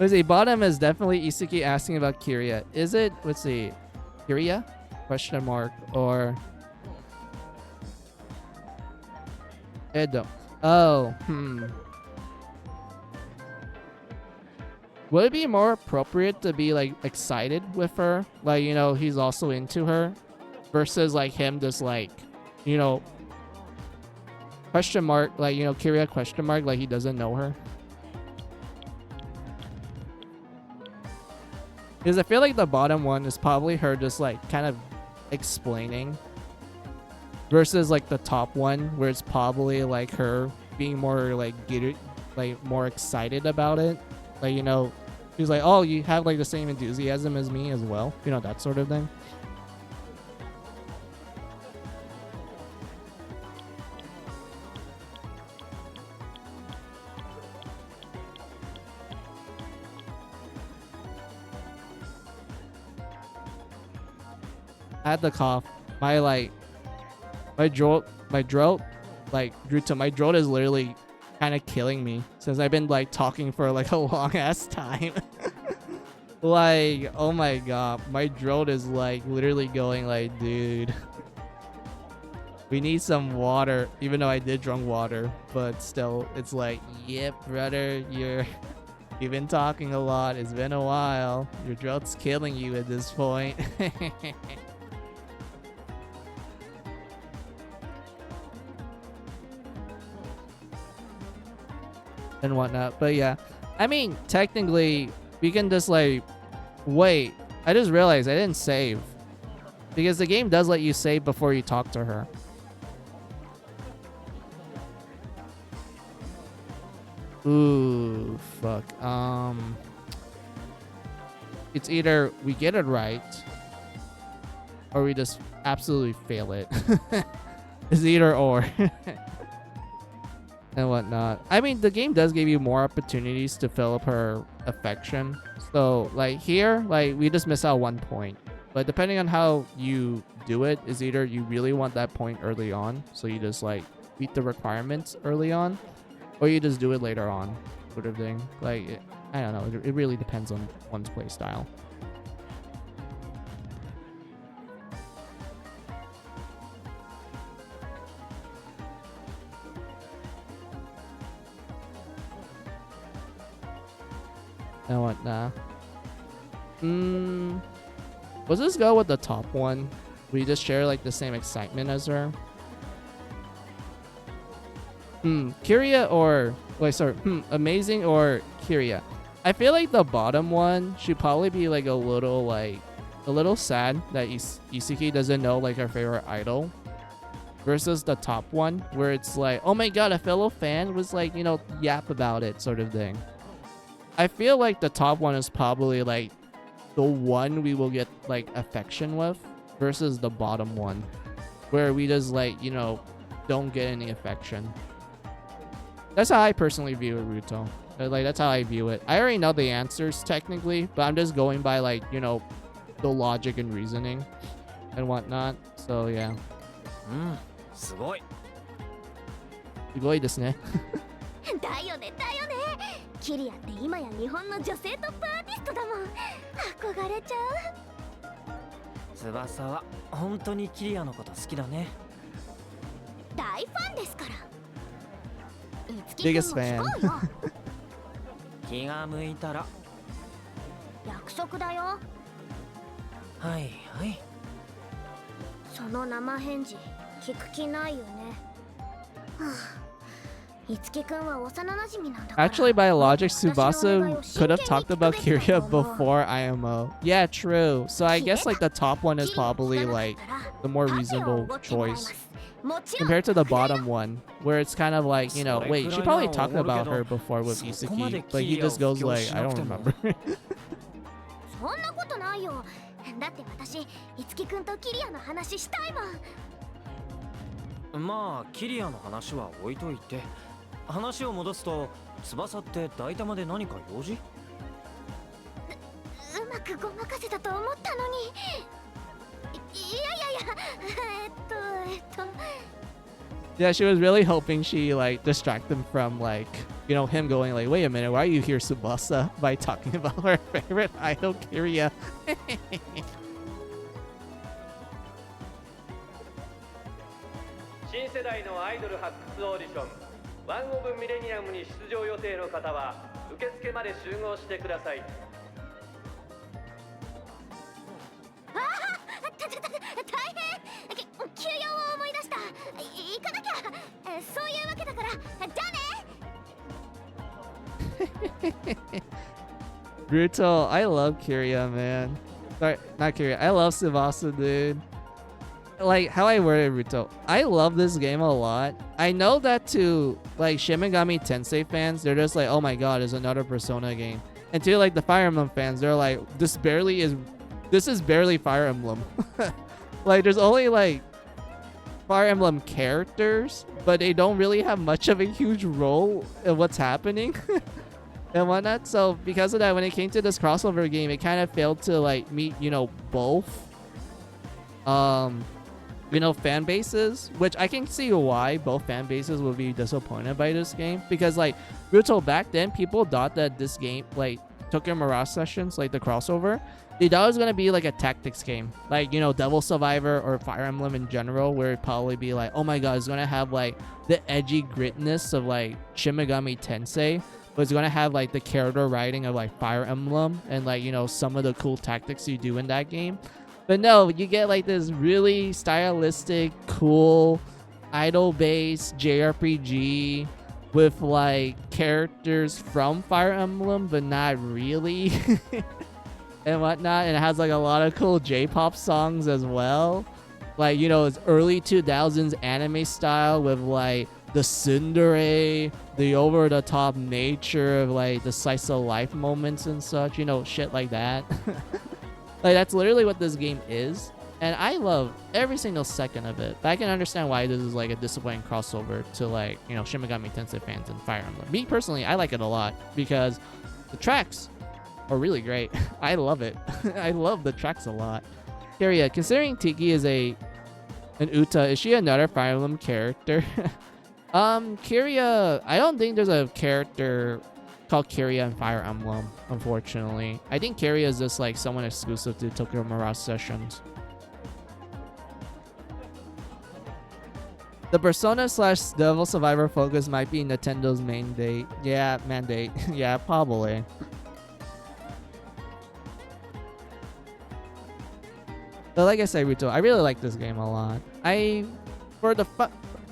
Let's see, bottom is definitely Isuki asking about Kiria. Is it, let's see, Kiria? Question mark, or Edo. Oh, Would it be more appropriate to be like excited with her? Like, you know, he's also into her versus like him just like, you know, question mark, like, you know, Kiria question mark, like he doesn't know her. Because I feel like the bottom one is probably her just like kind of explaining versus like the top one where it's probably like her being more like more excited about it. Like, you know, he's like, oh, you have like the same enthusiasm as me as well. You know, that sort of thing. I had the cough. My throat, like, Druta, my throat is literally kind of killing me since I've been like talking for like a long ass time. Like, oh my god, my throat is like literally going like, dude, we need some water. Even though I did drink water, but still, it's like, yep, brother, you've been talking a lot. It's been a while. Your throat's killing you at this point. And whatnot, but yeah, I mean, technically we can just like wait. I just realized I didn't save because the game does let you save before you talk to her. Ooh, fuck. It's either we get it right or we just absolutely fail it. It's either or. And whatnot. I mean, the game does give you more opportunities to fill up her affection. So, like here, like we just miss out 1 point. But depending on how you do it, is either you really want that point early on, so you just like meet the requirements early on, or you just do it later on, sort of thing. Like, I don't know. It really depends on one's play style. And whatnot. Let's just go with the top one. We just share like the same excitement as her. Kiria or amazing or Kiria. I feel like the bottom one should probably be like a little sad that Isuki doesn't know like her favorite idol. Versus the top one where it's like, oh my god, a fellow fan was like, you know, yap about it sort of thing. I feel like the top one is probably like the one we will get like affection with versus the bottom one where we just like, you know, don't get any affection. That's how I personally view it, Ruto. Like, that's how I view it. I already know the answers technically, but I'm just going by like, you know, the logic and reasoning and whatnot. So yeah. すごい。すごいですね。だよねだよね。キリアって今や日本の女性トップアーティストだもん。憧れちゃう。翼は本当にキリアのこと好きだね。大ファンですから。Biggest fan. 気が向いたら。約束だよ。はいはい。その生返事聞く気ないよね。は Actually, by logic, Tsubasa could have talked about Kiria before IMO. Yeah, true. So I guess like the top one is probably like the more reasonable choice compared to the bottom one, where it's kind of like, you know, wait, she probably talked about her before with Isuki, but he just goes like, I don't remember. そんなことないよ。だって私、樹くんとキリアの話したいもん。まあキリアの話は置いといて、話を戻すと翼って大玉で何か用事？うまくごまかせたと思ったのに。いやYeah, she was really hoping she like distract them from like, you know, him going like, wait a minute, why are you here, Tsubasa? By talking about her favorite idol, Kiria. 新世代のアイドル発掘オーディションワンオブミレニアムに出場予定の方は受付まで集合してください。大変。休養を思い出した。行かなきゃ。そういうわけだから。じゃあね。Brutal. I love Kiria, man. Sorry, not Kiria. I love Tsubasa, dude. Like how I worded Ruto. I love this game a lot. I know that to like Shin Megami Tensei fans, they're just like, oh my god, it's another Persona game. And to like the Fire Emblem fans, they're like, this is barely Fire Emblem. Like there's only like Fire Emblem characters, but they don't really have much of a huge role in what's happening. And whatnot. So because of that, when it came to this crossover game, it kind of failed to like meet, you know, both you know, fan bases, which I can see why both fan bases would be disappointed by this game, because like Ruto, back then people thought that this game, like Tokyo Mirage Sessions, like the crossover, they thought it was gonna be like a tactics game, like, you know, Devil Survivor or Fire Emblem in general, where it'd probably be like, oh my god, it's gonna have like the edgy gritness of like Shin Megami Tensei, but it's gonna have like the character writing of like Fire Emblem and like, you know, some of the cool tactics you do in that game. But no, you get like this really stylistic, cool, idol-based JRPG with like characters from Fire Emblem, but not really, and whatnot. And it has like a lot of cool J-pop songs as well. Like, you know, it's early 2000s anime style with like the tsundere, the over-the-top nature of like the slice of life moments and such, you know, shit like that. Like, that's literally what this game is, and I love every single second of it. But I can understand why this is like a disappointing crossover to like, you know, Shin Megami Tensei fans and Fire Emblem. Me personally, I like it a lot because the tracks are really great. I love it. I love the tracks a lot. Kiria, considering Tiki is an Uta, is she another Fire Emblem character? Kiria, I don't think there's a character called Kiria in Fire Emblem, unfortunately. I think Kiria is just like someone exclusive to Tokyo Mirage Sessions. The Persona / Devil Survivor focus might be Nintendo's mandate. Yeah, mandate. Yeah, probably. But like I said, Ruto, I really like this game a lot.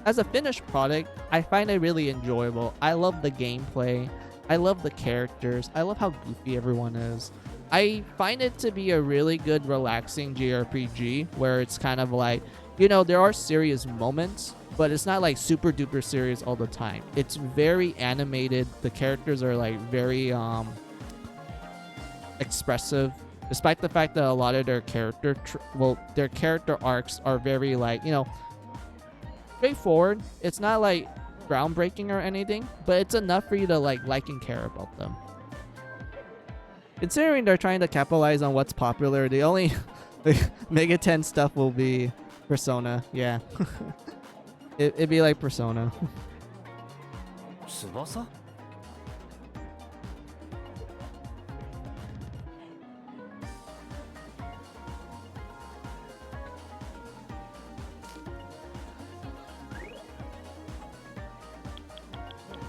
As a finished product, I find it really enjoyable. I love the gameplay. I love the characters. I love how goofy everyone is. I find it to be a really good, relaxing JRPG where it's kind of like, you know, there are serious moments, but it's not like super duper serious all the time. It's very animated. The characters are like very expressive, despite the fact that a lot of their their character arcs are very like, you know, straightforward. It's not like groundbreaking or anything, but it's enough for you to like and care about them. Considering they're trying to capitalize on what's popular, the only Mega 10 stuff will be Persona. Yeah. It'd be like Persona. Tsubasa?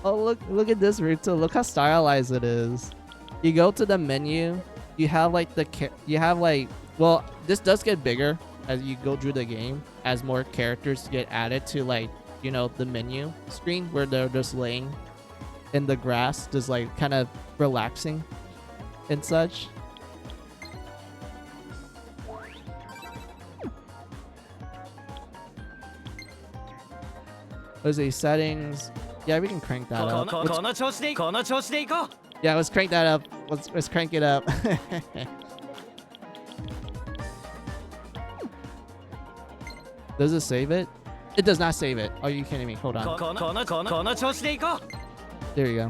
Oh, look at this, Ruto. Look how stylized it is. You go to the menu, you have like well, this does get bigger as you go through the game, as more characters get added to like, you know, the menu screen where they're just laying in the grass, just like kind of relaxing and such. There's a settings. Yeah, we can crank that up. Yeah, let's crank that up. Let's crank it up. Does it save it? It does not save it. Are you kidding me? Hold on. There you go.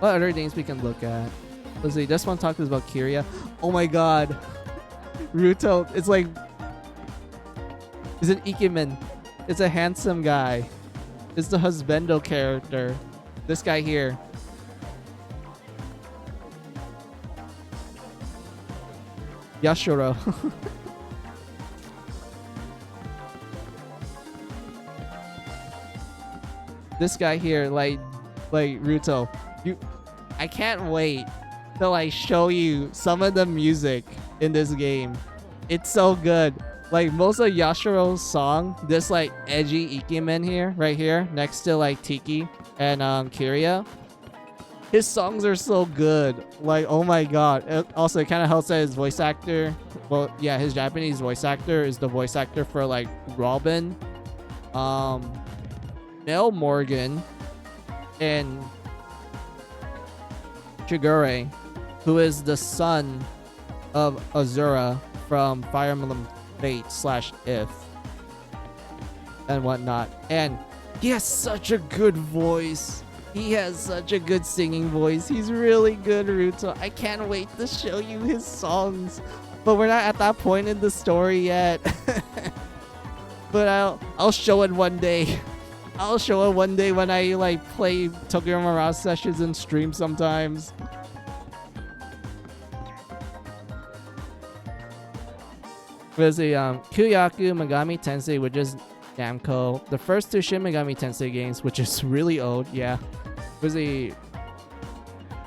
What other things we can look at? Let's see. This one talks about Kiria. Oh my god. Ruto. It's like... It's an Ikemen. It's a handsome guy. It's the husbando character. This guy here. Yashiro. This guy here, like Ruto. I can't wait till I show you some of the music in this game. It's so good. Like most of Yashiro's song, this like edgy Ikemen here, right here, next to like Tiki and Kiria. His songs are so good. Like, oh my god. Also, it kind of helps that his voice actor, well, yeah, his Japanese voice actor is the voice actor for like Robin, Mel Morgan, and Shigure, who is the son of Azura from Fire Emblem Fate/If and whatnot. And he has such a good voice. He has such a good singing voice. He's really good, Ruto. I can't wait to show you his songs. But we're not at that point in the story yet. But I'll show it one day. I'll show it one day when I like play Tokyo Mirage sessions and stream sometimes. There's a Kyoyaku Megami Tensei, which is Namco. The first two Shin Megami Tensei games, which is really old, yeah. There's a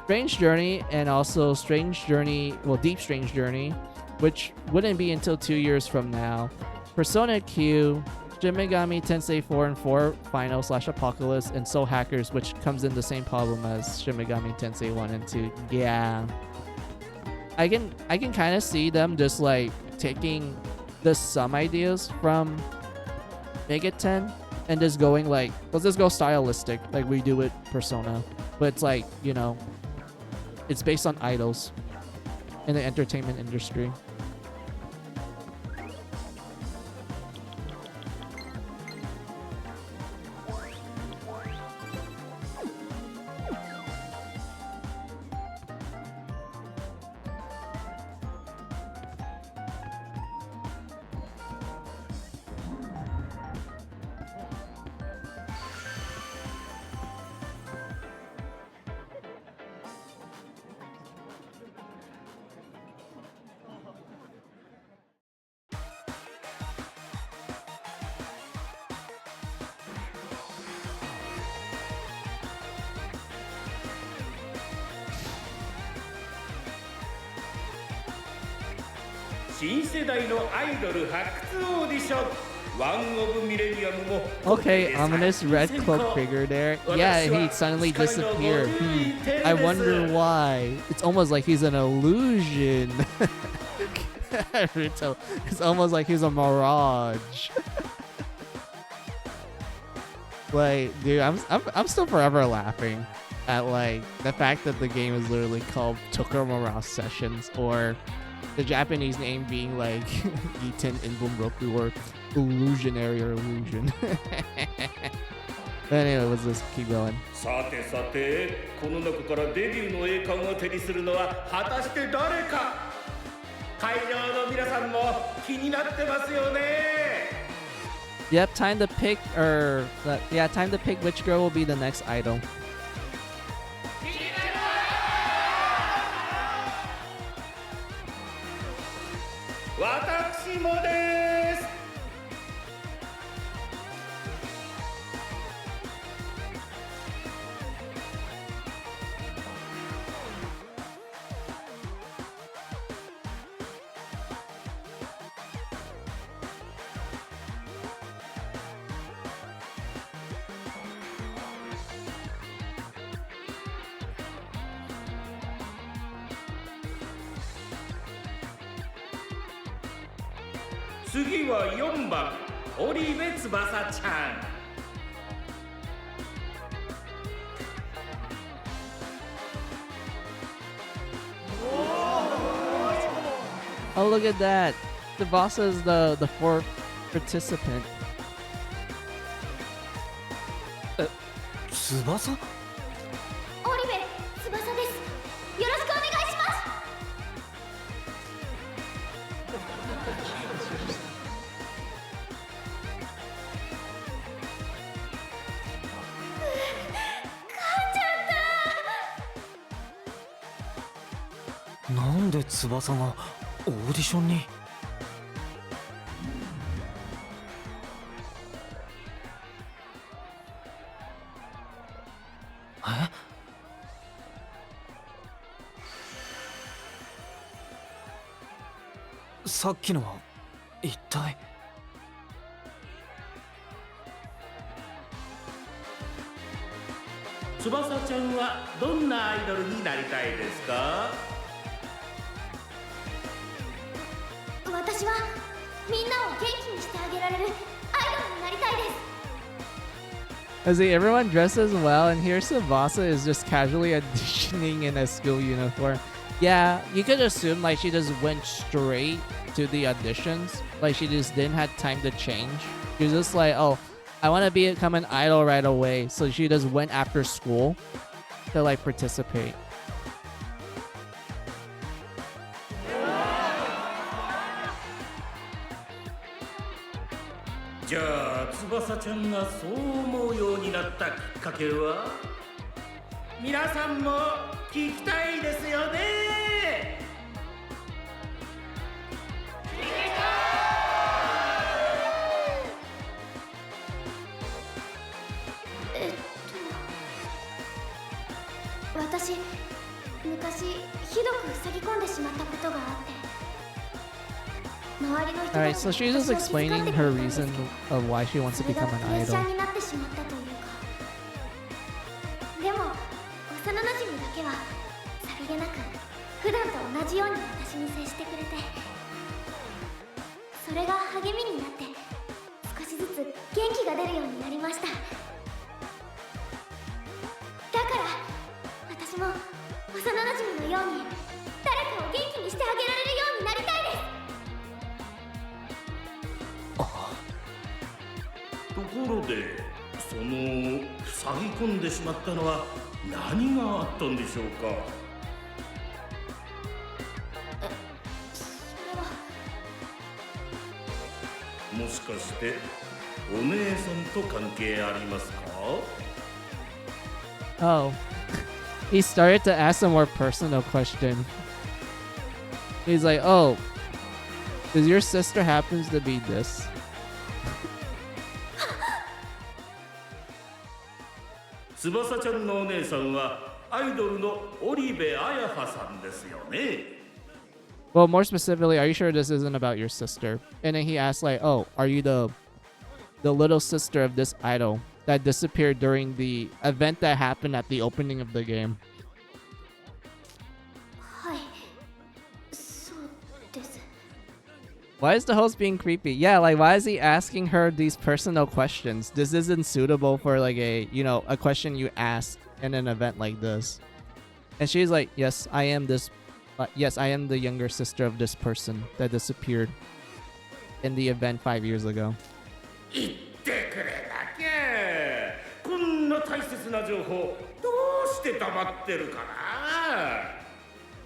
Strange Journey and also Strange Journey, well, Deep Strange Journey, which wouldn't be until 2 years from now. Persona Q, Shin Megami Tensei 4 and 4 Final/Apocalypse, and Soul Hackers, which comes in the same problem as Shin Megami Tensei 1 and 2. Yeah. I can kind of see them just like taking some ideas from Mega 10 and just going like, let's just go stylistic like we do with Persona. But it's like, you know, it's based on idols in the entertainment industry. Okay, ominous red cloak figure there. Yeah, he suddenly disappeared. I wonder why. It's almost like he's an illusion. Ruto, it's almost like he's a mirage. Like, dude, I'm still forever laughing at like the fact that the game is literally called Tokyo Mirage Sessions, or the Japanese name being like Iten Emblem Roku or Illusionary or Illusion. But anyway, let's just keep going. さてさて、この中からデビューの栄冠を手にするのは果たして誰か。会場の皆さんも気になってますよね。Yep, time to pick, time to pick which girl will be the next idol. 次は4番織部翼ちゃん。 Oh, look at that. Tsubasa is the fourth participant. 翼？オリベ翼です。よろしくお願いします。なんで翼がオーディションに？さっきのは一体？翼ちゃんはどんなアイドルになりたいですか？私はみんなを元気にしてあげられるアイドルになりたいです。 I see everyone dresses well, and here Tsubasa is just casually auditioning in a school uniform. Yeah, you could assume like she just went straight to the auditions. Like she just didn't have time to change. She was just like, oh, I want to become an idol right away. So she just went after school to like participate. じゃあ翼ちゃんがそう思うようになったきっかけは？皆さんも聞きたいですよね。私、昔ひどく塞ぎ込んでしまったことがあって。 Alright, so she's just explaining her reason of why she wants to become an idol. でも幼馴染だけはさりげなく普段と同じように私に接してくれて、それが励みになって少しずつ元気が出るようになりました。だから私も幼馴染のように誰かを元気にしてあげられるようになりたいです。 ところで、その塞ぎ込んでしまったのは何があったんでしょうか？もしかしてお姉さんと関係ありますか？ Oh, he started to ask a more personal question. He's like, oh, does your sister happens to be this? 翼ちゃんのお姉さんはアイドルの織部彩葉さんですよね。 Well, more specifically, are you sure this isn't about your sister? And then he asked like, oh, are you the little sister of this idol that disappeared during the event that happened at the opening of the game? はい、そうです。 Why is the host being creepy? Yeah, like why is he asking her these personal questions? This isn't suitable for like a, you know, a question you ask in an event like this. And she's like, yes, I am this. Yes, I am the younger sister of this person that disappeared in the event 5 years ago. 言ってくれなきゃ。こんな大切な情報どうして黙ってるかな。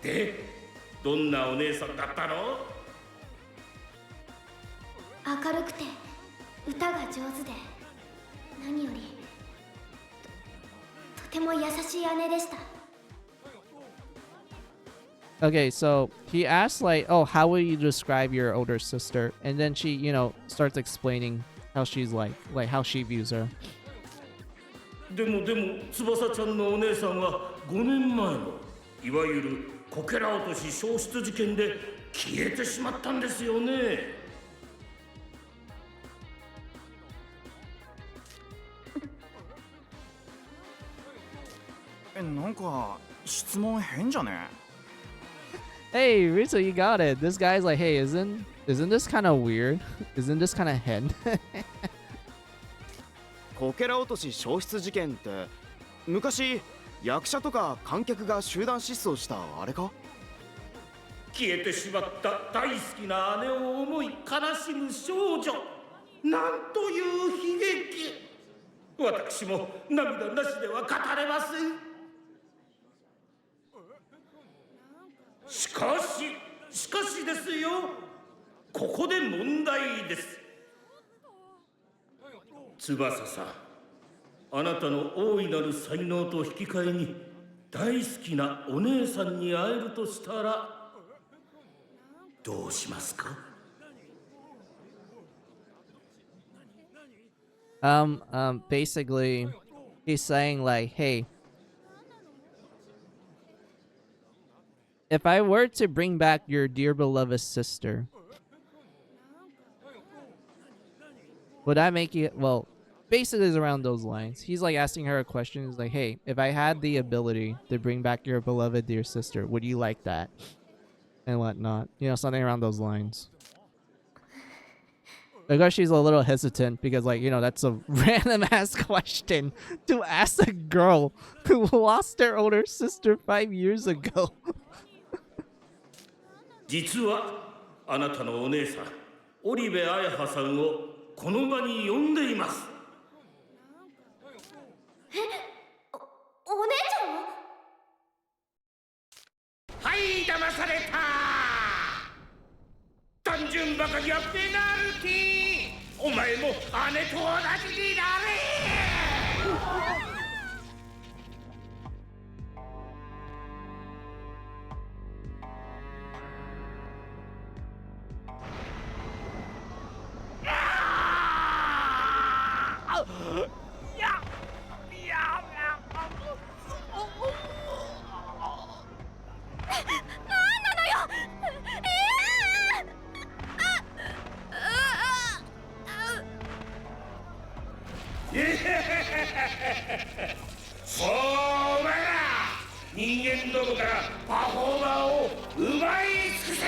で、どんなお姉さんだったの？ 明るくて歌が上手で、何より とても優しい姉でした。 Okay, so he asks like, oh, how will you describe your older sister? And then she, you know, starts explaining how she's like how she views her. でも翼ちゃんのお姉さんは5年前のいわゆるこけら落とし消失事件で消えてしまったんですよね。 なんか質問変じゃね？ Hey, Ritsu, you got it. This guy's like, hey, isn't Isn't this kind of weird? Isn't this kind of hen? こけら落とし消失事件って昔役者とか観客が集団失踪したあれか？消えてしまった大好きな姉を思い悲しむ少女、なんという悲劇。私も涙なしでは語れません。しかしですよ、ここで問題です。翼さん、あなたの大いなる才能と引き換えに大好きなお姉さんに会えるとしたらどうしますか？Basically, he's saying like, hey, if I were to bring back your dear beloved sister, would I make you, well, basically it's around those lines. He's like asking her a question. He's like, hey, if I had the ability to bring back your beloved dear sister, would you like that? And whatnot. You know, something around those lines. I guess she's a little hesitant because, like, you know, that's a random ass question to ask a girl who lost their older sister 5 years ago. 実はあなたのお姉さん、織部彩葉さんをこの場に呼んでいます。お姉ちゃん？はい、騙された。単純バカにはペナルティー。お前も姉と同じになれ。そうお前ら、人間どもからパフォーマーを奪い尽くせ。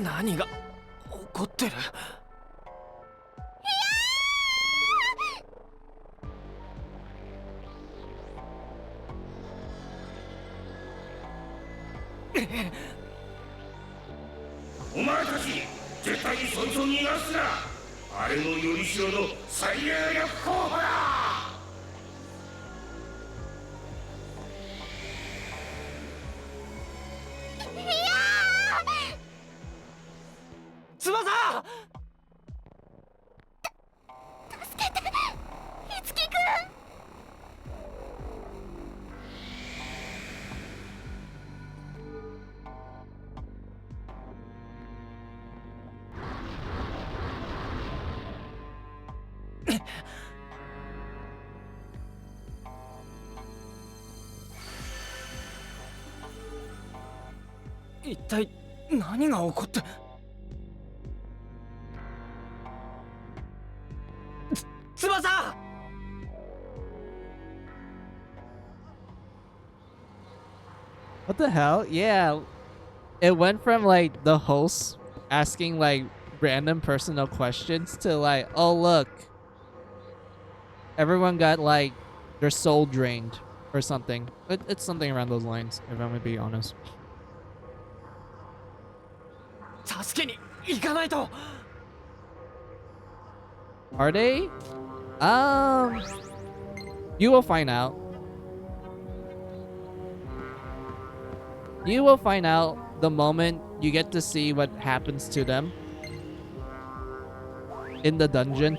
何が起こってる？お前たち絶対にそいつを逃がすな。あれのよりしろの最有力候補だ。翼！助けて、いつきくん。一体何が起こって？翼！ What the hell? Yeah. It went from like the host asking like random personal questions to like, oh look, everyone got like their soul drained or something. It's something around those lines, if I'm gonna be honest. 助けに行かないと。 Are they? You will find out. You will find out the moment you get to see what happens to them in the dungeon.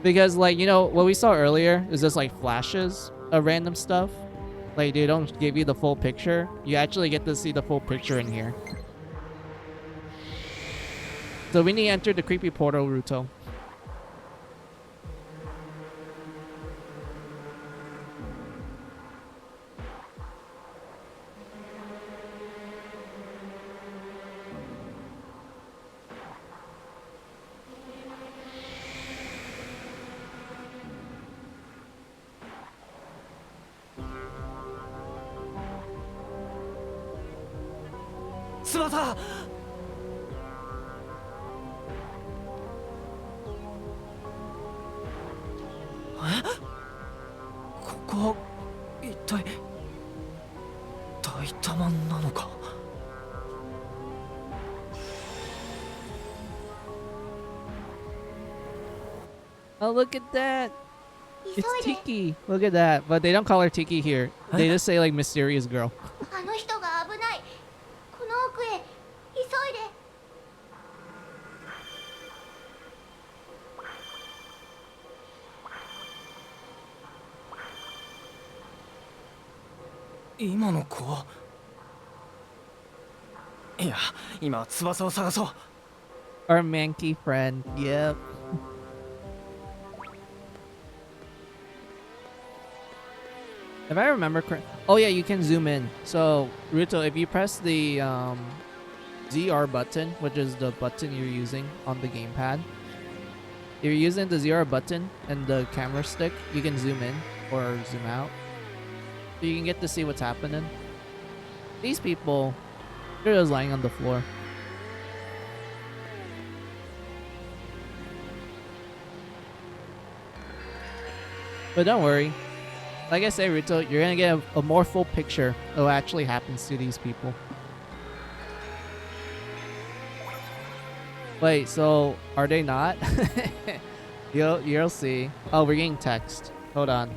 Because, like, you know, what we saw earlier is just like flashes of random stuff. Like, they don't give you the full picture. You actually get to see the full picture in here. So we need to enter the creepy portal, Ruto. 翼。ここは一体大玉なのか。Oh, look at that! 急い It's で。 Tiki. Look at that. But they don't call her Tiki here. They just say like mysterious girl. あの人が危ない。この奥へ急いで。今の子は。いや、今は翼を探そう。 Our manky friend. Yep. If I remember correct, oh yeah, you can zoom in. So Ruto, if you press the ZR button, which is the button you're using on the gamepad, if you're using the ZR button and the camera stick, you can zoom in or zoom out, so you can get to see what's happening. These people, they're just lying on the floor. But don't worry. Like I say, Ruto, you're gonna get a more full picture of what actually happens to these people. Wait, so are they not? You'll see. Oh, we're getting text. Hold on.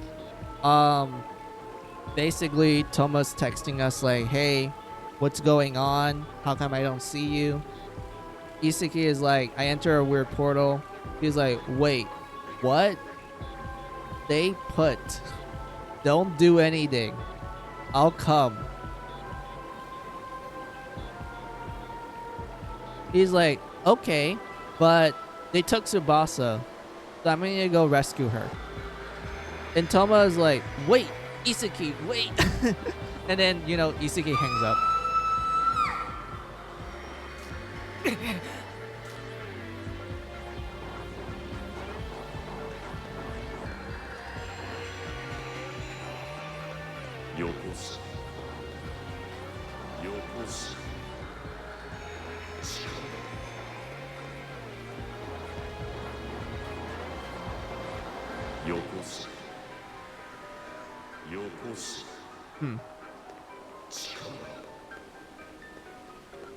Basically, Toma's texting us like, hey, what's going on? How come I don't see you? Isiki is like, I enter a weird portal. He's like, wait, what? They put... Don't do anything. I'll come. He's like, okay, but they took Tsubasa, so I'm gonna go rescue her. And Toma is like, wait, Isiki, wait. And then, you know, Isiki hangs up.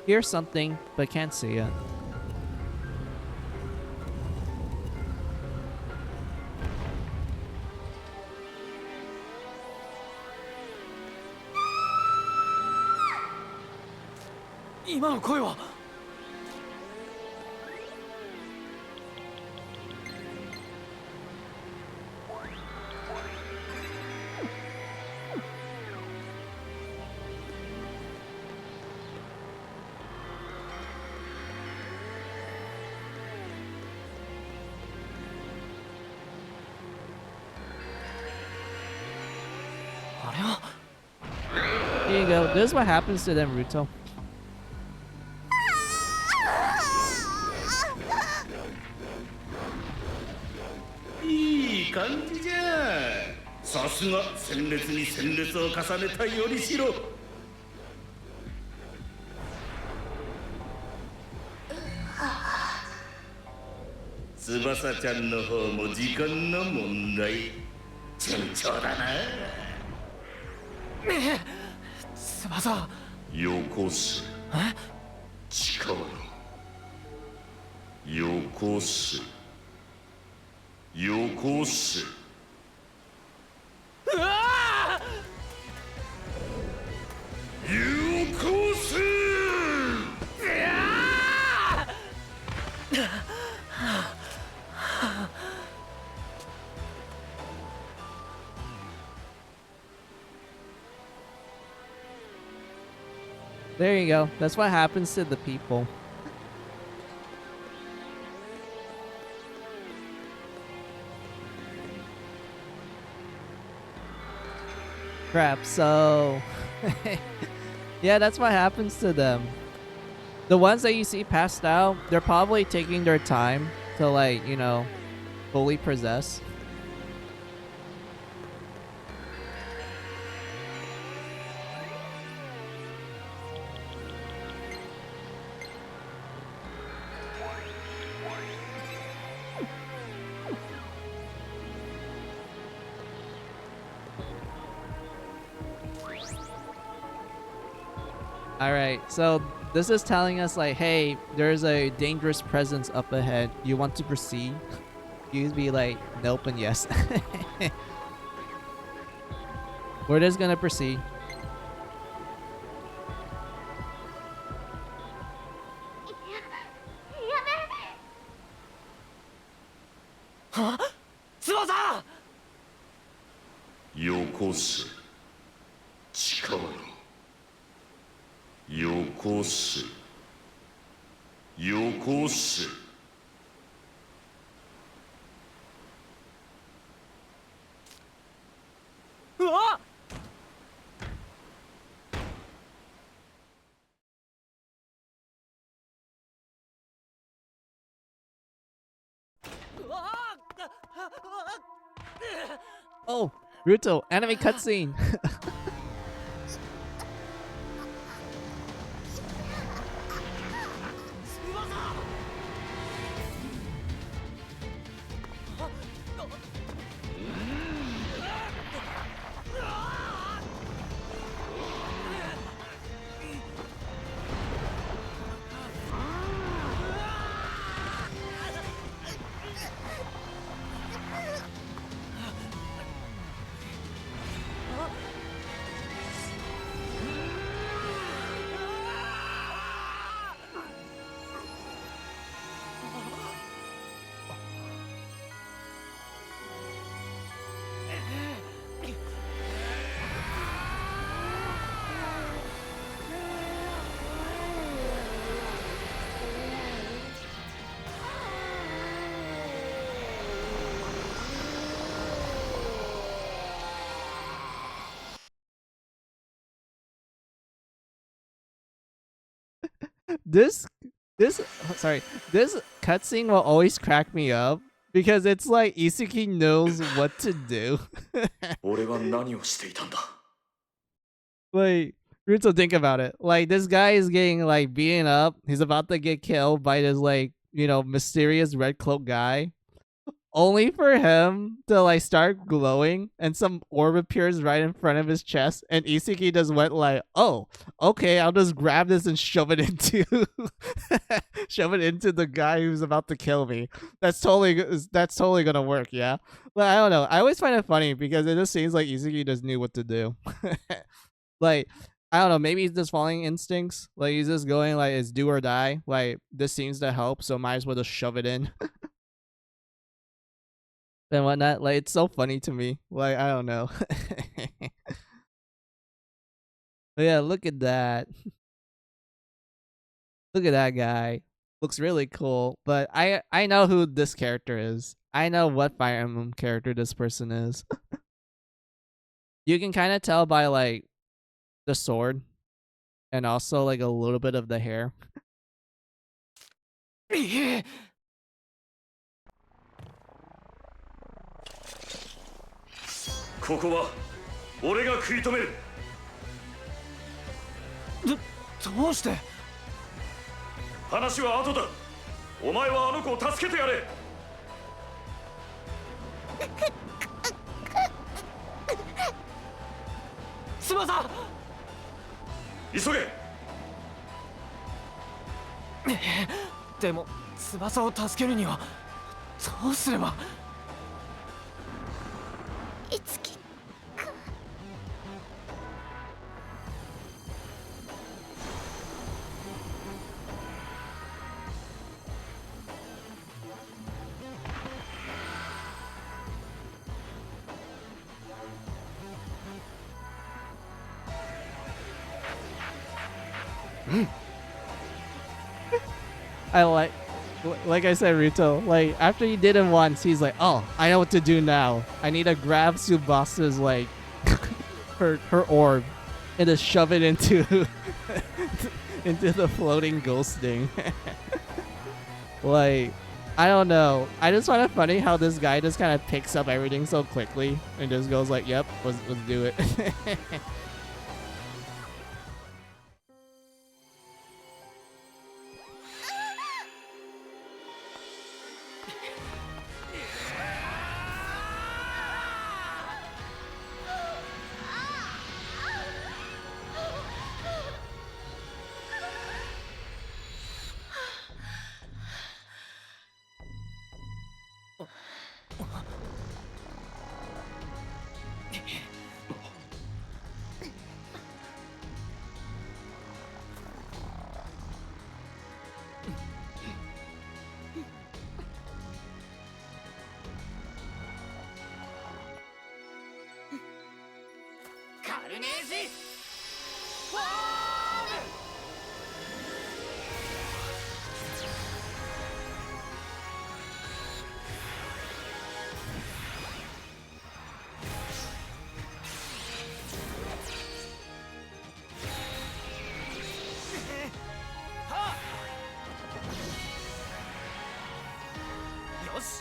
Hear something, but can't see it. Here you go. This is what happens to them, Ruto. いい感じじゃ。さすが鮮烈に鮮烈を重ねたよりしろ。翼ちゃんの方も時間の問題。順調だな。翼。よこす。力。よこす。よこす。うわよこす。 There you go. That's what happens to the people. Crap, so... yeah, that's what happens to them. The ones that you see passed out, they're probably taking their time to, like, you know, fully possess. All right, so this is telling us like, hey, there's a dangerous presence up ahead. You want to proceed? You'd be like, nope and yes. We're just gonna proceed. Huh? 翼！よこせ力よこせよこせうわっ！うわっ！ Oh, Ruto, anime cutscene. this this sorry, this cutscene will always crack me up because it's like Isuki knows what to do. 俺は何をしていたんだ Like, Ruto, think about it. Like, this guy is getting like beaten up. He's about to get killed by this like, you know, mysterious red cloak guy. Only for him to like start glowing and some orb appears right in front of his chest and Isuki just went like, oh, okay, I'll just grab this and shove it into shove it into the guy who's about to kill me. That's totally gonna work, yeah. But I don't know. I always find it funny because it just seems like Isuki just knew what to do. Like, I don't know, maybe he's just following instincts. Like he's just going like it's do or die. Like this seems to help, so might as well just shove it in. And whatnot. Like it's so funny to me. Like I don't know. But yeah, look at that. Look at that guy. Looks really cool. But I know who this character is. I know what Fire Emblem character this person is. You can kind of tell by like the sword and also like a little bit of the hair. ここは俺が食い止めるどうして話は後だお前はあの子を助けてやれ翼急げでも翼を助けるにはどうすればいつきI like I said, Ruto, like after he did it once, he's like, oh, I know what to do now. I need to grab Tsubasa's like her orb and just shove it into into the floating ghost thing. Like, I don't know. I just find it funny how this guy just kind of picks up everything so quickly and just goes like, yep, let's do it. ルネージフォーム。よし。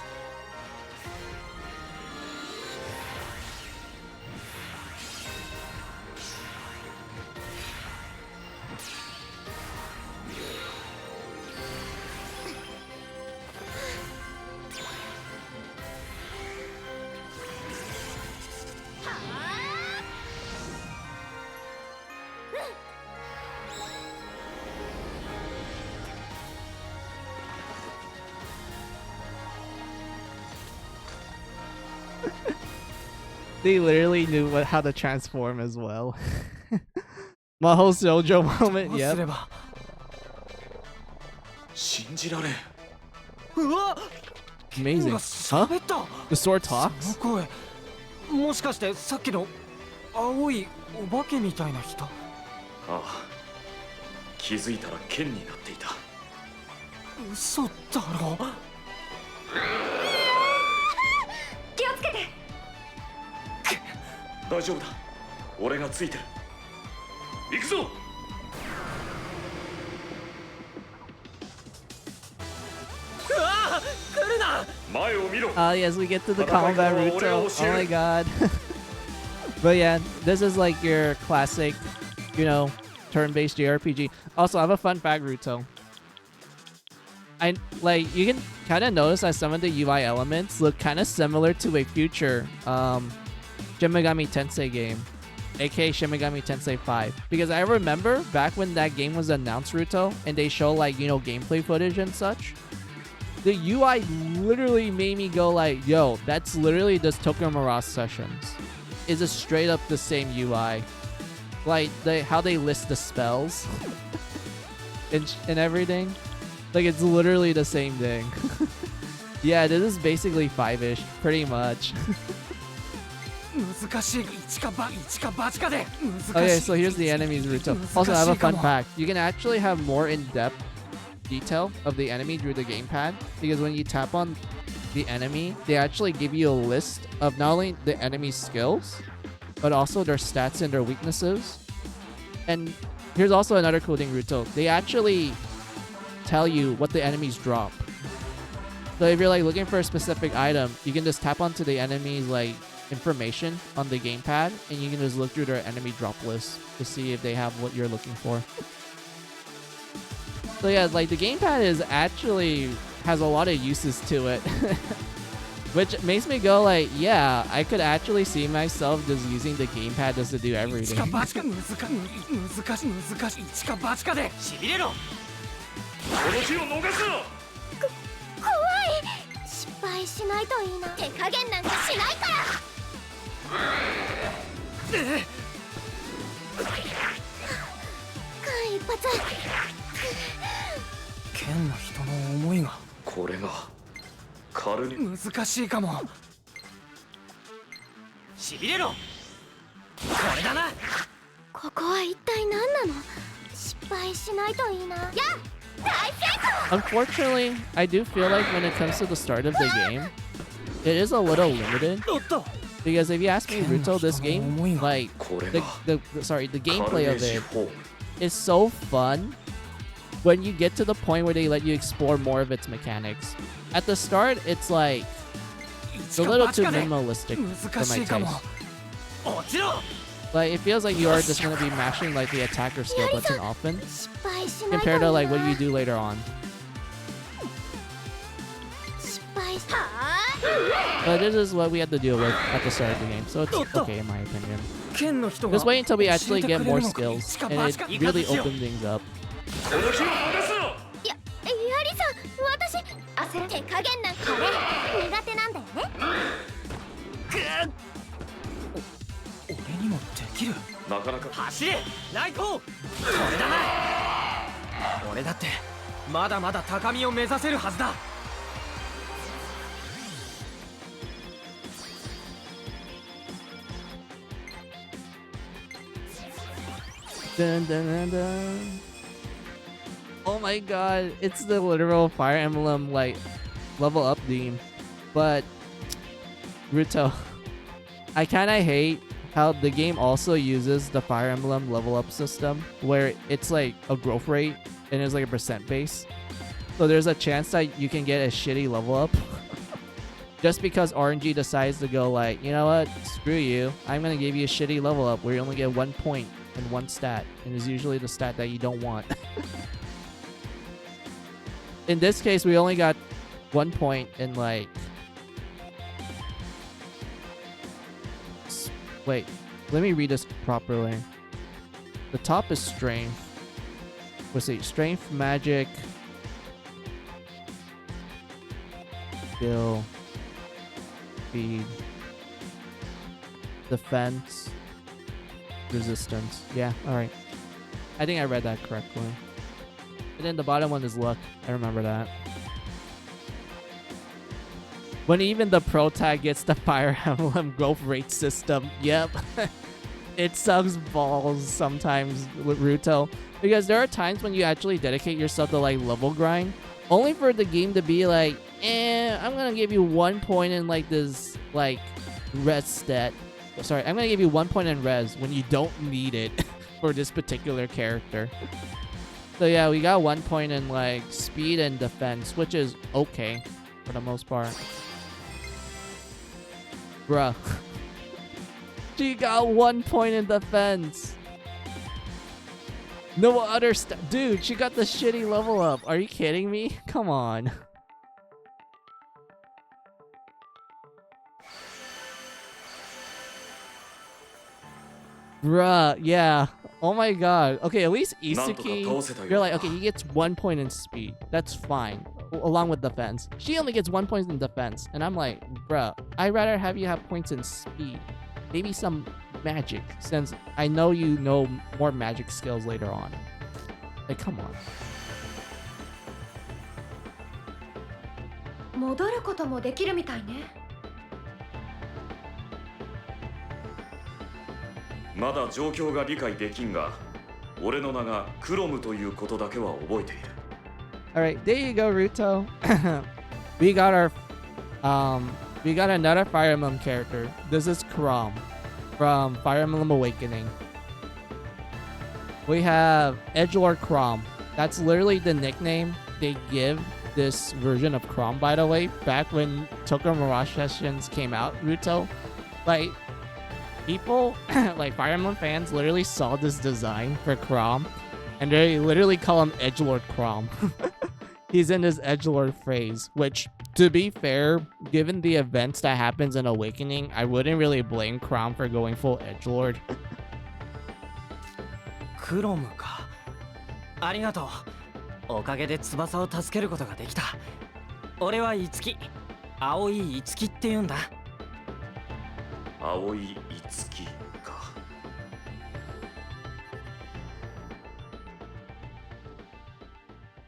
They literally knew how to transform as well. My whole Sojo moment, どうす yep. れば。信じられん。うわ Amazing. が Huh? 喋った。 The sword その talks? 声、もしかしてさっきの青いお化けみたいな人。ああ、気づいたら剣になっていた。嘘だろ。気をつけて。大丈夫だ、俺がついてる。行くぞ。うわ来るな。前を見ろ。 Yes, we get to the combat Ruto. Oh my god. But yeah, this is like your classic, you know, turn-based JRPG. Also, I have a fun fact, Ruto. I like you can kind of notice that some of the UI elements look kind of similar to a future Shin Megami Tensei game, aka Shin Megami Tensei 5. Because I remember back when that game was announced, Ruto, and they show like, you know, gameplay footage and such. The UI literally made me go like, yo, that's literally just Tokyo Mirage Sessions. It's just straight up the same UI. Like how they list the spells and everything. Like it's literally the same thing. Yeah, this is basically 5-ish, pretty much. 難しい一か八かで難しい。 Okay, so here's the enemies, Ruto. Also, I have a fun fact. You can actually have more in-depth detail of the enemy through the gamepad, because when you tap on the enemy, they actually give you a list of not only the enemy's skills, but also their stats and their weaknesses. And here's also another cool thing, Ruto. They actually tell you what the enemies drop. So if you're like looking for a specific item, you can just tap onto the enemy's like information on the gamepad, and you can just look through their enemy drop list to see if they have what you're looking for. So yeah, like the gamepad is actually has a lot of uses to it. Which makes me go like, yeah, I could actually see myself just using the gamepad just to do 一 everything. か八か難しい一か八かでしびれろ。この日を逃すな。怖い。失敗しないといいな。手加減なんかしないから。間一髪。剣の人の思いがこれがカルニ。難しいかも。しびれろ。これだな。ここは一体何なの。失敗しないといいな。や、大成功。 Unfortunately, I do feel like when it comes to the start of the game, it is a little limited. おっと。 Because if you ask me, Ruto, this game, like, これ the が the カル gameplay ネ of シ it フォーム。 is so fun when you get to the point where they let you explore more of its mechanics. At the start, it's like it's a little too minimalistic for my 難しいかも。 taste. 落ちろ。 Like, it feels like you are just gonna be mashing like the attacker skill button often 失敗しないといい compared な。 to like what you do later on. 失敗し。はあ。 But this is what we had to deal with at the start of the game, so it's okay in my opinion. 剣の人が Just wait until we actually get more 教えてくれるのか。 skills, 一か and 八 it か really opens things up. この日を逃すな。やりさん、私焦る。手加減なんかこれ苦手なんだよね。俺にもできる。なかなか。走れライト。これだな。俺だってまだまだ高みを目指せるはずだ。Dun, dun, dun, dun. Oh my god, it's the literal Fire Emblem like level up theme. But Ruto, I kind of hate how the game also uses the Fire Emblem level up system where it's like a growth rate and it's like a percent base. So there's a chance that you can get a shitty level up just because RNG decides to go like, you know what, screw you, I'm gonna give you a shitty level up where you only get 1 point and 1 stat, and it's usually the stat that you don't want. In this case, we only got 1 point and like, wait, let me read this properly. The top is strength. Let's see, strength, magic, skill, speed, defense, resistance. Yeah, alright. I think I read that correctly. And then the bottom one is luck. I remember that. When even the Pro Tag gets the Fire Emblem growth rate system. Yep. It sucks balls sometimes with Ruto. Because there are times when you actually dedicate yourself to like level grind. Only for the game to be like, I'm gonna give you 1 point in like this like res stat. Sorry, I'm gonna give you 1 point in res when you don't need it for this particular character. So yeah, we got 1 point in like speed and defense, which is okay for the most part. Bruh. She got 1 point in defense. No other dude, she got the shitty level up. Are you kidding me? Come on. Bruh, yeah. Oh my god. Okay, at least Isuki, you're like, okay, he gets 1 point in speed. That's fine. Along with defense. She only gets 1 point in defense. And I'm like, bruh, I'd rather have you have points in speed. Maybe some magic, since I know you know more magic skills later on. Like, come on. 戻ることもできるみたいね。まだ状況が理解できんが、俺の名がクロムということだけは覚えている。Alright, there you go, Ruto. we got another Fire Emblem character. This is Krom from Fire Emblem Awakening. We have Edgelord Krom. That's literally the nickname they give this version of Krom, by the way, back when Tokyo Mirage Sessions came out, Ruto. Like, people, like Fire Emblem fans, literally saw this design for Krom, and they literally call him Edgelord Krom. He's in his Edgelord phase, which, to be fair, given the events that happens in Awakening, I wouldn't really blame Krom for going full Edgelord. クロムか。ありがとう。おかげで翼を助けることができた。俺はイツキ。青いイツキって言うんだ。青いイツキか。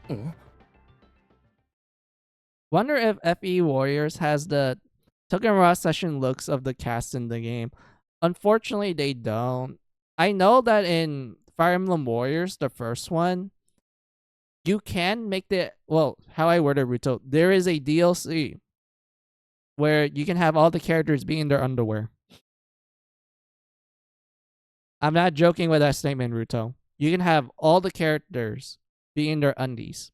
ん？ Wonder if FE Warriors has the Tokyo Mirage Session looks of the cast in the game. Unfortunately, they don't. I know that in Fire Emblem Warriors, the first one, you can make the, well, how I worded Ruto, there is a DLC where you can have all the characters be in their underwear. I'm not joking with that statement, Ruto. You can have all the characters be in their undies.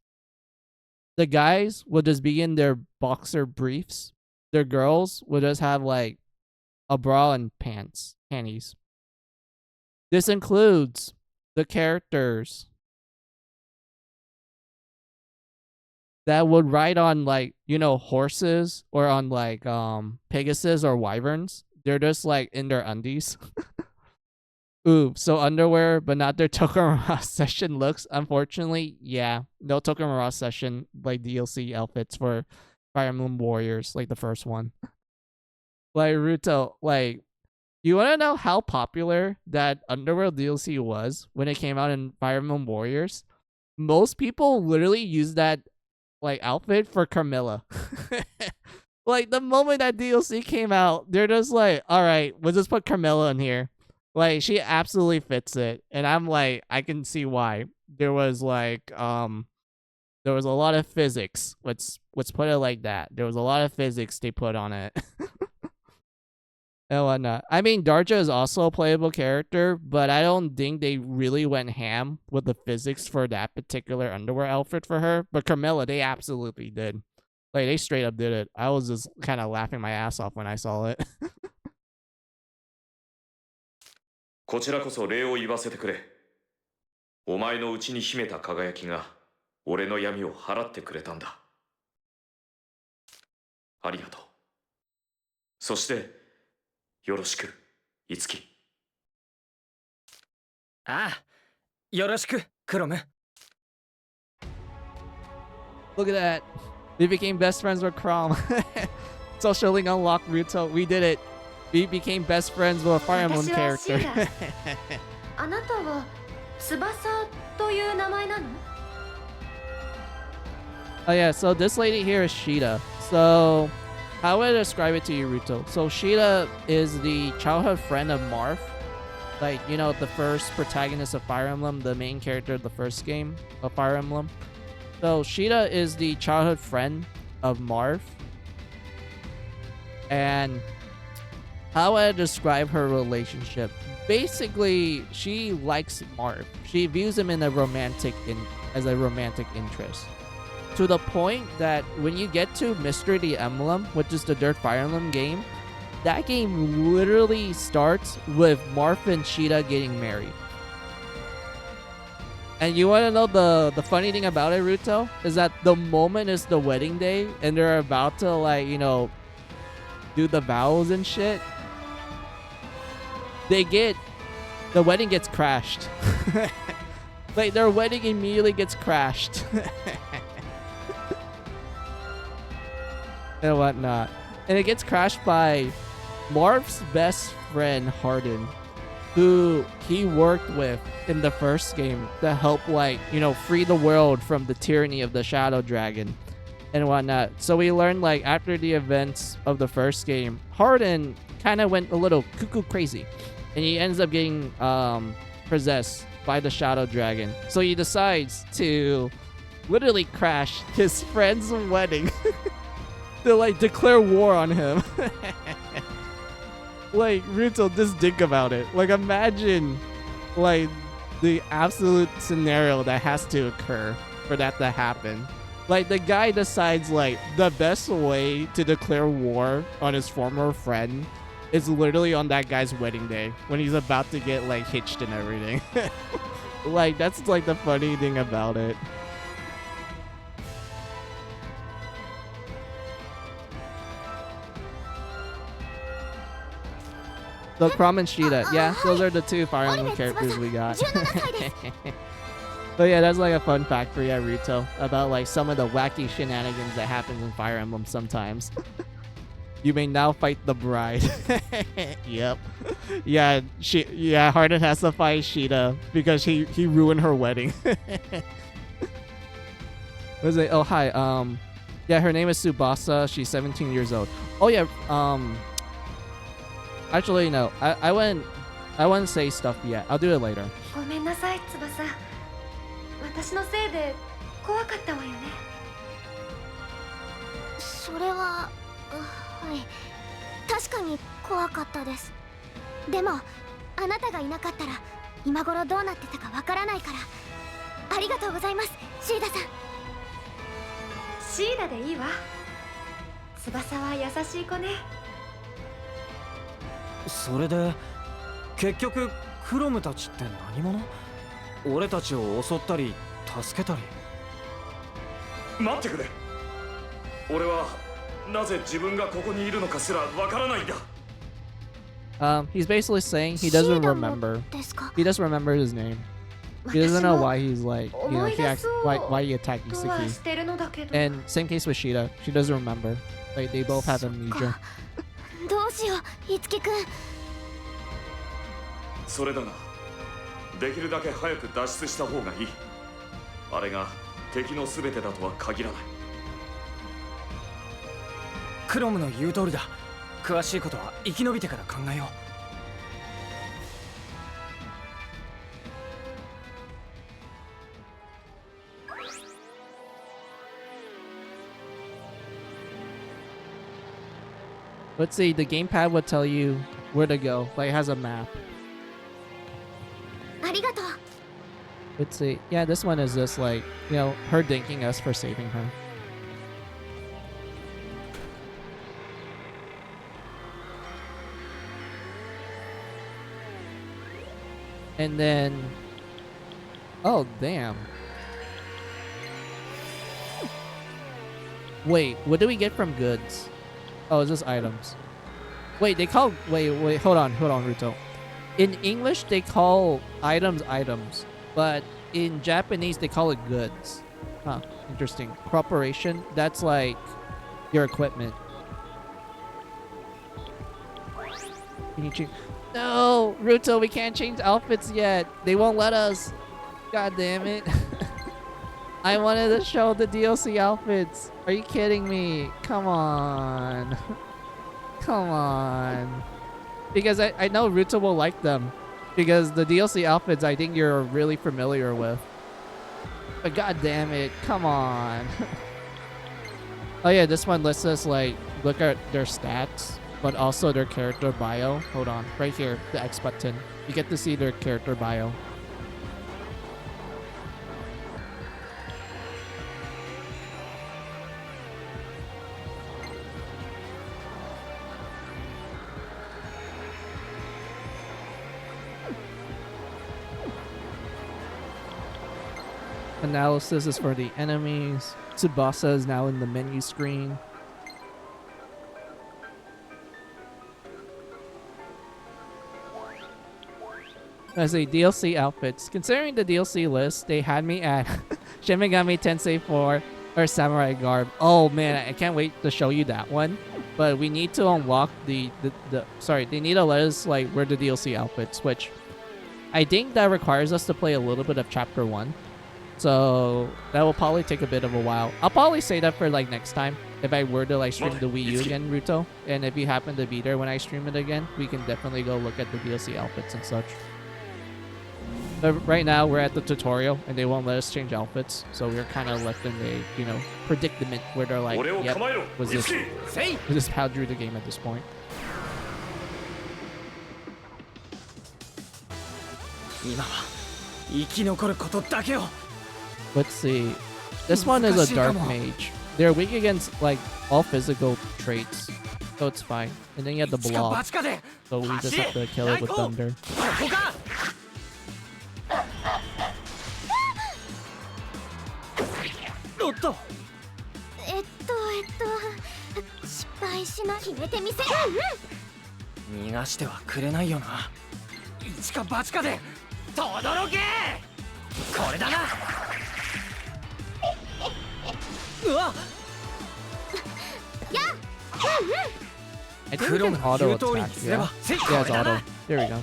The guys will just be in their boxer briefs. Their girls will just have like a bra and panties. This includes the characters that would ride on like, you know, horses or on like Pegasus or wyverns. They're just like in their undies. Ooh, so underwear, but not their Tokyo Mirage Session looks. Unfortunately, yeah, no Tokyo Mirage Session like DLC outfits for Fire Emblem Warriors, like the first one. Like Ruto, like, you want to know how popular that underwear DLC was when it came out in Fire Emblem Warriors? Most people literally use that like outfit for Carmilla. Like the moment that DLC came out, they're just like, all right, we'll just put Carmilla in here. Like she absolutely fits it, and I'm like, I can see why. There was like there was a lot of physics. Let's put it like that. There was a lot of physics they put on it. And whatnot. I mean, Darja is also a playable character, but I don't think they really went ham with the physics for that particular underwear outfit for her. But Carmilla, they absolutely did. Like, they straight up did it. I was just kind of laughing my ass off when I saw it. こちらこそ礼を言わせてくれ。お前の内に秘めた輝きが俺の闇を払ってくれたんだ。ありがとう。そしてよろしく、いつき。ああ、よろしく、クロム。Look at that. We became best friends with Crom. Social link unlocked Ruto. We did it. We became best friends with a Fire Emblem character. あなたは翼という名前なの？ Oh yeah, so this lady here is Sheeta. So how would I describe it to you, Ruto? So Sheeta is the childhood friend of Marth. Like, you know, the first protagonist of Fire Emblem, the main character of the first game of Fire Emblem. So Sheeta is the childhood friend of Marth. And how would I describe her relationship? Basically, she likes Marth. She views him in a as a romantic interest. To the point that when you get to Mystery the Emblem, which is the Dirt Fire Emblem game, that game literally starts with Marth and Sheeta getting married. And you want to know the funny thing about it, Ruto? Is that the moment is the wedding day and they're about to, like, you know, do the vows and shit. The wedding gets crashed. Like, their wedding immediately gets crashed. And whatnot. And it gets crashed by Marv's best friend, Hardin, who he worked with in the first game to help, like, you know, free the world from the tyranny of the Shadow Dragon and whatnot. So we learned, like, after the events of the first game, Hardin kind of went a little cuckoo crazy. And he ends up getting possessed by the Shadow Dragon. So he decides to literally crash his friend's wedding to, like, declare war on him. Like, Ruto, just think about it. Like, imagine, like, the absolute scenario that has to occur for that to happen. Like, the guy decides, like, the best way to declare war on his former friend is literally on that guy's wedding day when he's about to get, like, hitched and everything. Like, that's, like, the funny thing about it. So Crom and Sheeta, yeah, those are the two Fire Emblem characters we got. So yeah, that's like a fun fact for Ruto about, like, some of the wacky shenanigans that happens in Fire Emblem sometimes. You may now fight the bride. Yep. Yeah, Hardin has to fight Sheeta because he ruined her wedding. Was it? Oh, hi. Yeah, her name is Tsubasa. She's 17 years old. Oh yeah. Actually, no. I wouldn't say stuff yet. I'll do it later. ごめんなさい、翼。私のせいで怖かったわよね。それは、はい。確かに怖かったです。でも、あなたがいなかったら今頃どうなってたかわからないから。ありがとうございます、シーダさん。シーダでいいわ。翼は優しい子ね。それで結局クロムたちって何者？俺たちを襲ったり助けたり。待ってくれ。俺はなぜ自分がここにいるのかすらわからないんだ。He's basically saying he doesn't remember. He doesn't remember his name. He doesn't know why he's, like, you know, why he attacked Isaki. And same case with Sheeta. She doesn't remember. Like, they both have amnesia. どうしよう、いつきくん。それだな。できるだけ早く脱出した方がいい。あれが敵の全てだとは限らない。クロムの言う通りだ。詳しいことは生き延びてから考えよう。Let's see, the gamepad will tell you where to go. Like, it has a map. ありがとう。 Let's see. Yeah, this one is just like, you know, her thanking us for saving her. And then... Oh, damn. Wait, what do we get from goods? Oh, it's just items. Wait, they call... Wait, hold on, Ruto. In English, they call items items. But in Japanese, they call it goods. Huh, interesting. Corporation, that's like your equipment. Can you change? No, Ruto, we can't change outfits yet. They won't let us. God damn it. I wanted to show the DLC outfits. Are you kidding me? Come on. Come on. Because I know Ruto will like them. Because the DLC outfits I think you're really familiar with. But god damn it, come on. Oh yeah, this one lets us like look at their stats, but also their character bio. Hold on, right here, the X button. You get to see their character bio. Analysis is for the enemies. Tsubasa is now in the menu screen. As a DLC outfits, considering the DLC list, they had me at Shin Megami Tensei 4 or Samurai Garb. Oh man, I can't wait to show you that one. But we need to unlock the sorry, they need to let us like where the DLC outfits, which I think that requires us to play a little bit of Chapter 1. So that will probably take a bit of a while. I'll probably say that for like next time if I were to like stream the Wii U again, Ruto. And if you happen to be there when I stream it again, we can definitely go look at the DLC outfits and such. But right now we're at the tutorial and they won't let us change outfits, so we're kind of left in a, you know, predicament where they're like, yep, was this how drew the game at this point? Let's see. This one is a dark mage. They're weak against like all physical traits, so it's fine. And then you have the blob, so we just have to kill it with thunder. I think we can auto attack, yeah? Yeah, it's auto. There we go.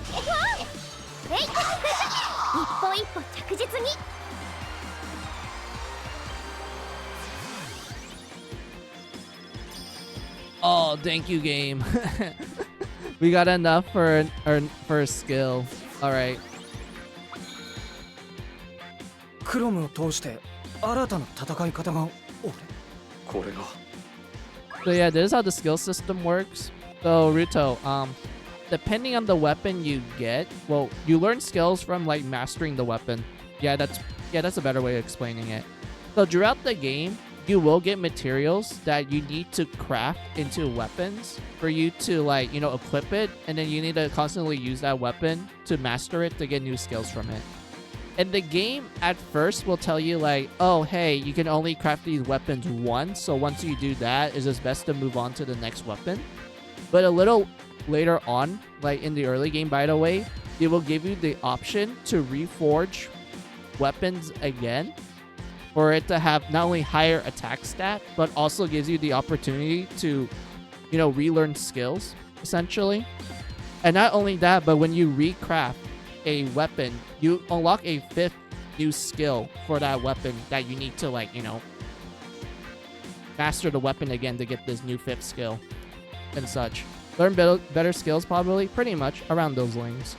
Oh, thank you, game. We got enough for a skill. All right. So yeah, this is how the skill system works. So Ruto, depending on the weapon you get, well, you learn skills from like mastering the weapon. Yeah, that's a better way of explaining it. So throughout the game, you will get materials that you need to craft into weapons for you to like, you know, equip it, and then you need to constantly use that weapon to master it to get new skills from it. And the game at first will tell you like, oh, hey, you can only craft these weapons once. So once you do that, it's just best to move on to the next weapon. But a little later on, like in the early game, by the way, it will give you the option to reforge weapons again for it to have not only higher attack stat, but also gives you the opportunity to, you know, relearn skills, essentially. And not only that, but when you recraft a weapon, you unlock a 5th new skill for that weapon that you need to, like, you know, master the weapon again to get this new 5th skill and such. Learn better skills, probably, pretty much around those lanes.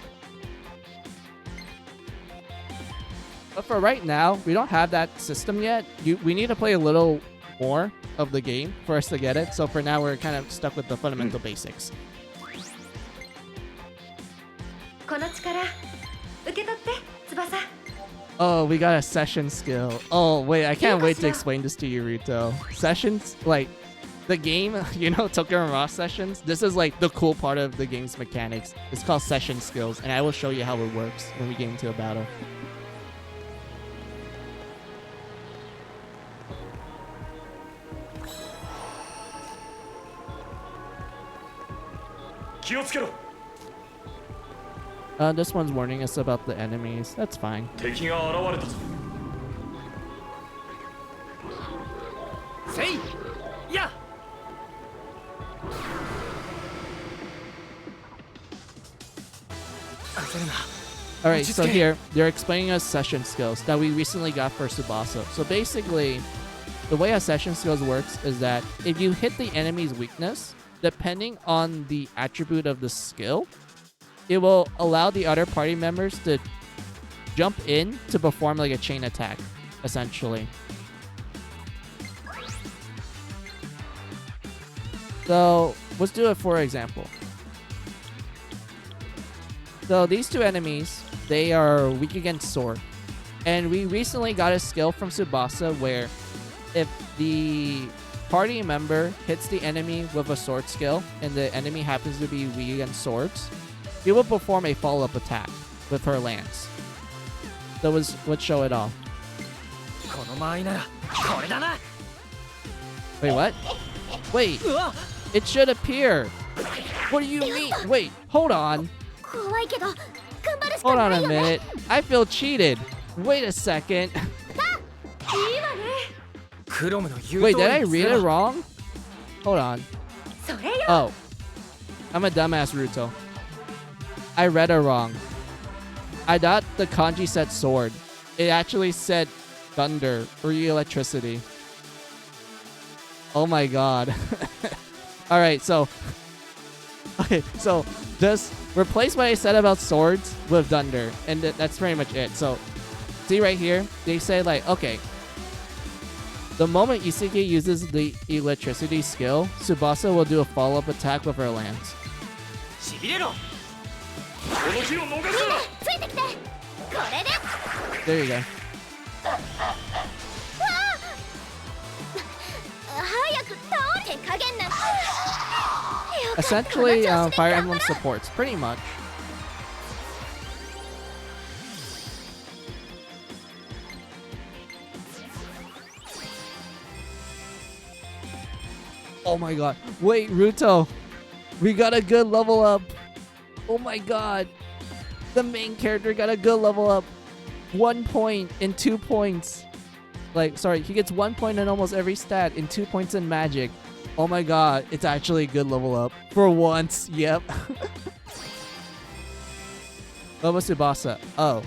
But for right now, we don't have that system yet. We need to play a little more of the game for us to get it. So for now, we're kind of stuck with the fundamental basics. この力受け取って翼 Oh, we got a session skill. Oh, wait, I can't wait to explain this to you, Ruto. Sessions, like, the game, you know, Tokyo Raw sessions, this is like the cool part of the game's mechanics. It's called session skills, and I will show you how it works when we get into a battle. This one's warning us about the enemies. That's fine. 敵が現れたぞ。せいや All right, so here they're explaining us session skills that we recently got for Tsubasa. So basically, the way a session skills works is that if you hit the enemy's weakness, depending on the attribute of the skill, it will allow the other party members to jump in to perform like a chain attack, essentially. So let's do it for example. So these two enemies, they are weak against sword. And we recently got a skill from Tsubasa where if the party member hits the enemy with a sword skill and the enemy happens to be weak against swords, he will perform a follow-up attack with her lance. So let's show it off. この間合いならこれだな Wait, what? Wait, うわ it should appear. What do you mean? Wait, hold on. 怖いけど頑張るしか Hold な on い a よね minute. I feel cheated. Wait a second. いいわねクロムの言う Wait, 通り did I にす read れ it ば wrong? Hold on. それよ Oh. I'm a dumbass, Ruto. I read it wrong. I thought the kanji said sword. It actually said thunder or electricity. Oh my god. Alright, so... Okay, so just replace what I said about swords with thunder. And that's pretty much it. So, see right here? They say like, okay. The moment Isuke uses the electricity skill, Tsubasa will do a follow-up attack with her lance. しびれろ ついてきてこれで There you go. 早く倒れ加減なよかった Essentially, この調子で Fire 頑 Emblem 張ろう supports, pretty much. Oh my god. Wait, Ruto. We got a good level up. Oh my god. The main character got a good level up. 1 point and 2 points. Like, sorry, he gets 1 point in almost every stat and 2 points in magic. Oh my god, it's actually a good level up. For once, yep. Lobo Tsubasa. Oh.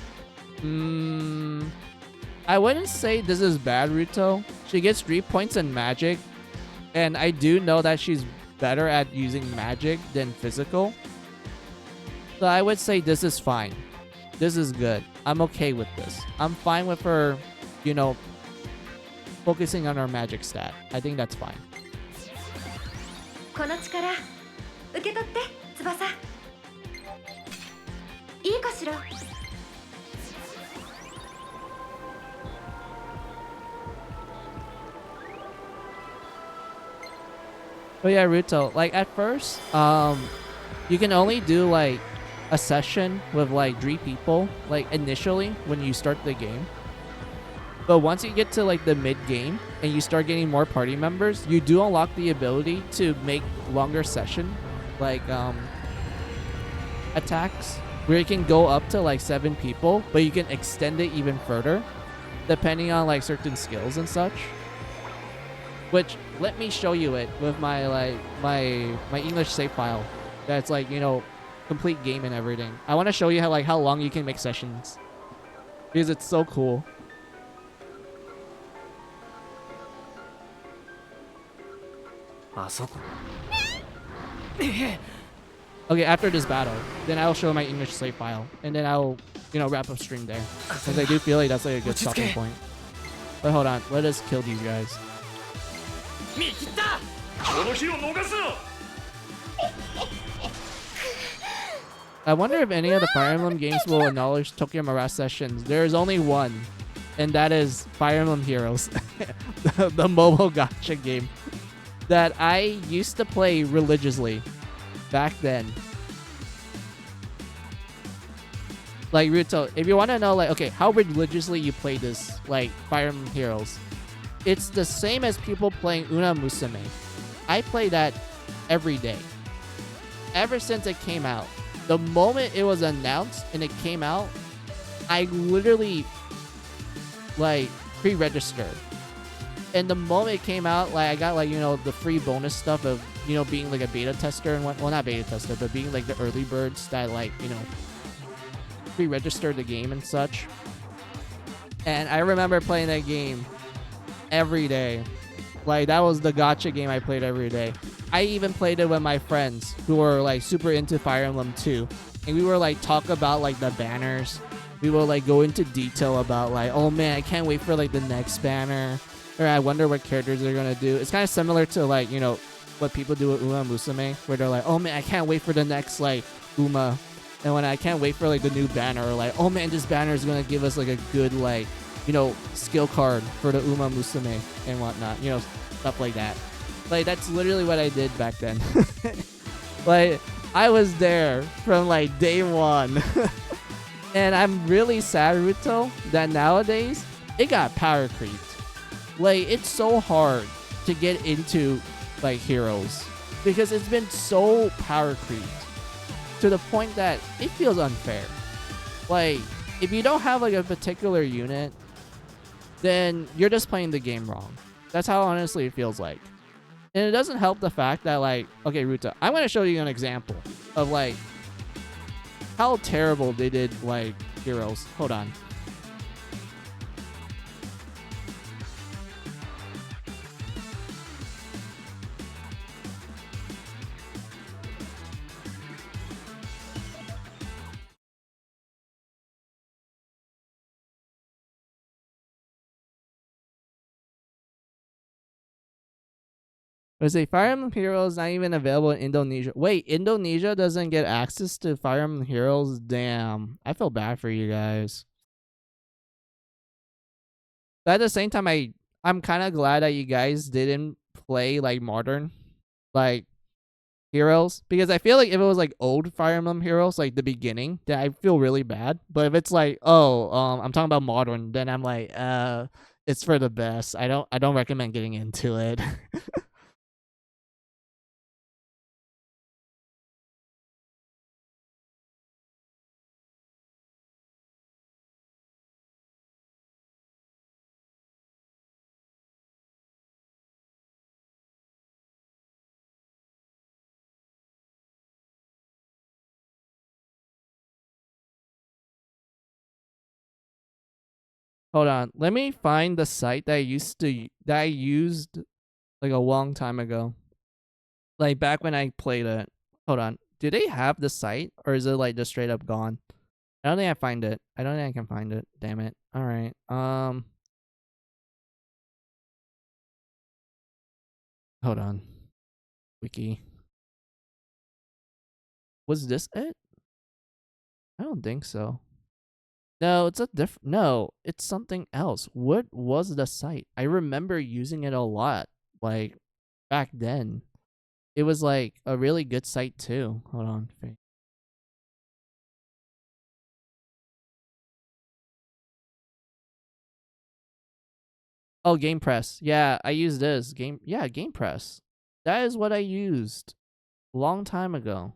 I wouldn't say this is bad, Ruto. She gets 3 points in magic. And I do know that she's better at using magic than physical. So I would say this is fine. This is good. I'm okay with this. I'm fine with her, you know, focusing on her magic stat. I think that's fine. この力受け取って翼いいかしら But yeah, Ruto, like at first, you can only do like a session with like 3 people, like initially when you start the game. But once you get to like the mid game and you start getting more party members, you do unlock the ability to make longer session, like attacks, where you can go up to like 7 people, but you can extend it even further, depending on like certain skills and such. Which, let me show you it with my like my English save file. That's like, you know, complete game and everything. I want to show you how long you can make sessions, because it's so cool. Okay, after this battle, then I'll show my English save file, and then I'll, you know, wrap up stream there, because I do feel like that's like a good stopping point. But hold on, let us kill these guys. 見切った。この日を逃すな。 I wonder if any of the Fire Emblem games will acknowledge Tokyo Mirage Sessions. There is only one, and that is Fire Emblem Heroes, the mobile gacha game that I used to play religiously back then. Like, Ruto, if you want to know, like, okay, how religiously you play this, like, Fire Emblem Heroes, it's the same as people playing Una Musume. I play that every day. Ever since it came out. The moment it was announced and it came out, I literally, like, pre-registered. And the moment it came out, like, I got, like, you know, the free bonus stuff of, you know, being, like, a beta tester and what, well, not beta tester, but being, like, the early birds that, like, you know, pre-registered the game and such. And I remember playing that game every day. Like, that was the gacha game I played every day. I even played it with my friends who were, like, super into Fire Emblem 2. And we were, like, talk about, like, the banners. We will, like, go into detail about, like, oh, man, I can't wait for, like, the next banner. Or I wonder what characters they're going to do. It's kind of similar to, like, you know, what people do with Uma Musume. Where they're like, oh, man, I can't wait for the next, like, Uma. And when I can't wait for, like, the new banner. Or, like, oh, man, this banner is going to give us, like, a good, like, you know, skill card for the Uma Musume and whatnot. You know, stuff like that. Like, that's literally what I did back then. Like, I was there from, like, day one. And I'm really sad, Ruto, that nowadays, it got power creeped. Like, it's so hard to get into, like, Heroes. Because it's been so power creeped. To the point that it feels unfair. Like, if you don't have, like, a particular unit, then you're just playing the game wrong. That's how honestly it feels like. And it doesn't help the fact that, like, okay, Ruta, I'm going to show you an example of, like, how terrible they did, like, Heroes. Hold on. There's a Fire Emblem Heroes not even available in Indonesia. Wait, Indonesia doesn't get access to Fire Emblem Heroes? Damn. I feel bad for you guys. But at the same time, I'm kind of glad that you guys didn't play, like, modern, like, Heroes. Because I feel like if it was, like, old Fire Emblem Heroes, like, the beginning, then I feel really bad. But if it's like, oh, I'm talking about modern, then I'm like, it's for the best. I don't recommend getting into it. Hold on. Let me find the site that I used like a long time ago. Like back when I played it. Hold on. Do they have the site or is it like just straight up gone? I don't think I find it. I don't think I can find it. Damn it. All right. Hold on. Wiki. Was this it? I don't think so. No, it's a no, it's something else. What was the site? I remember using it a lot, like, back then. It was, like, a really good site, too. Hold on. Oh, Game Press. Yeah, I used this. Game Press. That is what I used a long time ago.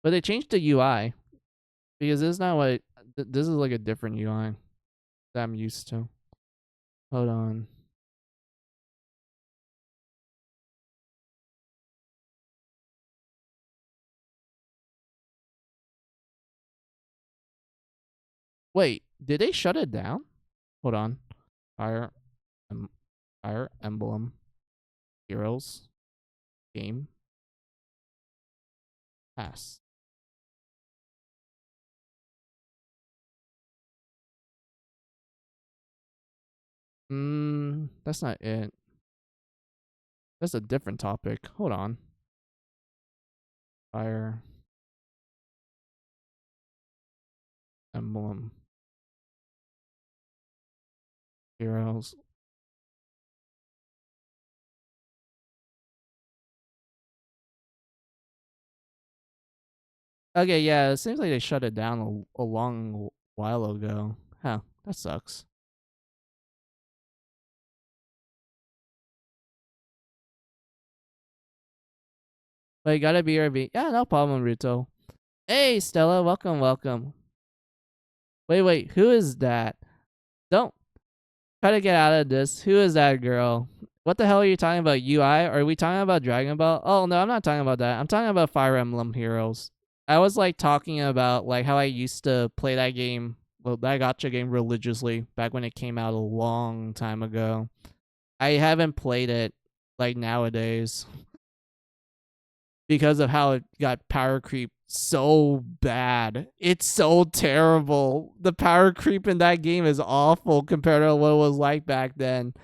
But they changed the UI. Because this is not what... this is like a different UI that I'm used to. Hold on. Wait, did they shut it down? Hold on. Fire Emblem Heroes Game Pass. That's not it. That's a different topic. Hold on. Fire Emblem Heroes. Okay, yeah, it seems like they shut it down a long while ago. Huh, that sucks. But you gotta be RV. Yeah, no problem, Ruto. Hey, Stella, welcome, welcome. Wait, who is that? Don't try to get out of this. Who is that girl? What the hell are you talking about? UI? Are we talking about Dragon Ball? Oh no, I'm not talking about that. I'm talking about Fire Emblem Heroes. I was like talking about like how I used to play that game, well, that gotcha game religiously back when it came out a long time ago. I haven't played it like nowadays because of how it got power creep so bad. It's so terrible. The power creep in that game is awful compared to what it was like back then.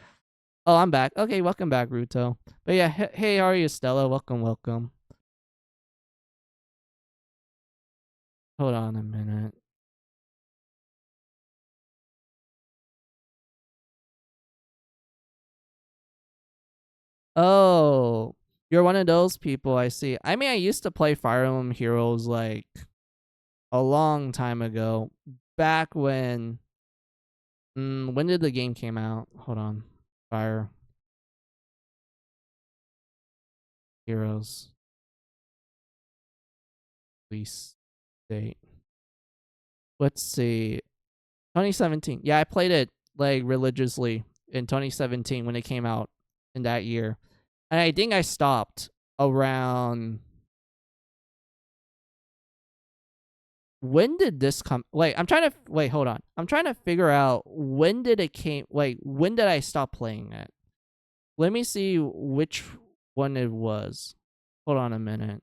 Oh, I'm back. Okay, welcome back, Ruto. But yeah, hey, how are you, Stella? Welcome, welcome. Hold on a minute. Oh, you're one of those people, I see. I mean, I used to play Fire Emblem Heroes like a long time ago. Back when did the game came out? Hold on. Fire Heroes release date. Let's see. 2017. Yeah, I played it like religiously in 2017 when it came out in that year. And I think I stopped around, when did this come? Wait, hold on. I'm trying to figure out when did it came, when did I stop playing it? Let me see which one it was. Hold on a minute.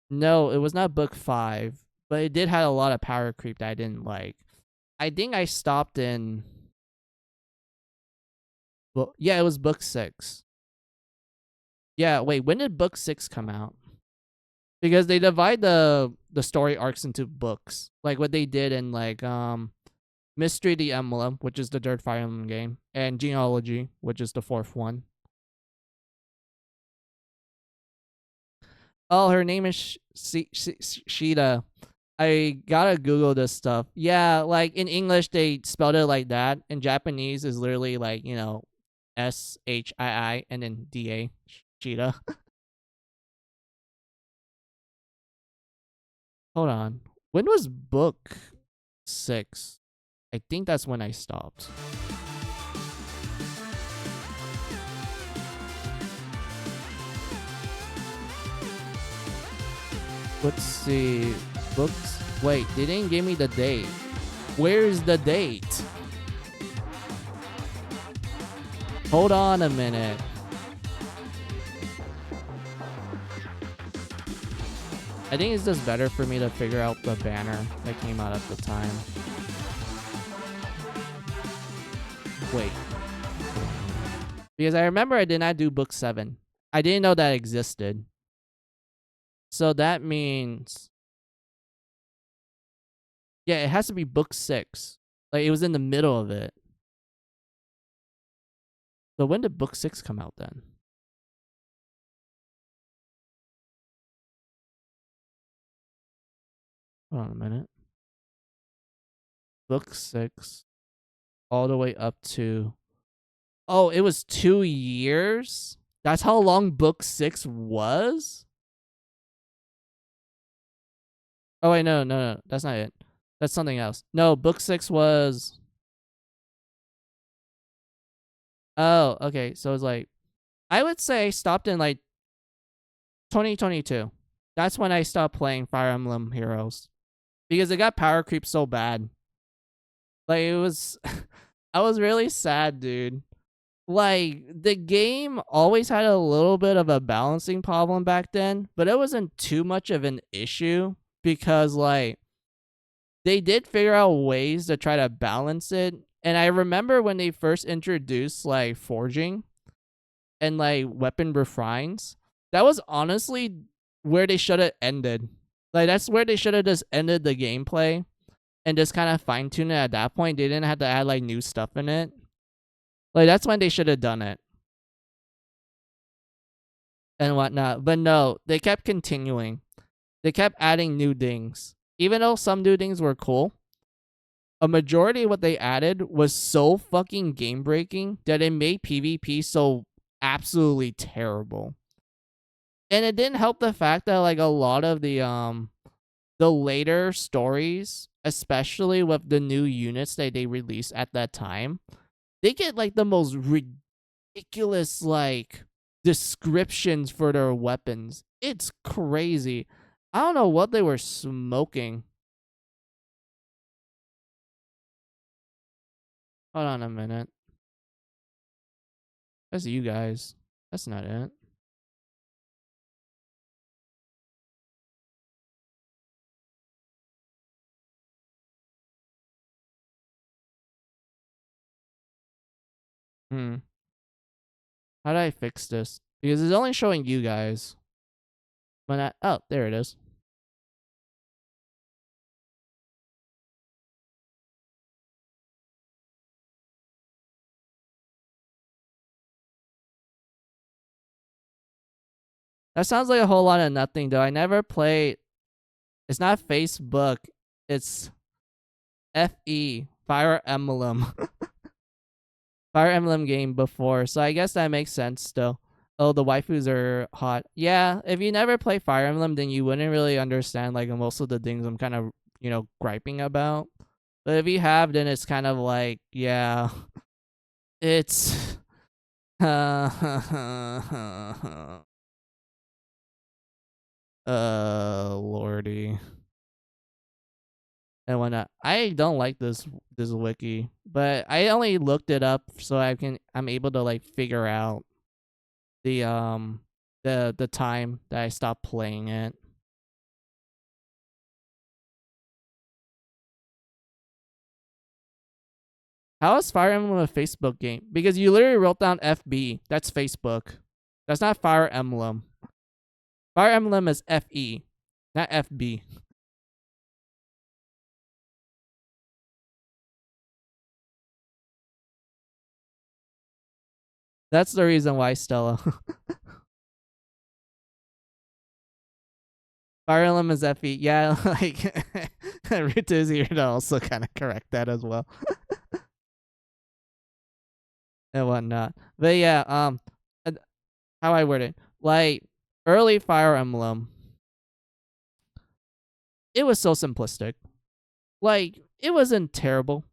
No, it was not book 5, but it did have a lot of power creep that I didn't like. I think I stopped in, well, yeah, it was book 6. Yeah, wait, when did book 6 come out? Because they divide the story arcs into books, like what they did in like Mystery the Emblem, which is the third Fire Emblem game, and Genealogy, which is the 4th one. Oh, her name is Sheeta. I gotta Google this stuff. Yeah, like in English they spelled it like that. In Japanese is literally like, you know, SHII and then DA. Sheeta. Hold on. When was book 6? I think that's when I stopped. Let's see. Books. Wait, they didn't give me the date. Where's the date? Hold on a minute. I think it's just better for me to figure out the banner that came out at the time. Wait. Because I remember I did not do book 7. I didn't know that existed. So that means, yeah, it has to be book 6. Like, it was in the middle of it. So when did book 6 come out then? Hold on a minute. Book 6. All the way up to... Oh, it was 2 years? That's how long book 6 was? Oh, wait, no. That's not it. That's something else. No, book 6 was... Oh, okay. So it's like... I would say I stopped in like 2022. That's when I stopped playing Fire Emblem Heroes. Because it got power creep so bad. Like, it was... I was really sad, dude. Like, the game always had a little bit of a balancing problem back then, but it wasn't too much of an issue because, like, they did figure out ways to try to balance it, And I remember when they first introduced like forging and like weapon refines, that was honestly where they should have ended. Like that's where they should have just ended the gameplay and just kind of fine tune it at that point. They didn't have to add like new stuff in it. Like that's when they should have done it. And whatnot. But no, they kept continuing. They kept adding new things. Even though some new things were cool, a majority of what they added was so fucking game breaking that it made PvP so absolutely terrible. And it didn't help the fact that like a lot of the later stories, especially with the new units that they released at that time, they get like the most ridiculous like descriptions for their weapons. It's crazy. I don't know what they were smoking. Hold on a minute. That's you guys. That's not it. How do I fix this? Because it's only showing you guys. When I, oh, there it is. That sounds like a whole lot of nothing, though. I never played. It's not Facebook. It's FE, Fire Emblem. Fire Emblem game before, so I guess that makes sense still. Oh, the waifus are hot. Yeah, if you never play Fire Emblem, then you wouldn't really understand like most of the things I'm kind of, griping about. But if you have, then it's kind of like, yeah, it's lordy. And whatnot. I don't like this wiki, but I only looked it up so I'm able to like figure out the time that I stopped playing it. How is Fire Emblem a Facebook game? Because you literally wrote down FB. That's Facebook. That's not Fire Emblem. Fire Emblem is FE, not FB. That's the reason why, Stella. Fire Emblem is FE. Yeah, like Ritu's here to also kind of correct that as well. And whatnot. But yeah, how I word it. Like early Fire Emblem, it was so simplistic. Like, it wasn't terrible.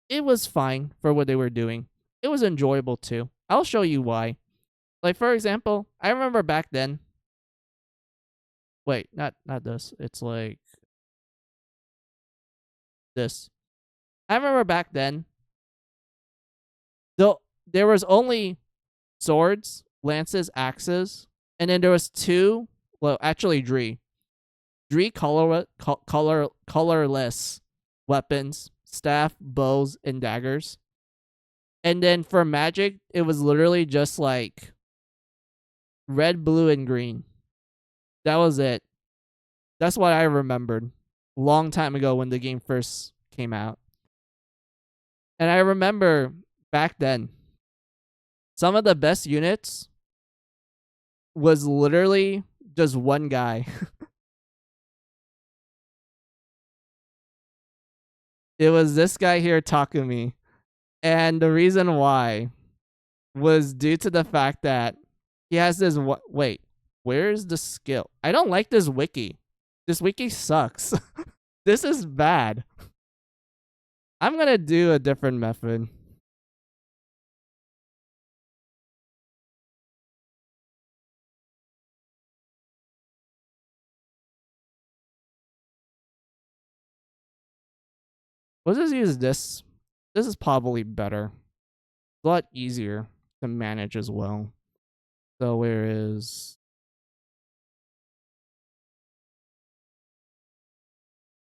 It was fine for what they were doing. It was enjoyable too. I'll show you why. Like, for example, I remember back then. Wait, not this. It's like this. I remember back then. Though there was only swords, lances, axes, and then there was two. Well, actually, three colorless weapons: staff, bows, and daggers. And then for magic, it was literally just like red, blue, and green. That was it. That's what I remembered long time ago when the game first came out. And I remember back then, some of the best units was literally just one guy. It was this guy here, Takumi. And the reason why was due to the fact that he has this. Wait, where's the skill? I don't like this wiki. This wiki sucks. This is bad. I'm gonna do a different method. Let's just use this. This is probably better. A lot easier to manage as well. So where is...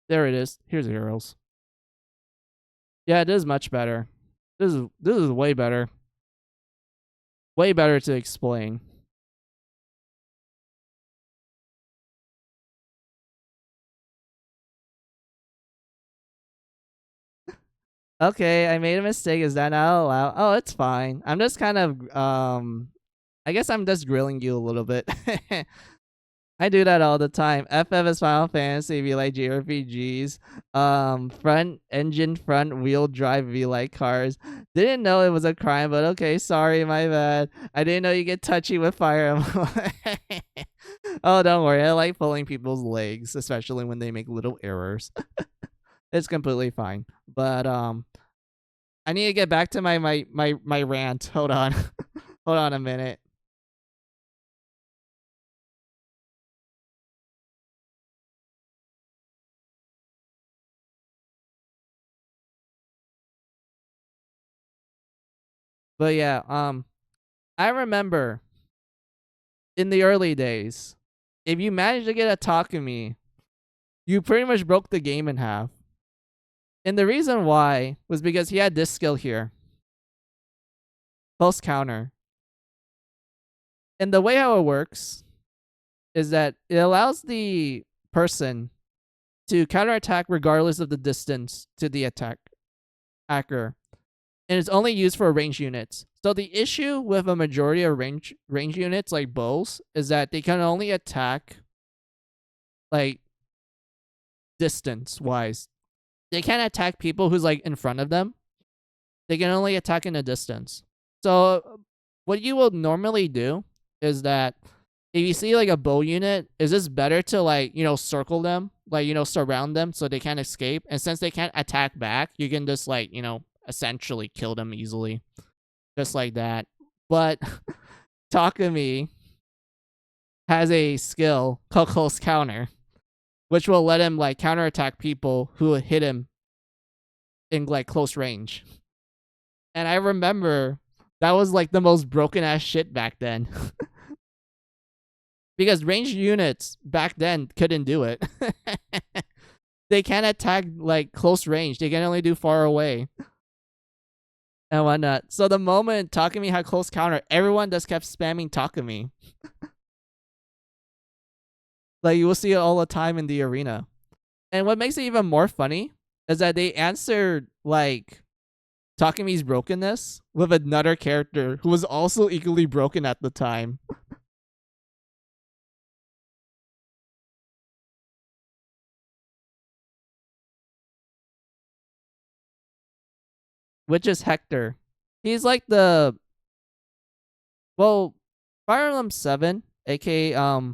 There it is. Here's heroes. Yeah, it is much better. This is way better. Way better to explain. Okay, I made a mistake. Is that not allowed? Oh, it's fine. I'm just kind of I guess I'm just grilling you a little bit. I do that all the time. FF is Final Fantasy, V like JRPGs. Front engine, front wheel drive, V like cars. Didn't know it was a crime, but okay, sorry, my bad. I didn't know you get touchy with Fire Emblem. Oh, don't worry. I like pulling people's legs, especially when they make little errors. It's completely fine. But I need to get back to my rant. Hold on. Hold on a minute. But yeah, I remember in the early days, if you managed to get a Takumi, you pretty much broke the game in half. And the reason why was because he had this skill here. Close counter. And the way how it works is that it allows the person to counterattack regardless of the distance to the attacker. And it's only used for range units. So the issue with a majority of range units like bows is that they can only attack like distance wise. They can't attack people who's like in front of them. They can only attack in a distance. So what you will normally do is that if you see like a bow unit, is this better to like, circle them, like, surround them so they can't escape? And since they can't attack back, you can just like, essentially kill them easily. Just like that. But Takumi has a skill called Close Counter, which will let him like counterattack people who hit him in like close range. And I remember that was like the most broken ass shit back then. Because ranged units back then couldn't do it. They can't attack like close range. They can only do far away. And whatnot. So the moment Takumi had close counter, everyone just kept spamming Takumi. Like you will see it all the time in the arena. And what makes it even more funny is that they answered like Takumi's brokenness with another character who was also equally broken at the time. Which is Hector. He's like the Fire Emblem 7, aka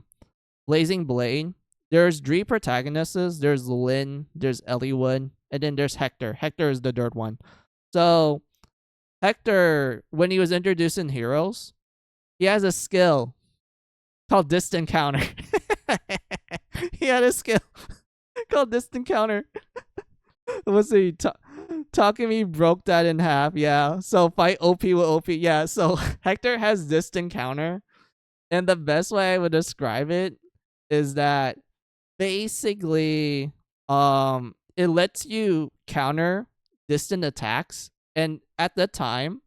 Blazing Blade. There's 3 protagonists. There's Lynn, there's Eliwood, and then there's Hector. Hector is the third one. So Hector, when he was introduced in Heroes, he has a skill called Distant Counter. He had a skill called Distant Counter. Let's see. Takumi broke that in half. Yeah. So fight OP with OP. Yeah. So Hector has Distant Counter. And the best way I would describe it is that basically it lets you counter distant attacks. And at the time,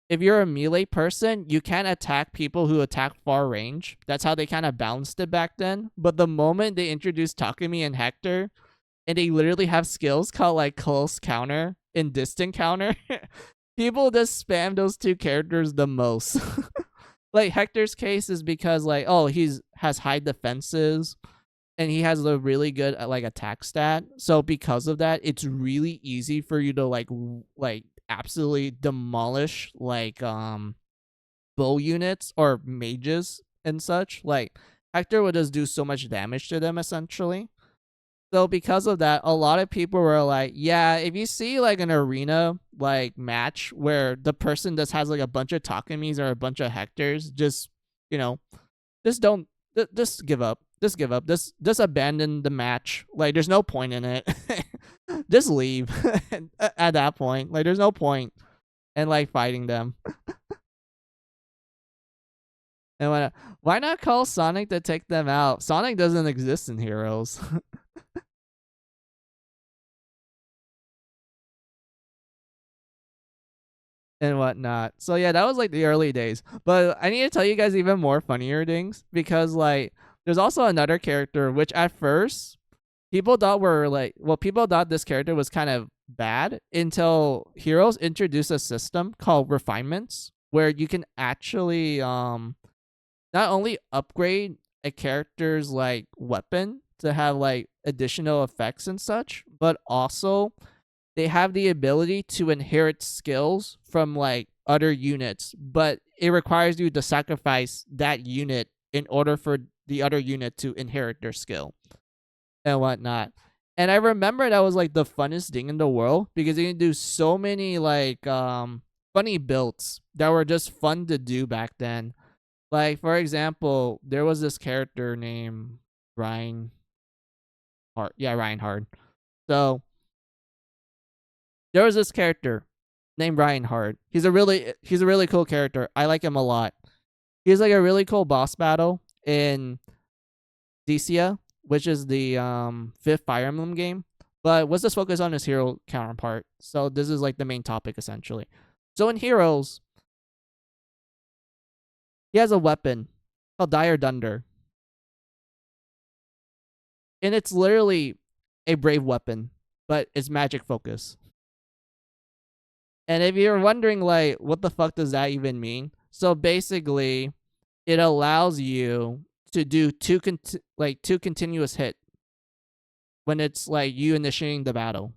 if you're a melee person, you can't attack people who attack far range. That's how they kind of balanced it back then. But the moment they introduced Takumi and Hector, and they literally have skills called like Close Counter and Distant Counter, people just spam those 2 characters the most. Like Hector's case is because like, oh, has high defenses and he has a really good like attack stat. So because of that, it's really easy for you to like absolutely demolish like bow units or mages and such. Like Hector would just do so much damage to them essentially. So because of that, a lot of people were like, yeah, if you see like an arena like match where the person just has like a bunch of Takumis or a bunch of Hectors, just just give up. Just give up. Just abandon the match. Like there's no point in it. Just leave at that point. Like there's no point in like fighting them. And why not call Sonic to take them out? Sonic doesn't exist in Heroes. and whatnot. So yeah, that was like the early days. But I need to tell you guys even more funnier things because like there's also another character which at first people thought were like people thought this character was kind of bad until Heroes introduced a system called refinements where you can actually not only upgrade a character's like weapon to have like additional effects and such, but also they have the ability to inherit skills from like other units, but it requires you to sacrifice that unit in order for the other unit to inherit their skill and whatnot. And I remember that was like the funnest thing in the world because you can do so many like funny builds that were just fun to do back then. Like for example, there was this character named Reinhardt. Yeah, Reinhardt. So there was this character named Reinhardt. He's a really cool character. I like him a lot. He's like a really cool boss battle in Decia, which is the fifth Fire Emblem game. But let's just focus on his hero counterpart. So this is like the main topic essentially. So in Heroes, he has a weapon called Dire Thunder. And it's literally a brave weapon, but it's magic focus. And if you're wondering like what the fuck does that even mean? So basically, it allows you to do two continuous hit when it's like you initiating the battle.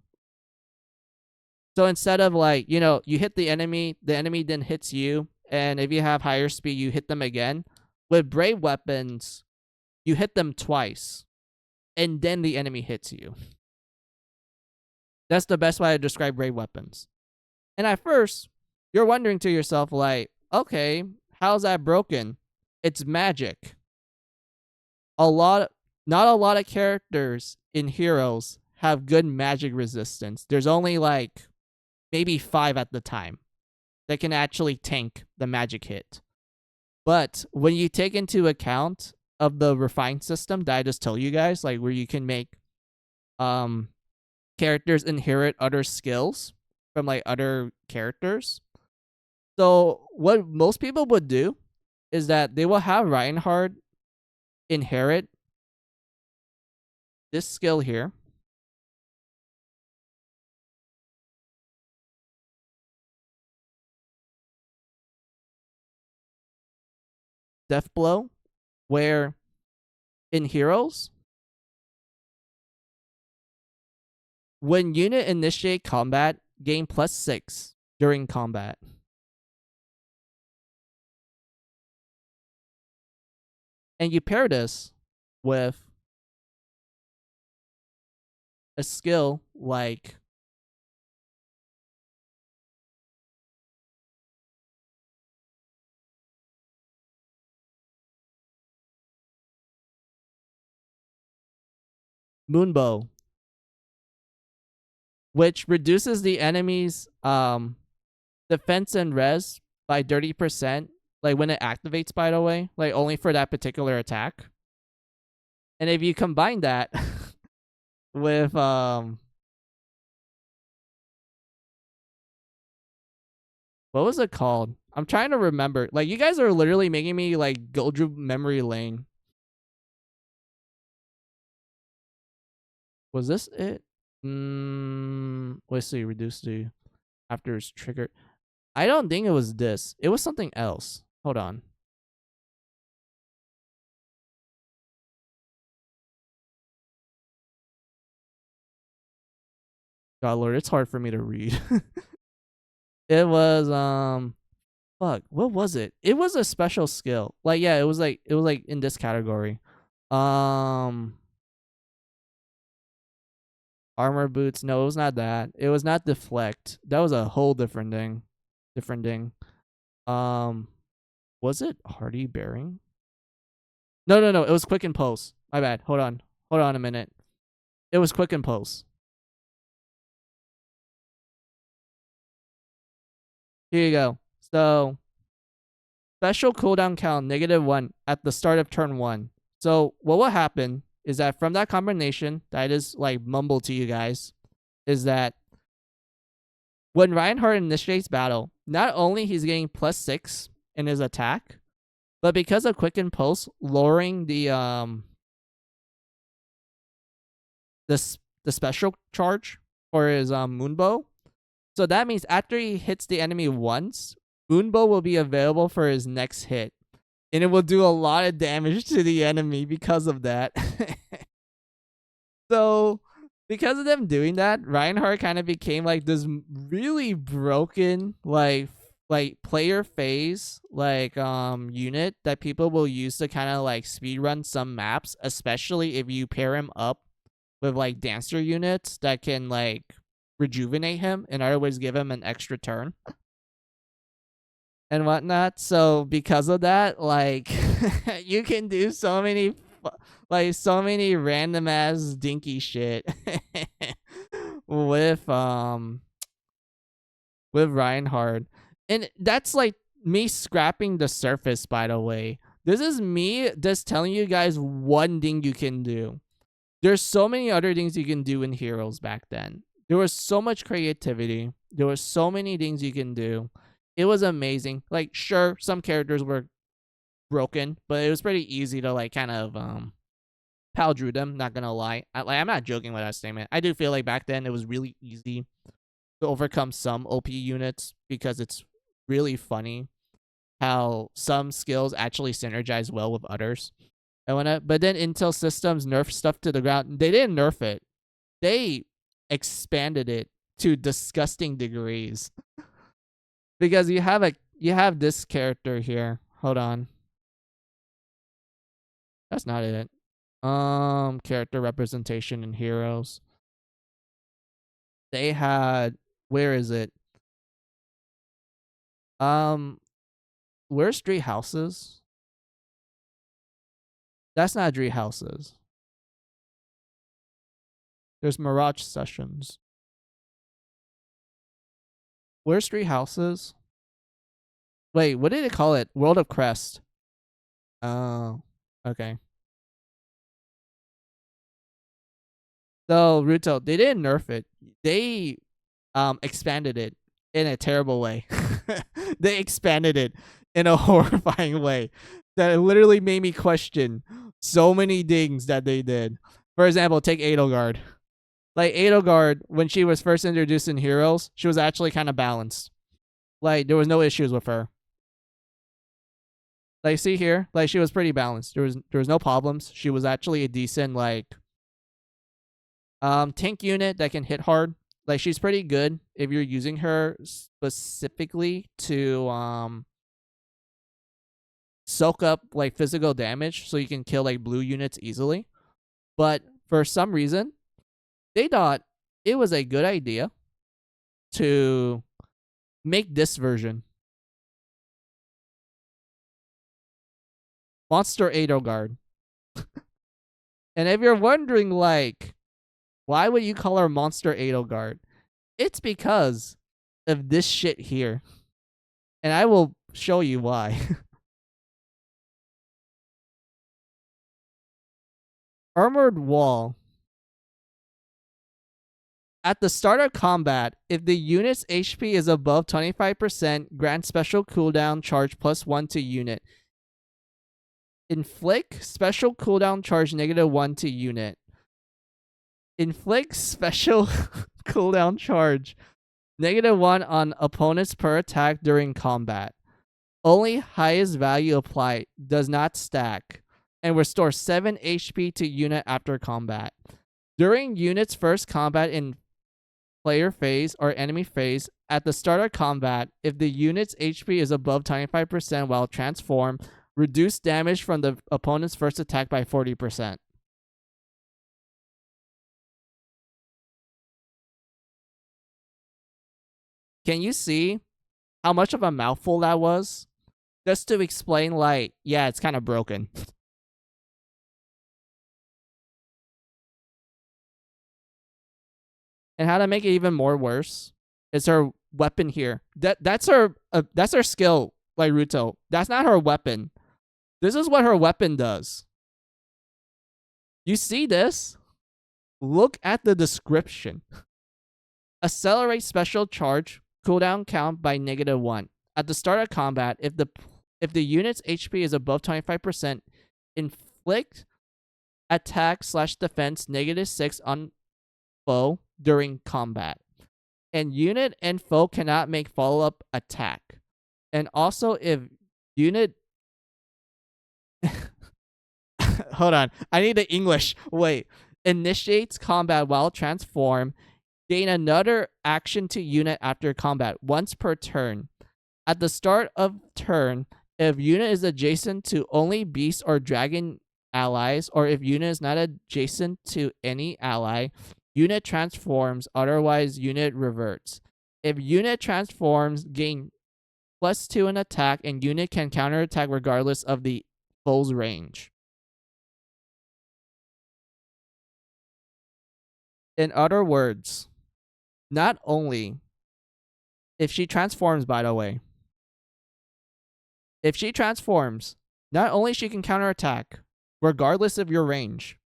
So instead of like, you hit the enemy then hits you, and if you have higher speed, you hit them again. With brave weapons, you hit them twice, and then the enemy hits you. That's the best way to describe brave weapons. And at first, you're wondering to yourself, like, okay, how's that broken? It's magic. Not a lot of characters in Heroes have good magic resistance. There's only like maybe 5 at the time that can actually tank the magic hit. But when you take into account of the refined system that I just told you guys, like where you can make characters inherit other skills from like other characters. So what most people would do is that they will have Reinhardt inherit this skill here. Death Blow, where in Heroes, when unit initiate combat, gain +6 during combat. And you pair this with a skill like Moonbow, which reduces the enemy's defense and res by 30%, like when it activates, by the way, like only for that particular attack. And if you combine that with what was it called? I'm trying to remember. Like, you guys are literally making me like go through memory lane. Was this it? Let's see. Reduce the after it's triggered. I don't think it was this. It was something else. Hold on. God Lord, it's hard for me to read. It was fuck, what was it? It was a special skill. Like, yeah, it was like in this category. Armor boots. No, it was not that. It was not deflect. That was a whole different thing. Was it hardy bearing? No. It was quick and pulse. My bad. Hold on a minute. It was quick and pulse. Here you go. So, special cooldown count -1 at the start of turn 1. So, what will happen is that from that combination that I just like mumbled to you guys, is that when Reinhardt initiates battle, not only he's getting +6 in his attack, but because of Quicken Pulse lowering the special charge for his Moonbow. So that means after he hits the enemy once, Moonbow will be available for his next hit. And it will do a lot of damage to the enemy because of that. So, because of them doing that, Reinhardt kind of became like this really broken like player phase unit that people will use to kind of like speedrun some maps, especially if you pair him up with like dancer units that can like rejuvenate him, in other words, give him an extra turn and whatnot. So because of that, like you can do so many random ass dinky shit with Reinhardt. And that's like me scrapping the surface, by the way. This is me just telling you guys one thing you can do. There's so many other things you can do in Heroes back then. There was so much creativity. There was so many things you can do. It was amazing. Like, sure, some characters were broken, but it was pretty easy to like kind of pal drew them, not gonna lie. I'm not joking with that statement. I do feel like back then it was really easy to overcome some OP units because it's really funny how some skills actually synergize well with others. But then Intel Systems nerfed stuff to the ground. They didn't nerf it. They expanded it to disgusting degrees. Because you have this character here. Hold on. That's not it. Character representation in Heroes. They had, where is it? Where's Three Houses? That's not Three Houses. There's Mirage Sessions. Where's Three Houses? Wait, what did it call it? World of Crest. Oh, okay. So, Ruto, they didn't nerf it. They expanded it in a terrible way. They expanded it in a horrifying way that literally made me question so many things that they did. For example, take Edelgard. Like, Edelgard, when she was first introduced in Heroes, she was actually kind of balanced. Like, there was no issues with her. Like, see here? Like, she was pretty balanced. There was no problems. She was actually a decent, like, tank unit that can hit hard. Like, she's pretty good if you're using her specifically to soak up like physical damage so you can kill like blue units easily. But for some reason, they thought it was a good idea to make this version. Monster Edelgard. And if you're wondering like, why would you call her Monster Edelgard? It's because of this shit here. And I will show you why. Armored Wall. At the start of combat, if the unit's HP is above 25%, grant special cooldown charge +1 to unit. Inflict special cooldown charge -1 to unit. Inflict special cooldown charge -1 on opponents per attack during combat. Only highest value applied, does not stack, and restore 7 HP to unit after combat. During unit's first combat in player phase or enemy phase, at the start of combat, if the unit's HP is above 25% while transformed, reduce damage from the opponent's first attack by 40%. Can you see how much of a mouthful that was? Just to explain, like, yeah, it's kind of broken. And how to make it even more worse is her weapon here. That's her skill, like Ruto. That's not her weapon. This is what her weapon does. You see this? Look at the description. Accelerate special charge cooldown count by -1. At the start of combat, if the unit's HP is above 25%, inflict attack/defense -6 on foe during combat. And unit and foe cannot make follow-up attack. And also if unit hold on, I need the English. Wait. Initiates combat while transform, gain another action to unit after combat once per turn. At the start of turn, if unit is adjacent to only beast or dragon allies, or if unit is not adjacent to any ally, unit transforms, otherwise unit reverts. If unit transforms, gain +2 in attack, and unit can counterattack regardless of the foe's range. In other words, not only if she transforms, by the way, if she transforms, not only she can counterattack regardless of your range,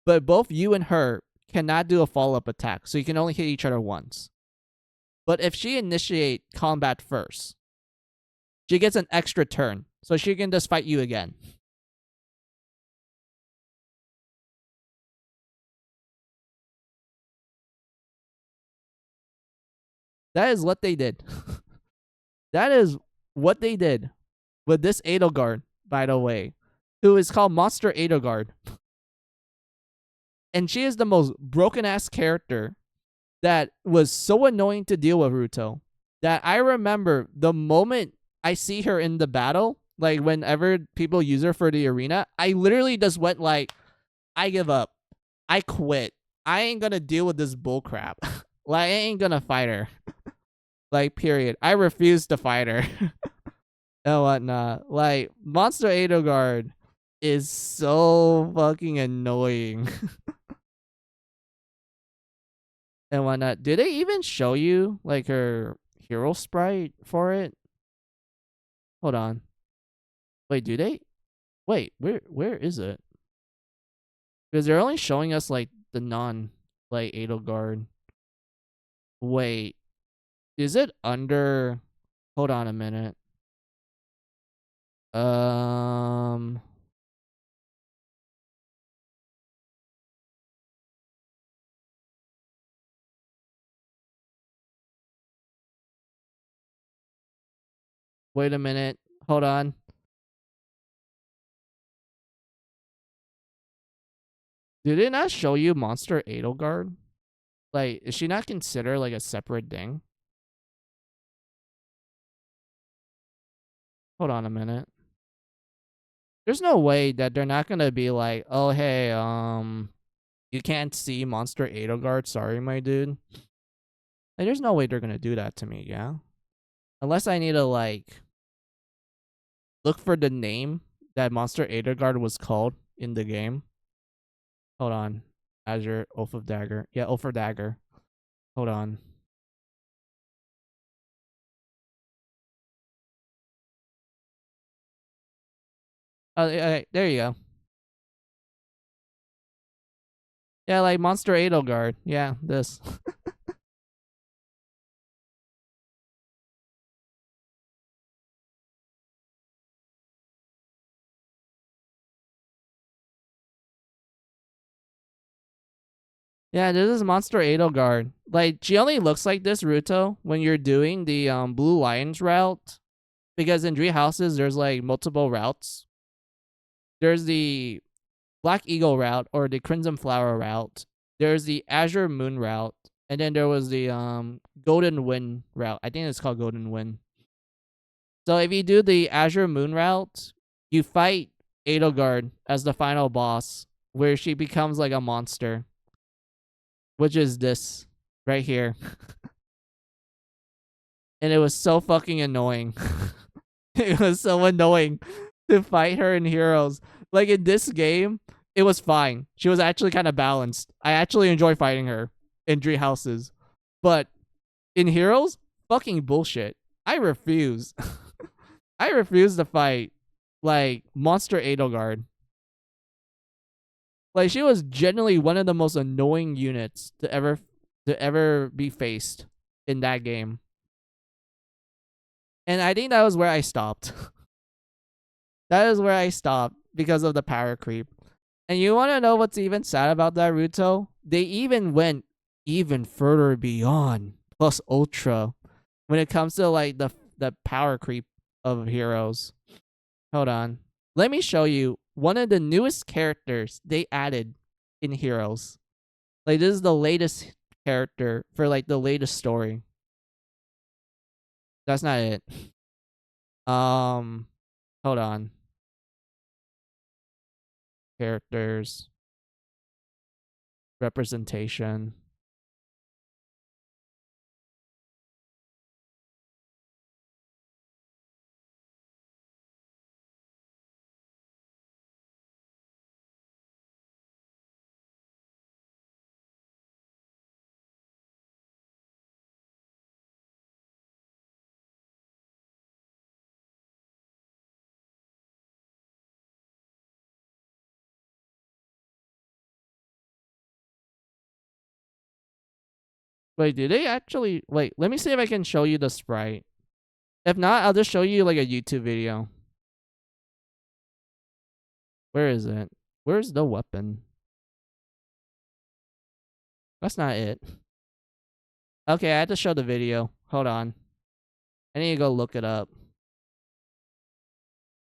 but both you and her cannot do a follow-up attack, so you can only hit each other once. But if she initiate combat first, she gets an extra turn, so she can just fight you again. That is what they did. That is what they did with this Edelgard, by the way, who is called Monster Edelgard. And she is the most broken-ass character that was so annoying to deal with, Ruto, that I remember the moment I see her in the battle, like whenever people use her for the arena, I literally just went like, I give up. I quit. I ain't gonna deal with this bullcrap. Like, I ain't gonna fight her. Like, period. I refuse to fight her. And whatnot. Like, Monster Edelgard is so fucking annoying. And whatnot. Did they even show you, like, her hero sprite for it? Hold on. Wait, do they? Wait, where is it? Because they're only showing us, like, the like, Edelgard. Wait. Is it under... Hold on a minute. Wait a minute. Hold on. Did it not show you Monster Edelgard? Like, is she not considered, like, a separate thing? Hold on a minute. There's no way that they're not gonna be like, oh, hey, you can't see Monster Edelgard. Sorry, my dude. Like, there's no way they're gonna do that to me, yeah? Unless I need to, like, look for the name that Monster Edelgard was called in the game. Hold on. Azure, Oath of Dagger. Yeah, Oath of Dagger. Hold on. Oh, there you go. Yeah, like Monster Edelgard. Yeah, this. Yeah, this is Monster Edelgard. Like, she only looks like this, Ruto, when you're doing the Blue Lions route. Because in Three Houses, there's, like, multiple routes. There's the Black Eagle route, or the Crimson Flower route. There's the Azure Moon route. And then there was the Golden Wind route. I think it's called Golden Wind. So if you do the Azure Moon route, you fight Edelgard as the final boss, where she becomes like a monster. Which is this right here. And it was so fucking annoying. It was so annoying to fight her in Heroes. Like, in this game, it was fine. She was actually kind of balanced. I actually enjoy fighting her in Three Houses. But in Heroes, fucking bullshit. I refuse. I refuse to fight, like, Monster Edelgard. Like, she was genuinely one of the most annoying units to ever be faced in that game. And I think that was where I stopped. That is where I stopped because of the power creep. And you want to know what's even sad about that, Ruto? They even went even further beyond plus ultra when it comes to like the power creep of heroes. Hold on. Let me show you one of the newest characters they added in Heroes. Like this is the latest character for like the latest story. That's not it. Hold on. Characters. Representation. Wait, did they actually wait, let me see if I can show you the sprite. If not, I'll just show you like a YouTube video. Where is it? Where's the weapon? That's not it. Okay, I had to show the video. Hold on. I need to go look it up.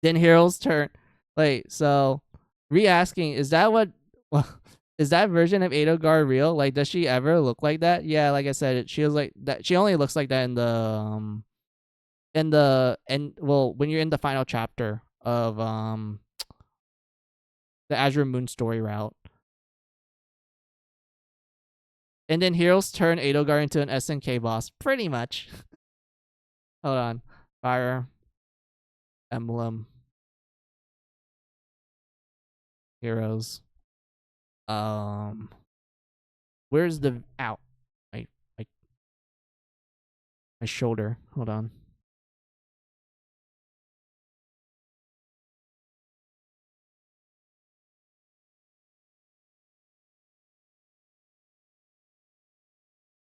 Then Heroes turn. Wait, so re-asking, is that what is that version of Edogar real? Like, does she ever look like that? Yeah, like I said, she was like that. She only looks like that in well, when you're in the final chapter of the Azure Moon story route. And then Heroes turn Edogar into an SNK boss, pretty much. Hold on. Fire Emblem Heroes. Where's the ow? My my my shoulder. Hold on.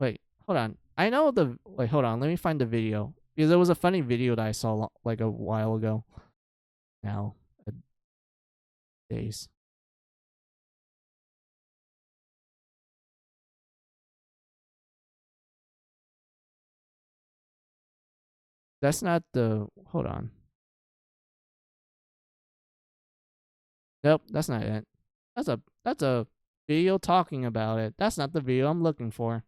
Wait, hold on. I know the wait, hold on. Let me find the video. Because there was a funny video that I saw like a while ago. Now, days. That's not the hold on. Nope, that's not it. That's a video talking about it. That's not the video I'm looking for.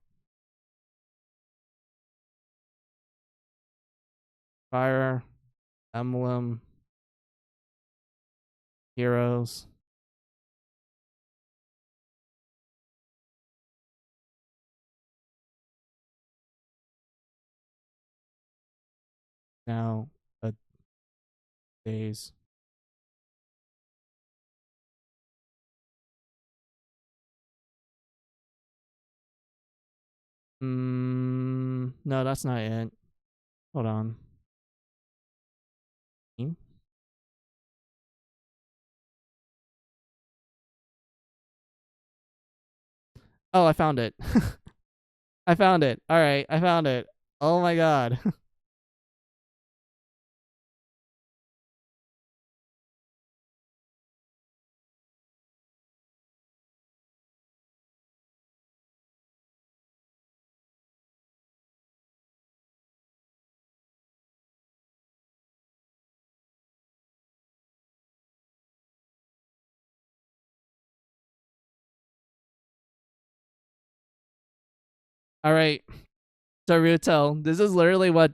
Fire Emblem Heroes. Now, days. No, that's not it. Hold on. Oh, I found it. I found it. All right, I found it. Oh my god. All right, Taruto, this is literally what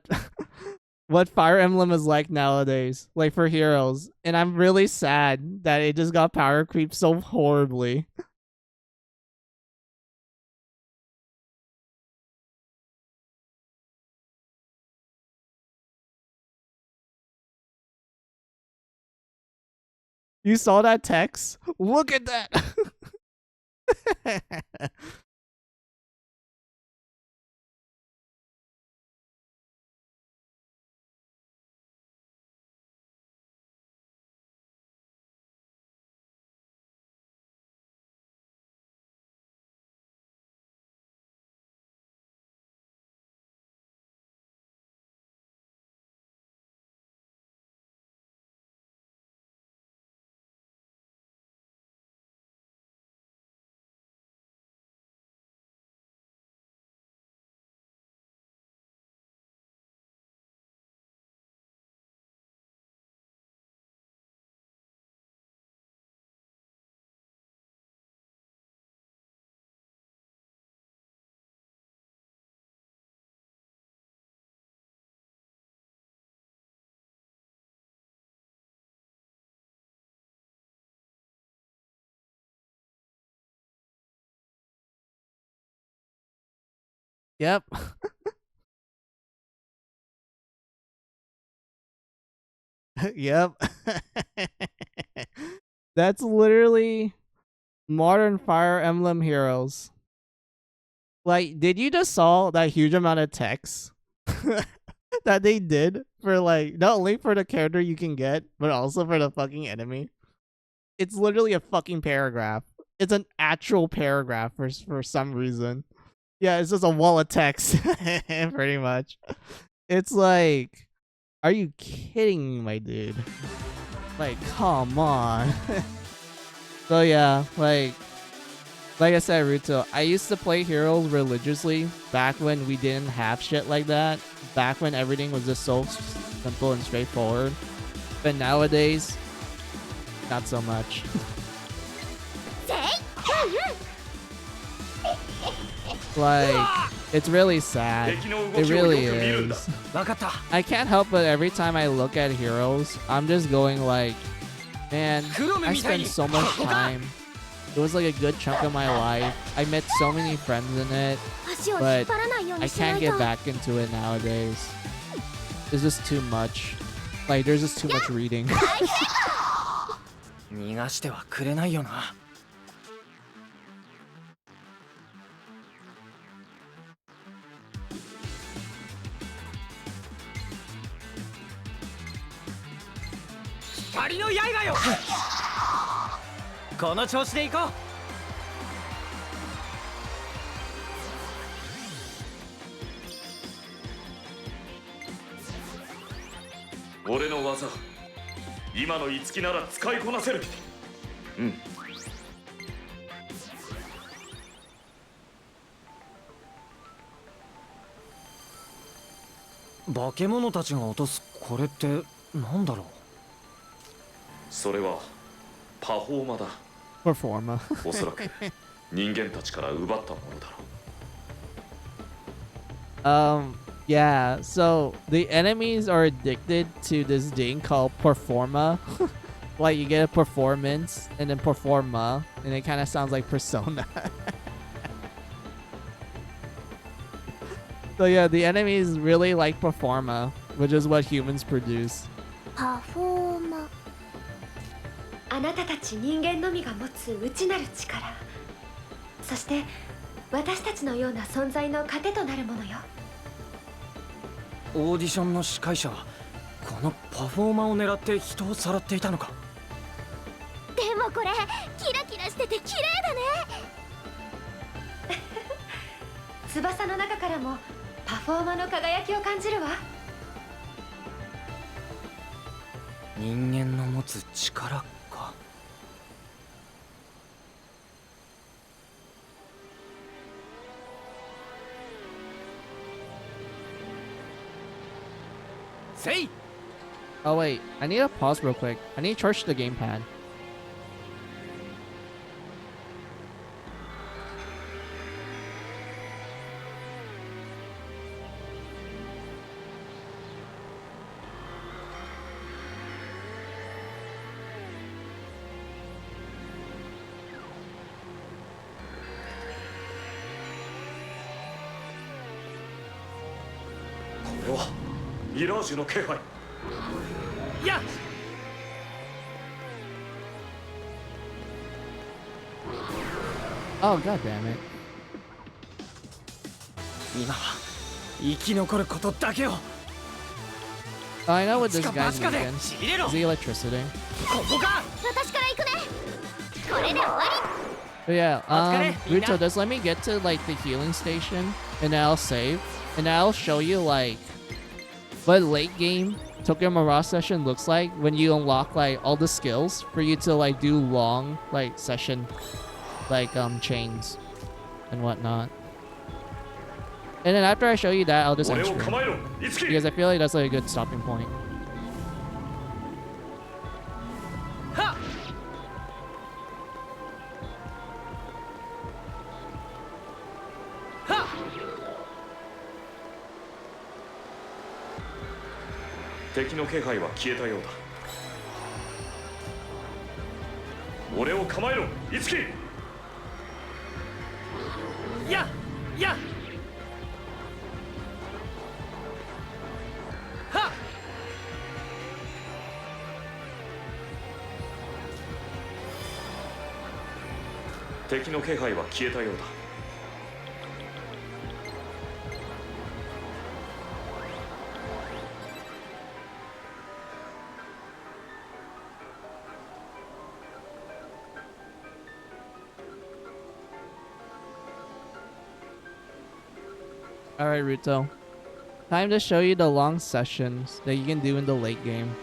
what Fire Emblem is like nowadays, like for heroes. And I'm really sad that it just got power creep so horribly. You saw that text? Look at that. Yep. Yep. That's literally modern Fire Emblem Heroes. Like, did you just saw that huge amount of text that they did for like not only for the character you can get, but also for the fucking enemy? It's literally a fucking paragraph. It's an actual paragraph for some reason. Yeah, it's just a wall of text, pretty much. It's like, are you kidding me, my dude? Like, come on. So yeah, like I said, Ruto, I used to play Heroes religiously back when we didn't have shit like that. Back when everything was just so simple and straightforward. But nowadays, not so much. Like, it's really sad. It really is. I can't help but every time I look at Heroes, I'm just going like, man, I spent so much time. It was like a good chunk of my life. I met so many friends in it, but I can't get back into it nowadays. It's just too much. Like, there's just too much reading. 逃がしてはくれないよな。光の刃よ。この調子で行こう。俺の技、今の五木なら使いこなせる。うん。化け物たちが落とすこれってなんだろう。それはパフォーマだ。Performa. おそらく人間たちから奪ったものだろう。Yeah, so the enemies are addicted to this thing called Performa. Like, you get a performance and then Performa, and it kind of sounds like Persona. So yeah, the enemies really like Performa, which is what humans produce. Performa. あなたたち人間のみが持つ内なる力、そして私たちのような存在の糧となるものよ。オーディションの司会者はこのパフォーマーを狙って人をさらっていたのか。でもこれキラキラしてて綺麗だね。翼の中からもパフォーマーの輝きを感じるわ。人間の持つ力か。せい。 Oh wait, I need to pause real quick. I need to charge the gamepad. This is ミラージュの気配。いや。Oh, god damn it. 今は生き残ることだけを。Oh, I know what this guy's weekend. Is the electricity. ここか。私から行くね。これで終わり。But yeah, Ruto, just let me get to like the healing station, and then I'll save, and then I'll show you like what late game Tokyo Mirage session looks like when you unlock like all the skills for you to like do long like session like chains and whatnot. And then after I show you that, I'll just end stream, because I feel like that's like a good stopping point. Ha! 敵の気配は消えたようだ。俺を構えろ、いつき。や、や。敵の気配は消えたようだ。Alright, Ruto. Time to show you the long sessions that you can do in the late game.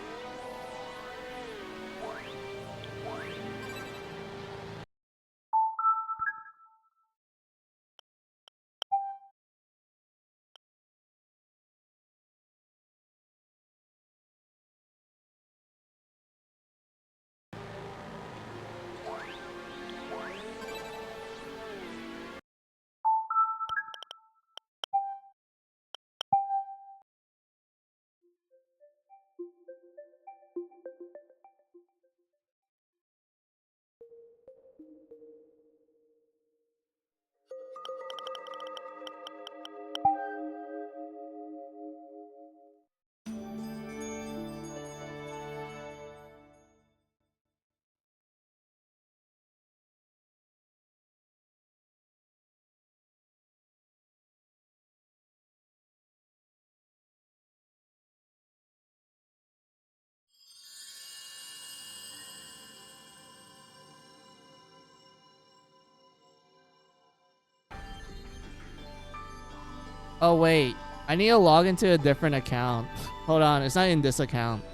Oh wait, I need to log into a different account. Hold on, it's not in this account.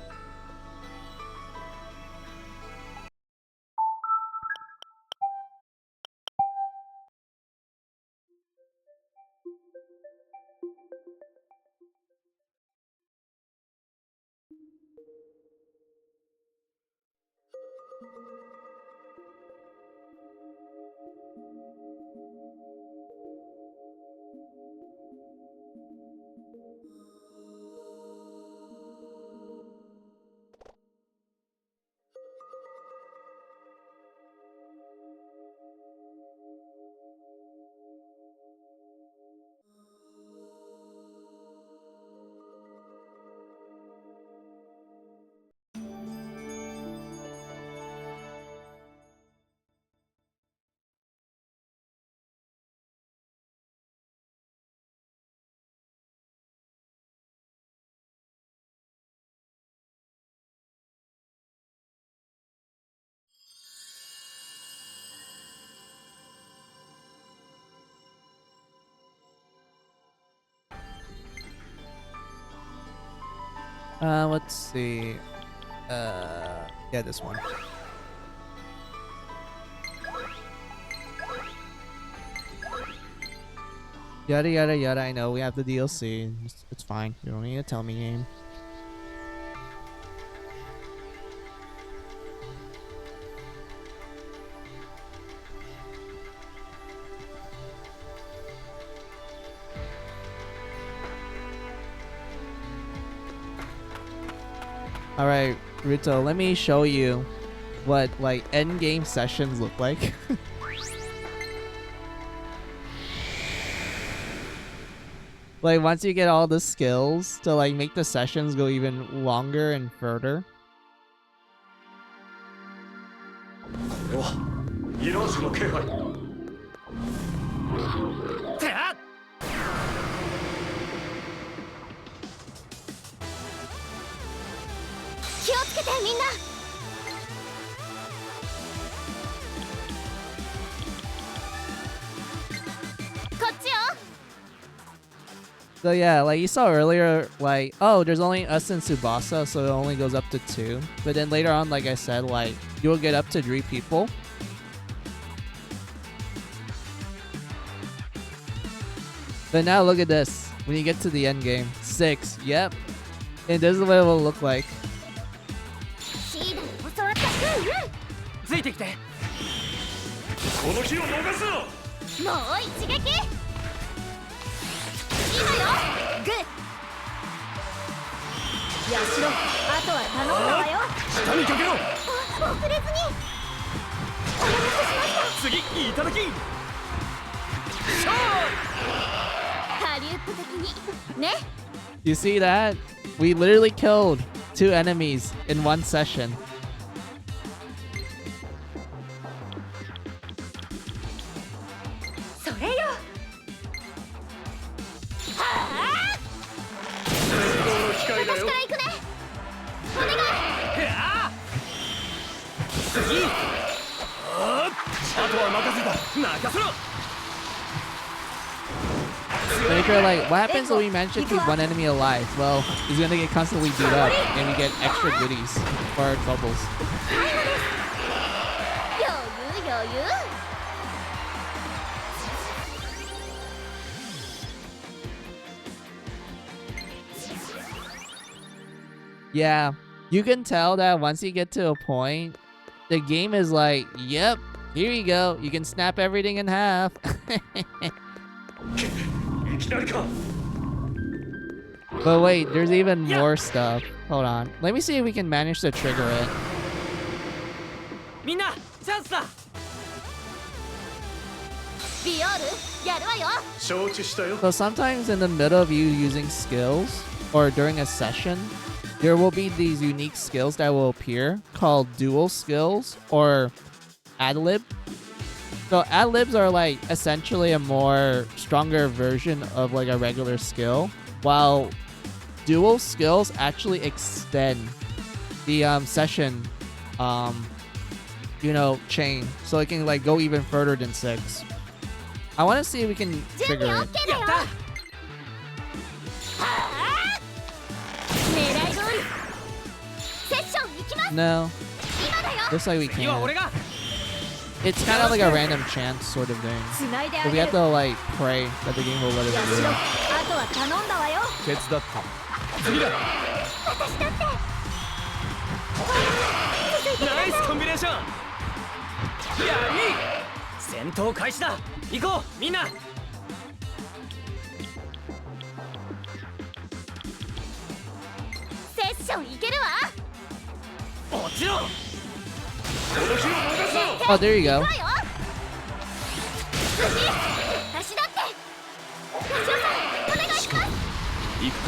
Let's see. Yeah, this one. Yada yada yada. I know we have the DLC. It's fine. You don't need to tell me, game. Alright, Ruto, let me show you what like end game sessions look like. Like once you get all the skills to like make the sessions go even longer and further. これはイラージュの気配。てあ気をつけてみんな。こっちよ。 So yeah, like you saw earlier, like, oh, there's only us and Tsubasa, so it only goes up to 2. But then later on, like I said, like, you'll get up to 3 people. But now look at this. When you get to the end game, 6, yep. And this is what it will look like. シードに教わった。ついてきて。この日を逃すな。もう一撃。今よ。グッ。ヤシロ、あとは頼んだわよ。下にかけろ。遅れずに。お待たせしました。次いただき。ハリウッド的にね。 You see that? We literally killed 2 enemies in 1 session. But if you're like, what happens when we manage to keep one enemy alive? Well, he's gonna get constantly beat up, and we get extra goodies for our troubles. 余裕余裕 Yeah, you can tell that once you get to a point, the game is like, yep, here you go. You can snap everything in half. But wait, there's even more stuff. Hold on. Let me see if we can manage to trigger it. みんなチャンスだ ビオールやるわよ 承知したよ So sometimes in the middle of you using skills or during a session, there will be these unique skills that will appear called dual skills or ad-lib. So ad-libs are like essentially a more stronger version of like a regular skill, while dual skills actually extend the session chain, so it can like go even further than 6. I want to see if we can 準 trigger 備 it. OK だよはあ狙い通りセッション行きます No, 今だよ looks like we 次は俺 can't. が It's kind of like a random chance sort of thing. つないであ But げ we る have to like pray that the game will let us や do しろ it. あとは頼んだわよ手伝った次だ私だってナイスコンビネーションやり戦闘開始だ行こうみんなセッション行けるわもちろん Oh, there you go. 行くわよ私だって吉尾さんお願いします行くか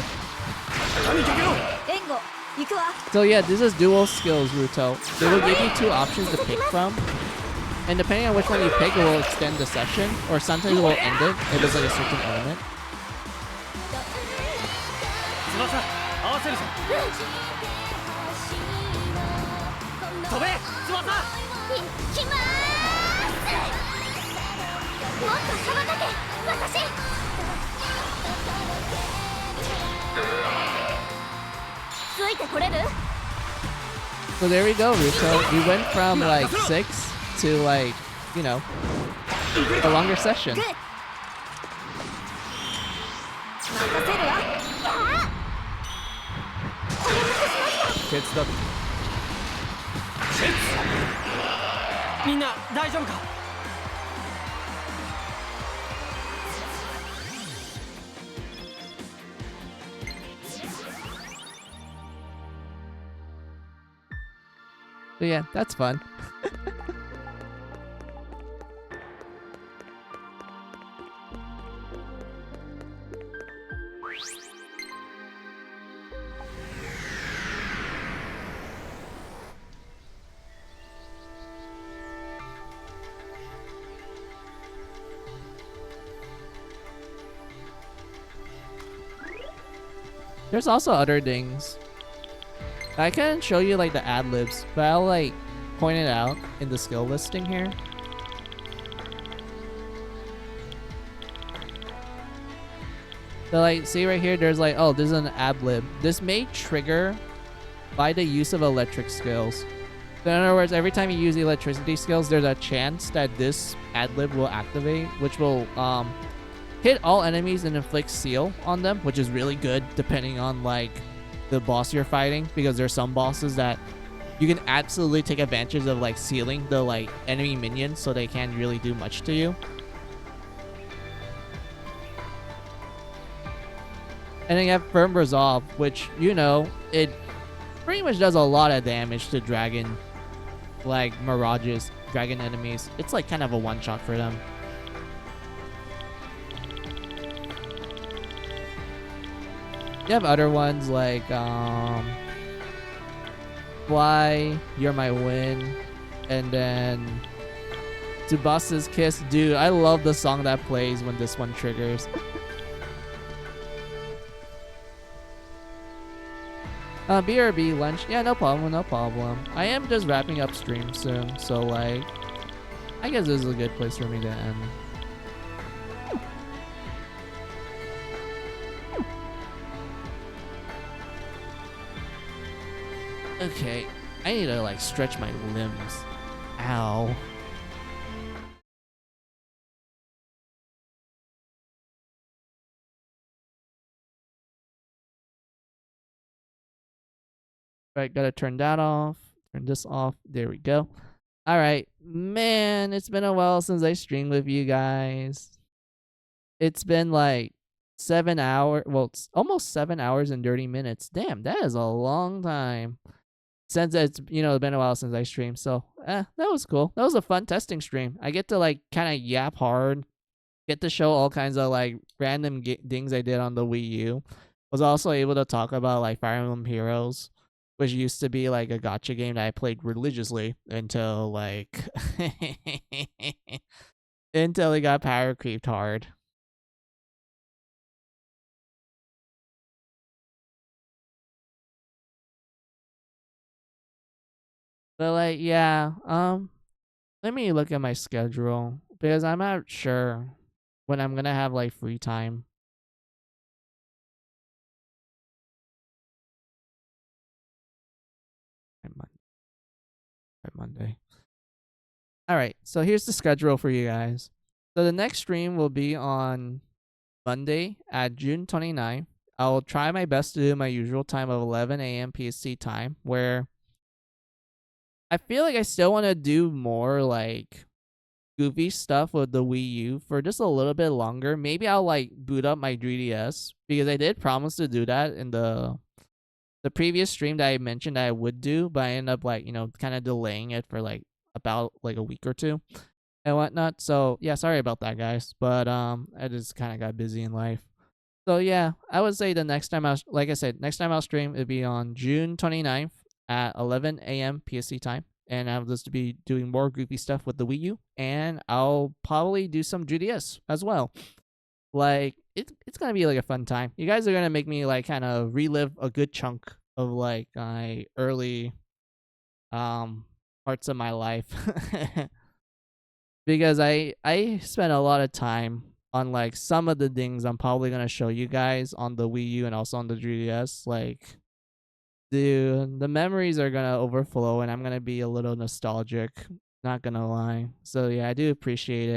神かけろ援護行くわ So yeah, this is dual skills, Ruto. They will give you 2 options to pick from. And depending on which one you pick, it will extend the session, or sometimes it will end it if it's like a certain element. 翼合わせるぞ飛べ翼行きまーすもっと羽ばたけ私ついてこれる So there we go, Ruto. We went from like 6 to like, a longer session. グッ任せるわやあお待たせしました手伝ったみんな大丈夫か But yeah, that's fun. There's also other things. I can't show you like the ad-libs, but I'll like point it out in the skill listing here. So like, see right here, there's like, oh, this is an ad-lib. This may trigger by the use of electric skills. So in other words, every time you use the electricity skills, there's a chance that this ad-lib will activate, which will hit all enemies and inflict seal on them, which is really good depending on like the boss you're fighting, because there's some bosses that you can absolutely take advantage of like sealing the like enemy minions so they can't really do much to you. And then you have Firm Resolve, which, it pretty much does a lot of damage to dragon, like Mirages, dragon enemies. It's like kind of a one-shot for them. You have other ones like Fly, You're My Win, and then Tsubasa's Kiss. Dude, I love the song that plays when this one triggers. BRB lunch. Yeah, no problem, no problem. I am just wrapping up stream soon, so like, I guess this is a good place for me to end. Okay, I need to like stretch my limbs. Ow. Right, gotta turn that off. Turn this off. There we go. Alright. Man, it's been a while since I streamed with you guys. It's been like 7 hours. Well, it's almost 7 hours and 30 minutes. Damn, that is a long time. Since it's, been a while since I streamed. So, that was cool. That was a fun testing stream. I get to like kind of yap hard. Get to show all kinds of like random things I did on the Wii U. Was also able to talk about like Fire Emblem Heroes, which used to be like a gacha game that I played religiously until like until it got power creeped hard. But like, yeah, let me look at my schedule because I'm not sure when I'm gonna have like free time. By Monday. All right, so here's the schedule for you guys. So the next stream will be on Monday at June 29th. I'll try my best to do my usual time of 11 a.m. PST time, where I feel like I still want to do more like goofy stuff with the Wii U for just a little bit longer. Maybe I'll like boot up my 3DS because I did promise to do that in the previous stream that I mentioned that I would do, but I ended up like, kind of delaying it for like about like a week or two and whatnot. So yeah, sorry about that, guys. But I just kind of got busy in life. So yeah, I would say the next time like I said, next time I'll stream it'll be on June 29th at 11 a.m. PST time. And I'll just be doing more goofy stuff with the Wii U. And I'll probably do some 3DS as well. Like, it's going to be like a fun time. You guys are going to make me like kind of relive a good chunk of like my early parts of my life. Because I spent a lot of time on like some of the things I'm probably going to show you guys on the Wii U and also on the 3DS. Like, dude, the memories are gonna overflow and I'm gonna be a little nostalgic, not gonna lie. So yeah, I do appreciate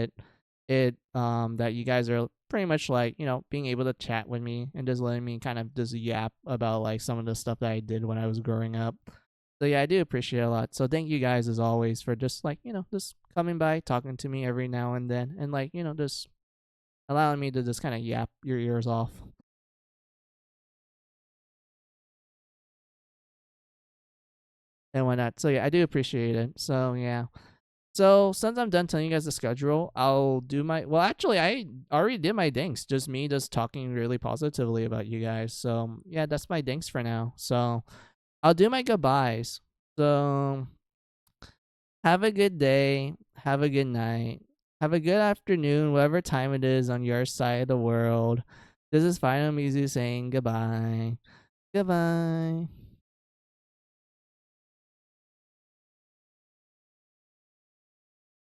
it that you guys are pretty much like, being able to chat with me and just letting me kind of just yap about like some of the stuff that I did when I was growing up. So yeah, I do appreciate it a lot. So thank you guys as always for just like, just coming by, talking to me every now and then and like, just allowing me to just kind of yap your ears off. And whatnot. So yeah, I do appreciate it. So yeah. So since I'm done telling you guys the schedule, I'll do my actually I already did my thanks. Just me just talking really positively about you guys. So yeah, that's my thanks for now. So I'll do my goodbyes. So have a good day. Have a good night. Have a good afternoon, whatever time it is on your side of the world. This is Final Mizu saying goodbye. Goodbye.